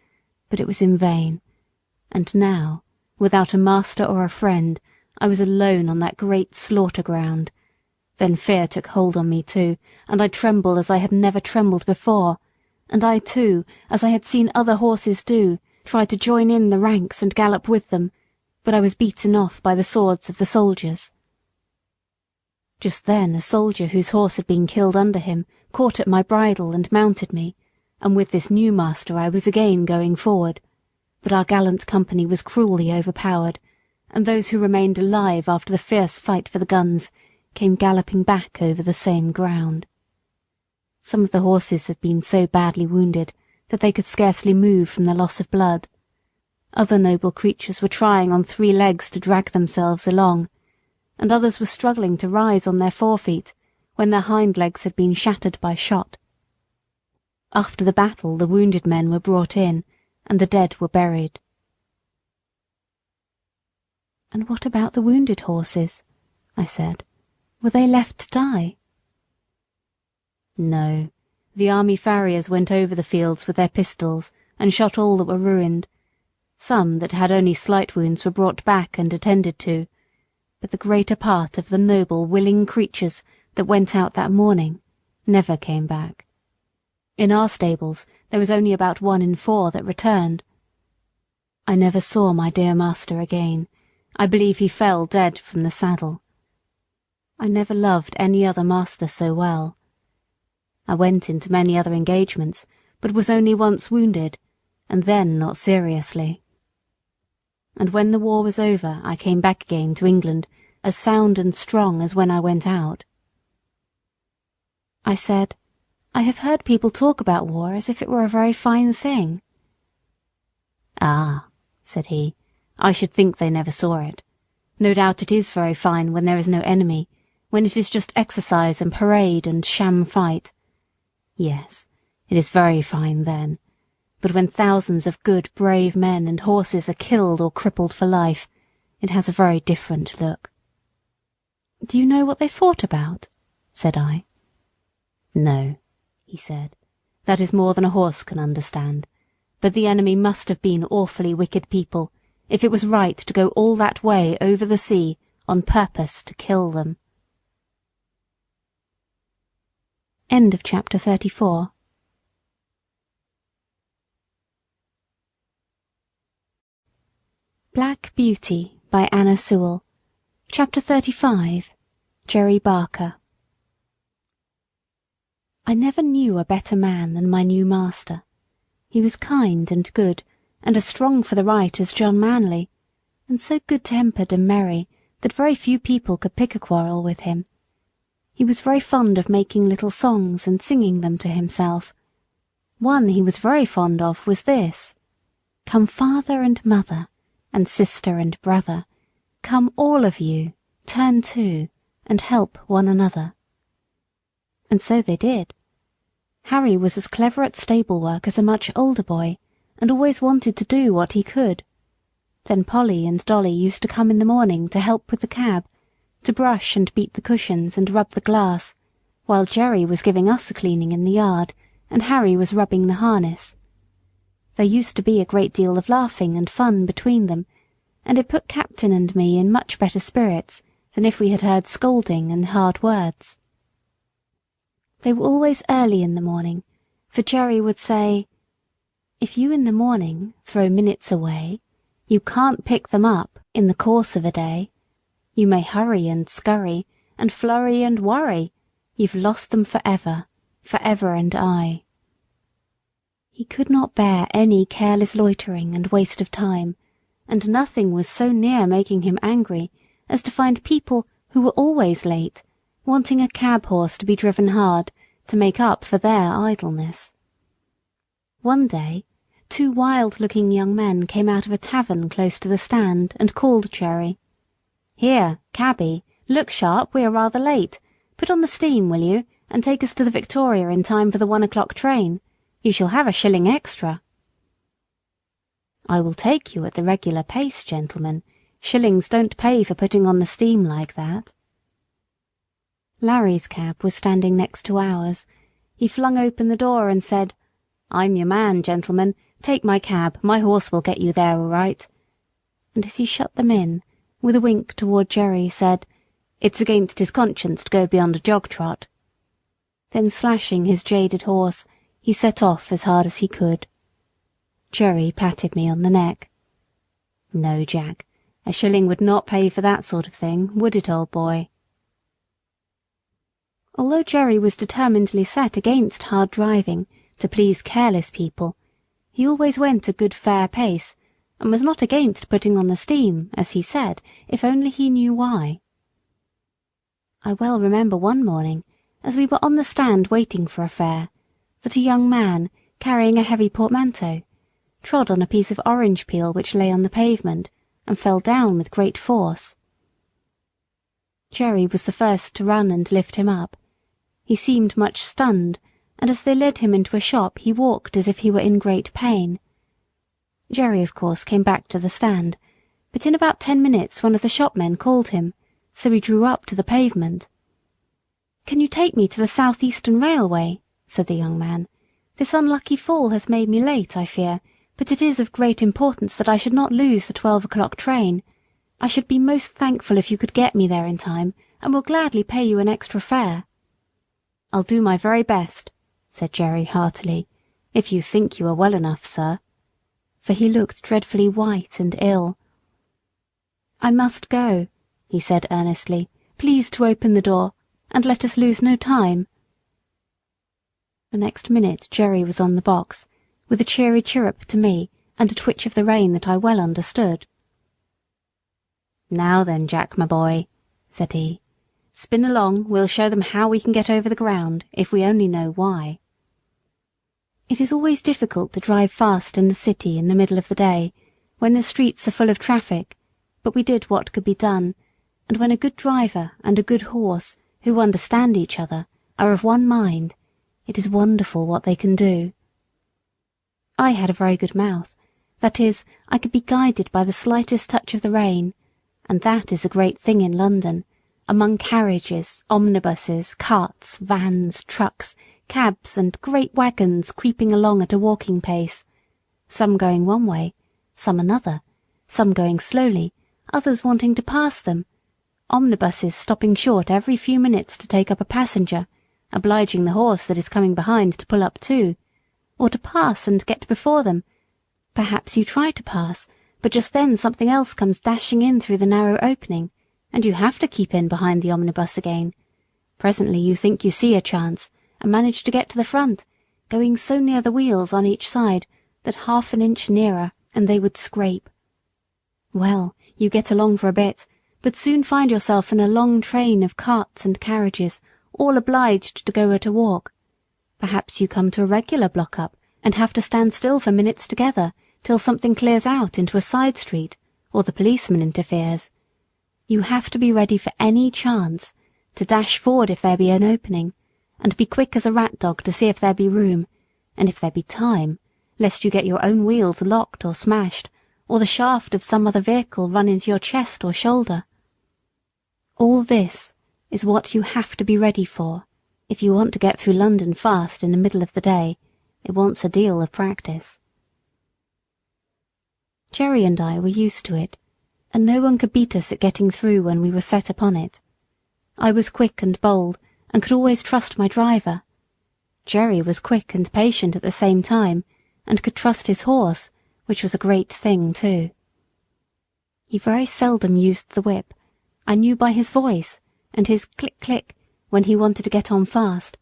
but it was in vain. And now, without a master or a friend, I was alone on that great slaughter ground. Then fear took hold on me too, and I trembled as I had never trembled before, and I too, as I had seen other horses do, tried to join in the ranks and gallop with them, but I was beaten off by the swords of the soldiers. Just then a soldier whose horse had been killed under him caught at my bridle and mounted me, and with this new master I was again going forward. But our gallant company was cruelly overpowered, and those who remained alive after the fierce fight for the guns came galloping back over the same ground. Some of the horses had been so badly wounded that they could scarcely move from the loss of blood. Other noble creatures were trying on 3 legs to drag themselves along, and others were struggling to rise on their forefeet when their hind legs had been shattered by shot. After the battle the wounded men were brought in, and the dead were buried. "And what about the wounded horses?" I said. "Were they left to die?" "No. The army farriers went over the fields with their pistols and shot all that were ruined. Some that had only slight wounds were brought back and attended to, but the greater part of the noble, willing creatures that went out that morning never came back. In our stables there was only about 1 in 4 that returned. I never saw my dear master again. I believe he fell dead from the saddle. I never loved any other master so well. I went into many other engagements, but was only once wounded, and then not seriously. And when the war was over I came back again to England, as sound and strong as when I went out." I said, "I have heard people talk about war as if it were a very fine thing." "Ah," said he, "I should think they never saw it. No doubt it is very fine when there is no enemy, when it is just exercise and parade and sham fight. Yes, it is very fine then. But when thousands of good, brave men and horses are killed or crippled for life, it has a very different look." "Do you know what they fought about?" said I. "No," he said, "that is more than a horse can understand. but the enemy must have been awfully wicked people, if it was right to go all that way over the sea on purpose to kill them. End of chapter 34. Black Beauty by Anna Sewell. Chapter 35. Jerry Barker. I never knew a better man than my new master. He was kind and good, and as strong for the right as John Manley, and so good-tempered and merry that very few people could pick a quarrel with him. He was very fond of making little songs and singing them to himself. One he was very fond of was this: "Come father and mother, and sister and brother, come all of you, turn to, and help one another." And so they did. Harry was as clever at stable work as a much older boy, and always wanted to do what he could. Then Polly and Dolly used to come in the morning to help with the cab, to brush and beat the cushions and rub the glass, while Jerry was giving us a cleaning in the yard, and Harry was rubbing the harness. There used to be a great deal of laughing and fun between them, and it put Captain and me in much better spirits than if we had heard scolding and hard words. They were always early in the morning, for Jerry would say, "If you in the morning throw minutes away, you can't pick them up in the course of a day. You may hurry and scurry, and flurry and worry, you've lost them forever, forever and aye." He could not bear any careless loitering and waste of time, and nothing was so near making him angry as to find people who were always late wanting a cab-horse to be driven hard to make up for their idleness. One day, 2 wild-looking young men came out of a tavern close to the stand and called Jerry. "Here, cabby, look sharp, we are rather late. Put on the steam, will you, and take us to the Victoria in time for the 1 o'clock train. You shall have a shilling extra." "I will take you at the regular pace, gentlemen. Shillings don't pay for putting on the steam like that." Larry's cab was standing next to ours. He flung open the door and said, "I'm your man, gentlemen. Take my cab, my horse will get you there all right." And as he shut them in, with a wink toward Jerry, said, "It's against his conscience to go beyond a jog-trot." Then slashing his jaded horse, he set off as hard as he could. Jerry patted me on the neck. "No, Jack, a shilling would not pay for that sort of thing, would it, old boy?" Although Jerry was determinedly set against hard driving to please careless people, he always went a good fair pace, and was not against putting on the steam, as he said, if only he knew why. I well remember one morning, as we were on the stand waiting for a fare, that a young man, carrying a heavy portmanteau, trod on a piece of orange peel which lay on the pavement, and fell down with great force. Jerry was the first to run and lift him up. He seemed much stunned, and as they led him into a shop he walked as if he were in great pain. Jerry, of course, came back to the stand, but in about 10 minutes one of the shopmen called him, so he drew up to the pavement. "Can you take me to the South Eastern Railway?" said the young man. "This unlucky fall has made me late, I fear, but it is of great importance that I should not lose the 12 o'clock train. I should be most thankful if you could get me there in time, and will gladly pay you an extra fare." "I'll do my very best," said Jerry heartily, "if you think you are well enough, sir," for he looked dreadfully white and ill. "I must go," he said earnestly. "Please to open the door, and let us lose no time." The next minute Jerry was on the box, with a cheery chirrup to me and a twitch of the rein that I well understood. "Now then, Jack, my boy," said he, "spin along, we'll show them how we can get over the ground, if we only know why." It is always difficult to drive fast in the city in the middle of the day, when the streets are full of traffic, but we did what could be done, and when a good driver and a good horse, who understand each other, are of one mind, it is wonderful what they can do. I had a very good mouth, that is, I could be guided by the slightest touch of the rein, and that is a great thing in London, among carriages, omnibuses, carts, vans, trucks, cabs, and great wagons creeping along at a walking pace, some going one way, some another, some going slowly, others wanting to pass them, omnibuses stopping short every few minutes to take up a passenger, obliging the horse that is coming behind to pull up too, or to pass and get before them. Perhaps you try to pass, but just then something else comes dashing in through the narrow opening, and you have to keep in behind the omnibus again. Presently you think you see a chance, and manage to get to the front, going so near the wheels on each side that half an inch nearer and they would scrape. Well, you get along for a bit, but soon find yourself in a long train of carts and carriages, all obliged to go at a walk. Perhaps you come to a regular block-up, and have to stand still for minutes together, till something clears out into a side street, or the policeman interferes. You have to be ready for any chance, to dash forward if there be an opening, and be quick as a rat dog to see if there be room, and if there be time, lest you get your own wheels locked or smashed, or the shaft of some other vehicle run into your chest or shoulder. All this is what you have to be ready for. If you want to get through London fast in the middle of the day, it wants a deal of practice. Jerry and I were used to it, and no one could beat us at getting through when we were set upon it. I was quick and bold, and could always trust my driver. Jerry was quick and patient at the same time, and could trust his horse, which was a great thing too. He very seldom used the whip. I knew by his voice, and his click-click when he wanted to get on fast,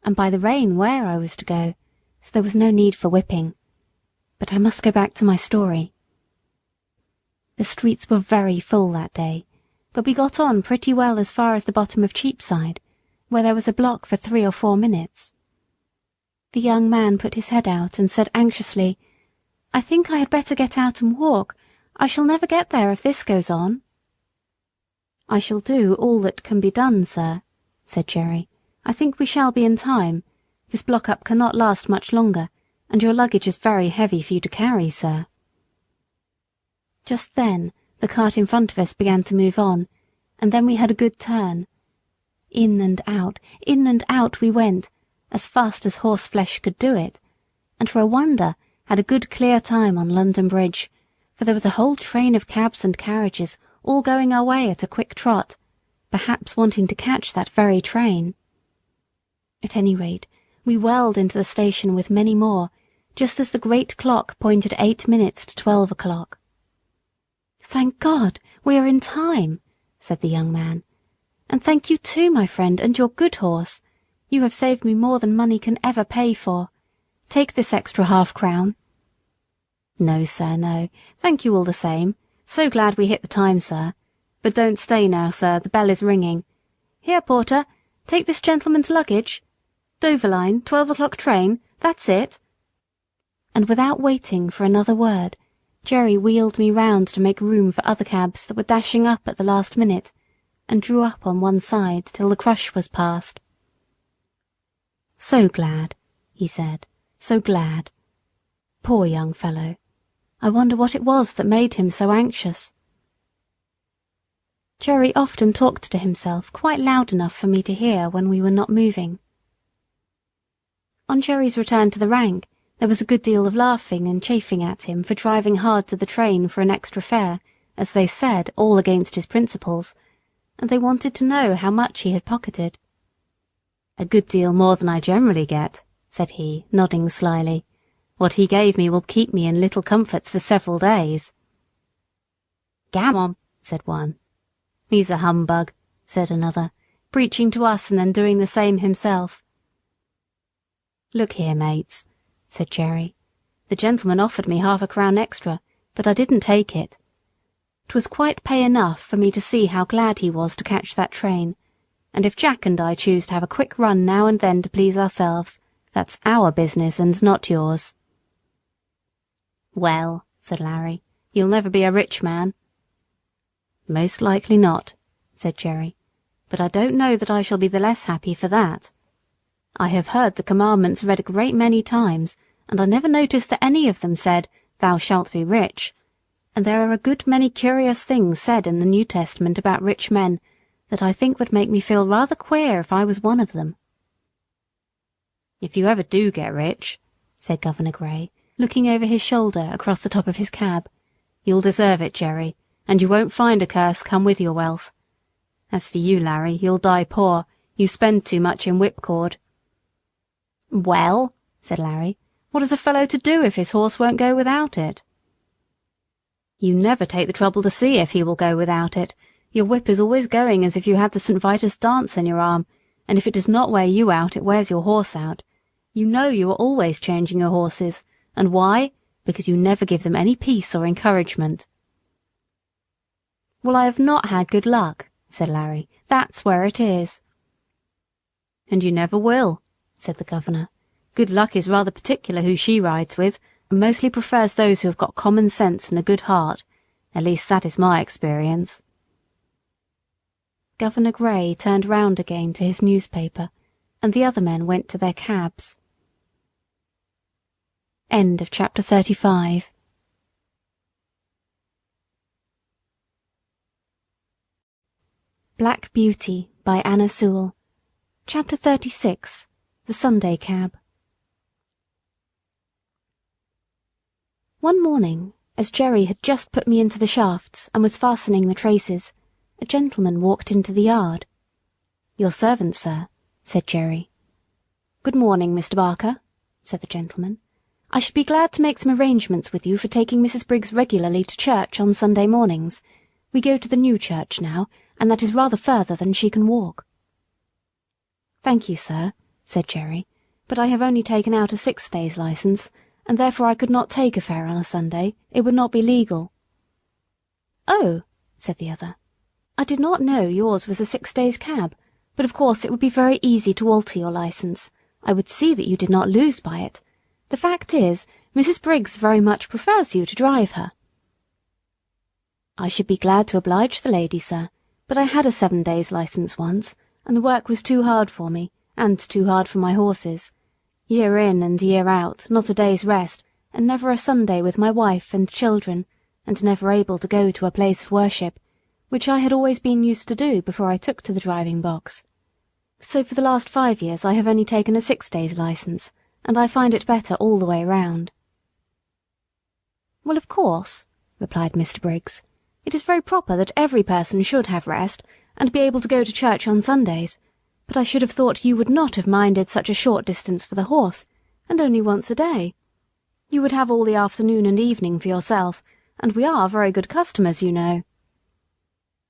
and by the rein where I was to go, so there was no need for whipping. But I must go back to my story. The streets were very full that day, but we got on pretty well as far as the bottom of Cheapside, where there was a block for 3 or 4 minutes. The young man put his head out and said anxiously, "I think I had better get out and walk. I shall never get there if this goes on." "I shall do all that can be done, sir," said Jerry. "I think we shall be in time. This block-up cannot last much longer, and your luggage is very heavy for you to carry, sir." Just then the cart in front of us began to move on, and then we had a good turn. In and out we went, as fast as horseflesh could do it, and for a wonder had a good clear time on London Bridge, for there was a whole train of cabs and carriages all going our way at a quick trot, perhaps wanting to catch that very train. At any rate, we whirled into the station with many more, just as the great clock pointed 8 minutes to 12 o'clock. "Thank God, we are in time," said the young man. "And thank you too, my friend, and your good horse. You have saved me more than money can ever pay for. Take this extra half-crown." "No, sir, no. Thank you all the same. So glad we hit the time, sir. But don't stay now, sir, the bell is ringing. Here, porter, take this gentleman's luggage. Dover line, 12 o'clock train, that's it." And without waiting for another word, Jerry wheeled me round to make room for other cabs that were dashing up at the last minute, and drew up on one side till the crush was past. "So glad," he said, "so glad. Poor young fellow. I wonder what it was that made him so anxious." Jerry often talked to himself quite loud enough for me to hear when we were not moving. On Jerry's return to the rank, there was a good deal of laughing and chaffing at him for driving hard to the train for an extra fare, as they said, all against his principles, and they wanted to know how much he had pocketed. "A good deal more than I generally get," said he, nodding slyly. "What he gave me will keep me in little comforts for several days." "Gammon," said one. "He's a humbug," said another, preaching to us and then doing the same himself. "Look here, mates," said Jerry. "The gentleman offered me half a crown extra, but I didn't take it. 'Twas quite pay enough for me to see how glad he was to catch that train, and if Jack and I choose to have a quick run now and then to please ourselves, that's our business and not yours." "Well," said Larry, "you'll never be a rich man." "Most likely not," said Jerry, "but I don't know that I shall be the less happy for that. I have heard the commandments read a great many times, and I never noticed that any of them said, 'Thou shalt be rich,' and there are a good many curious things said in the New Testament about rich men that I think would make me feel rather queer if I was one of them." "If you ever do get rich," said Governor Gray, looking over his shoulder across the top of his cab. "You'll deserve it, Jerry, and you won't find a curse come with your wealth. As for you, Larry, you'll die poor. You spend too much in whipcord." "Well," said Larry, "what is a fellow to do if his horse won't go without it?" "You never take the trouble to see if he will go without it. Your whip is always going as if you had the St. Vitus dance in your arm, and if it does not wear you out, it wears your horse out. You know you are always changing your horses, and why? Because you never give them any peace or encouragement." "Well, I have not had good luck," said Larry. "That's where it is." "And you never will," said the governor. "Good luck is rather particular who she rides with, and mostly prefers those who have got common sense and a good heart. At least that is my experience." Governor Gray turned round again to his newspaper, and the other men went to their cabs. End of chapter 35. Black Beauty by Anna Sewell. Chapter 36. The Sunday Cab. One morning, as Jerry had just put me into the shafts and was fastening the traces, a gentleman walked into the yard. "Your servant, sir," said Jerry. "Good morning, Mr. Barker," said the gentleman. "I should be glad to make some arrangements with you for taking Mrs. Briggs regularly to church on Sunday mornings. We go to the new church now, and that is rather further than she can walk." "Thank you, sir," said Jerry, "but I have only taken out a 6 days' license, and therefore I could not take a fare on a Sunday. It would not be legal." "Oh," said the other, "I did not know yours was a 6 days' cab, but of course it would be very easy to alter your license. I would see that you did not lose by it. The fact is, Mrs. Briggs very much prefers you to drive her." "I should be glad to oblige the lady, sir, but I had a 7 days' license once, and the work was too hard for me, and too hard for my horses. Year in and year out, not a day's rest, and never a Sunday with my wife and children, and never able to go to a place of worship, which I had always been used to do before I took to the driving box. So for the last 5 years I have only taken a 6 days' license, and I find it better all the way round." "Well, of course," replied Mr. Briggs, "it is very proper that every person should have rest, and be able to go to church on Sundays, but I should have thought you would not have minded such a short distance for the horse, and only once a day. You would have all the afternoon and evening for yourself, and we are very good customers, you know."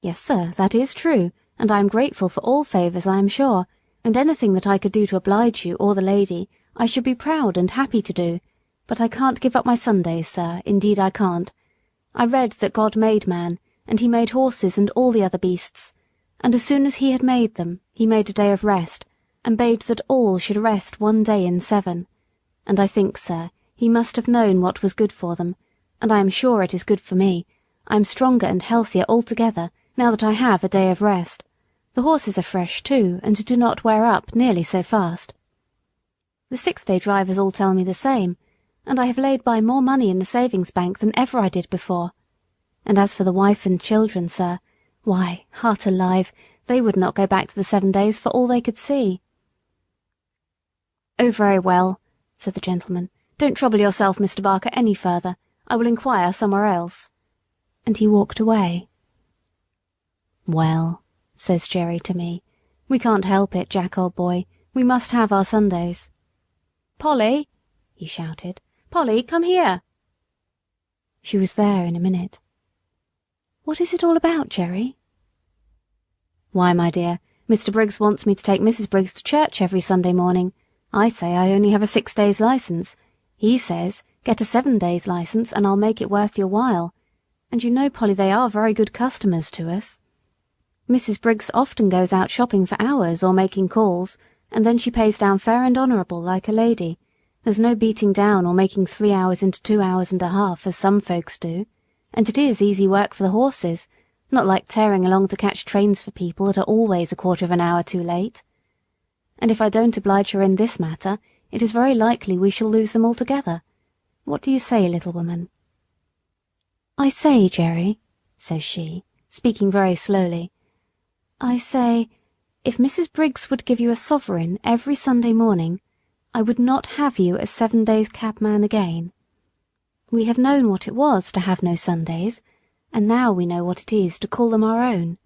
"Yes, sir, that is true, and I am grateful for all favours, I am sure, and anything that I could do to oblige you or the lady, I should be proud and happy to do, but I can't give up my Sundays, sir, indeed I can't. I read that God made man, and he made horses and all the other beasts, and as soon as he had made them, he made a day of rest, and bade that all should rest 1 day in 7. And I think, sir, he must have known what was good for them, and I am sure it is good for me. I am stronger and healthier altogether, now that I have a day of rest. The horses are fresh too, and do not wear up nearly so fast. The 6-day drivers all tell me the same, and I have laid by more money in the savings bank than ever I did before. And as for the wife and children, sir, why, heart alive, they would not go back to the 7 days for all they could see." "Oh, very well," said the gentleman. "Don't trouble yourself, Mr. Barker, any further. I will inquire somewhere else." And he walked away. "Well," says Jerry to me, "we can't help it, Jack, old boy. We must have our Sundays." "Polly!" he shouted. "Polly, come here!" She was there in a minute. "What is it all about, Jerry?" "Why, my dear, Mr. Briggs wants me to take Mrs. Briggs to church every Sunday morning. I say I only have a 6 days' license. He says, get a 7 days' license and I'll make it worth your while. And you know, Polly, they are very good customers to us. Mrs. Briggs often goes out shopping for hours or making calls, and then she pays down fair and honourable like a lady. There's no beating down or making 3 hours into 2 hours and a half, as some folks do. And it is easy work for the horses, not like tearing along to catch trains for people that are always a quarter of an hour too late. And if I don't oblige her in this matter, it is very likely we shall lose them altogether. What do you say, little woman?" "I say, Jerry," says she, speaking very slowly, "I say, if Mrs. Briggs would give you a sovereign every Sunday morning, I would not have you a 7 days cabman again." We have known what it was to have no Sundays, and now we know what it is to call them our own.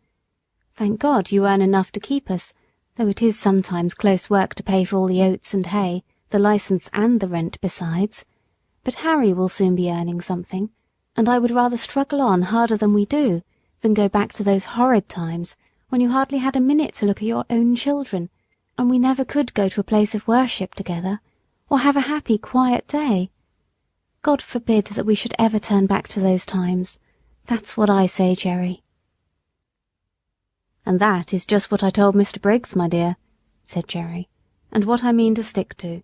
Thank God you earn enough to keep us, though it is sometimes close work to pay for all the oats and hay, the licence and the rent besides. But Harry will soon be earning something, and I would rather struggle on harder than we do, than go back to those horrid times when you hardly had a minute to look at your own children, and we never could go to a place of worship together, or have a happy, quiet day. God forbid that we should ever turn back to those times. That's what I say, Jerry." "And that is just what I told Mr. Briggs, my dear," said Jerry, "and what I mean to stick to.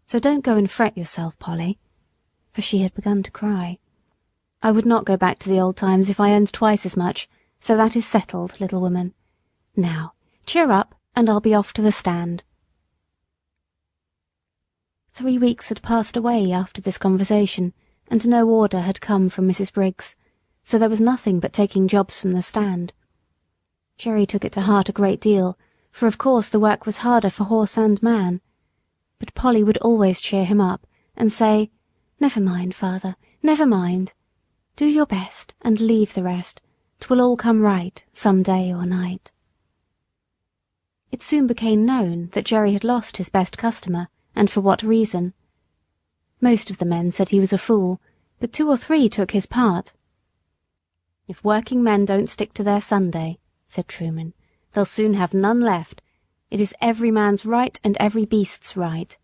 So don't go and fret yourself, Polly," for she had begun to cry. "I would not go back to the old times if I earned twice as much, so that is settled, little woman. Now, cheer up, and I'll be off to the stand." 3 weeks had passed away after this conversation, and no order had come from Mrs. Briggs, so there was nothing but taking jobs from the stand. Jerry took it to heart a great deal, for of course the work was harder for horse and man. But Polly would always cheer him up, and say, "Never mind, father, never mind. Do your best, and leave the rest. 'Twill all come right, some day or night." It soon became known that Jerry had lost his best customer, and for what reason. Most of the men said he was a fool, but 2 or 3 took his part. "If working men don't stick to their Sunday," said Truman, "they'll soon have none left. It is every man's right and every beast's right.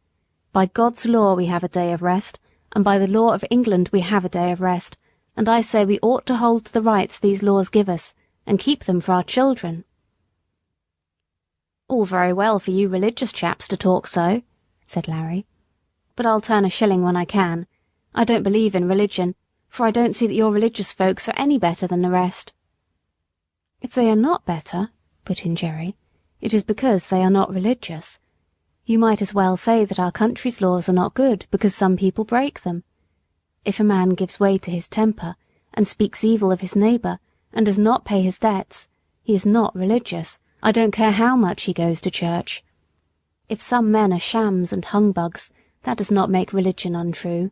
By God's law we have a day of rest, and by the law of England we have a day of rest, and I say we ought to hold to the rights these laws give us, and keep them for our children." "All very well for you religious chaps to talk so," said Larry, "but I'll turn a shilling when I can. I don't believe in religion, for I don't see that your religious folks are any better than the rest." "If they are not better," put in Jerry, "it is because they are not religious. You might as well say that our country's laws are not good because some people break them. If a man gives way to his temper, and speaks evil of his neighbour, and does not pay his debts, he is not religious, I don't care how much he goes to church. If some men are shams and humbugs, that does not make religion untrue.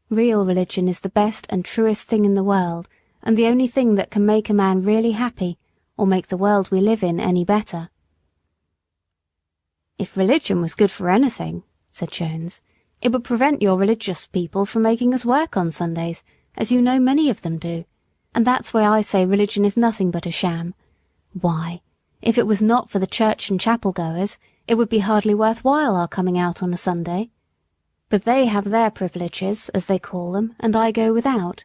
Real religion is the best and truest thing in the world, and the only thing that can make a man really happy, or make the world we live in any better." "If religion was good for anything," said Jones, "it would prevent your religious people from making us work on Sundays, as you know many of them do, and that's why I say religion is nothing but a sham. Why, if it was not for the church and chapel goers, it would be hardly worth while our coming out on a Sunday. But they have their privileges, as they call them, and I go without.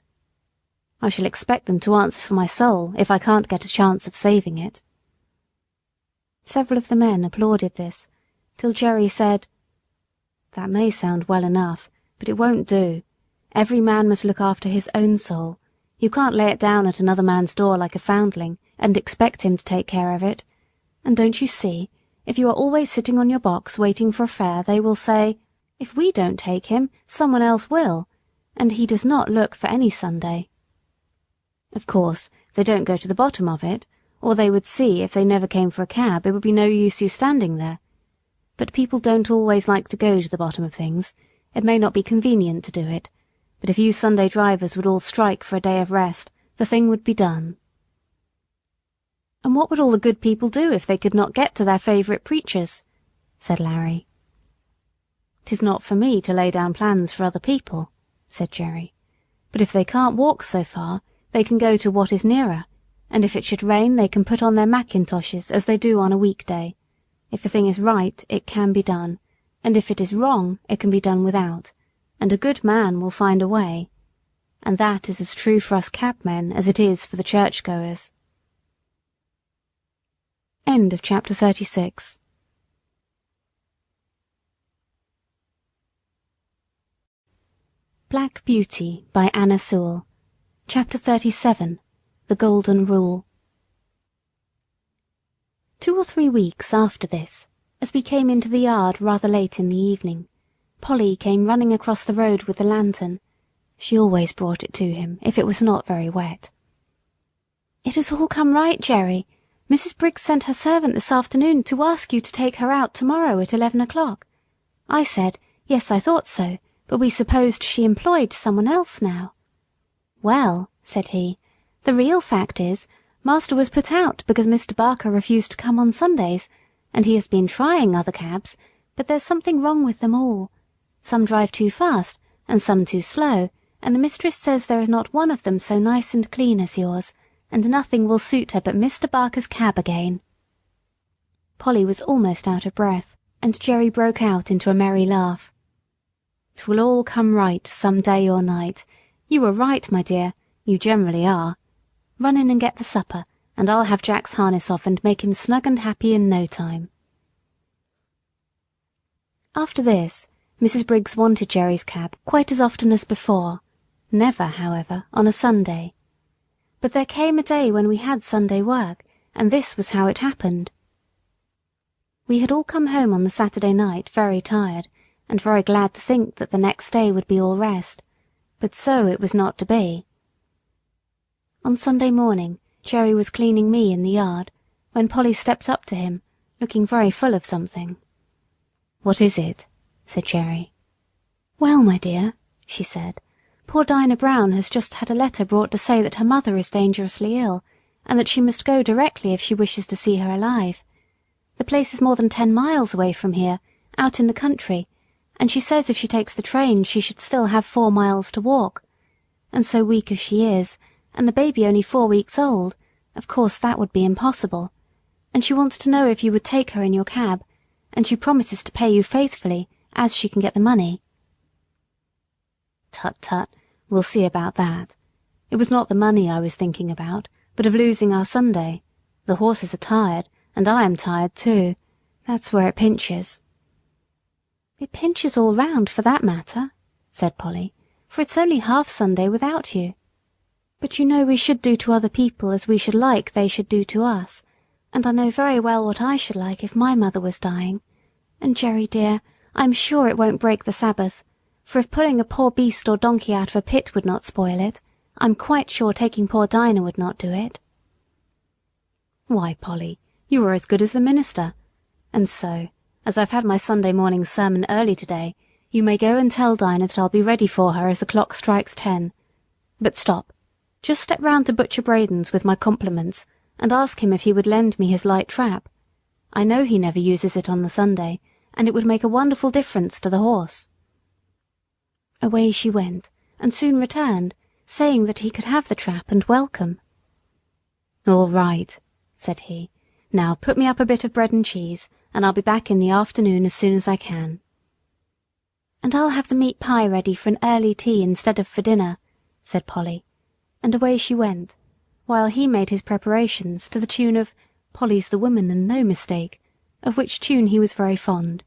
I shall expect them to answer for my soul if I can't get a chance of saving it." Several of the men applauded this, till Jerry said, "That may sound well enough, but it won't do. Every man must look after his own soul. You can't lay it down at another man's door like a foundling, and expect him to take care of it. And don't you see, if you are always sitting on your box waiting for a fare, they will say, 'If we don't take him, someone else will,' and he does not look for any Sunday. Of course, they don't go to the bottom of it, or they would see if they never came for a cab it would be no use you standing there. But people don't always like to go to the bottom of things. It may not be convenient to do it, but if you Sunday drivers would all strike for a day of rest, the thing would be done." "And what would all the good people do if they could not get to their favourite preachers?" said Larry. "'Tis not for me to lay down plans for other people," said Jerry, "but if they can't walk so far, they can go to what is nearer, and if it should rain they can put on their mackintoshes as they do on a week-day. If the thing is right, it can be done, and if it is wrong, it can be done without, and a good man will find a way. And that is as true for us cabmen as it is for the churchgoers." End of chapter 36. Black Beauty by Anna Sewell. Chapter 37. The Golden Rule. 2 or 3 weeks after this, as we came into the yard rather late in the evening, Polly came running across the road with the lantern. She always brought it to him, if it was not very wet. "It has all come right, Jerry. Mrs. Briggs sent her servant this afternoon to ask you to take her out tomorrow at 11 o'clock. I said, yes, I thought so, but we supposed she employed someone else now." "Well," said he, "the real fact is, Master was put out because Mr. Barker refused to come on Sundays, and he has been trying other cabs, but there's something wrong with them all. Some drive too fast, and some too slow, and the mistress says there is not one of them so nice and clean as yours, and nothing will suit her but Mr. Barker's cab again." Polly was almost out of breath, and Jerry broke out into a merry laugh. "'Twill all come right some day or night. You were right, my dear, you generally are. Run in and get the supper, and I'll have Jack's harness off and make him snug and happy in no time." After this, Mrs. Briggs wanted Jerry's cab quite as often as before, never, however, on a Sunday. But there came a day when we had Sunday work, and this was how it happened. We had all come home on the Saturday night very tired, and very glad to think that the next day would be all rest, but so it was not to be. On Sunday morning, Jerry was cleaning me in the yard, when Polly stepped up to him, looking very full of something. "What is it?" said Jerry. "Well, my dear," she said, "poor Dinah Brown has just had a letter brought to say that her mother is dangerously ill, and that she must go directly if she wishes to see her alive. The place is more than 10 miles away from here, out in the country, and she says if she takes the train she should still have 4 miles to walk. And so weak as she is, and the baby only 4 weeks old, of course that would be impossible. And she wants to know if you would take her in your cab, and she promises to pay you faithfully, as she can get the money." "Tut, tut, we'll see about that. It was not the money I was thinking about, but of losing our Sunday. The horses are tired, and I am tired too. That's where it pinches." "It pinches all round, for that matter," said Polly, "for it's only half Sunday without you. But you know we should do to other people as we should like they should do to us, and I know very well what I should like if my mother was dying. And, Jerry dear, I'm sure it won't break the Sabbath, for if pulling a poor beast or donkey out of a pit would not spoil it, I'm quite sure taking poor Dinah would not do it." "Why, Polly, you are as good as the minister. And so, as I've had my Sunday morning sermon early today, you may go and tell Dinah that I'll be ready for her as the clock strikes 10. But stop, just step round to Butcher Braden's with my compliments, and ask him if he would lend me his light trap. I know he never uses it on the Sunday, and it would make a wonderful difference to the horse." Away she went, and soon returned, saying that he could have the trap and welcome. "All right," said he. "Now put me up a bit of bread and cheese, and I'll be back in the afternoon as soon as I can." "And I'll have the meat pie ready for an early tea instead of for dinner," said Polly, and away she went, while he made his preparations to the tune of "Polly's the Woman and no mistake," of which tune he was very fond.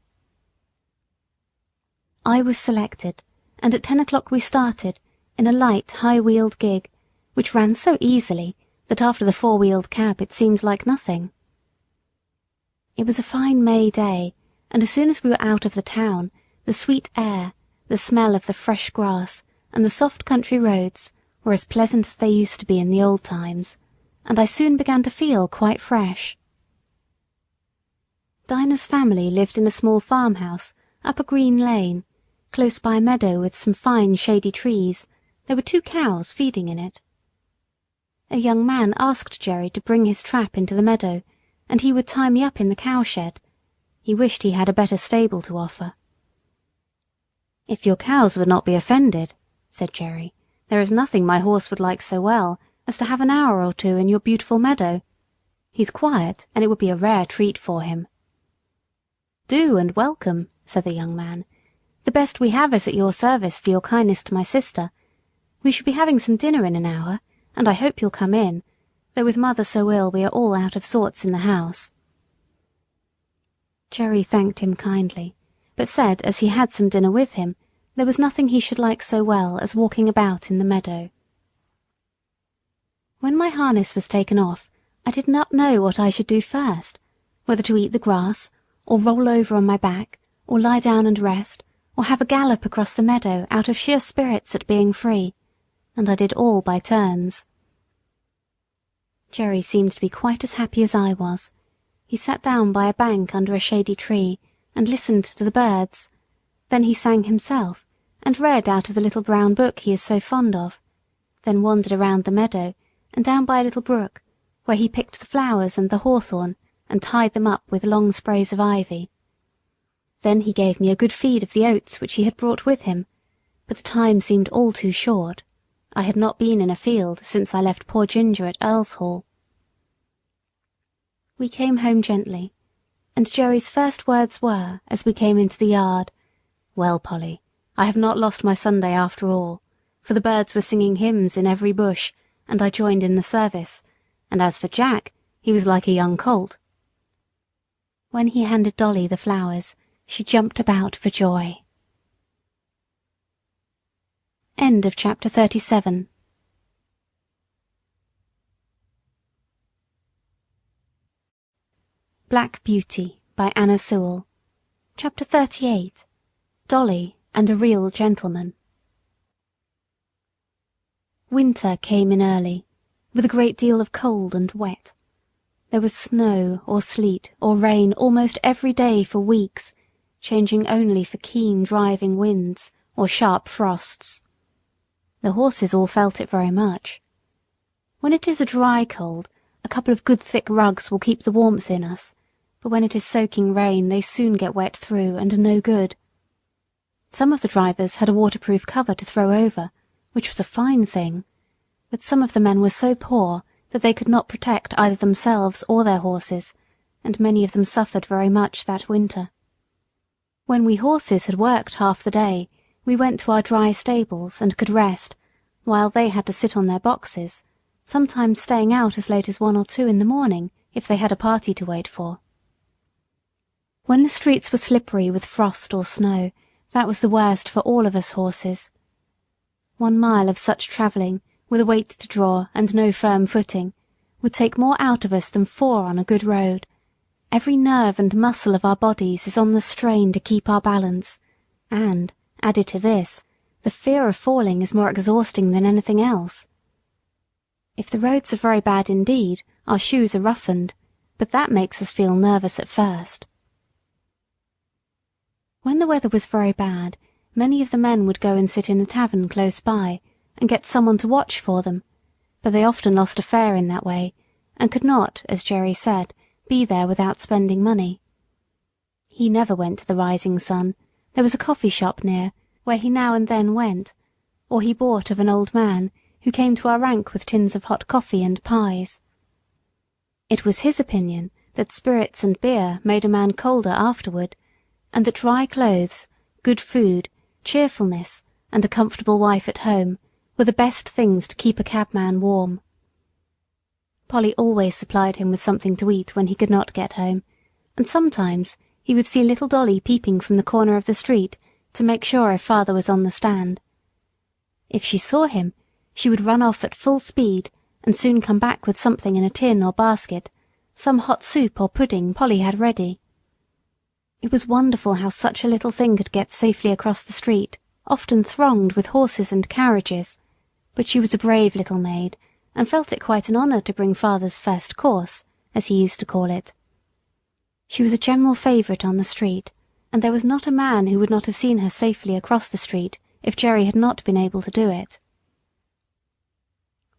I was selected, and at 10 o'clock we started, in a light high-wheeled gig, which ran so easily that after the 4-wheeled cab it seemed like nothing. It was a fine May day, and as soon as we were out of the town, the sweet air, the smell of the fresh grass, and the soft country roads were as pleasant as they used to be in the old times, and I soon began to feel quite fresh. Dinah's family lived in a small farmhouse up a green lane, close by a meadow with some fine shady trees. There were 2 cows feeding in it. A young man asked Jerry to bring his trap into the meadow, and he would tie me up in the cowshed. He wished he had a better stable to offer. "If your cows would not be offended," said Jerry, "there is nothing my horse would like so well as to have an hour or 2 in your beautiful meadow. He's quiet, and it would be a rare treat for him." "Do, and welcome," said the young man. "The best we have is at your service for your kindness to my sister. We shall be having some dinner in an hour, and I hope you'll come in, though with mother so ill we are all out of sorts in the house." Jerry thanked him kindly, but said as he had some dinner with him, there was nothing he should like so well as walking about in the meadow. When my harness was taken off, I did not know what I should do first, whether to eat the grass, or roll over on my back, or lie down and rest, or have a gallop across the meadow out of sheer spirits at being free, and I did all by turns. Jerry seemed to be quite as happy as I was. He sat down by a bank under a shady tree, and listened to the birds. Then he sang himself, and read out of the little brown book he is so fond of, then wandered around the meadow and down by a little brook, where he picked the flowers and the hawthorn and tied them up with long sprays of ivy. Then he gave me a good feed of the oats which he had brought with him, but the time seemed all too short. I had not been in a field since I left poor Ginger at Earl's Hall. We came home gently, and Jerry's first words were, as we came into the yard, "Well, Polly, I have not lost my Sunday after all, for the birds were singing hymns in every bush, and I joined in the service, and as for Jack, he was like a young colt." When he handed Dolly the flowers, she jumped about for joy. End of chapter 37. Black Beauty by Anna Sewell. Chapter 38. Dolly and a Real Gentleman. Winter came in early, with a great deal of cold and wet. There was snow or sleet or rain almost every day for weeks, changing only for keen driving winds or sharp frosts. The horses all felt it very much. When it is a dry cold, a couple of good thick rugs will keep the warmth in us, but when it is soaking rain they soon get wet through and are no good. Some of the drivers had a waterproof cover to throw over, which was a fine thing, but some of the men were so poor that they could not protect either themselves or their horses, and many of them suffered very much that winter. When we horses had worked half the day, we went to our dry stables and could rest, while they had to sit on their boxes, sometimes staying out as late as 1 or 2 in the morning if they had a party to wait for. When the streets were slippery with frost or snow, that was the worst for all of us horses. 1 mile of such travelling, with a weight to draw and no firm footing, would take more out of us than 4 on a good road. Every nerve and muscle of our bodies is on the strain to keep our balance, and, added to this, the fear of falling is more exhausting than anything else. If the roads are very bad indeed, our shoes are roughened, but that makes us feel nervous at first. When the weather was very bad, many of the men would go and sit in a tavern close by, and get someone to watch for them, but they often lost a fare in that way, and could not, as Jerry said, be there without spending money. He never went to the Rising Sun. There was a coffee shop near, where he now and then went, or he bought of an old man, who came to our rank with tins of hot coffee and pies. It was his opinion that spirits and beer made a man colder afterward, and that dry clothes, good food, cheerfulness, and a comfortable wife at home were the best things to keep a cabman warm. Polly always supplied him with something to eat when he could not get home, and sometimes he would see little Dolly peeping from the corner of the street to make sure if father was on the stand. If she saw him, she would run off at full speed and soon come back with something in a tin or basket, some hot soup or pudding Polly had ready. It was wonderful how such a little thing could get safely across the street, often thronged with horses and carriages, but she was a brave little maid, and felt it quite an honour to bring father's first course, as he used to call it. She was a general favourite on the street, and there was not a man who would not have seen her safely across the street if Jerry had not been able to do it.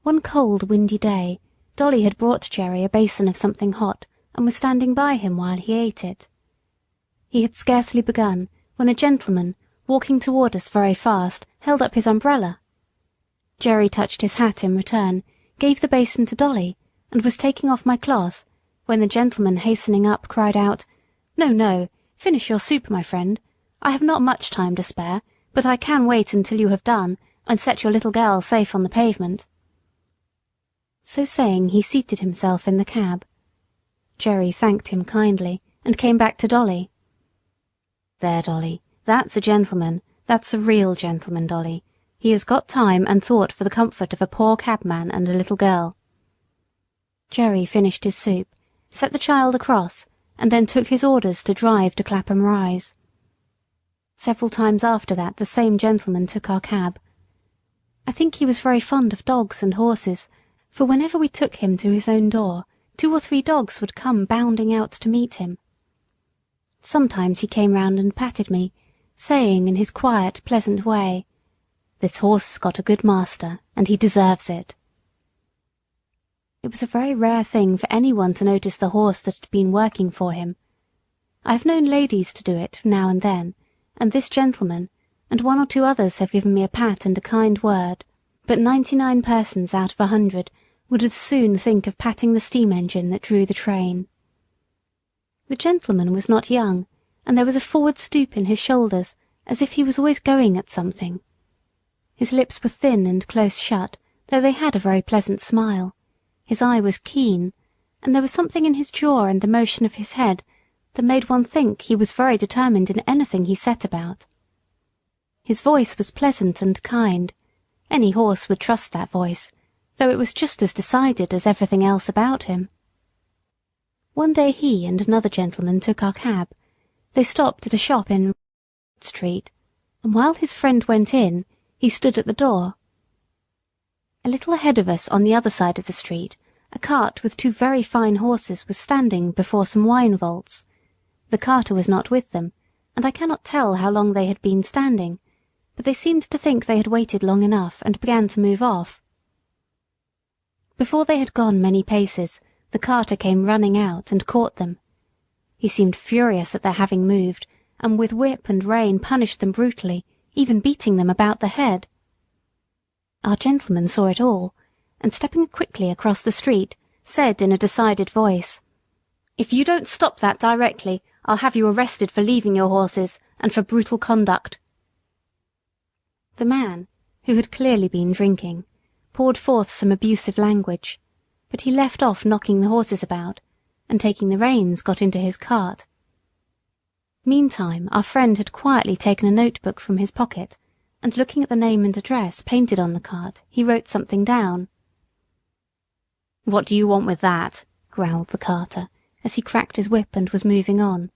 One cold, windy day, Dolly had brought Jerry a basin of something hot, and was standing by him while he ate it. He had scarcely begun when a gentleman, walking toward us very fast, held up his umbrella. Jerry touched his hat in return, gave the basin to Dolly, and was taking off my cloth, when the gentleman hastening up cried out, "No, no, finish your soup, my friend. I have not much time to spare, but I can wait until you have done, and set your little girl safe on the pavement." So saying, he seated himself in the cab. Jerry thanked him kindly, and came back to Dolly. "There, Dolly, that's a gentleman. That's a real gentleman, Dolly. He has got time and thought for the comfort of a poor cabman and a little girl." Jerry finished his soup, set the child across, and then took his orders to drive to Clapham Rise. Several times after that the same gentleman took our cab. I think he was very fond of dogs and horses, for whenever we took him to his own door, 2 or 3 dogs would come bounding out to meet him. Sometimes he came round and patted me, saying in his quiet, pleasant way, "This horse has got a good master, and he deserves it." It was a very rare thing for anyone to notice the horse that had been working for him. I have known ladies to do it now and then, and this gentleman, and 1 or 2 others have given me a pat and a kind word, but 99 persons out of 100 would as soon think of patting the steam engine that drew the train. The gentleman was not young, and there was a forward stoop in his shoulders, as if he was always going at something. His lips were thin and close shut, though they had a very pleasant smile. His eye was keen, and there was something in his jaw and the motion of his head that made one think he was very determined in anything he set about. His voice was pleasant and kind. Any horse would trust that voice, though it was just as decided as everything else about him. One day he and another gentleman took our cab. They stopped at a shop in Street, and while his friend went in, he stood at the door. A little ahead of us on the other side of the street, a cart with 2 very fine horses was standing before some wine vaults. The carter was not with them, and I cannot tell how long they had been standing, but they seemed to think they had waited long enough and began to move off. Before they had gone many paces, the carter came running out and caught them. He seemed furious at their having moved, and with whip and rein punished them brutally, even beating them about the head. Our gentleman saw it all, and stepping quickly across the street, said in a decided voice, "If you don't stop that directly, I'll have you arrested for leaving your horses, and for brutal conduct." The man, who had clearly been drinking, poured forth some abusive language, but he left off knocking the horses about, and taking the reins got into his cart. Meantime our friend had quietly taken a notebook from his pocket, and looking at the name and address painted on the cart, he wrote something down. "What do you want with that?" growled the carter, as he cracked his whip and was moving on.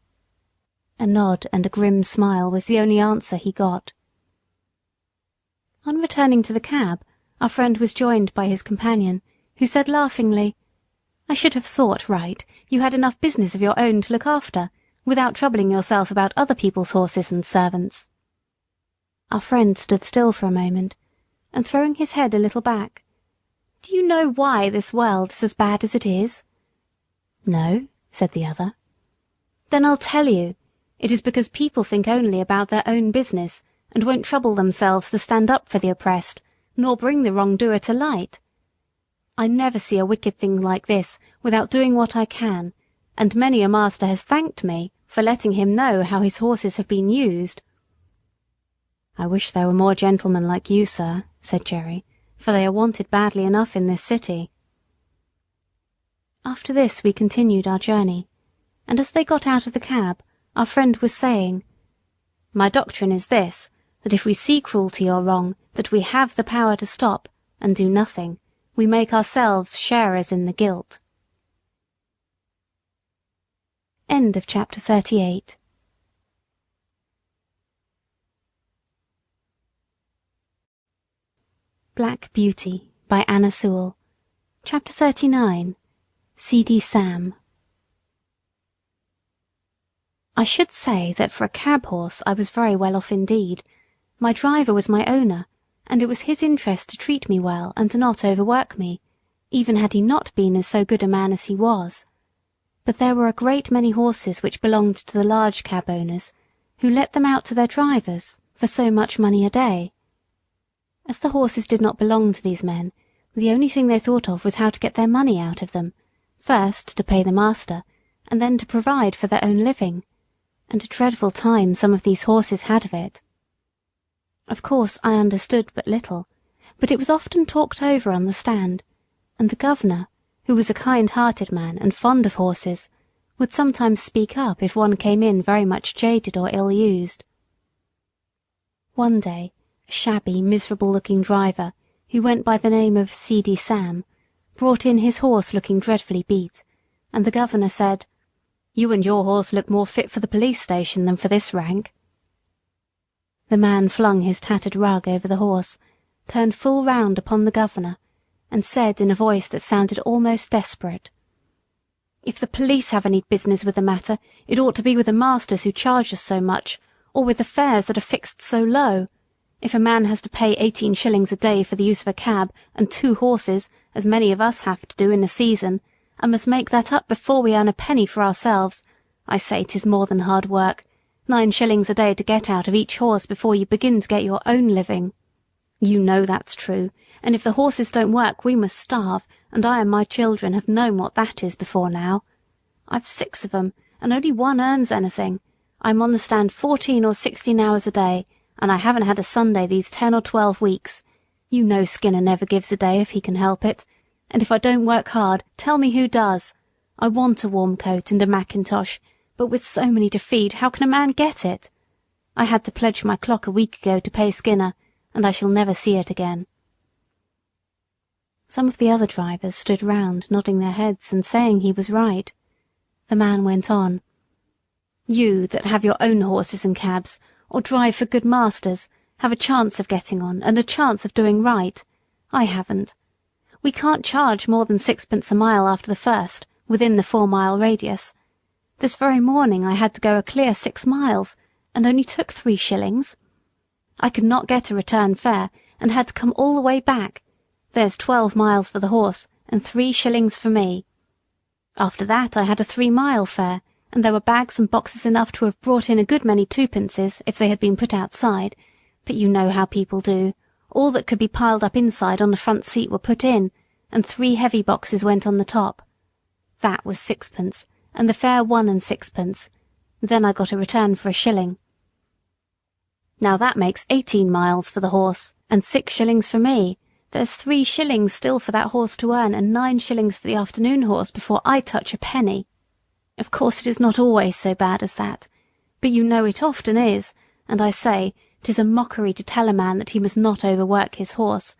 A nod and a grim smile was the only answer he got. On returning to the cab, our friend was joined by his companion, who said laughingly, "I should have thought, right, you had enough business of your own to look after, without troubling yourself about other people's horses and servants." Our friend stood still for a moment, and throwing his head a little back, "Do you know why this world is as bad as it is?" "No," said the other. "Then I'll tell you. It is because people think only about their own business, and won't trouble themselves to stand up for the oppressed, nor bring the wrongdoer to light. I never see a wicked thing like this without doing what I can, and many a master has thanked me for letting him know how his horses have been used." "I wish there were more gentlemen like you, sir," said Jerry, "for they are wanted badly enough in this city." After this we continued our journey, and as they got out of the cab, our friend was saying, "My doctrine is this, that if we see cruelty or wrong that we have the power to stop, and do nothing, we make ourselves sharers in the guilt." End of chapter 38. Black Beauty by Anna Sewell. Chapter 39. C.D. Sam. I should say that for a cab horse I was very well off indeed. My driver was my owner, and it was his interest to treat me well and not overwork me, even had he not been as so good a man as he was. But there were a great many horses which belonged to the large cab owners, who let them out to their drivers for so much money a day. As the horses did not belong to these men, the only thing they thought of was how to get their money out of them, first to pay the master, and then to provide for their own living, and a dreadful time some of these horses had of it. Of course I understood but little, but it was often talked over on the stand, and the governor, who was a kind-hearted man and fond of horses, would sometimes speak up if one came in very much jaded or ill-used. One day, a shabby, miserable-looking driver, who went by the name of C.D. Sam, brought in his horse looking dreadfully beat, and the governor said, "You and your horse look more fit for the police station than for this rank." The man flung his tattered rug over the horse, turned full round upon the governor, and said in a voice that sounded almost desperate, "If the police have any business with the matter, it ought to be with the masters who charge us so much, or with the fares that are fixed so low. If a man has to pay 18 shillings a day for the use of a cab and 2 horses, as many of us have to do in a season, and must make that up before we earn a penny for ourselves, I say 'tis more than hard work. 9 shillings a day to get out of each horse before you begin to get your own living. You know that's true, and if the horses don't work we must starve, and I and my children have known what that is before now. I've 6 of 'em, and only one earns anything. I'm on the stand 14 or 16 hours a day, and I haven't had a Sunday these 10 or 12 weeks. You know Skinner never gives a day if he can help it, and if I don't work hard, tell me who does. I want a warm coat and a mackintosh, but with so many to feed, how can a man get it? I had to pledge my clock a week ago to pay Skinner, and I shall never see it again." Some of the other drivers stood round, nodding their heads and saying he was right. The man went on. "You that have your own horses and cabs, or drive for good masters, have a chance of getting on, and a chance of doing right. I haven't. We can't charge more than 6pence a mile after the first, within the 4-mile radius. This very morning I had to go a clear 6 miles, and only took 3 shillings. I could not get a return fare, and had to come all the way back. There's 12 miles for the horse, and 3 shillings for me. After that I had a 3-mile fare, and there were bags and boxes enough to have brought in a good many 2pences if they had been put outside, but you know how people do. All that could be piled up inside on the front seat were put in, and 3 heavy boxes went on the top. That was 6pence, and the fare 1 and 6pence. Then I got a return for 1 shilling. Now that makes 18 miles for the horse, and 6 shillings for me. There's 3 shillings still for that horse to earn, and 9 shillings for the afternoon horse before I touch a penny. Of course it is not always so bad as that, but you know it often is, and I say, 'tis a mockery to tell a man that he must not overwork his horse,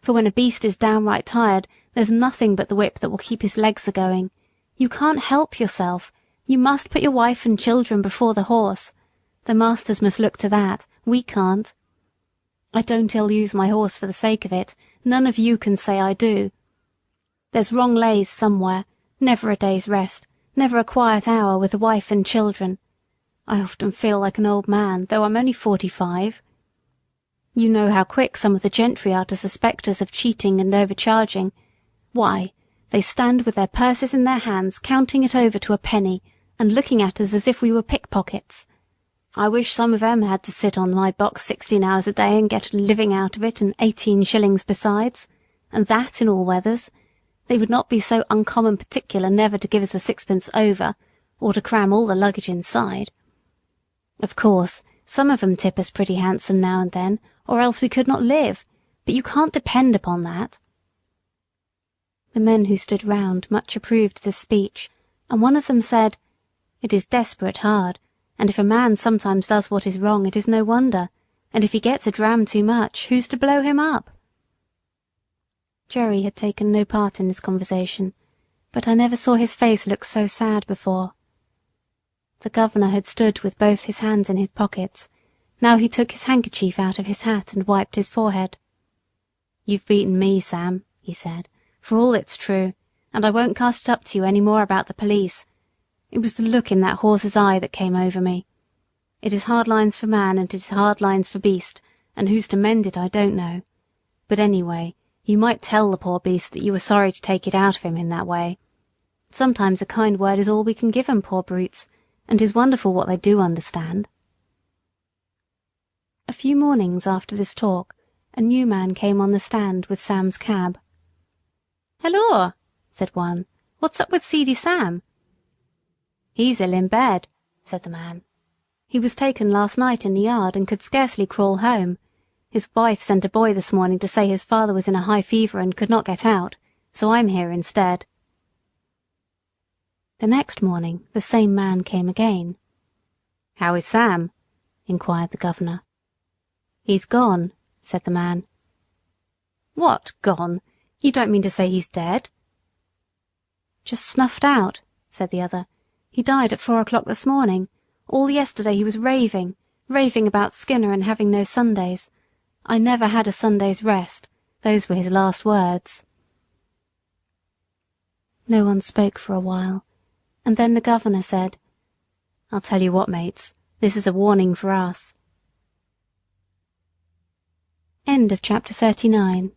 for when a beast is downright tired, there's nothing but the whip that will keep his legs a-going. You can't help yourself. You must put your wife and children before the horse. The masters must look to that. We can't. I don't ill-use my horse for the sake of it. None of you can say I do. There's wrong lays somewhere, never a day's rest, never a quiet hour with the wife and children. I often feel like an old man, though I'm only 45. You know how quick some of the gentry are to suspect us of cheating and overcharging. Why, they stand with their purses in their hands, counting it over to a penny, and looking at us as if we were pickpockets. I wish some of 'em had to sit on my box 16 hours a day and get a living out of it, and 18 shillings besides, and that in all weathers. They would not be so uncommon particular never to give us a 6pence over, or to cram all the luggage inside. Of course, some of 'em tip us pretty handsome now and then, or else we could not live, but you can't depend upon that." The men who stood round much approved this speech, and one of them said, "It is desperate hard, and if a man sometimes does what is wrong it is no wonder, and if he gets a dram too much, who's to blow him up?" Jerry had taken no part in this conversation, but I never saw his face look so sad before. The governor had stood with both his hands in his pockets. Now he took his handkerchief out of his hat and wiped his forehead. "You've beaten me, Sam," he said, "for all it's true, and I won't cast it up to you any more about the police. It was the look in that horse's eye that came over me. It is hard lines for man, and it is hard lines for beast, and who's to mend it I don't know. But anyway, you might tell the poor beast that you were sorry to take it out of him in that way. Sometimes a kind word is all we can give 'em, poor brutes, and 'tis wonderful what they do understand." A few mornings after this talk, a new man came on the stand with Sam's cab. "Halloa," said one, "what's up with Seedy Sam?" "He's ill in bed," said the man. "He was taken last night in the yard and could scarcely crawl home. His wife sent a boy this morning to say his father was in a high fever and could not get out, so I'm here instead." The next morning the same man came again. "How is Sam?" inquired the governor. "He's gone," said the man. "What, gone? You don't mean to say he's dead?" "Just snuffed out," said the other. "He died at 4 o'clock this morning. All yesterday he was raving about Skinner and having no Sundays. I never had a Sunday's rest. Those were his last words." No one spoke for a while, and then the governor said, "I'll tell you what, mates, This is a warning for us. End of chapter 39.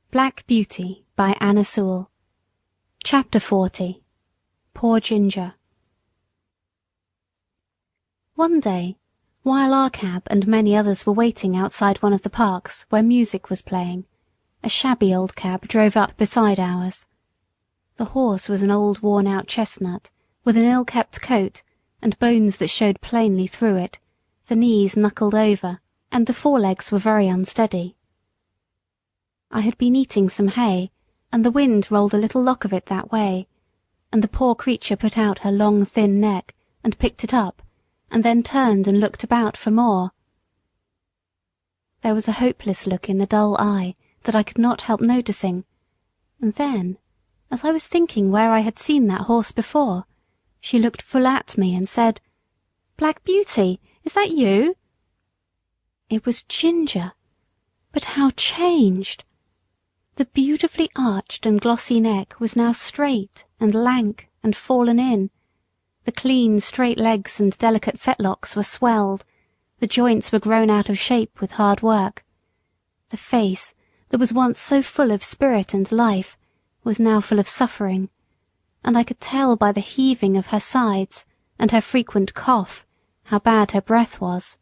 Black Beauty by Anna Sewell. Chapter 40. Poor Ginger. One day, while our cab and many others were waiting outside one of the parks where music was playing, a shabby old cab drove up beside ours. The horse was an old worn-out chestnut, with an ill-kept coat, and bones that showed plainly through it, the knees knuckled over, and the forelegs were very unsteady. I had been eating some hay, and the wind rolled a little lock of it that way, and the poor creature put out her long thin neck, and picked it up, and then turned and looked about for more. There was a hopeless look in the dull eye that I could not help noticing, and then, as I was thinking where I had seen that horse before, she looked full at me and said, "Black Beauty, is that you?" It was Ginger, but how changed! The beautifully arched and glossy neck was now straight and lank and fallen in. The clean, straight legs and delicate fetlocks were swelled. The joints were grown out of shape with hard work. The face, that was once so full of spirit and life, was now full of suffering, and I could tell by the heaving of her sides and her frequent cough how bad her breath was.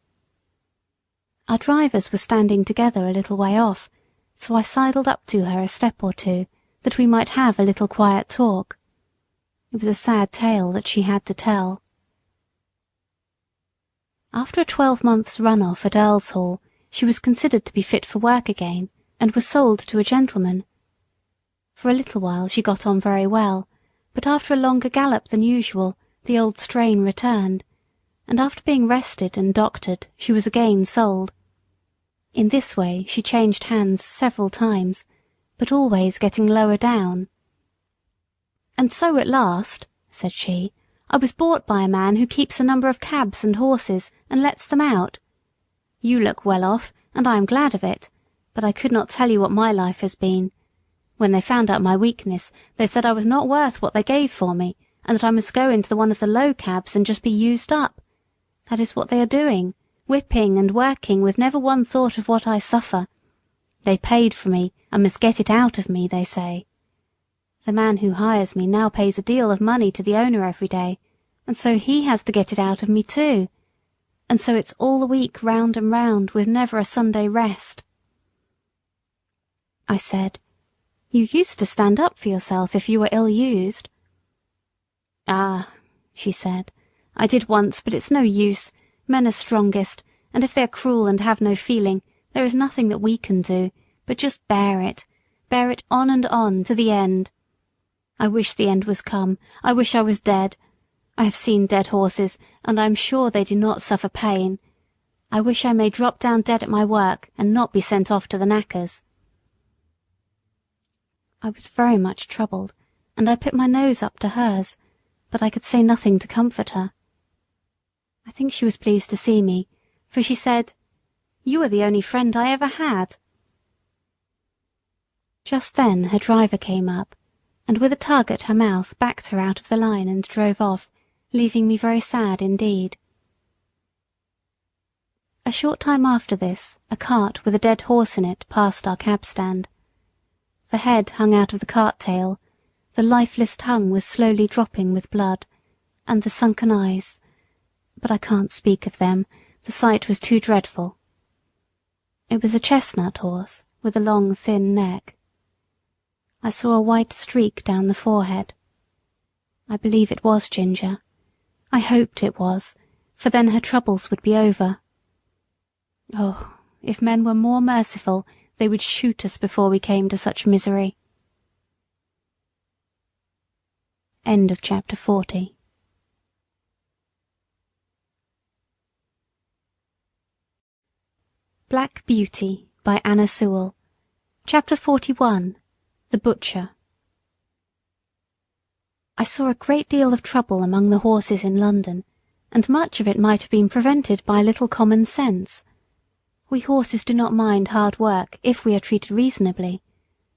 Our drivers were standing together a little way off, so I sidled up to her a step or two, that we might have a little quiet talk. It was a sad tale that she had to tell. After a 12-months run-off at Earl's Hall, she was considered to be fit for work again, and was sold to a gentleman. For a little while she got on very well, but after a longer gallop than usual, the old strain returned, and after being rested and doctored, she was again sold. In this way she changed hands several times, but always getting lower down. "And so at last," said she, "I was bought by a man who keeps a number of cabs and horses, and lets them out. You look well off, and I am glad of it, but I could not tell you what my life has been. When they found out my weakness, they said I was not worth what they gave for me, and that I must go into one of the low cabs and just be used up. That is what they are doing, whipping and working with never one thought of what I suffer. They paid for me, and must get it out of me, they say. The man who hires me now pays a deal of money to the owner every day, and so he has to get it out of me too. And so it's all the week round and round, with never a Sunday rest." I said, "You used to stand up for yourself if you were ill-used." "Ah," she said, "I did once, but it's no use. Men are strongest, and if they are cruel and have no feeling, there is nothing that we can do, but just bear it on and on, to the end. I wish the end was come. I wish I was dead. I have seen dead horses, and I am sure they do not suffer pain. I wish I may drop down dead at my work, and not be sent off to the knackers." I was very much troubled, and I put my nose up to hers, but I could say nothing to comfort her. I think she was pleased to see me, for she said, "You are the only friend I ever had." Just then her driver came up, and with a tug at her mouth backed her out of the line and drove off, leaving me very sad indeed. A short time after this, a cart with a dead horse in it passed our cab-stand. The head hung out of the cart-tail, the lifeless tongue was slowly dropping with blood, and the sunken eyes, but I can't speak of them, the sight was too dreadful. It was a chestnut horse, with a long thin neck. I saw a white streak down the forehead. I believe it was Ginger. I hoped it was, for then her troubles would be over. Oh, if men were more merciful, they would shoot us before we came to such misery. End of chapter 40. Black Beauty by Anna Sewell. Chapter 41. The Butcher. I saw a great deal of trouble among the horses in London, and much of it might have been prevented by a little common sense. We horses do not mind hard work if we are treated reasonably,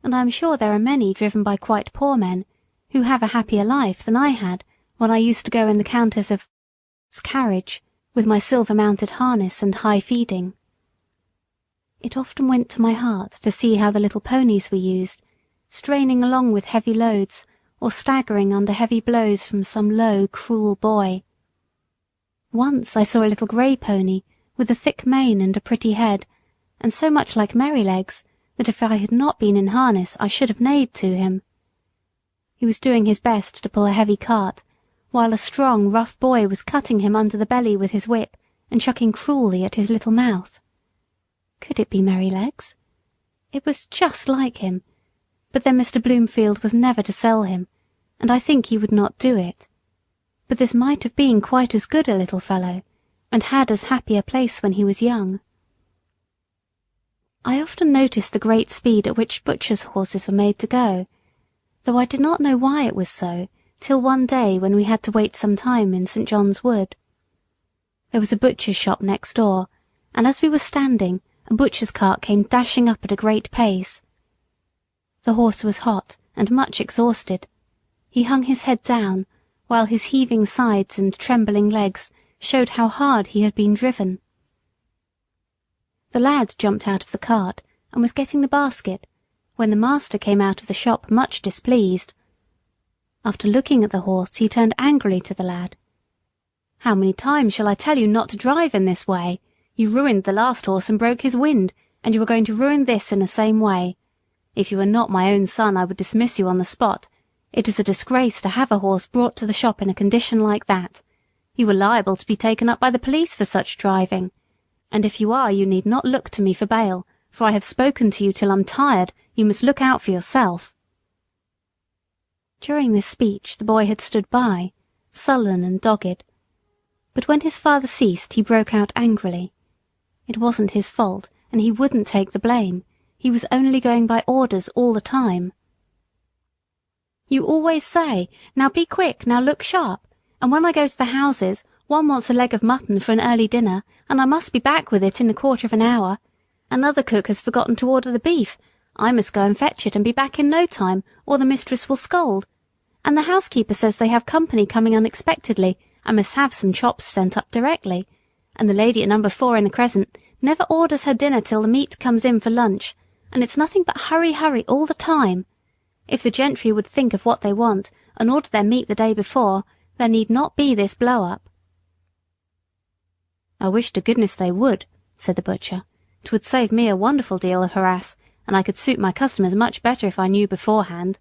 and I am sure there are many driven by quite poor men, who have a happier life than I had when I used to go in the Countess of 's carriage with my silver-mounted harness and high feeding. It often went to my heart to see how the little ponies were used, straining along with heavy loads or staggering under heavy blows from some low, cruel boy. Once I saw a little grey pony with a thick mane and a pretty head, and so much like Merrylegs that if I had not been in harness I should have neighed to him. He was doing his best to pull a heavy cart, while a strong, rough boy was cutting him under the belly with his whip and chucking cruelly at his little mouth. Could it be Merrylegs? It was just like him, but then Mr. Bloomfield was never to sell him, and I think he would not do it. But this might have been quite as good a little fellow, and had as happy a place when he was young. I often noticed the great speed at which butchers' horses were made to go, though I did not know why it was so, till one day when we had to wait some time in St. John's Wood. There was a butcher's shop next door, and as we were standing, a butcher's cart came dashing up at a great pace. The horse was hot and much exhausted. He hung his head down, while his heaving sides and trembling legs showed how hard he had been driven. The lad jumped out of the cart and was getting the basket, when the master came out of the shop much displeased. After looking at the horse, he turned angrily to the lad. "How many times shall I tell you not to drive in this way? You ruined the last horse and broke his wind, and you are going to ruin this in the same way. If you were not my own son, I would dismiss you on the spot. It is a disgrace to have a horse brought to the shop in a condition like that. You are liable to be taken up by the police for such driving. And if you are, you need not look to me for bail, for I have spoken to you till I'm tired. You must look out for yourself." During this speech the boy had stood by, sullen and dogged. But when his father ceased, he broke out angrily. It wasn't his fault, and he wouldn't take the blame. He was only going by orders all the time. "You always say, 'Now be quick, now look sharp,' and when I go to the houses, one wants a leg of mutton for an early dinner, and I must be back with it in a quarter of an hour. Another cook has forgotten to order the beef. I must go and fetch it and be back in no time, or the mistress will scold. And the housekeeper says they have company coming unexpectedly, and must have some chops sent up directly. And the lady at number 4 in the Crescent never orders her dinner till the meat comes in for lunch, and it's nothing but hurry, hurry all the time. If the gentry would think of what they want, and order their meat the day before, there need not be this blow-up." "I wish to goodness they would," said the butcher. "'Twould save me a wonderful deal of harass, and I could suit my customers much better if I knew beforehand.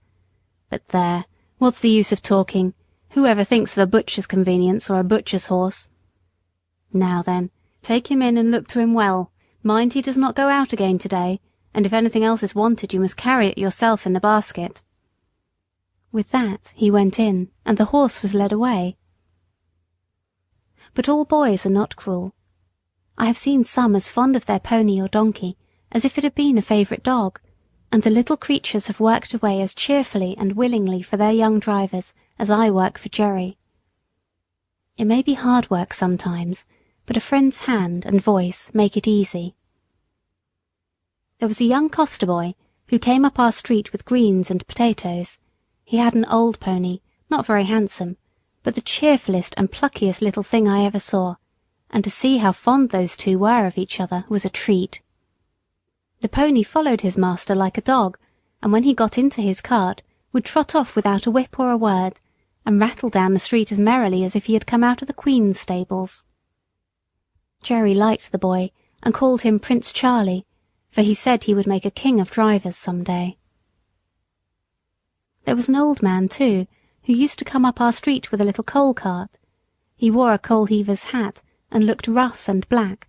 But there, what's the use of talking? Whoever thinks of a butcher's convenience or a butcher's horse? Now then, take him in and look to him well. Mind he does not go out again today, and if anything else is wanted you must carry it yourself in the basket." With that he went in, and the horse was led away. But all boys are not cruel. I have seen some as fond of their pony or donkey as if it had been a favourite dog, and the little creatures have worked away as cheerfully and willingly for their young drivers as I work for Jerry. It may be hard work sometimes, but a friend's hand and voice make it easy. There was a young coster boy who came up our street with greens and potatoes. He had an old pony, not very handsome, but the cheerfullest and pluckiest little thing I ever saw, and to see how fond those two were of each other was a treat. The pony followed his master like a dog, and when he got into his cart, would trot off without a whip or a word, and rattle down the street as merrily as if he had come out of the Queen's stables. Jerry liked the boy, and called him Prince Charlie, for he said he would make a king of drivers some day. There was an old man, too, who used to come up our street with a little coal cart. He wore a coal heaver's hat, and looked rough and black.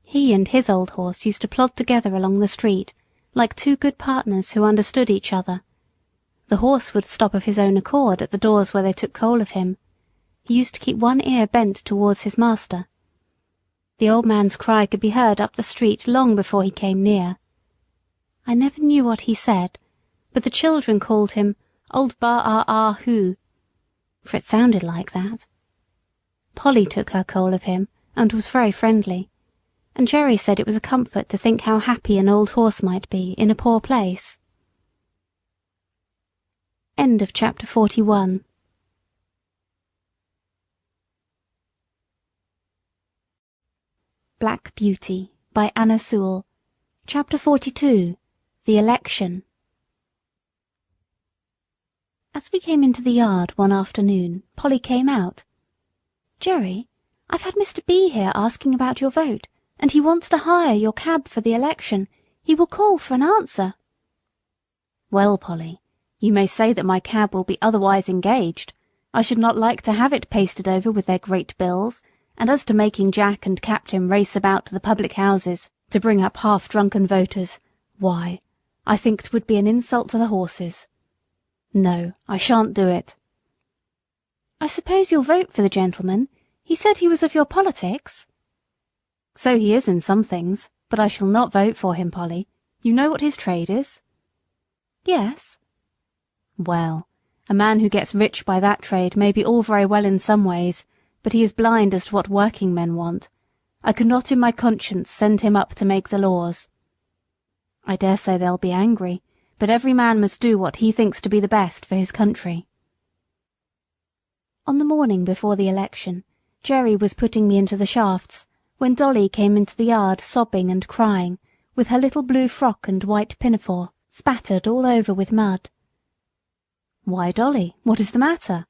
He and his old horse used to plod together along the street, like two good partners who understood each other. The horse would stop of his own accord at the doors where they took coal of him. He used to keep one ear bent towards his master. The old man's cry could be heard up the street long before he came near. I never knew what he said, but the children called him Old Bar-ah-ah-hoo, for it sounded like that. Polly took her coal of him, and was very friendly, and Jerry said it was a comfort to think how happy an old horse might be in a poor place. End of chapter 41. Black Beauty by Anna Sewell. Chapter 42. The Election. As we came into the yard one afternoon, Polly came out. "Jerry, I've had Mr. B here asking about your vote, and he wants to hire your cab for the election. He will call for an answer." "Well, Polly, you may say that my cab will be otherwise engaged. I should not like to have it pasted over with their great bills, and as to making Jack and Captain race about to the public houses to bring up half-drunken voters, why, I think it would be an insult to the horses. No, I shan't do it." "I suppose you'll vote for the gentleman? He said he was of your politics." "So he is in some things, but I shall not vote for him, Polly. You know what his trade is?" "Yes." "Well, a man who gets rich by that trade may be all very well in some ways, but he is blind as to what working men want. I could not in my conscience send him up to make the laws. I dare say they'll be angry, but every man must do what he thinks to be the best for his country." On the morning before the election, Jerry was putting me into the shafts, when Dolly came into the yard sobbing and crying, with her little blue frock and white pinafore spattered all over with mud. "Why, Dolly, what is the matter?"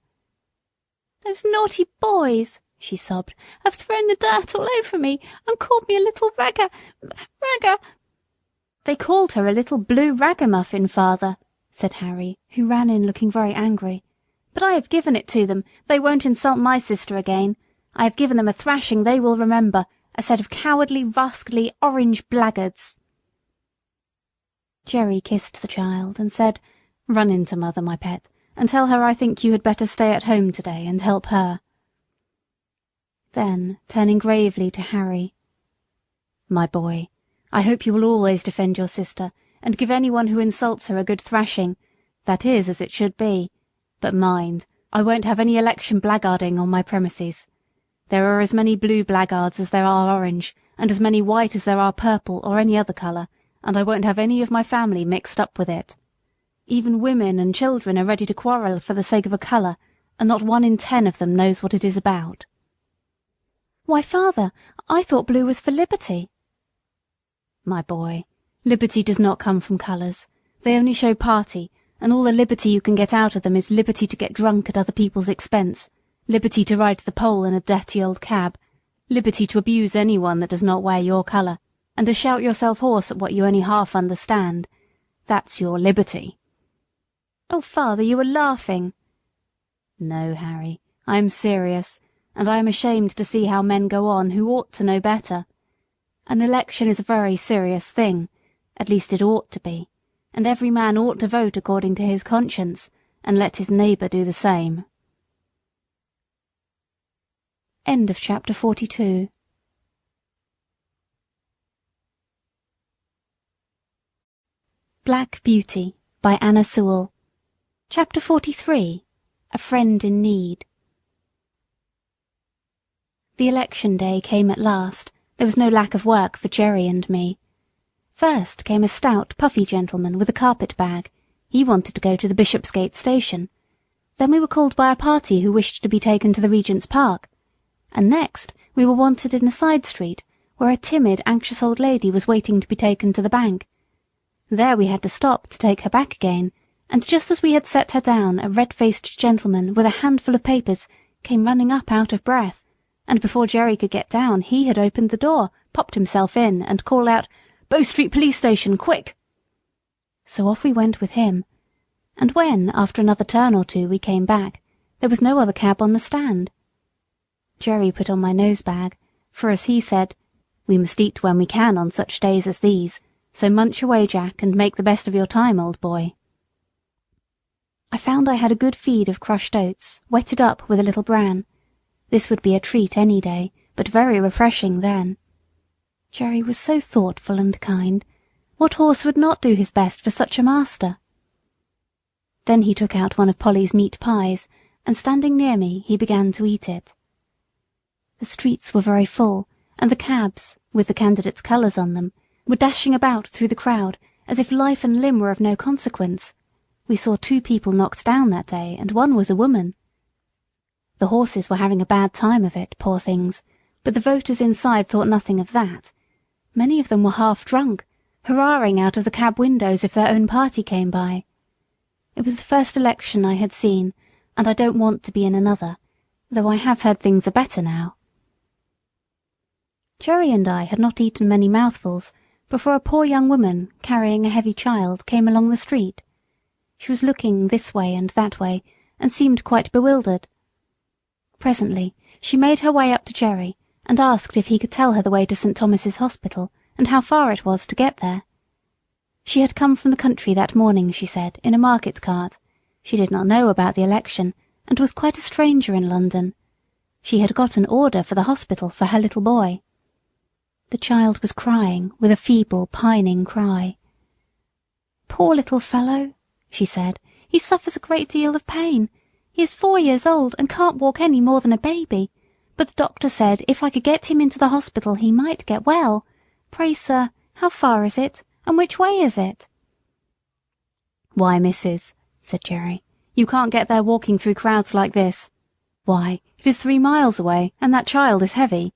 "Those naughty boys," she sobbed, "have thrown the dirt all over me, and called me a little ragga. "They called her a little blue ragamuffin, father," said Harry, who ran in looking very angry. "But I have given it to them. They won't insult my sister again. I have given them a thrashing they will remember, a set of cowardly, rascally, orange blackguards." Jerry kissed the child and said, "Run in to mother, my pet, and tell her I think you had better stay at home today and help her." Then, turning gravely to Harry, "My boy, I hope you will always defend your sister, and give anyone who insults her a good thrashing. That is as it should be. But mind, I won't have any election blackguarding on my premises. There are as many blue blackguards as there are orange, and as many white as there are purple or any other colour, and I won't have any of my family mixed up with it. Even women and children are ready to quarrel for the sake of a colour, and not 1 in 10 of them knows what it is about." "Why, father, I thought blue was for liberty." "My boy, liberty does not come from colours. They only show party, and all the liberty you can get out of them is liberty to get drunk at other people's expense, liberty to ride to the poll in a dirty old cab, liberty to abuse anyone that does not wear your colour, and to shout yourself hoarse at what you only half understand. That's your liberty." "Oh, father, you are laughing." "No, Harry, I am serious, and I am ashamed to see how men go on who ought to know better. An election is a very serious thing, at least it ought to be, and every man ought to vote according to his conscience, and let his neighbour do the same." End of chapter 42. Black Beauty by Anna Sewell. Chapter 43. A Friend in Need. The election day came at last. There was no lack of work for Jerry and me. First came a stout, puffy gentleman with a carpet bag. He wanted to go to the Bishopsgate station. Then we were called by a party who wished to be taken to the Regent's Park. And next we were wanted in a side street, where a timid, anxious old lady was waiting to be taken to the bank. There we had to stop to take her back again, and just as we had set her down, a red-faced gentleman with a handful of papers came running up out of breath, and before Jerry could get down he had opened the door, popped himself in, and called out, "Bow Street Police Station, quick!" So off we went with him, and when, after another turn or two, we came back, there was no other cab on the stand. Jerry put on my nose-bag, for, as he said, "We must eat when we can on such days as these, so munch away, Jack, and make the best of your time, old boy." I found I had a good feed of crushed oats, wetted up with a little bran. This would be a treat any day, but very refreshing then. Jerry was so thoughtful and kind. What horse would not do his best for such a master? Then he took out one of Polly's meat pies, and standing near me, he began to eat it. The streets were very full, and the cabs, with the candidates' colours on them, were dashing about through the crowd as if life and limb were of no consequence, We saw 2 people knocked down that day, and one was a woman. The horses were having a bad time of it, poor things, but the voters inside thought nothing of that. Many of them were half drunk, hurrahing out of the cab windows if their own party came by. It was the first election I had seen, and I don't want to be in another, though I have heard things are better now. Jerry and I had not eaten many mouthfuls before a poor young woman carrying a heavy child came along the street. She was looking this way and that way, and seemed quite bewildered. Presently she made her way up to Jerry and asked if he could tell her the way to St. Thomas's Hospital and how far it was to get there. She had come from the country that morning, she said, in a market cart. She did not know about the election, and was quite a stranger in London. She had got an order for the hospital for her little boy. The child was crying with a feeble, pining cry. "Poor little fellow," she said, "he suffers a great deal of pain. He is 4 years old and can't walk any more than a baby, but the doctor said if I could get him into the hospital he might get well. Pray, sir, how far is it, and which way is it?" "Why, missus," said Jerry, "you can't get there walking through crowds like this. Why, it is 3 miles away, and that child is heavy."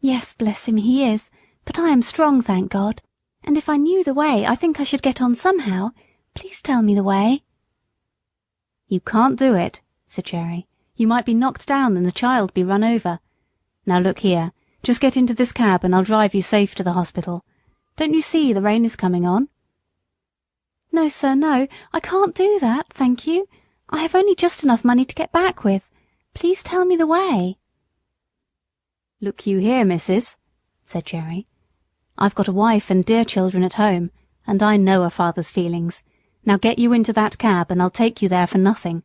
"Yes, bless him, he is, but I am strong, thank God, and if I knew the way I think I should get on somehow. Please tell me the way." "You can't do it," said Jerry. "You might be knocked down and the child be run over. Now look here, just get into this cab and I'll drive you safe to the hospital. Don't you see the rain is coming on?" "No, sir, no, I can't do that, thank you. I have only just enough money to get back with. Please tell me the way." "Look you here, missus," said Jerry. "I've got a wife and dear children at home, and I know a father's feelings. Now get you into that cab and I'll take you there for nothing.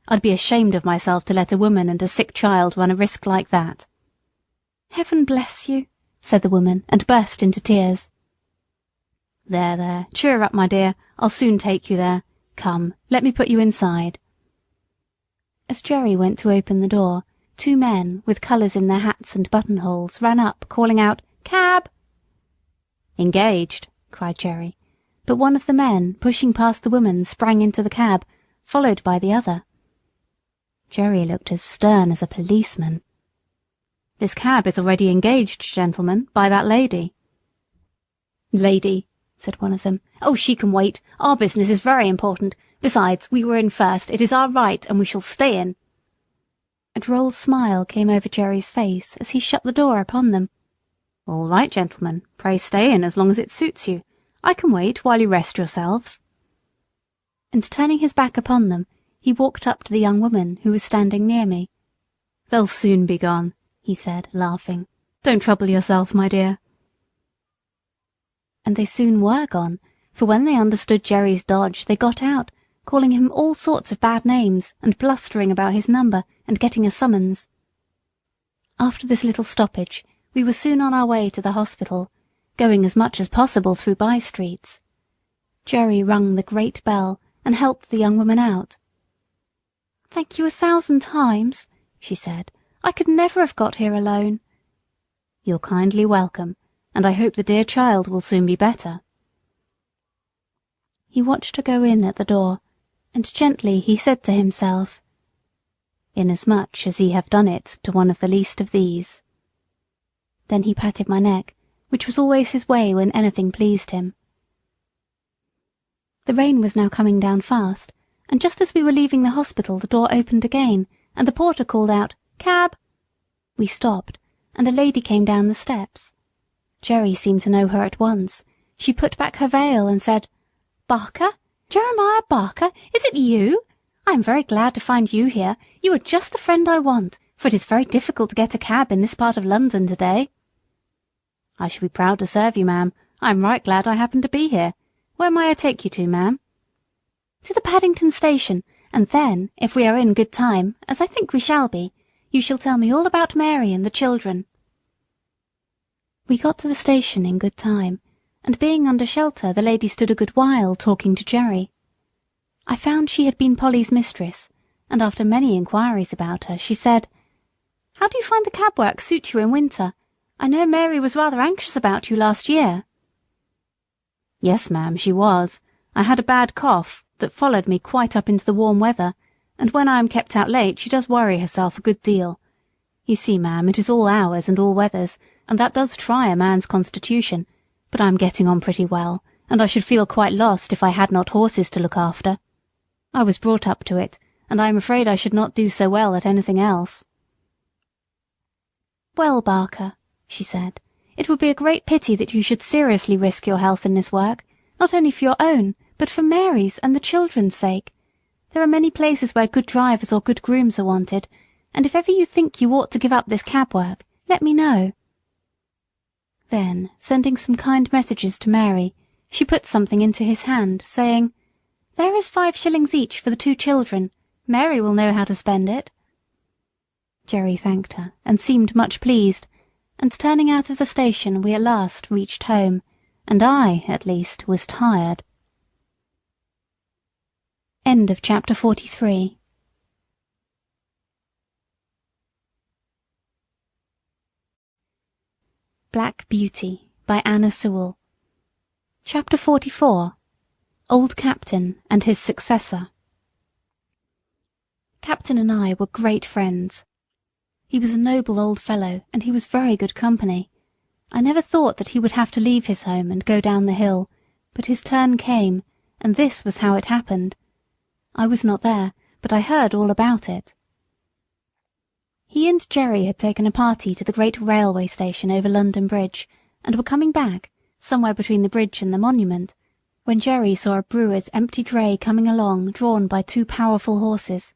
I'd be ashamed of myself to let a woman and a sick child run a risk like that." "Heaven bless you," said the woman, and burst into tears. "There, there, cheer up, my dear. I'll soon take you there. Come, let me put you inside." As Jerry went to open the door, 2 men, with colours in their hats and buttonholes, ran up, calling out, "Cab!" "Engaged," cried Jerry, but one of the men, pushing past the woman, sprang into the cab, followed by the other. Jerry looked as stern as a policeman. "This cab is already engaged, gentlemen, by that lady." "Lady," said one of them. "Oh, she can wait. Our business is very important. Besides, we were in first. It is our right, and we shall stay in." A droll smile came over Jerry's face as he shut the door upon them. "All right, gentlemen, pray stay in as long as it suits you. I can wait while you rest yourselves." And turning his back upon them, he walked up to the young woman who was standing near me. "They'll soon be gone," he said, laughing. "Don't trouble yourself, my dear." And they soon were gone, for when they understood Jerry's dodge they got out, calling him all sorts of bad names and blustering about his number and getting a summons. After this little stoppage we were soon on our way to the hospital, going as much as possible through by-streets. Jerry rung the great bell and helped the young woman out. "Thank you 1,000 times," she said. "I could never have got here alone." "You're kindly welcome, and I hope the dear child will soon be better." He watched her go in at the door, and gently he said to himself, "Inasmuch as ye have done it to one of the least of these." Then he patted my neck, which was always his way when anything pleased him. The rain was now coming down fast, and just as we were leaving the hospital the door opened again, and the porter called out, "Cab!" We stopped, and a lady came down the steps. Jerry seemed to know her at once. She put back her veil and said, "Barker? Jeremiah Barker? Is it you? I am very glad to find you here. You are just the friend I want, for it is very difficult to get a cab in this part of London today." "I shall be proud to serve you, ma'am. I am right glad I happened to be here. Where may I take you to, ma'am?" "To the Paddington Station, and then, if we are in good time, as I think we shall be, you shall tell me all about Mary and the children." We got to the station in good time, and being under shelter the lady stood a good while talking to Jerry. I found she had been Polly's mistress, and after many inquiries about her, she said, "How do you find the cab work suit you in winter? I know Mary was rather anxious about you last year." "Yes, ma'am, she was. I had a bad cough, that followed me quite up into the warm weather, and when I am kept out late she does worry herself a good deal. You see, ma'am, it is all hours and all weathers, and that does try a man's constitution, but I am getting on pretty well, and I should feel quite lost if I had not horses to look after. I was brought up to it, and I am afraid I should not do so well at anything else." "Well, Barker," she said, "it would be a great pity that you should seriously risk your health in this work, not only for your own, but for Mary's and the children's sake. There are many places where good drivers or good grooms are wanted, and if ever you think you ought to give up this cab work, let me know." Then, sending some kind messages to Mary, she put something into his hand, saying, "There is 5 shillings each for the 2 children. Mary will know how to spend it." Jerry thanked her, and seemed much pleased, and turning out of the station we at last reached home, and I, at least, was tired. End of chapter 43. Black Beauty by Anna Sewell. Chapter 44. Old Captain and his Successor. Captain and I were great friends. He was a noble old fellow, and he was very good company. I never thought that he would have to leave his home and go down the hill, but his turn came, and this was how it happened. I was not there, but I heard all about it. He and Jerry had taken a party to the great railway station over London Bridge, and were coming back, somewhere between the bridge and the monument, when Jerry saw a brewer's empty dray coming along, drawn by 2 powerful horses.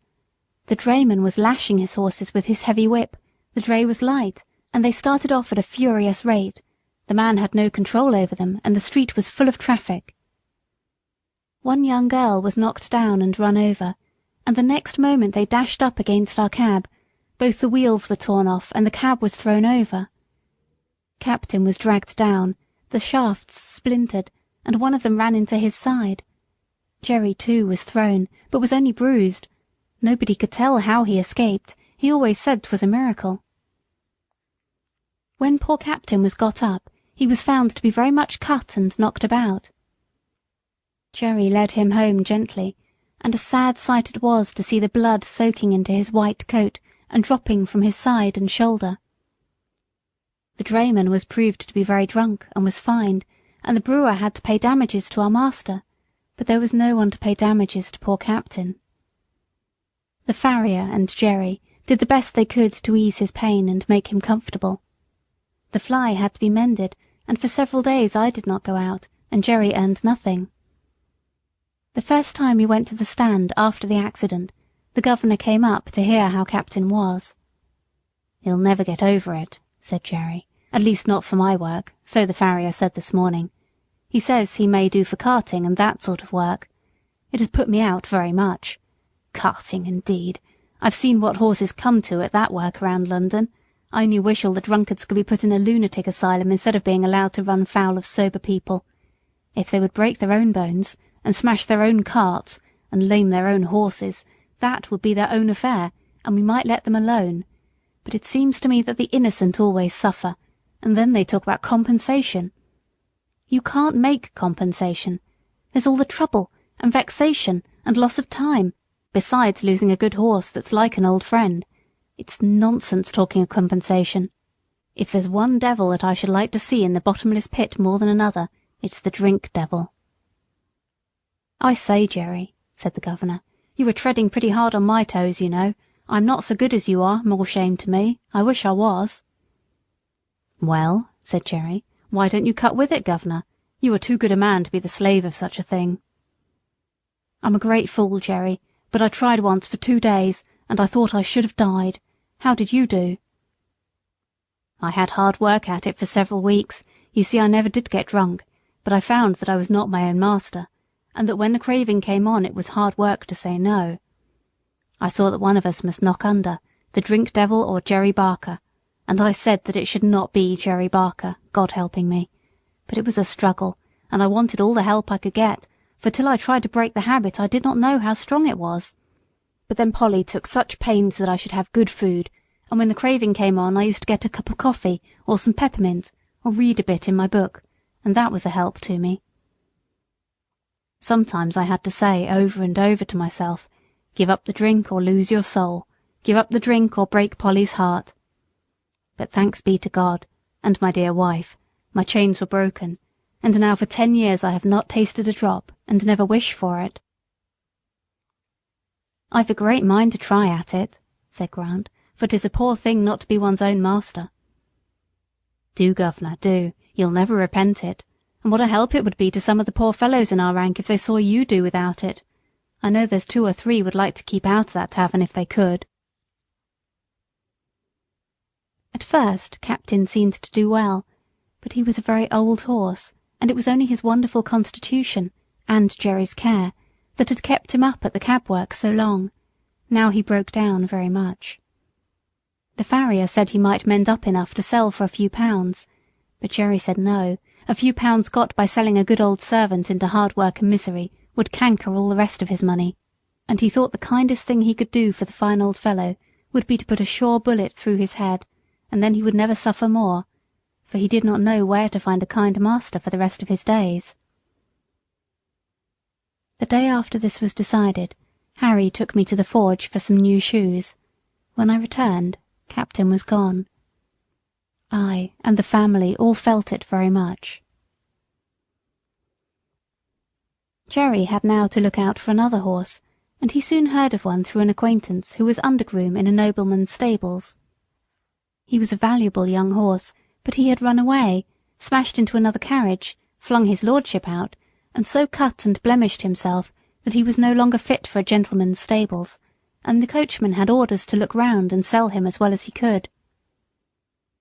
The drayman was lashing his horses with his heavy whip, the dray was light, and they started off at a furious rate. The man had no control over them, and the street was full of traffic. One young girl was knocked down and run over, and the next moment they dashed up against our cab. Both the wheels were torn off, and the cab was thrown over. Captain was dragged down, the shafts splintered, and one of them ran into his side. Jerry, too, was thrown, but was only bruised. Nobody could tell how he escaped. He always said 'twas a miracle. When poor Captain was got up, he was found to be very much cut and knocked about. Jerry led him home gently, and a sad sight it was to see the blood soaking into his white coat and dropping from his side and shoulder. The drayman was proved to be very drunk and was fined, and the brewer had to pay damages to our master, but there was no one to pay damages to poor Captain. The farrier and Jerry did the best they could to ease his pain and make him comfortable. The fly had to be mended, and for several days I did not go out, and Jerry earned nothing. The first time we went to the stand after the accident, the governor came up to hear how Captain was. "He'll never get over it," said Jerry, "at least not for my work, so the farrier said this morning. He says he may do for carting and that sort of work. It has put me out very much. Carting, indeed! I've seen what horses come to at that work around London. I only wish all the drunkards could be put in a lunatic asylum instead of being allowed to run foul of sober people. If they would break their own bones, and smash their own carts, and lame their own horses, that would be their own affair, and we might let them alone. But it seems to me that the innocent always suffer, and then they talk about compensation. You can't make compensation. There's all the trouble, and vexation, and loss of time, besides losing a good horse that's like an old friend. It's nonsense talking of compensation. If there's one devil that I should like to see in the bottomless pit more than another, it's the drink devil." "I say, Jerry," said the governor, "you were treading pretty hard on my toes, you know. I'm not so good as you are, more shame to me. I wish I was." "Well," said Jerry, "why don't you cut with it, governor? You are too good a man to be the slave of such a thing." "I'm a great fool, Jerry, but I tried once for 2 days, and I thought I should have died. How did you do?" "I had hard work at it for several weeks. You see, I never did get drunk, but I found that I was not my own master, and that when the craving came on it was hard work to say no. I saw that one of us must knock under, the drink devil or Jerry Barker, and I said that it should not be Jerry Barker, God helping me. But it was a struggle, and I wanted all the help I could get, for till I tried to break the habit I did not know how strong it was. But then Polly took such pains that I should have good food, and when the craving came on I used to get a cup of coffee, or some peppermint, or read a bit in my book, and that was a help to me. Sometimes I had to say over and over to myself, "Give up the drink or lose your soul. Give up the drink or break Polly's heart." But thanks be to God, and my dear wife, my chains were broken, and now for 10 years I have not tasted a drop, and never wish for it. "I've a great mind to try at it," said Grant, "for 'tis a poor thing not to be one's own master." "Do, governor, do. You'll never repent it. And what a help it would be to some of the poor fellows in our rank if they saw you do without it. I know there's 2 or 3 would like to keep out of that tavern if they could." At first Captain seemed to do well, but he was a very old horse, and it was only his wonderful constitution, and Jerry's care, that had kept him up at the cab work so long. Now he broke down very much. The farrier said he might mend up enough to sell for a few pounds, but Jerry said no, a few pounds got by selling a good old servant into hard work and misery would canker all the rest of his money, and he thought the kindest thing he could do for the fine old fellow would be to put a sure bullet through his head, and then he would never suffer more, for he did not know where to find a kind master for the rest of his days. The day after this was decided, Harry took me to the forge for some new shoes. When I returned, Captain was gone. I and the family all felt it very much. Jerry had now to look out for another horse, and he soon heard of one through an acquaintance who was undergroom in a nobleman's stables. He was a valuable young horse, but he had run away, smashed into another carriage, flung his lordship out, and so cut and blemished himself that he was no longer fit for a gentleman's stables, and the coachman had orders to look round and sell him as well as he could.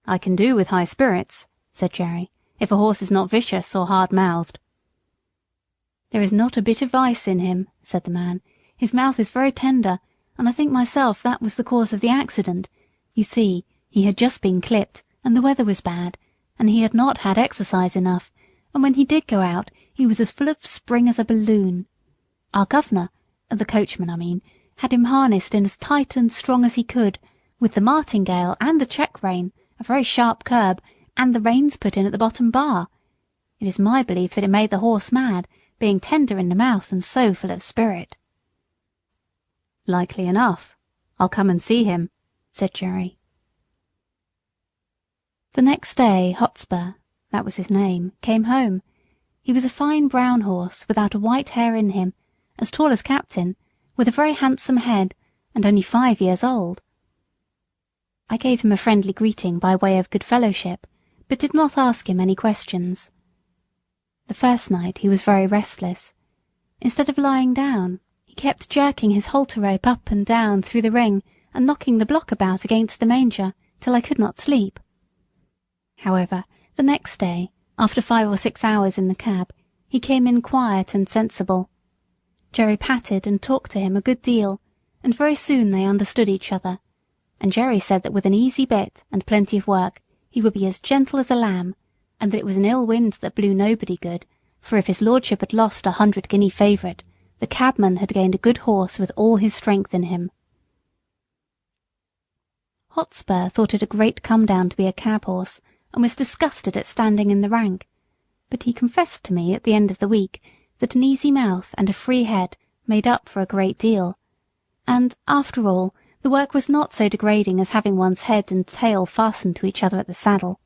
"I can do with high spirits," said Jerry, "if a horse is not vicious or hard-mouthed." "There is not a bit of vice in him," said the man. "His mouth is very tender, and I think myself that was the cause of the accident. You see, he had just been clipped, and the weather was bad, and he had not had exercise enough, and when he did go out, he was as full of spring as a balloon. Our governor, the coachman I mean, had him harnessed in as tight and strong as he could, with the martingale and the check rein, a very sharp curb, and the reins put in at the bottom bar. It is my belief that it made the horse mad, being tender in the mouth and so full of spirit." "Likely enough. I'll come and see him," said Jerry. The next day Hotspur, that was his name, came home. He was a fine brown horse, without a white hair in him, as tall as Captain, with a very handsome head, and only 5 years old. I gave him a friendly greeting by way of good fellowship, but did not ask him any questions. The first night he was very restless. Instead of lying down, he kept jerking his halter rope up and down through the ring and knocking the block about against the manger till I could not sleep. However, the next day, after 5 or 6 hours in the cab, he came in quiet and sensible. Jerry patted and talked to him a good deal, and very soon they understood each other, and Jerry said that with an easy bit and plenty of work he would be as gentle as a lamb, and that it was an ill wind that blew nobody good, for if his lordship had lost 100-guinea favourite, the cabman had gained a good horse with all his strength in him. Hotspur thought it a great come-down to be a cab-horse, and was disgusted at standing in the rank, but he confessed to me at the end of the week that an easy mouth and a free head made up for a great deal, and, after all, the work was not so degrading as having one's head and tail fastened to each other at the saddle.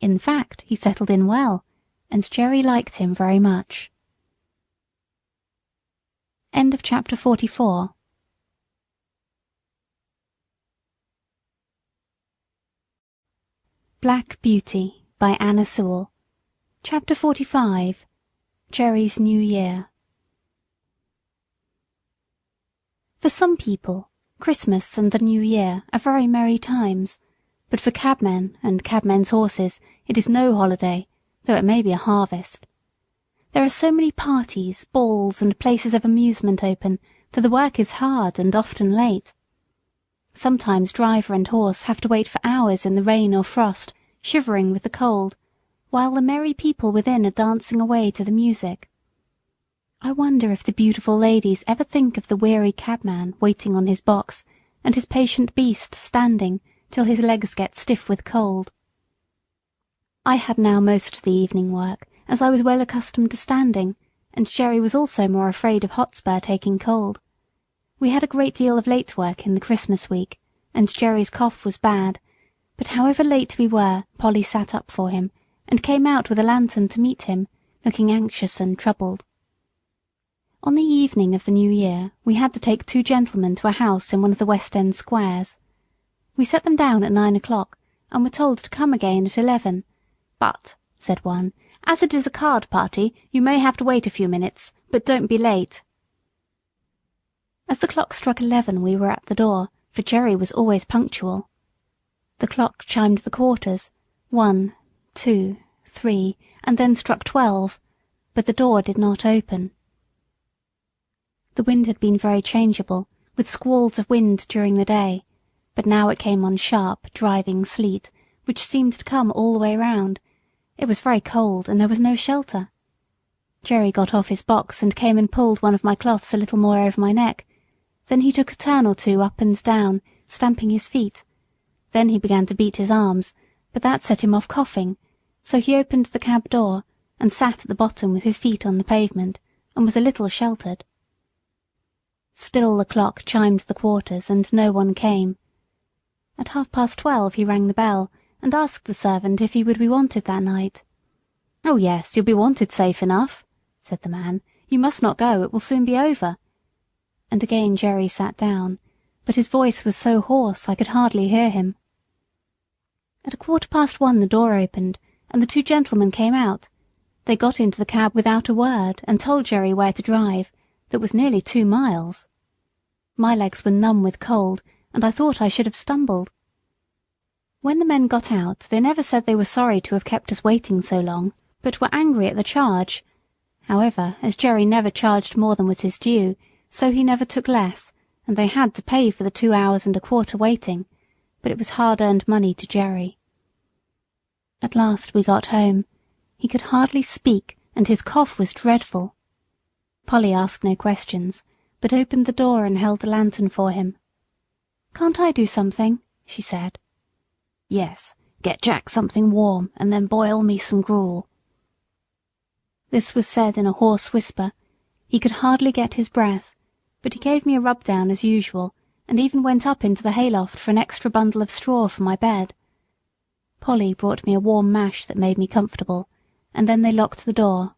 In fact, he settled in well, and Jerry liked him very much. End of chapter 44. Black Beauty by Anna Sewell. Chapter 45. Jerry's New Year. For some people, Christmas and the New Year are very merry times, but for cabmen and cabmen's horses it is no holiday, though it may be a harvest. There are so many parties, balls, and places of amusement open that the work is hard and often late. Sometimes driver and horse have to wait for hours in the rain or frost, shivering with the cold, while the merry people within are dancing away to the music. I wonder if the beautiful ladies ever think of the weary cabman waiting on his box, and his patient beast standing till his legs get stiff with cold. I had now most of the evening work, as I was well accustomed to standing, and Jerry was also more afraid of Hotspur taking cold. We had a great deal of late work in the Christmas week, and Jerry's cough was bad, but however late we were, Polly sat up for him, and came out with a lantern to meet him, looking anxious and troubled. On the evening of the New Year, we had to take 2 gentlemen to a house in one of the West End squares. We set them down at 9 o'clock, and were told to come again at 11. But, said one, as it is a card party, you may have to wait a few minutes, but don't be late. As the clock struck 11, we were at the door, for Jerry was always punctual. The clock chimed the quarters, 1, 2, 3, and then struck 12, but the door did not open. The wind had been very changeable, with squalls of wind during the day, but now it came on sharp, driving sleet, which seemed to come all the way round. It was very cold, and there was no shelter. Jerry got off his box and came and pulled one of my cloths a little more over my neck. Then he took a turn or 2 up and down, stamping his feet. Then he began to beat his arms, but that set him off coughing, so he opened the cab door, and sat at the bottom with his feet on the pavement, and was a little sheltered. Still the clock chimed the quarters, and no one came. At 12:30 he rang the bell, and asked the servant if he would be wanted that night. "Oh yes, you'll be wanted safe enough," said the man. "You must not go, it will soon be over." And again Jerry sat down, but his voice was so hoarse I could hardly hear him. At 1:15 the door opened, and the 2 gentlemen came out. They got into the cab without a word, and told Jerry where to drive. That was nearly 2 miles. My legs were numb with cold, and I thought I should have stumbled. When the men got out, they never said they were sorry to have kept us waiting so long, but were angry at the charge. However, as Jerry never charged more than was his due, so he never took less, and they had to pay for the 2 hours and a quarter waiting, but it was hard-earned money to Jerry. At last we got home. He could hardly speak, and his cough was dreadful. Polly asked no questions, but opened the door and held the lantern for him. "Can't I do something?" she said. "Yes, get Jack something warm, and then boil me some gruel." This was said in a hoarse whisper. He could hardly get his breath, but he gave me a rub-down as usual, and even went up into the hayloft for an extra bundle of straw for my bed. Polly brought me a warm mash that made me comfortable, and then they locked the door.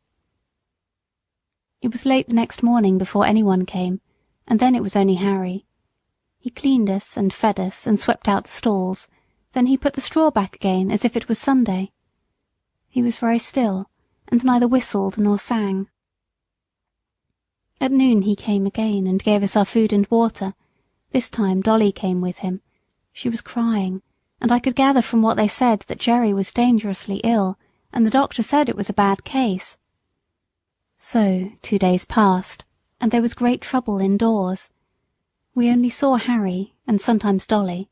It was late the next morning before anyone came, and then it was only Harry. He cleaned us and fed us and swept out the stalls, then he put the straw back again as if it was Sunday. He was very still, and neither whistled nor sang. At noon he came again and gave us our food and water. This time Dolly came with him. She was crying, and I could gather from what they said that Jerry was dangerously ill, and the doctor said it was a bad case. So 2 days passed, and there was great trouble indoors. We only saw Harry, and sometimes Dolly.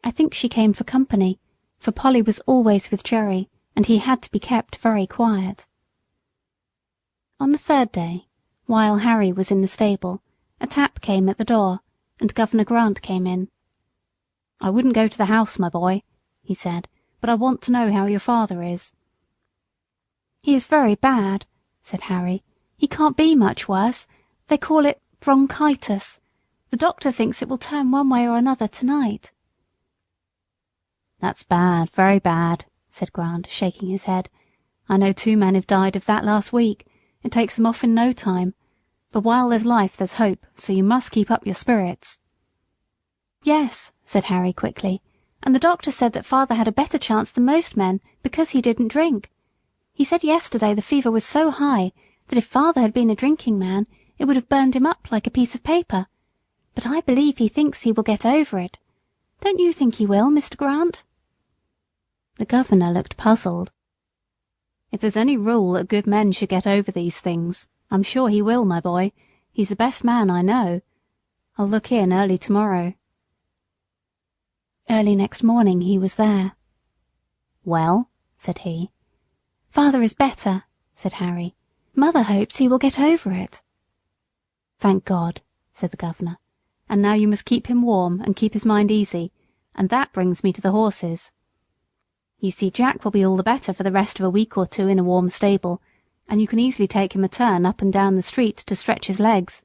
I think she came for company, for Polly was always with Jerry, and he had to be kept very quiet. On the 3rd day, while Harry was in the stable, a tap came at the door, and Governor Grant came in. "I wouldn't go to the house, my boy," he said, "but I want to know how your father is." "He is very bad," said Harry. "He can't be much worse. They call it bronchitis. The doctor thinks it will turn one way or another tonight." "That's bad, very bad," said Grant, shaking his head. "I know 2 men who've died of that last week. It takes them off in no time. But while there's life there's hope, so you must keep up your spirits." "Yes," said Harry quickly, "and the doctor said that father had a better chance than most men because he didn't drink. He said yesterday the fever was so high that if father had been a drinking man it would have burned him up like a piece of paper. But I believe he thinks he will get over it. Don't you think he will, Mr. Grant?" The governor looked puzzled. "If there's any rule that good men should get over these things, I'm sure he will, my boy. He's the best man I know. I'll look in early tomorrow." Early next morning he was there. "Well?" said he. "Father is better," said Harry. "Mother hopes he will get over it." "Thank God," said the governor. "And now you must keep him warm and keep his mind easy, and that brings me to the horses. You see, Jack will be all the better for the rest of a week or 2 in a warm stable, and you can easily take him a turn up and down the street to stretch his legs.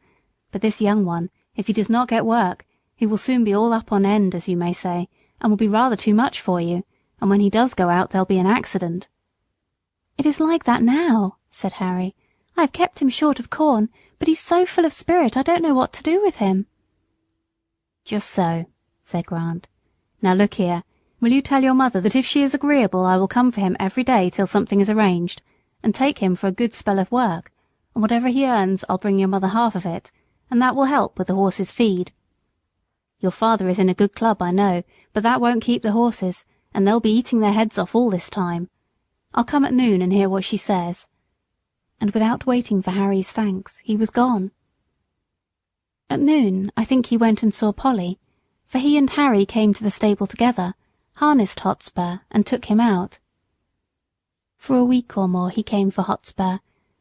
But this young one, if he does not get work, he will soon be all up on end, as you may say, and will be rather too much for you, and when he does go out there'll be an accident." "It is like that now," said Harry. "I have kept him short of corn, but he's so full of spirit I don't know what to do with him." "Just so," said Grant. "Now look here, will you tell your mother that if she is agreeable I will come for him every day till something is arranged, and take him for a good spell of work, and whatever he earns I'll bring your mother half of it, and that will help with the horses' feed. Your father is in a good club, I know, but that won't keep the horses, and they'll be eating their heads off all this time. I'll come at noon and hear what she says." And without waiting for Harry's thanks, he was gone. At noon I think he went and saw Polly, for he and Harry came to the stable together, harnessed Hotspur, and took him out. For a week or more he came for Hotspur,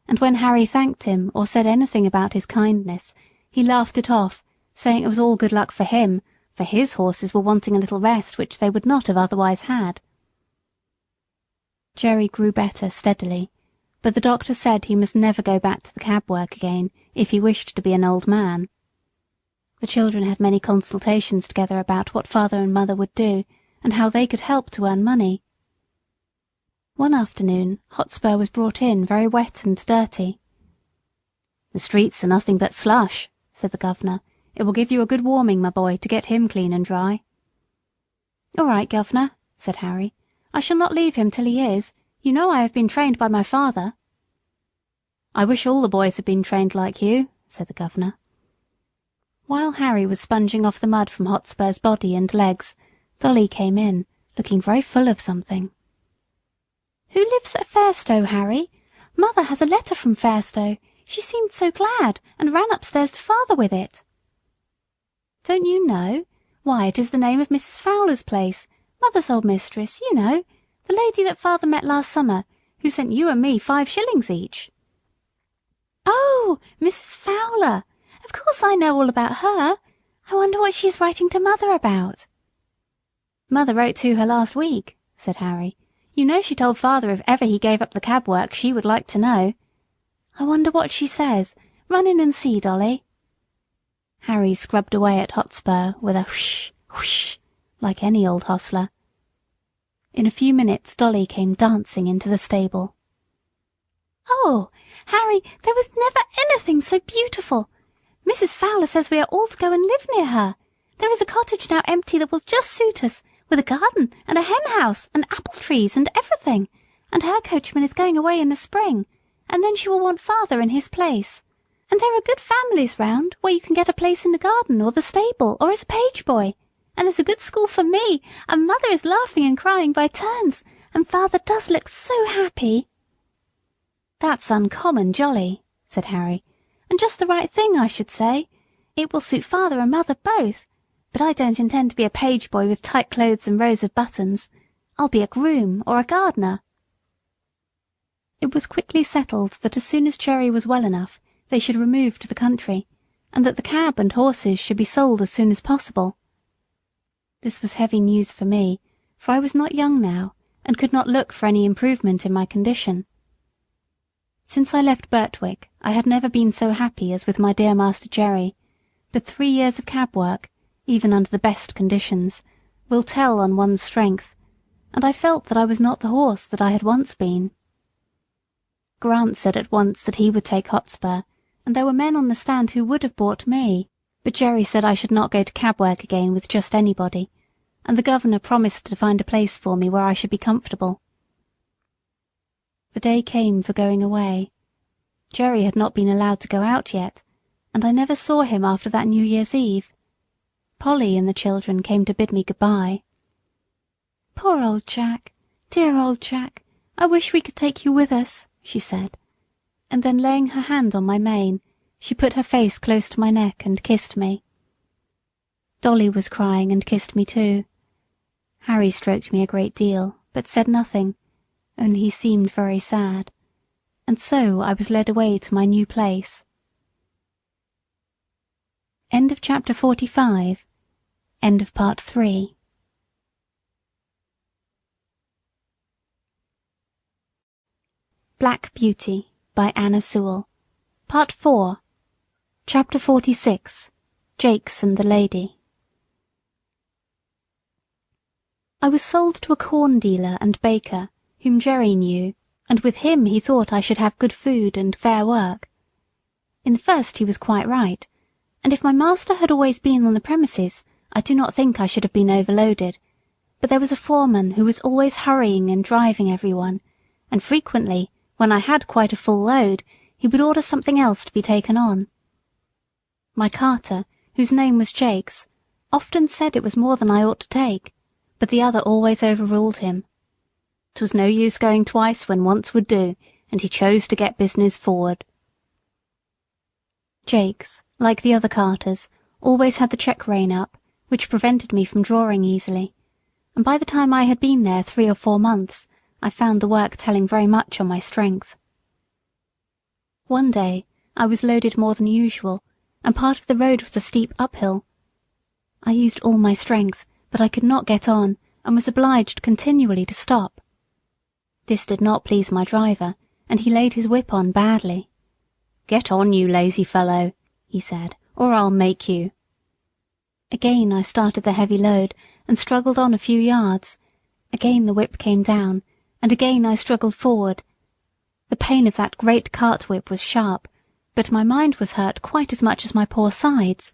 and when Harry thanked him or said anything about his kindness, he laughed it off, saying it was all good luck for him, for his horses were wanting a little rest which they would not have otherwise had. Jerry grew better steadily, but the doctor said he must never go back to the cab work again if he wished to be an old man. The children had many consultations together about what father and mother would do, and how they could help to earn money. One afternoon Hotspur was brought in very wet and dirty. "The streets are nothing but slush," said the governor. "It will give you a good warming, my boy, to get him clean and dry." "All right, governor," said Harry. "I shall not leave him till he is. You know I have been trained by my father." "I wish all the boys had been trained like you," said the governor. While Harry was sponging off the mud from Hotspur's body and legs, Dolly came in, looking very full of something. "Who lives at Fairstowe, Harry? Mother has a letter from Fairstowe. She seemed so glad, and ran upstairs to father with it." "Don't you know? Why, it is the name of Mrs. Fowler's place, mother's old mistress, you know, the lady that father met last summer, who sent you and me 5 shillings each." "Oh, Mrs. Fowler! Of course I know all about her. I wonder what she is writing to mother about." "Mother wrote to her last week," said Harry. "You know she told father if ever he gave up the cab work she would like to know. I wonder what she says. Run in and see, Dolly." Harry scrubbed away at Hotspur with a whoosh, whoosh, like any old hostler. In a few minutes Dolly came dancing into the stable. "Oh, Harry, there was never anything so beautiful. Mrs. Fowler says we are all to go and live near her. There is a cottage now empty that will just suit us, with a garden and a hen house and apple trees and everything, and her coachman is going away in the spring, and then she will want father in his place. And there are good families round, where you can get a place in the garden or the stable or as a page boy, and there's a good school for me, and mother is laughing and crying by turns, and father does look so happy." "That's uncommon jolly," said Harry, "and just the right thing, I should say. It will suit father and mother both. But I don't intend to be a page boy with tight clothes and rows of buttons. I'll be a groom or a gardener." It was quickly settled that as soon as Jerry was well enough, they should remove to the country, and that the cab and horses should be sold as soon as possible. This was heavy news for me, for I was not young now, and could not look for any improvement in my condition. Since I left Berthwick, I had never been so happy as with my dear Master Jerry, but 3 years of cab work, even under the best conditions, will tell on one's strength, and I felt that I was not the horse that I had once been. Grant said at once that he would take Hotspur, and there were men on the stand who would have bought me, but Jerry said I should not go to cab work again with just anybody, and the governor promised to find a place for me where I should be comfortable. The day came for going away. Jerry had not been allowed to go out yet, and I never saw him after that New Year's Eve. Polly and the children came to bid me good-bye. "Poor old Jack, dear old Jack, I wish we could take you with us," she said, and then laying her hand on my mane, she put her face close to my neck and kissed me. Dolly was crying and kissed me too. Harry stroked me a great deal, but said nothing, only he seemed very sad, and so I was led away to my new place. End of chapter 45. End of part 3. Black Beauty by Anna Sewell. Part 4. Chapter 46. Jakes and the Lady. I was sold to a corn dealer and baker, whom Jerry knew, and with him he thought I should have good food and fair work. In the first he was quite right, and if my master had always been on the premises, I do not think I should have been overloaded, but there was a foreman who was always hurrying and driving everyone, and frequently, when I had quite a full load, he would order something else to be taken on. My carter, whose name was Jakes, often said it was more than I ought to take, but the other always overruled him. 'Twas no use going twice when once would do, and he chose to get business forward. Jakes, like the other carters, always had the check rein up, which prevented me from drawing easily, and by the time I had been there 3 or 4 months, I found the work telling very much on my strength. One day I was loaded more than usual, and part of the road was a steep uphill. I used all my strength, but I could not get on, and was obliged continually to stop. This did not please my driver, and he laid his whip on badly. "Get on, you lazy fellow," he said, "or I'll make you." Again I started the heavy load, and struggled on a few yards. Again the whip came down, and again I struggled forward. The pain of that great cart whip was sharp, but my mind was hurt quite as much as my poor sides.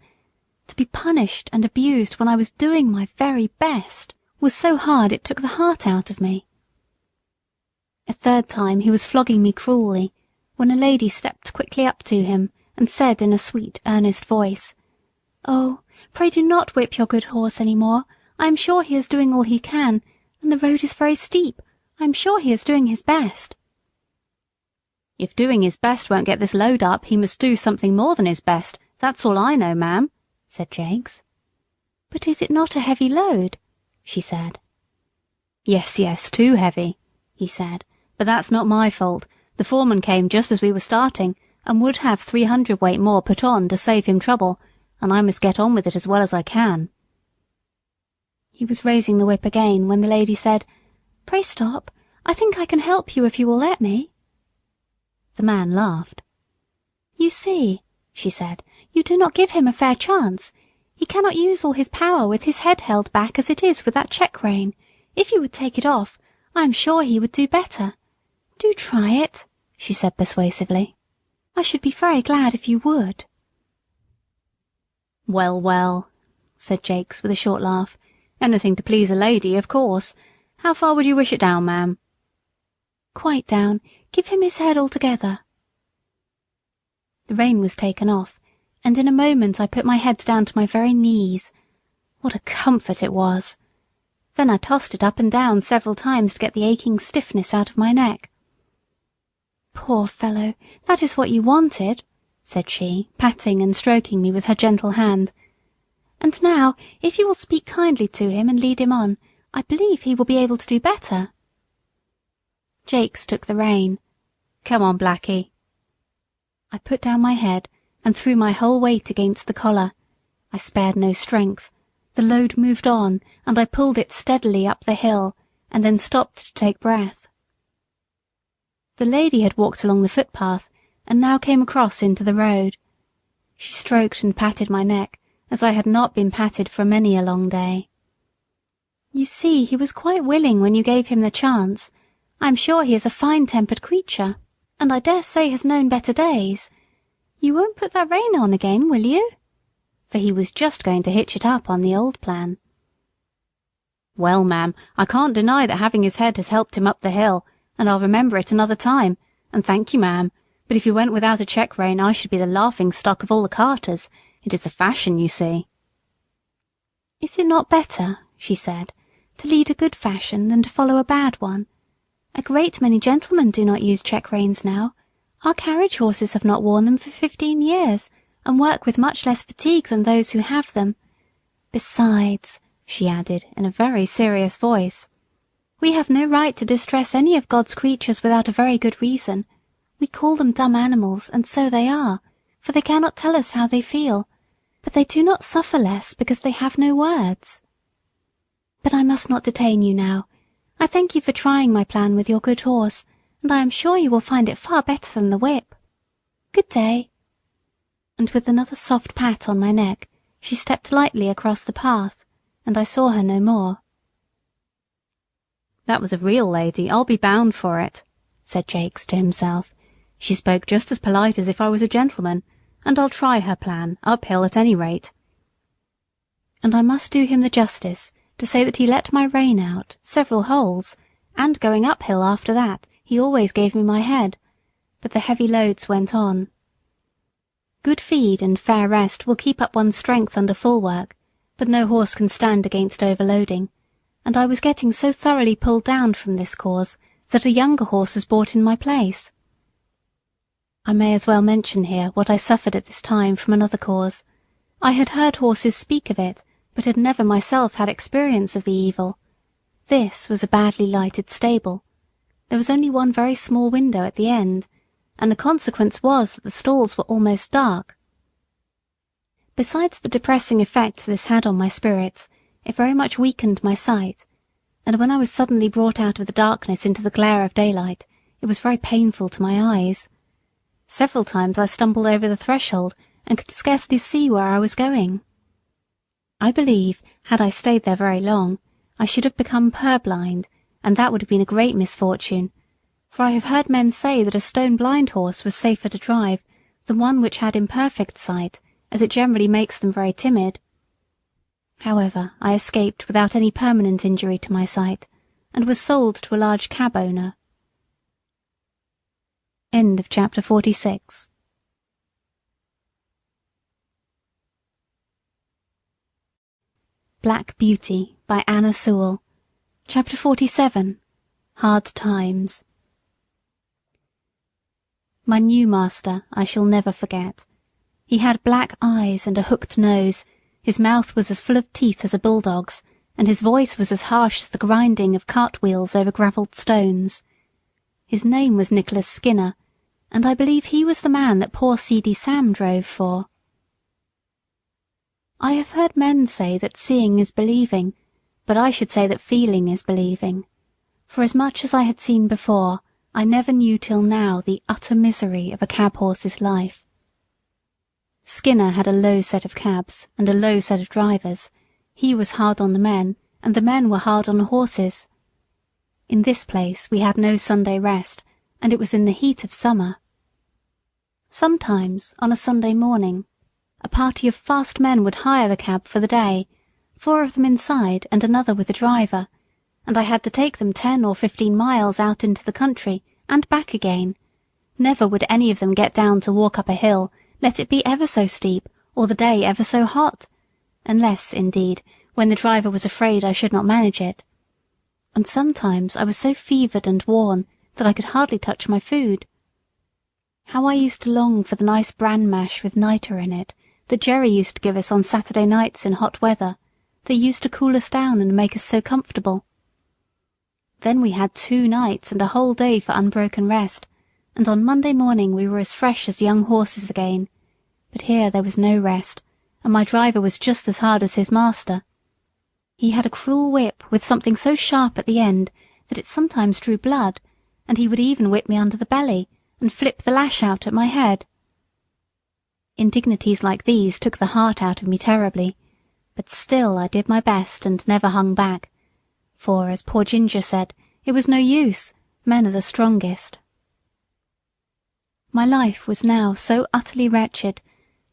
To be punished and abused when I was doing my very best was so hard it took the heart out of me. A third time he was flogging me cruelly, when a lady stepped quickly up to him and said in a sweet, earnest voice, "Oh, pray do not whip your good horse any more. I am sure he is doing all he can, and the road is very steep. I am sure he is doing his best." "If doing his best won't get this load up, he must do something more than his best. That's all I know, ma'am," said Jakes. "But is it not a heavy load?" she said. Yes, too heavy," he said, "but that's not my fault. The foreman came just as we were starting, and would have 300 weight more put on to save him trouble, and I must get on with it as well as I can." He was raising the whip again when the lady said, "Pray stop. I think I can help you if you will let me." The man laughed. "You see," she said, "you do not give him a fair chance. He cannot use all his power with his head held back as it is with that check rein. If you would take it off, I am sure he would do better. Do try it," she said persuasively. "I should be very glad if you would." "Well, well," said Jakes with a short laugh. "Anything to please a lady, of course. How far would you wish it down, ma'am?" "Quite down. Give him his head altogether." The rein was taken off, and in a moment I put my head down to my very knees. What a comfort it was! Then I tossed it up and down several times to get the aching stiffness out of my neck. "Poor fellow, that is what you wanted," said she, patting and stroking me with her gentle hand. "And now, if you will speak kindly to him and lead him on, I believe he will be able to do better." Jakes took the rein. "Come on, Blackie." I put down my head and threw my whole weight against the collar. I spared no strength. The load moved on, and I pulled it steadily up the hill, and then stopped to take breath. The lady had walked along the footpath, and now came across into the road. She stroked and patted my neck, as I had not been patted for many a long day. "You see, he was quite willing when you gave him the chance. I am sure he is a fine-tempered creature, and I dare say has known better days. You won't put that rein on again, will you?" For he was just going to hitch it up on the old plan. "Well, ma'am, I can't deny that having his head has helped him up the hill, and I'll remember it another time, and thank you, ma'am, but if you went without a check rein I should be the laughing-stock of all the carters. It is the fashion, you see." "Is it not better," she said, "to lead a good fashion than to follow a bad one? A great many gentlemen do not use check reins now. Our carriage horses have not worn them for 15 years, and work with much less fatigue than those who have them. Besides," she added in a very serious voice, "we have no right to distress any of God's creatures without a very good reason. We call them dumb animals, and so they are, for they cannot tell us how they feel, but they do not suffer less because they have no words. But I must not detain you now. I thank you for trying my plan with your good horse, and I am sure you will find it far better than the whip. Good day." And with another soft pat on my neck, she stepped lightly across the path, and I saw her no more. "That was a real lady, I'll be bound for it," said Jakes to himself. "She spoke just as polite as if I was a gentleman, and I'll try her plan, uphill at any rate." And I must do him the justice to say that he let my rein out several holes, and going uphill after that he always gave me my head, but the heavy loads went on. Good feed and fair rest will keep up one's strength under full work, but no horse can stand against overloading, and I was getting so thoroughly pulled down from this cause that a younger horse was bought in my place. I may as well mention here what I suffered at this time from another cause. I had heard horses speak of it, but had never myself had experience of the evil. This was a badly lighted stable. There was only one very small window at the end, and the consequence was that the stalls were almost dark. Besides the depressing effect this had on my spirits, it very much weakened my sight, and when I was suddenly brought out of the darkness into the glare of daylight, it was very painful to my eyes. Several times I stumbled over the threshold and could scarcely see where I was going. I believe, had I stayed there very long, I should have become purblind, and that would have been a great misfortune, for I have heard men say that a stone-blind horse was safer to drive than one which had imperfect sight, as it generally makes them very timid. However, I escaped without any permanent injury to my sight, and was sold to a large cab owner. End of chapter 46. Black Beauty by Anna Sewell. Chapter 47. Hard Times. My new master I shall never forget. He had black eyes and a hooked nose, his mouth was as full of teeth as a bulldog's, and his voice was as harsh as the grinding of cartwheels over gravelled stones. His name was Nicholas Skinner, and I believe he was the man that poor seedy Sam drove for. I have heard men say that seeing is believing, but I should say that feeling is believing. For as much as I had seen before, I never knew till now the utter misery of a cab horse's life. Skinner had a low set of cabs and a low set of drivers. He was hard on the men, and the men were hard on the horses. In this place we had no Sunday rest, and it was in the heat of summer. Sometimes, on a Sunday morning, a party of fast men would hire the cab for the day, 4 of them inside and another with the driver, and I had to take them 10 or 15 miles out into the country and back again. Never would any of them get down to walk up a hill, let it be ever so steep, or the day ever so hot, unless, indeed, when the driver was afraid I should not manage it. And sometimes I was so fevered and worn that I could hardly touch my food. How I used to long for the nice bran mash with nitre in it, that Jerry used to give us on Saturday nights in hot weather, that used to cool us down and make us so comfortable. Then we had 2 nights and a whole day for unbroken rest, and on Monday morning we were as fresh as young horses again. But here there was no rest, and my driver was just as hard as his master. He had a cruel whip with something so sharp at the end that it sometimes drew blood, and he would even whip me under the belly and flip the lash out at my head. Indignities like these took the heart out of me terribly, but still I did my best and never hung back, for, as poor Ginger said, it was no use, men are the strongest. My life was now so utterly wretched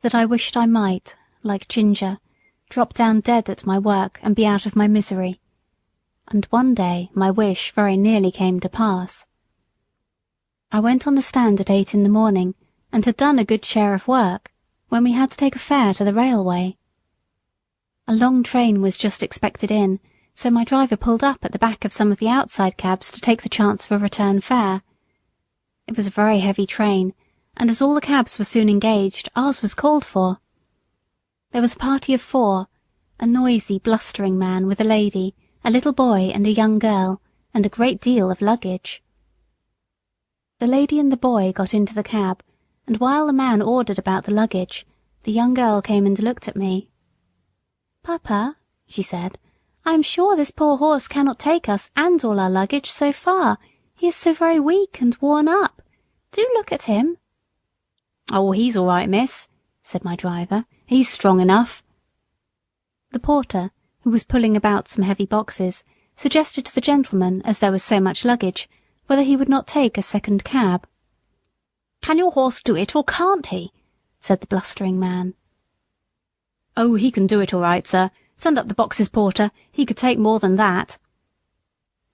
that I wished I might, like Ginger, drop down dead at my work and be out of my misery. And one day my wish very nearly came to pass. I went on the stand at 8 in the morning, and had done a good share of work, when we had to take a fare to the railway. A long train was just expected in, so my driver pulled up at the back of some of the outside cabs to take the chance of a return fare. It was a very heavy train, and as all the cabs were soon engaged, ours was called for. There was a party of 4, a noisy, blustering man with a lady, a little boy and a young girl, and a great deal of luggage. The lady and the boy got into the cab, and while the man ordered about the luggage, the young girl came and looked at me. "Papa," she said, "I am sure this poor horse cannot take us and all our luggage so far. He is so very weak and worn up. Do look at him." "Oh, he's all right, miss," said my driver. "He's strong enough." The porter, who was pulling about some heavy boxes, suggested to the gentleman, as there was so much luggage, whether he would not take a second cab. "Can your horse do it, or can't he?" said the blustering man. "Oh, he can do it all right, sir. Send up the boxes, porter. He could take more than that."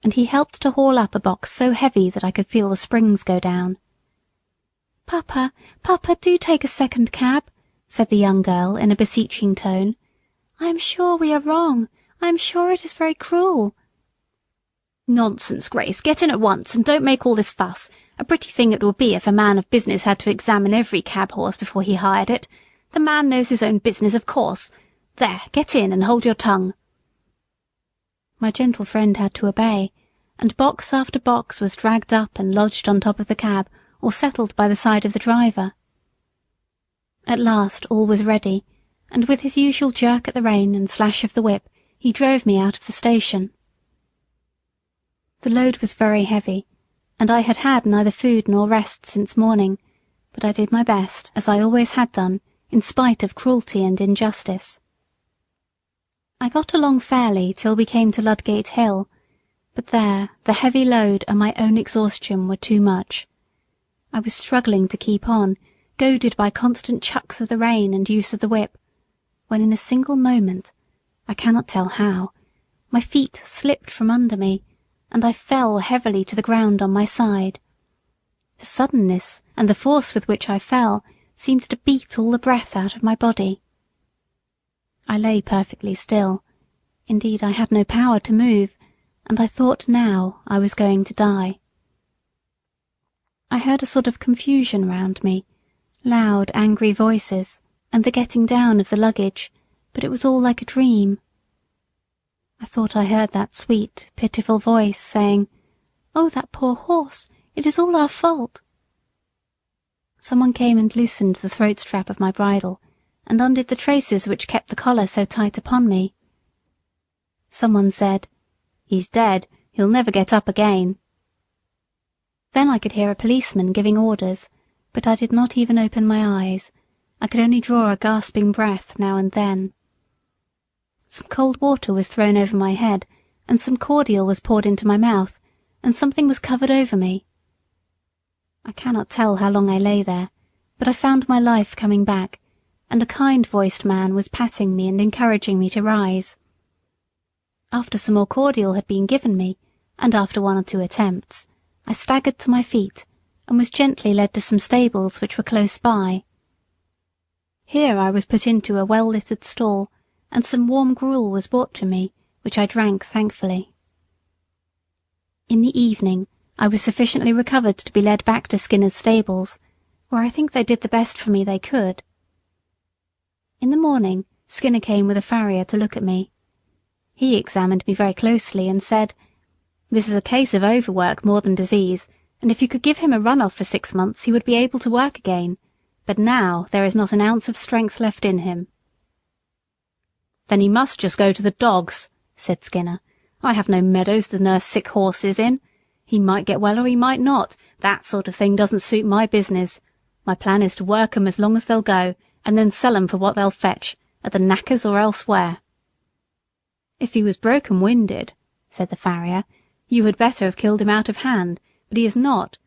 And he helped to haul up a box so heavy that I could feel the springs go down. "Papa, Papa, do take a second cab," said the young girl in a beseeching tone. "I am sure we are wrong. I am sure it is very cruel." "Nonsense, Grace. Get in at once, and don't make all this fuss. A pretty thing it would be if a man of business had to examine every cab horse before he hired it. The man knows his own business, of course. There, get in and hold your tongue." My gentle friend had to obey, and box after box was dragged up and lodged on top of the cab, or settled by the side of the driver. At last all was ready, and with his usual jerk at the rein and slash of the whip, he drove me out of the station. The load was very heavy, and I had had neither food nor rest since morning, but I did my best, as I always had done, in spite of cruelty and injustice. I got along fairly till we came to Ludgate Hill, but there the heavy load and my own exhaustion were too much. I was struggling to keep on, goaded by constant chucks of the rein and use of the whip, when in a single moment, I cannot tell how, my feet slipped from under me, and I fell heavily to the ground on my side. The suddenness and the force with which I fell seemed to beat all the breath out of my body. I lay perfectly still. Indeed, I had no power to move, and I thought now I was going to die. I heard a sort of confusion round me, loud, angry voices, and the getting down of the luggage, but it was all like a dream. I thought I heard that sweet, pitiful voice saying, "Oh, that poor horse, it is all our fault." Someone came and loosened the throat strap of my bridle, and undid the traces which kept the collar so tight upon me. Someone said, "He's dead, he'll never get up again." Then I could hear a policeman giving orders, but I did not even open my eyes. I could only draw a gasping breath now and then. Some cold water was thrown over my head, and some cordial was poured into my mouth, and something was covered over me. I cannot tell how long I lay there, but I found my life coming back, and a kind-voiced man was patting me and encouraging me to rise. After some more cordial had been given me, and after one or two attempts, I staggered to my feet, and was gently led to some stables which were close by. Here I was put into a well-littered stall, and some warm gruel was brought to me, which I drank thankfully. In the evening I was sufficiently recovered to be led back to Skinner's stables, where I think they did the best for me they could. In the morning Skinner came with a farrier to look at me. He examined me very closely and said, "This is a case of overwork more than disease, and if you could give him a run-off for 6 months he would be able to work again, but now there is not an ounce of strength left in him." "Then he must just go to the dogs," said Skinner. "I have no meadows to nurse sick horses in. He might get well or he might not. That sort of thing doesn't suit my business. My plan is to work 'em as long as they'll go, and then sell 'em for what they'll fetch, at the knackers or elsewhere." "If he was broken-winded," said the farrier, "you had better have killed him out of hand, but he is not.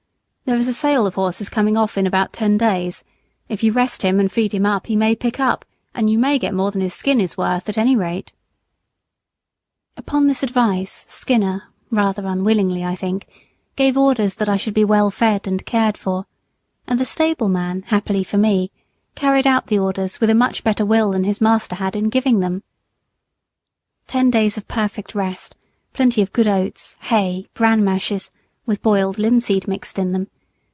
There is a sale of horses coming off in about 10 days. If you rest him and feed him up, he may pick up, and you may get more than his skin is worth at any rate." Upon this advice, Skinner, rather unwillingly I think, gave orders that I should be well fed and cared for, and the stableman, happily for me, carried out the orders with a much better will than his master had in giving them. 10 days of perfect rest, plenty of good oats, hay, bran mashes, with boiled linseed mixed in them,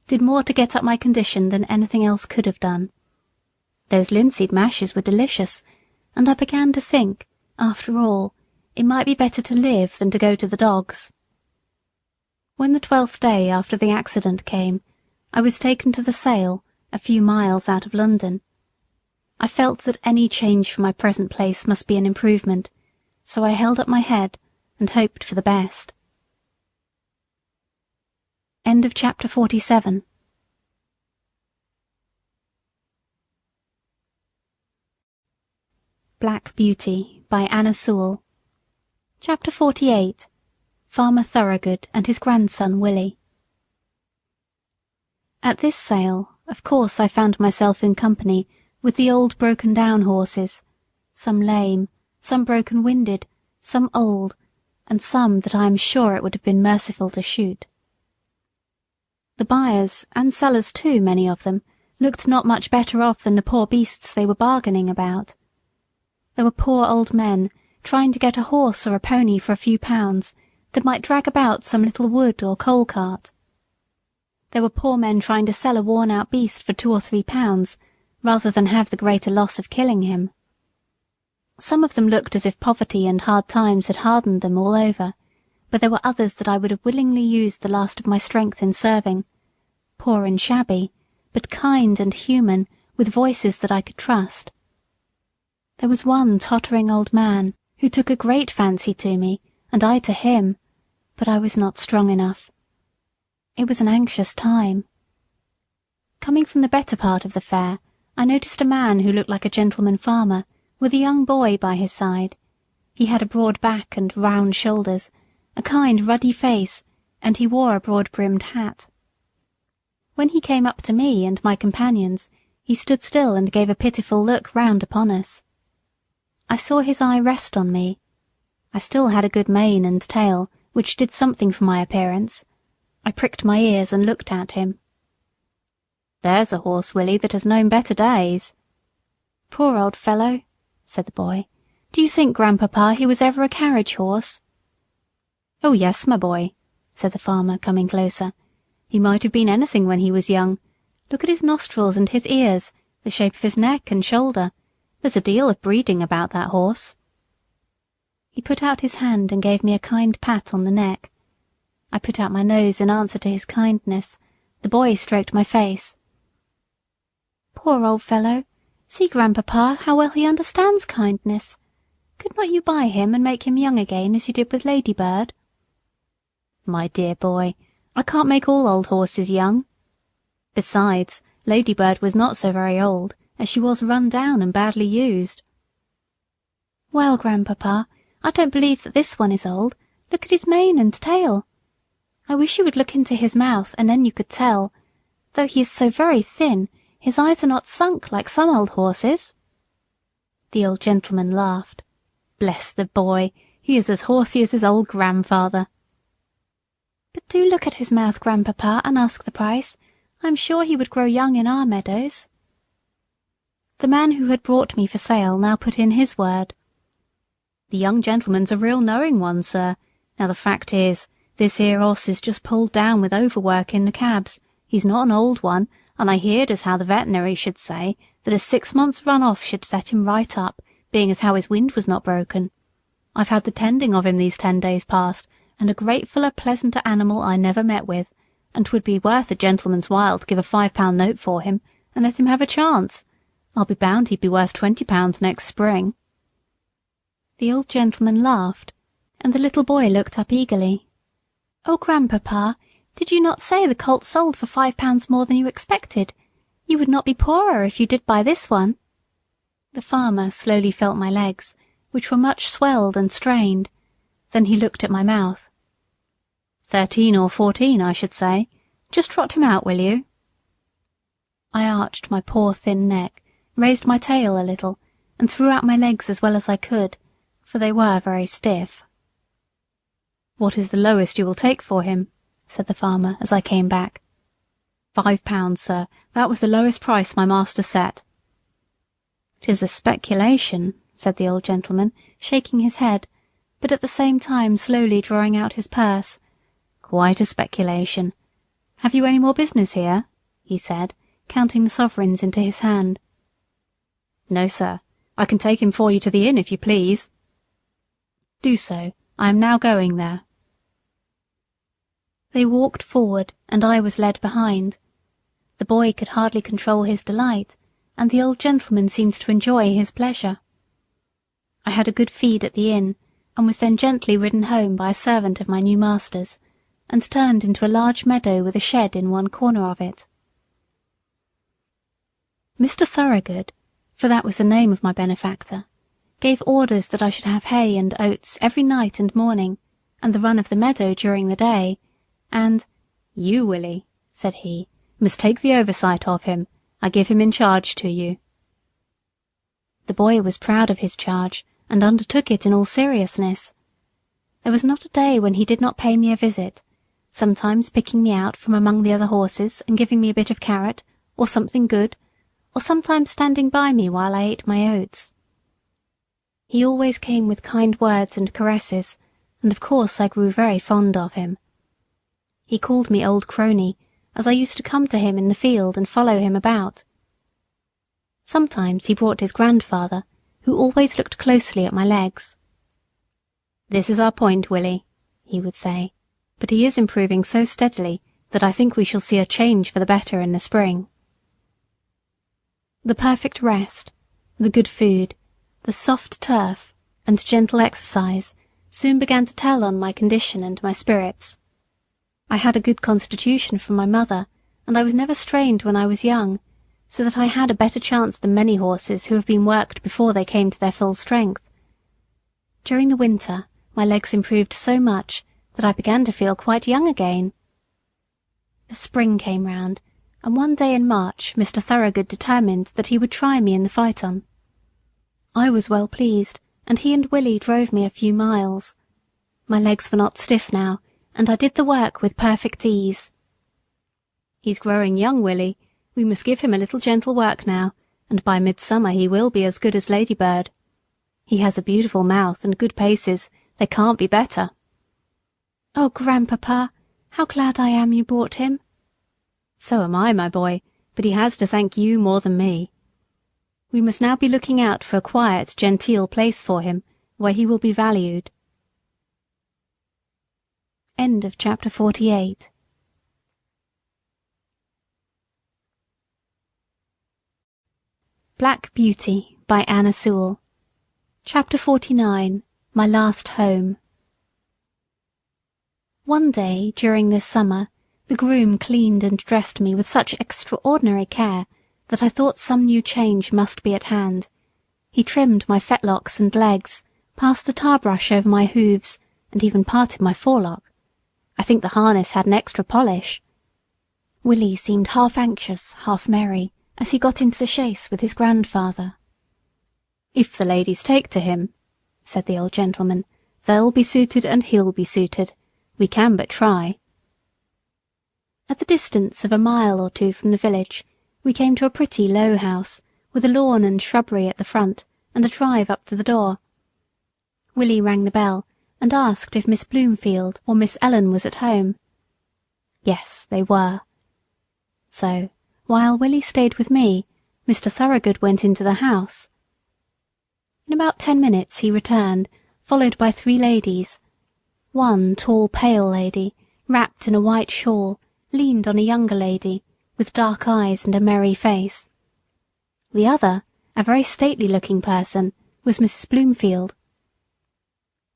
did more to get up my condition than anything else could have done. Those linseed mashes were delicious, and I began to think, after all, it might be better to live than to go to the dogs. When the 12th day after the accident came, I was taken to the sale, a few miles out of London. I felt that any change from my present place must be an improvement, so I held up my head and hoped for the best. End of Chapter 47. Black Beauty by Anna Sewell. Chapter 48. Farmer Thorogood and his grandson Willie. At this sale, of course, I found myself in company with the old broken-down horses, some lame, some broken-winded, some old, and some that I am sure it would have been merciful to shoot. The buyers, and sellers too, many of them, looked not much better off than the poor beasts they were bargaining about. There were poor old men trying to get a horse or a pony for a few pounds that might drag about some little wood or coal cart. There were poor men trying to sell a worn-out beast for 2 or 3 pounds, rather than have the greater loss of killing him. Some of them looked as if poverty and hard times had hardened them all over, but there were others that I would have willingly used the last of my strength in serving, poor and shabby, but kind and human, with voices that I could trust. There was one tottering old man who took a great fancy to me, and I to him, but I was not strong enough. It was an anxious time. Coming from the better part of the fair, I noticed a man who looked like a gentleman farmer, with a young boy by his side. He had a broad back and round shoulders, a kind ruddy face, and he wore a broad-brimmed hat. When he came up to me and my companions, he stood still and gave a pitiful look round upon us. I saw his eye rest on me. I still had a good mane and tail, which did something for my appearance. I pricked my ears and looked at him. "There's a horse, Willie, that has known better days." "Poor old fellow," said the boy. "Do you think, Grandpapa, he was ever a carriage horse?" "Oh yes, my boy," said the farmer, coming closer. "He might have been anything when he was young. Look at his nostrils and his ears, the shape of his neck and shoulder. There's a deal of breeding about that horse." He put out his hand and gave me a kind pat on the neck. I put out my nose in answer to his kindness. The boy stroked my face. "Poor old fellow. See, Grandpapa, how well he understands kindness. Could not you buy him and make him young again, as you did with Ladybird?" "My dear boy, I can't make all old horses young. Besides, Ladybird was not so very old, as she was run down and badly used." "Well, Grandpapa, I don't believe that this one is old. Look at his mane and tail. I wish you would look into his mouth, and then you could tell. Though he is so very thin, his eyes are not sunk like some old horses." The old gentleman laughed. "Bless the boy, he is as horsey as his old grandfather." "But do look at his mouth, Grandpapa, and ask the price. I am sure he would grow young in our meadows." The man who had brought me for sale now put in his word. "The young gentleman's a real knowing one, sir. Now the fact is, this here horse is just pulled down with overwork in the cabs. He's not an old one, and I heard as how the veterinary should say that a 6 months' run off should set him right up, being as how his wind was not broken. I've had the tending of him these 10 days past, and a gratefuller, pleasanter animal I never met with, and 'twould be worth a gentleman's while to give a £5 note for him, and let him have a chance. I'll be bound he'd be worth £20 next spring." The old gentleman laughed, and the little boy looked up eagerly. "Oh, Grandpapa, did you not say the colt sold for £5 more than you expected? You would not be poorer if you did buy this one." The farmer slowly felt my legs, which were much swelled and strained. Then he looked at my mouth. 13 or 14, I should say. Just trot him out, will you?" I arched my poor thin neck, raised my tail a little, and threw out my legs as well as I could, for they were very stiff. "What is the lowest you will take for him?" said the farmer as I came back. £5, sir. That was the lowest price my master set." "'Tis a speculation," said the old gentleman, shaking his head, but at the same time slowly drawing out his purse. "Quite a speculation. Have you any more business here?" he said, counting the sovereigns into his hand. "No, sir. I can take him for you to the inn if you please." "Do so. I am now going there." They walked forward, and I was led behind. The boy could hardly control his delight, and the old gentleman seemed to enjoy his pleasure. I had a good feed at the inn, and was then gently ridden home by a servant of my new master's, and turned into a large meadow with a shed in one corner of it. Mr. Thorogood, for that was the name of my benefactor, gave orders that I should have hay and oats every night and morning, and the run of the meadow during the day, and "You, Willie," said he, "must take the oversight of him. I give him in charge to you." The boy was proud of his charge, and undertook it in all seriousness. There was not a day when he did not pay me a visit, sometimes picking me out from among the other horses and giving me a bit of carrot, or something good, or sometimes standing by me while I ate my oats. He always came with kind words and caresses, and of course I grew very fond of him. He called me Old Crony, as I used to come to him in the field and follow him about. Sometimes he brought his grandfather, who always looked closely at my legs. "This is our point, Willie," he would say, "but he is improving so steadily that I think we shall see a change for the better in the spring." The perfect rest, the good food, the soft turf, and gentle exercise soon began to tell on my condition and my spirits. I had a good constitution from my mother, and I was never strained when I was young, so that I had a better chance than many horses who have been worked before they came to their full strength. During the winter my legs improved so much that I began to feel quite young again. The spring came round, and one day in March Mr. Thorogood determined that he would try me in the phaeton. I was well pleased, and he and Willie drove me a few miles. My legs were not stiff now, and I did the work with perfect ease. "He's growing young, Willie. We must give him a little gentle work now, and by midsummer he will be as good as Ladybird. He has a beautiful mouth and good paces. They can't be better." "Oh, Grandpapa, how glad I am you brought him." "So am I, my boy, but he has to thank you more than me. We must now be looking out for a quiet, genteel place for him, where he will be valued." End of chapter 48. Black Beauty by Anna Sewell. Chapter 49. My Last Home. One day during this summer the groom cleaned and dressed me with such extraordinary care that I thought some new change must be at hand. He trimmed my fetlocks and legs, passed the tar-brush over my hooves, and even parted my forelock. I think the harness had an extra polish. Willie seemed half anxious, half merry, as he got into the chaise with his grandfather. "If the ladies take to him," said the old gentleman, "they'll be suited and he'll be suited. We can but try." At the distance of a mile or two from the village, we came to a pretty low house, with a lawn and shrubbery at the front, and a drive up to the door. Willie rang the bell, and asked if Miss Bloomfield or Miss Ellen was at home. Yes, they were. So, while Willie stayed with me, Mr. Thorogood went into the house. In about 10 minutes he returned, followed by 3 ladies. One tall, pale lady, wrapped in a white shawl, leaned on a younger lady, with dark eyes and a merry face. The other, a very stately-looking person, was Mrs. Bloomfield.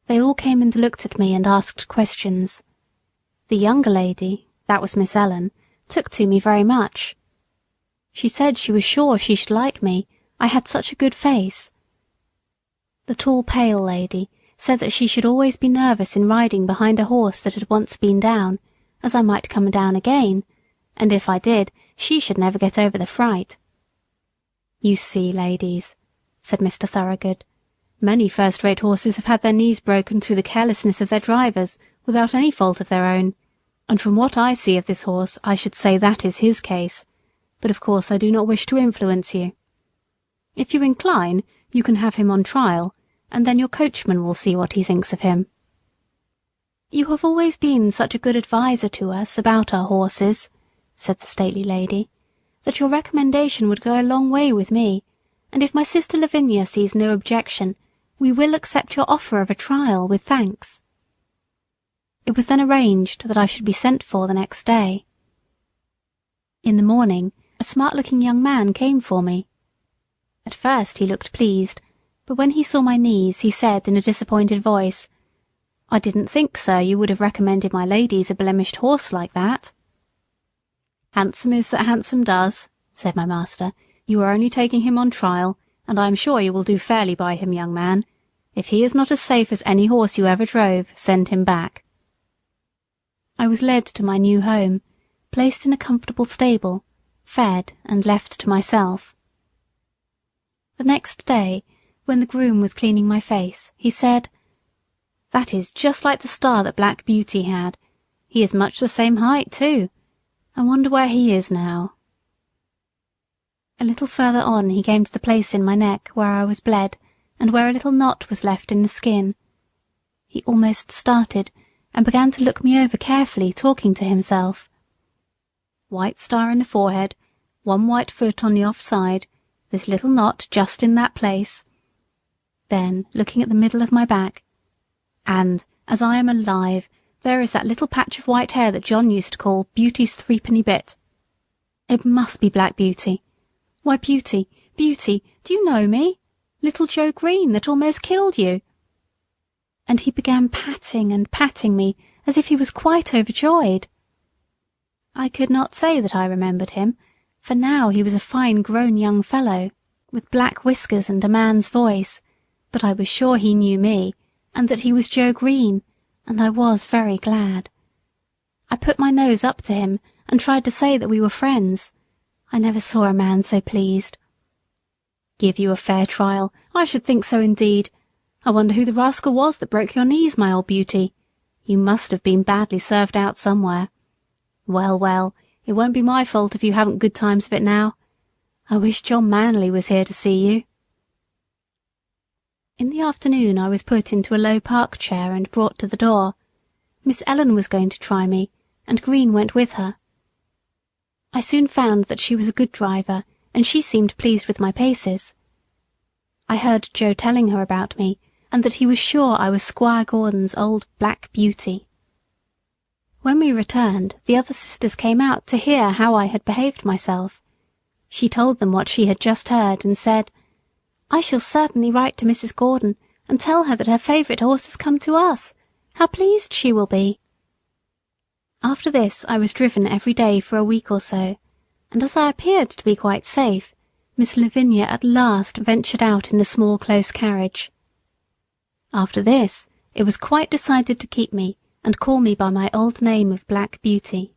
They all came and looked at me and asked questions. The younger lady, that was Miss Ellen, took to me very much. She said she was sure she should like me, I had such a good face. The tall, pale lady said that she should always be nervous in riding behind a horse that had once been down, as I might come down again, and if I did, she should never get over the fright. "You see, ladies," said Mr. Thorogood, "many first-rate horses have had their knees broken through the carelessness of their drivers, without any fault of their own, and from what I see of this horse I should say that is his case, but of course I do not wish to influence you. If you incline, you can have him on trial, and then your coachman will see what he thinks of him." "You have always been such a good adviser to us about our horses," said the stately lady, "that your recommendation would go a long way with me, and if my sister Lavinia sees no objection, we will accept your offer of a trial with thanks." It was then arranged that I should be sent for the next day. In the morning, a smart-looking young man came for me. At first he looked pleased, but when he saw my knees he said in a disappointed voice, "I didn't think, sir, you would have recommended my ladies a blemished horse like that." "Handsome is that handsome does," said my master. "You are only taking him on trial, and I am sure you will do fairly by him, young man. If he is not as safe as any horse you ever drove, send him back." I was led to my new home, placed in a comfortable stable, fed and left to myself. The next day, when the groom was cleaning my face, he said, "That is just like the star that Black Beauty had. He is much the same height, too. I wonder where he is now." A little further on he came to the place in my neck where I was bled, and where a little knot was left in the skin. He almost started, and began to look me over carefully, talking to himself. "White star in the forehead, one white foot on the off side, this little knot just in that place." Then, looking at the middle of my back, "And, as I am alive, there is that little patch of white hair that John used to call Beauty's threepenny bit. It must be Black Beauty. Why, Beauty, Beauty, do you know me? Little Joe Green that almost killed you." And he began patting and patting me as if he was quite overjoyed. I could not say that I remembered him, for now he was a fine grown young fellow, with black whiskers and a man's voice, but I was sure he knew me, and that he was Joe Green, and I was very glad. I put my nose up to him, and tried to say that we were friends. I never saw a man so pleased. "Give you a fair trial? I should think so indeed. I wonder who the rascal was that broke your knees, my old beauty. You must have been badly served out somewhere. Well, well, it won't be my fault if you haven't good times of it now. I wish John Manley was here to see you." In the afternoon I was put into a low park chair and brought to the door. Miss Ellen was going to try me, and Green went with her. I soon found that she was a good driver, and she seemed pleased with my paces. I heard Joe telling her about me, and that he was sure I was Squire Gordon's old Black Beauty. When we returned, the other sisters came out to hear how I had behaved myself. She told them what she had just heard, and said, "I shall certainly write to Mrs. Gordon, and tell her that her favourite horse has come to us. How pleased she will be." After this I was driven every day for a week or so, and as I appeared to be quite safe, Miss Lavinia at last ventured out in the small close carriage. After this, it was quite decided to keep me, and call me by my old name of Black Beauty.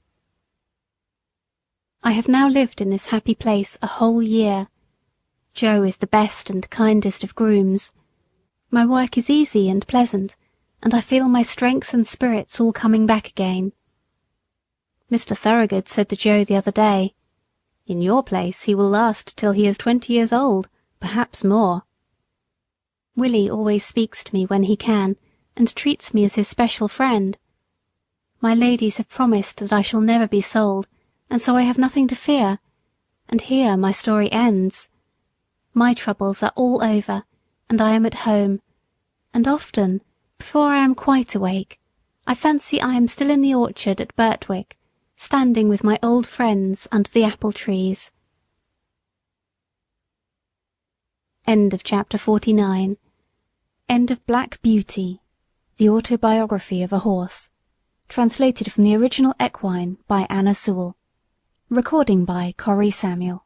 I have now lived in this happy place a whole year. Joe is the best and kindest of grooms. My work is easy and pleasant, and I feel my strength and spirits all coming back again. Mr. Thorogood said to Joe the other day, "In your place he will last till he is 20 years old, perhaps more." Willie always speaks to me when he can, and treats me as his special friend. My ladies have promised that I shall never be sold, and so I have nothing to fear, and here my story ends. My troubles are all over, and I am at home, and often, before I am quite awake, I fancy I am still in the orchard at Berthwick, standing with my old friends under the apple trees. End of chapter 49. End of Black Beauty, the autobiography of a horse. Translated from the original equine by Anna Sewell. Recording by Corrie Samuel.